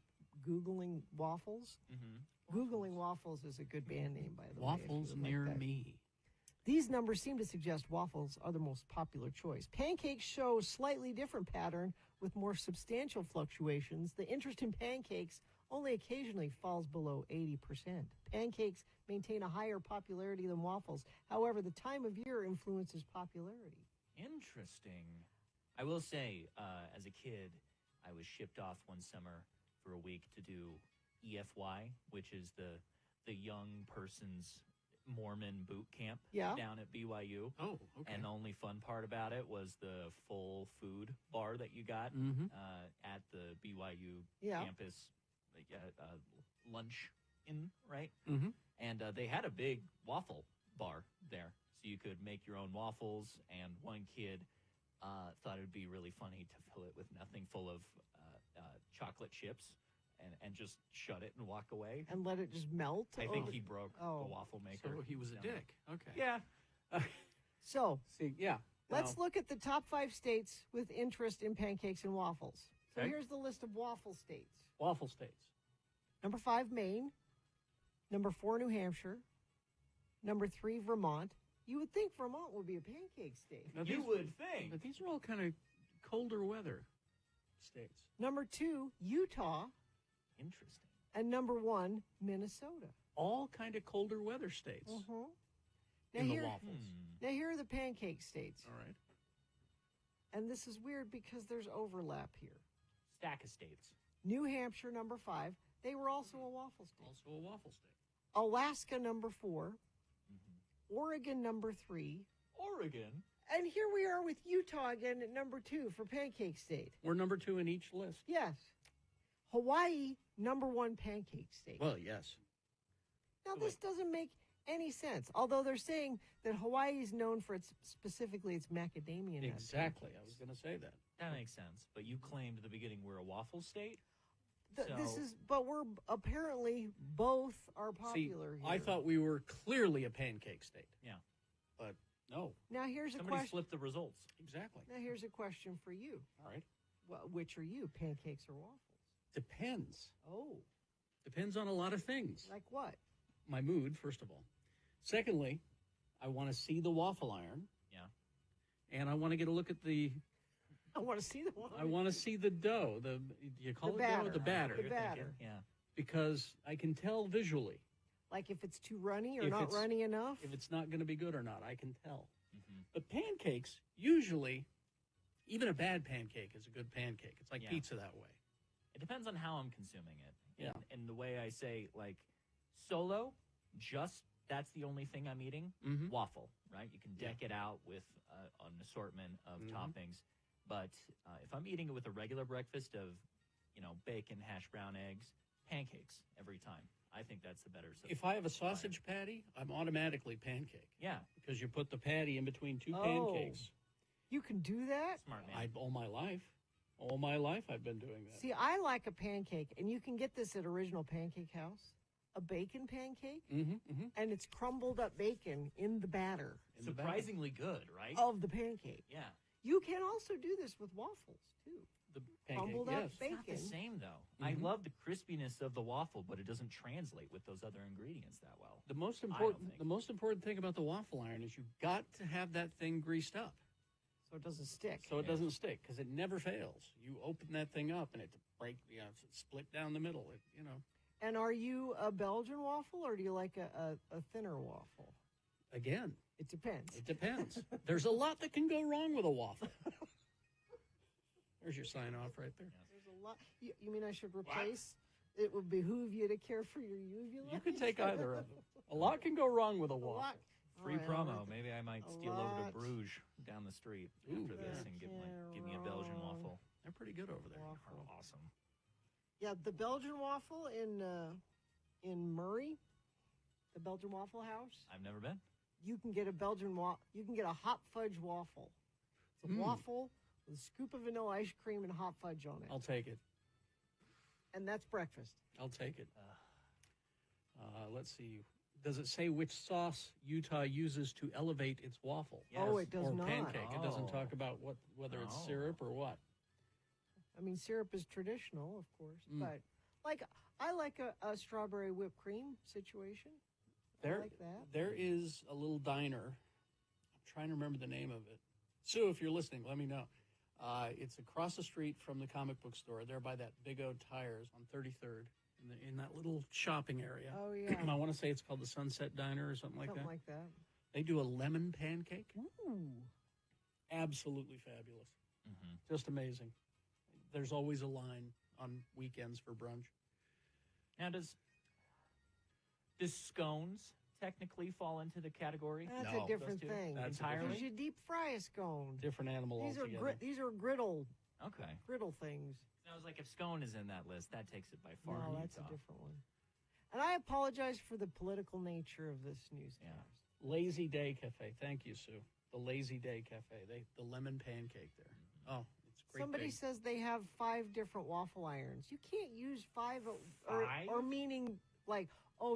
Speaker 1: Googling waffles.
Speaker 10: Mm-hmm.
Speaker 1: Googling waffles is a good band name, by the way.
Speaker 2: Waffles near me.
Speaker 1: These numbers seem to suggest waffles are the most popular choice. Pancakes show a slightly different pattern with more substantial fluctuations. The interest in pancakes only occasionally falls below 80%. Pancakes maintain a higher popularity than waffles. However, the time of year influences popularity.
Speaker 10: Interesting. I will say, as a kid, I was shipped off one summer for a week to do EFY, which is the young person's Mormon boot camp down at BYU.
Speaker 2: Oh, okay.
Speaker 10: And the only fun part about it was the full food bar that you got at the BYU campus lunch in, right?
Speaker 2: Mm-hmm.
Speaker 10: And they had a big waffle bar there, so you could make your own waffles. And one kid thought it would be really funny to fill it with nothing, full of chocolate chips, and just shut it and walk away.
Speaker 1: And let it just melt?
Speaker 10: I think he broke the waffle maker.
Speaker 2: So he was a dick. Okay.
Speaker 10: Yeah.
Speaker 1: So,
Speaker 2: see, yeah.
Speaker 1: Let's look at the top 5 states with interest in pancakes and waffles. So here's the list of waffle states.
Speaker 2: Waffle states.
Speaker 1: Number 5, Maine. Number 4, New Hampshire. Number 3, Vermont. You would think Vermont would be a pancake state.
Speaker 2: Now,
Speaker 10: you would think.
Speaker 2: But these are all kind of colder weather states.
Speaker 1: Number 2, Utah.
Speaker 10: Interesting.
Speaker 1: And number 1, Minnesota.
Speaker 2: All kind of colder weather states.
Speaker 1: Now
Speaker 2: in
Speaker 1: here,
Speaker 2: the waffles.
Speaker 1: Now here are the pancake states.
Speaker 2: All right.
Speaker 1: And this is weird because there's overlap here.
Speaker 10: Stack of states.
Speaker 1: New Hampshire, number 5. They were also a waffle state.
Speaker 2: Also a waffle state.
Speaker 1: Alaska, number 4. Oregon, number 3.
Speaker 10: Oregon?
Speaker 1: And here we are with Utah again at number 2 for pancake state.
Speaker 2: We're number 2 in each list.
Speaker 1: Yes. Hawaii, number 1 pancake state.
Speaker 2: Well, yes.
Speaker 1: Now, this doesn't make any sense, although they're saying that Hawaii is known for specifically its macadamia nut.
Speaker 2: Exactly. I was going to say that.
Speaker 10: That makes sense. But you claimed at the beginning we're a waffle state?
Speaker 1: But we're apparently both are popular
Speaker 2: See,
Speaker 1: here.
Speaker 2: I thought we were clearly a pancake state.
Speaker 10: Yeah.
Speaker 2: But no.
Speaker 1: Now here's
Speaker 10: Somebody
Speaker 1: a question.
Speaker 10: flipped the results.
Speaker 2: Exactly.
Speaker 1: Now here's a question for you.
Speaker 2: All right.
Speaker 1: Well, which are you, pancakes or waffles?
Speaker 2: Depends.
Speaker 1: Oh.
Speaker 2: Depends on a lot of things.
Speaker 1: Like what?
Speaker 2: My mood, first of all. Secondly, I want to see the waffle iron.
Speaker 10: Yeah.
Speaker 2: And I want to get a look at the...
Speaker 1: I want to see the waffle.
Speaker 2: I want to see the dough. Do you call it
Speaker 1: batter.
Speaker 2: dough? The batter.
Speaker 1: The batter.
Speaker 10: Yeah.
Speaker 2: Because I can tell visually.
Speaker 1: Like if it's too runny or not runny enough?
Speaker 2: If it's not going to be good or not, I can tell.
Speaker 10: Mm-hmm.
Speaker 2: But pancakes, usually, even a bad pancake is a good pancake. It's like pizza that way.
Speaker 10: It depends on how I'm consuming it.
Speaker 2: Yeah.
Speaker 10: And the way I say, like, solo, that's the only thing I'm eating. Waffle, right? You can deck it out with an assortment of toppings. But if I'm eating it with a regular breakfast of, bacon, hash brown eggs, pancakes every time. I think that's the better.
Speaker 2: If I have a sausage patty, I'm automatically pancake.
Speaker 10: Yeah.
Speaker 2: Because you put the patty in between two
Speaker 20: Oh.
Speaker 2: pancakes.
Speaker 20: You can do that?
Speaker 10: Smart man.
Speaker 2: All my life. All my life I've been doing that.
Speaker 20: See, I like a pancake, and you can get this at Original Pancake House. A bacon pancake, and it's crumbled up bacon in the batter.
Speaker 10: Surprisingly good, right?
Speaker 20: Of the pancake.
Speaker 10: Yeah.
Speaker 20: You can also do this with waffles, too.
Speaker 2: The
Speaker 20: crumbled up bacon.
Speaker 10: It's not the same, though. I love the crispiness of the waffle, but it doesn't translate with those other ingredients that well.
Speaker 2: The most important thing about the waffle iron is you've got to have that thing greased up.
Speaker 20: So it doesn't stick.
Speaker 2: So it doesn't stick, because it never fails. You open that thing up and it split down the middle.
Speaker 20: And are you a Belgian waffle, or do you like a thinner waffle?
Speaker 2: Again,
Speaker 20: it depends.
Speaker 2: It depends. There's a lot that can go wrong with a waffle. There's your sign off right there.
Speaker 20: There's a lot. You mean I should replace? It would behoove you to care for your uvula.
Speaker 2: You can take either of them. A lot can go wrong with a waffle.
Speaker 10: Free promo. Maybe I might steal over to Bruges down the street after this and give me a Belgian waffle.
Speaker 2: They're pretty good over there.
Speaker 10: Awesome.
Speaker 20: Yeah, the Belgian waffle in Murray, the Belgian Waffle House.
Speaker 10: I've never been.
Speaker 20: You can get a You can get a hot fudge waffle. It's a waffle with a scoop of vanilla ice cream and hot fudge on it.
Speaker 2: I'll take it.
Speaker 20: And that's breakfast.
Speaker 2: I'll take it. Let's see. Does it say which sauce Utah uses to elevate its waffle?
Speaker 20: Yes. Oh, it does
Speaker 2: or
Speaker 20: not.
Speaker 2: pancake. It doesn't talk about whether it's syrup or what.
Speaker 20: I mean, syrup is traditional, of course, but I like a strawberry whipped cream situation. I like that.
Speaker 2: There is a little diner. I'm trying to remember the name of it. Sue, if you're listening, let me know. It's across the street from the comic book store. There by that Big O Tires on 33rd in that little shopping area.
Speaker 20: Oh, yeah.
Speaker 2: I want to say it's called the Sunset Diner or something like that.
Speaker 20: Something like that.
Speaker 2: They do a lemon pancake.
Speaker 20: Ooh.
Speaker 2: Absolutely fabulous. Just amazing. There's always a line on weekends for brunch.
Speaker 10: Now, does scones technically fall into the category?
Speaker 20: That's a different thing.
Speaker 10: Entirely?
Speaker 20: Because you deep fry a scone.
Speaker 2: Different animal altogether.
Speaker 20: These are griddle.
Speaker 10: Okay.
Speaker 20: Griddle things.
Speaker 10: I was like, if scone is in that list, that takes it by far.
Speaker 20: No, that's a different one. And I apologize for the political nature of this newscast.
Speaker 2: Yeah. Lazy Day Cafe. Thank you, Sue. The Lazy Day Cafe. The lemon pancake there. Oh, it's great.
Speaker 20: Somebody says they have 5 different waffle irons. You can't use 5 or meaning like,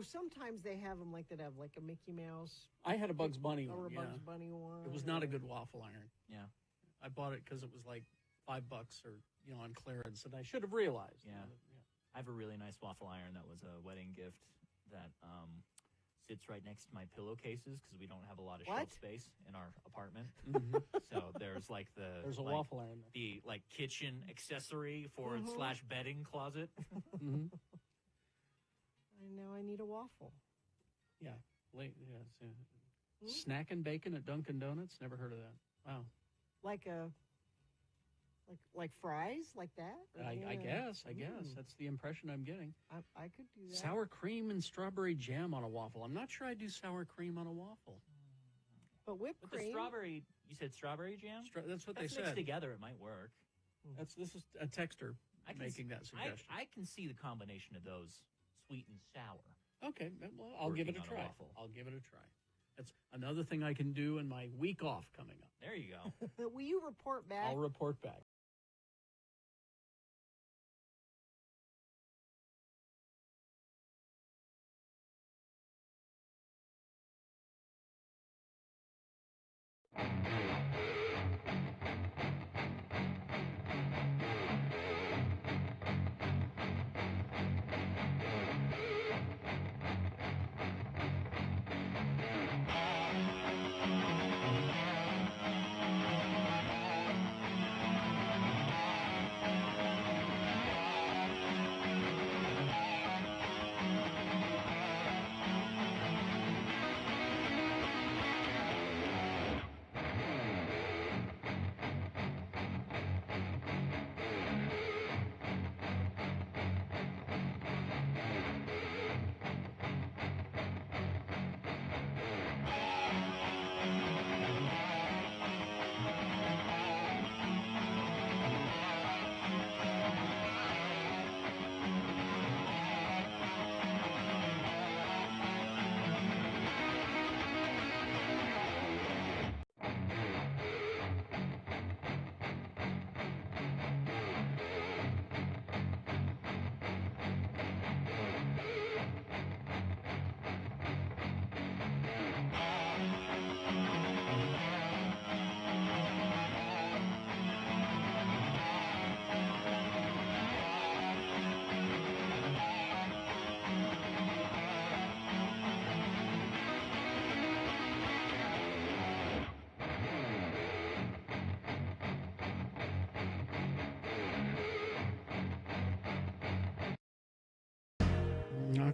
Speaker 20: sometimes they have them like that have like a Mickey Mouse.
Speaker 2: I had a Bugs Bunny one.
Speaker 20: Or a Bugs Bunny one.
Speaker 2: It was not a good waffle iron.
Speaker 10: Yeah.
Speaker 2: I bought it because it was like $5 or on clearance, and I should have realized.
Speaker 10: Yeah. I have a really nice waffle iron that was a wedding gift that sits right next to my pillowcases because we don't have a lot of shelf space in our apartment. So there's like
Speaker 2: there's a waffle iron there.
Speaker 10: The like kitchen accessory for / bedding closet.
Speaker 20: Now I need a waffle.
Speaker 2: Yeah. Snack and bacon at Dunkin' Donuts? Never heard of that. Wow.
Speaker 20: Like fries, like that?
Speaker 2: I guess. That's the impression I'm getting.
Speaker 20: I could do that.
Speaker 2: Sour cream and strawberry jam on a waffle. I'm not sure I'd do sour cream on a waffle.
Speaker 20: But whipped cream.
Speaker 10: The strawberry, you said strawberry jam?
Speaker 2: That's what they
Speaker 10: mixed
Speaker 2: said.
Speaker 10: Together, it might work.
Speaker 2: This is a texter making that suggestion.
Speaker 10: I can see the combination of those, sweet and sour.
Speaker 2: Okay, well, I'll give it a try. I'll give it a try. That's another thing I can do in my week off coming up.
Speaker 10: There you go.
Speaker 20: Will you report back?
Speaker 2: I'll report back.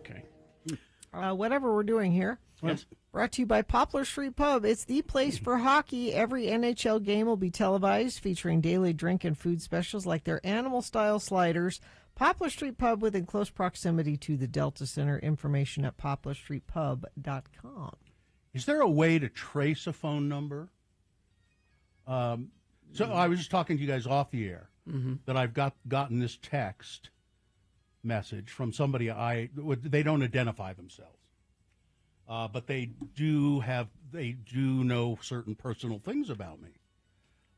Speaker 2: Okay.
Speaker 1: Whatever we're doing here.
Speaker 2: Yes.
Speaker 1: Brought to you by Poplar Street Pub. It's the place for hockey. Every NHL game will be televised, featuring daily drink and food specials like their animal-style sliders. Poplar Street Pub within close proximity to the Delta Center. Information at poplarstreetpub.com.
Speaker 4: Is there a way to trace a phone number? So I was just talking to you guys off the air that I've gotten this text message from somebody they don't identify themselves. But they do know certain personal things about me.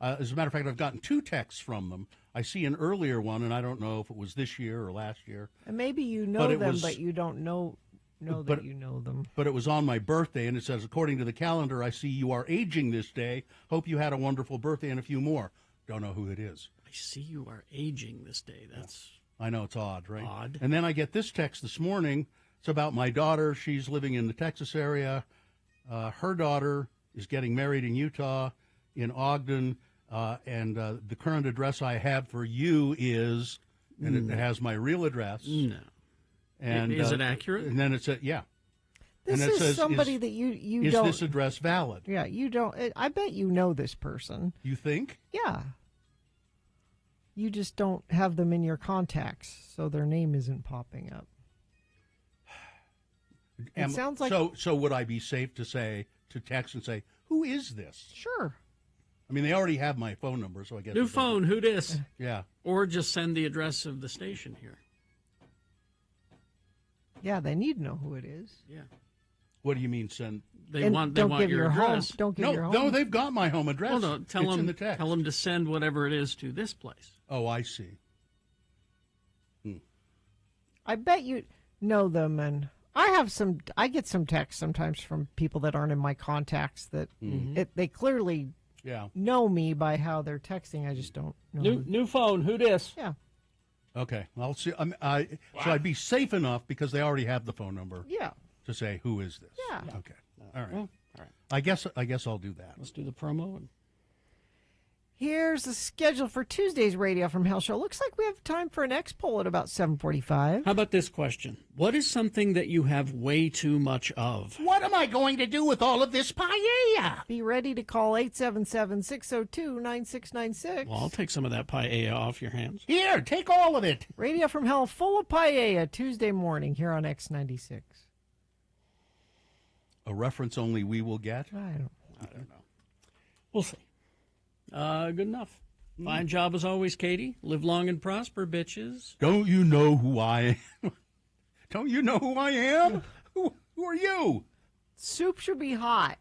Speaker 4: As a matter of fact, I've gotten 2 texts from them. I see an earlier one, and I don't know if it was this year or last year.
Speaker 1: And maybe you know them, but you don't know that you know them.
Speaker 4: But it was on my birthday, and it says, according to the calendar, I see you are aging this day. Hope you had a wonderful birthday and a few more. Don't know who it is.
Speaker 2: I see you are aging this day. That's
Speaker 4: I know, it's odd, right?
Speaker 2: Odd.
Speaker 4: And then I get this text this morning. It's about my daughter. She's living in the Texas area. Her daughter is getting married in Utah, in Ogden, and the current address I have for you is, and it has my real address.
Speaker 2: No.
Speaker 4: And
Speaker 2: is it accurate?
Speaker 4: And then it said, yeah.
Speaker 1: This
Speaker 4: and it
Speaker 1: is
Speaker 4: says,
Speaker 1: somebody that you
Speaker 4: is
Speaker 1: don't.
Speaker 4: Is this address valid?
Speaker 1: Yeah, you don't. I bet you know this person.
Speaker 4: You think?
Speaker 1: Yeah. You just don't have them in your contacts, so their name isn't popping up. It sounds like
Speaker 4: so. Would I be safe to text and say, who is this?
Speaker 1: Sure.
Speaker 4: I mean, they already have my phone number, so I guess
Speaker 2: new phone. Who dis?
Speaker 4: Yeah.
Speaker 2: Or just send the address of the station here.
Speaker 1: Yeah, then you'd know who it is.
Speaker 2: Yeah.
Speaker 4: What do you mean send?
Speaker 2: They want your address.
Speaker 1: Home. Don't give your home.
Speaker 4: No, they've got my home address.
Speaker 2: Well, no, tell
Speaker 4: it's
Speaker 2: them
Speaker 4: in the text.
Speaker 2: Tell them to send whatever it is to this place.
Speaker 4: Oh, I see.
Speaker 1: I bet you know them, and I get some texts sometimes from people that aren't in my contacts that they clearly know me by how they're texting. I just don't know.
Speaker 2: New phone. Who dis?
Speaker 1: Yeah.
Speaker 4: Okay, I'll see. So I'd be safe enough because they already have the phone number.
Speaker 1: Yeah.
Speaker 4: To say who is this?
Speaker 1: Yeah.
Speaker 4: Okay. All right.
Speaker 2: Well, all right.
Speaker 4: I guess I'll do that.
Speaker 2: Let's do the promo.
Speaker 1: Here's the schedule for Tuesday's Radio from Hell show. Looks like we have time for an X poll at about 7:45.
Speaker 2: How about this question? What is something that you have way too much of?
Speaker 4: What am I going to do with all of this paella?
Speaker 1: Be ready to call 877-602-9696.
Speaker 2: Well, I'll take some of that paella off your hands.
Speaker 4: Here, take all of it.
Speaker 1: Radio from Hell full of paella Tuesday morning here on X96.
Speaker 4: A reference only we will get?
Speaker 1: I don't
Speaker 2: know. We'll see. Good enough. Fine job as always, Katie. Live long and prosper, bitches.
Speaker 4: Don't you know who I am? Don't you know who I am? Who are you?
Speaker 1: Soup should be hot.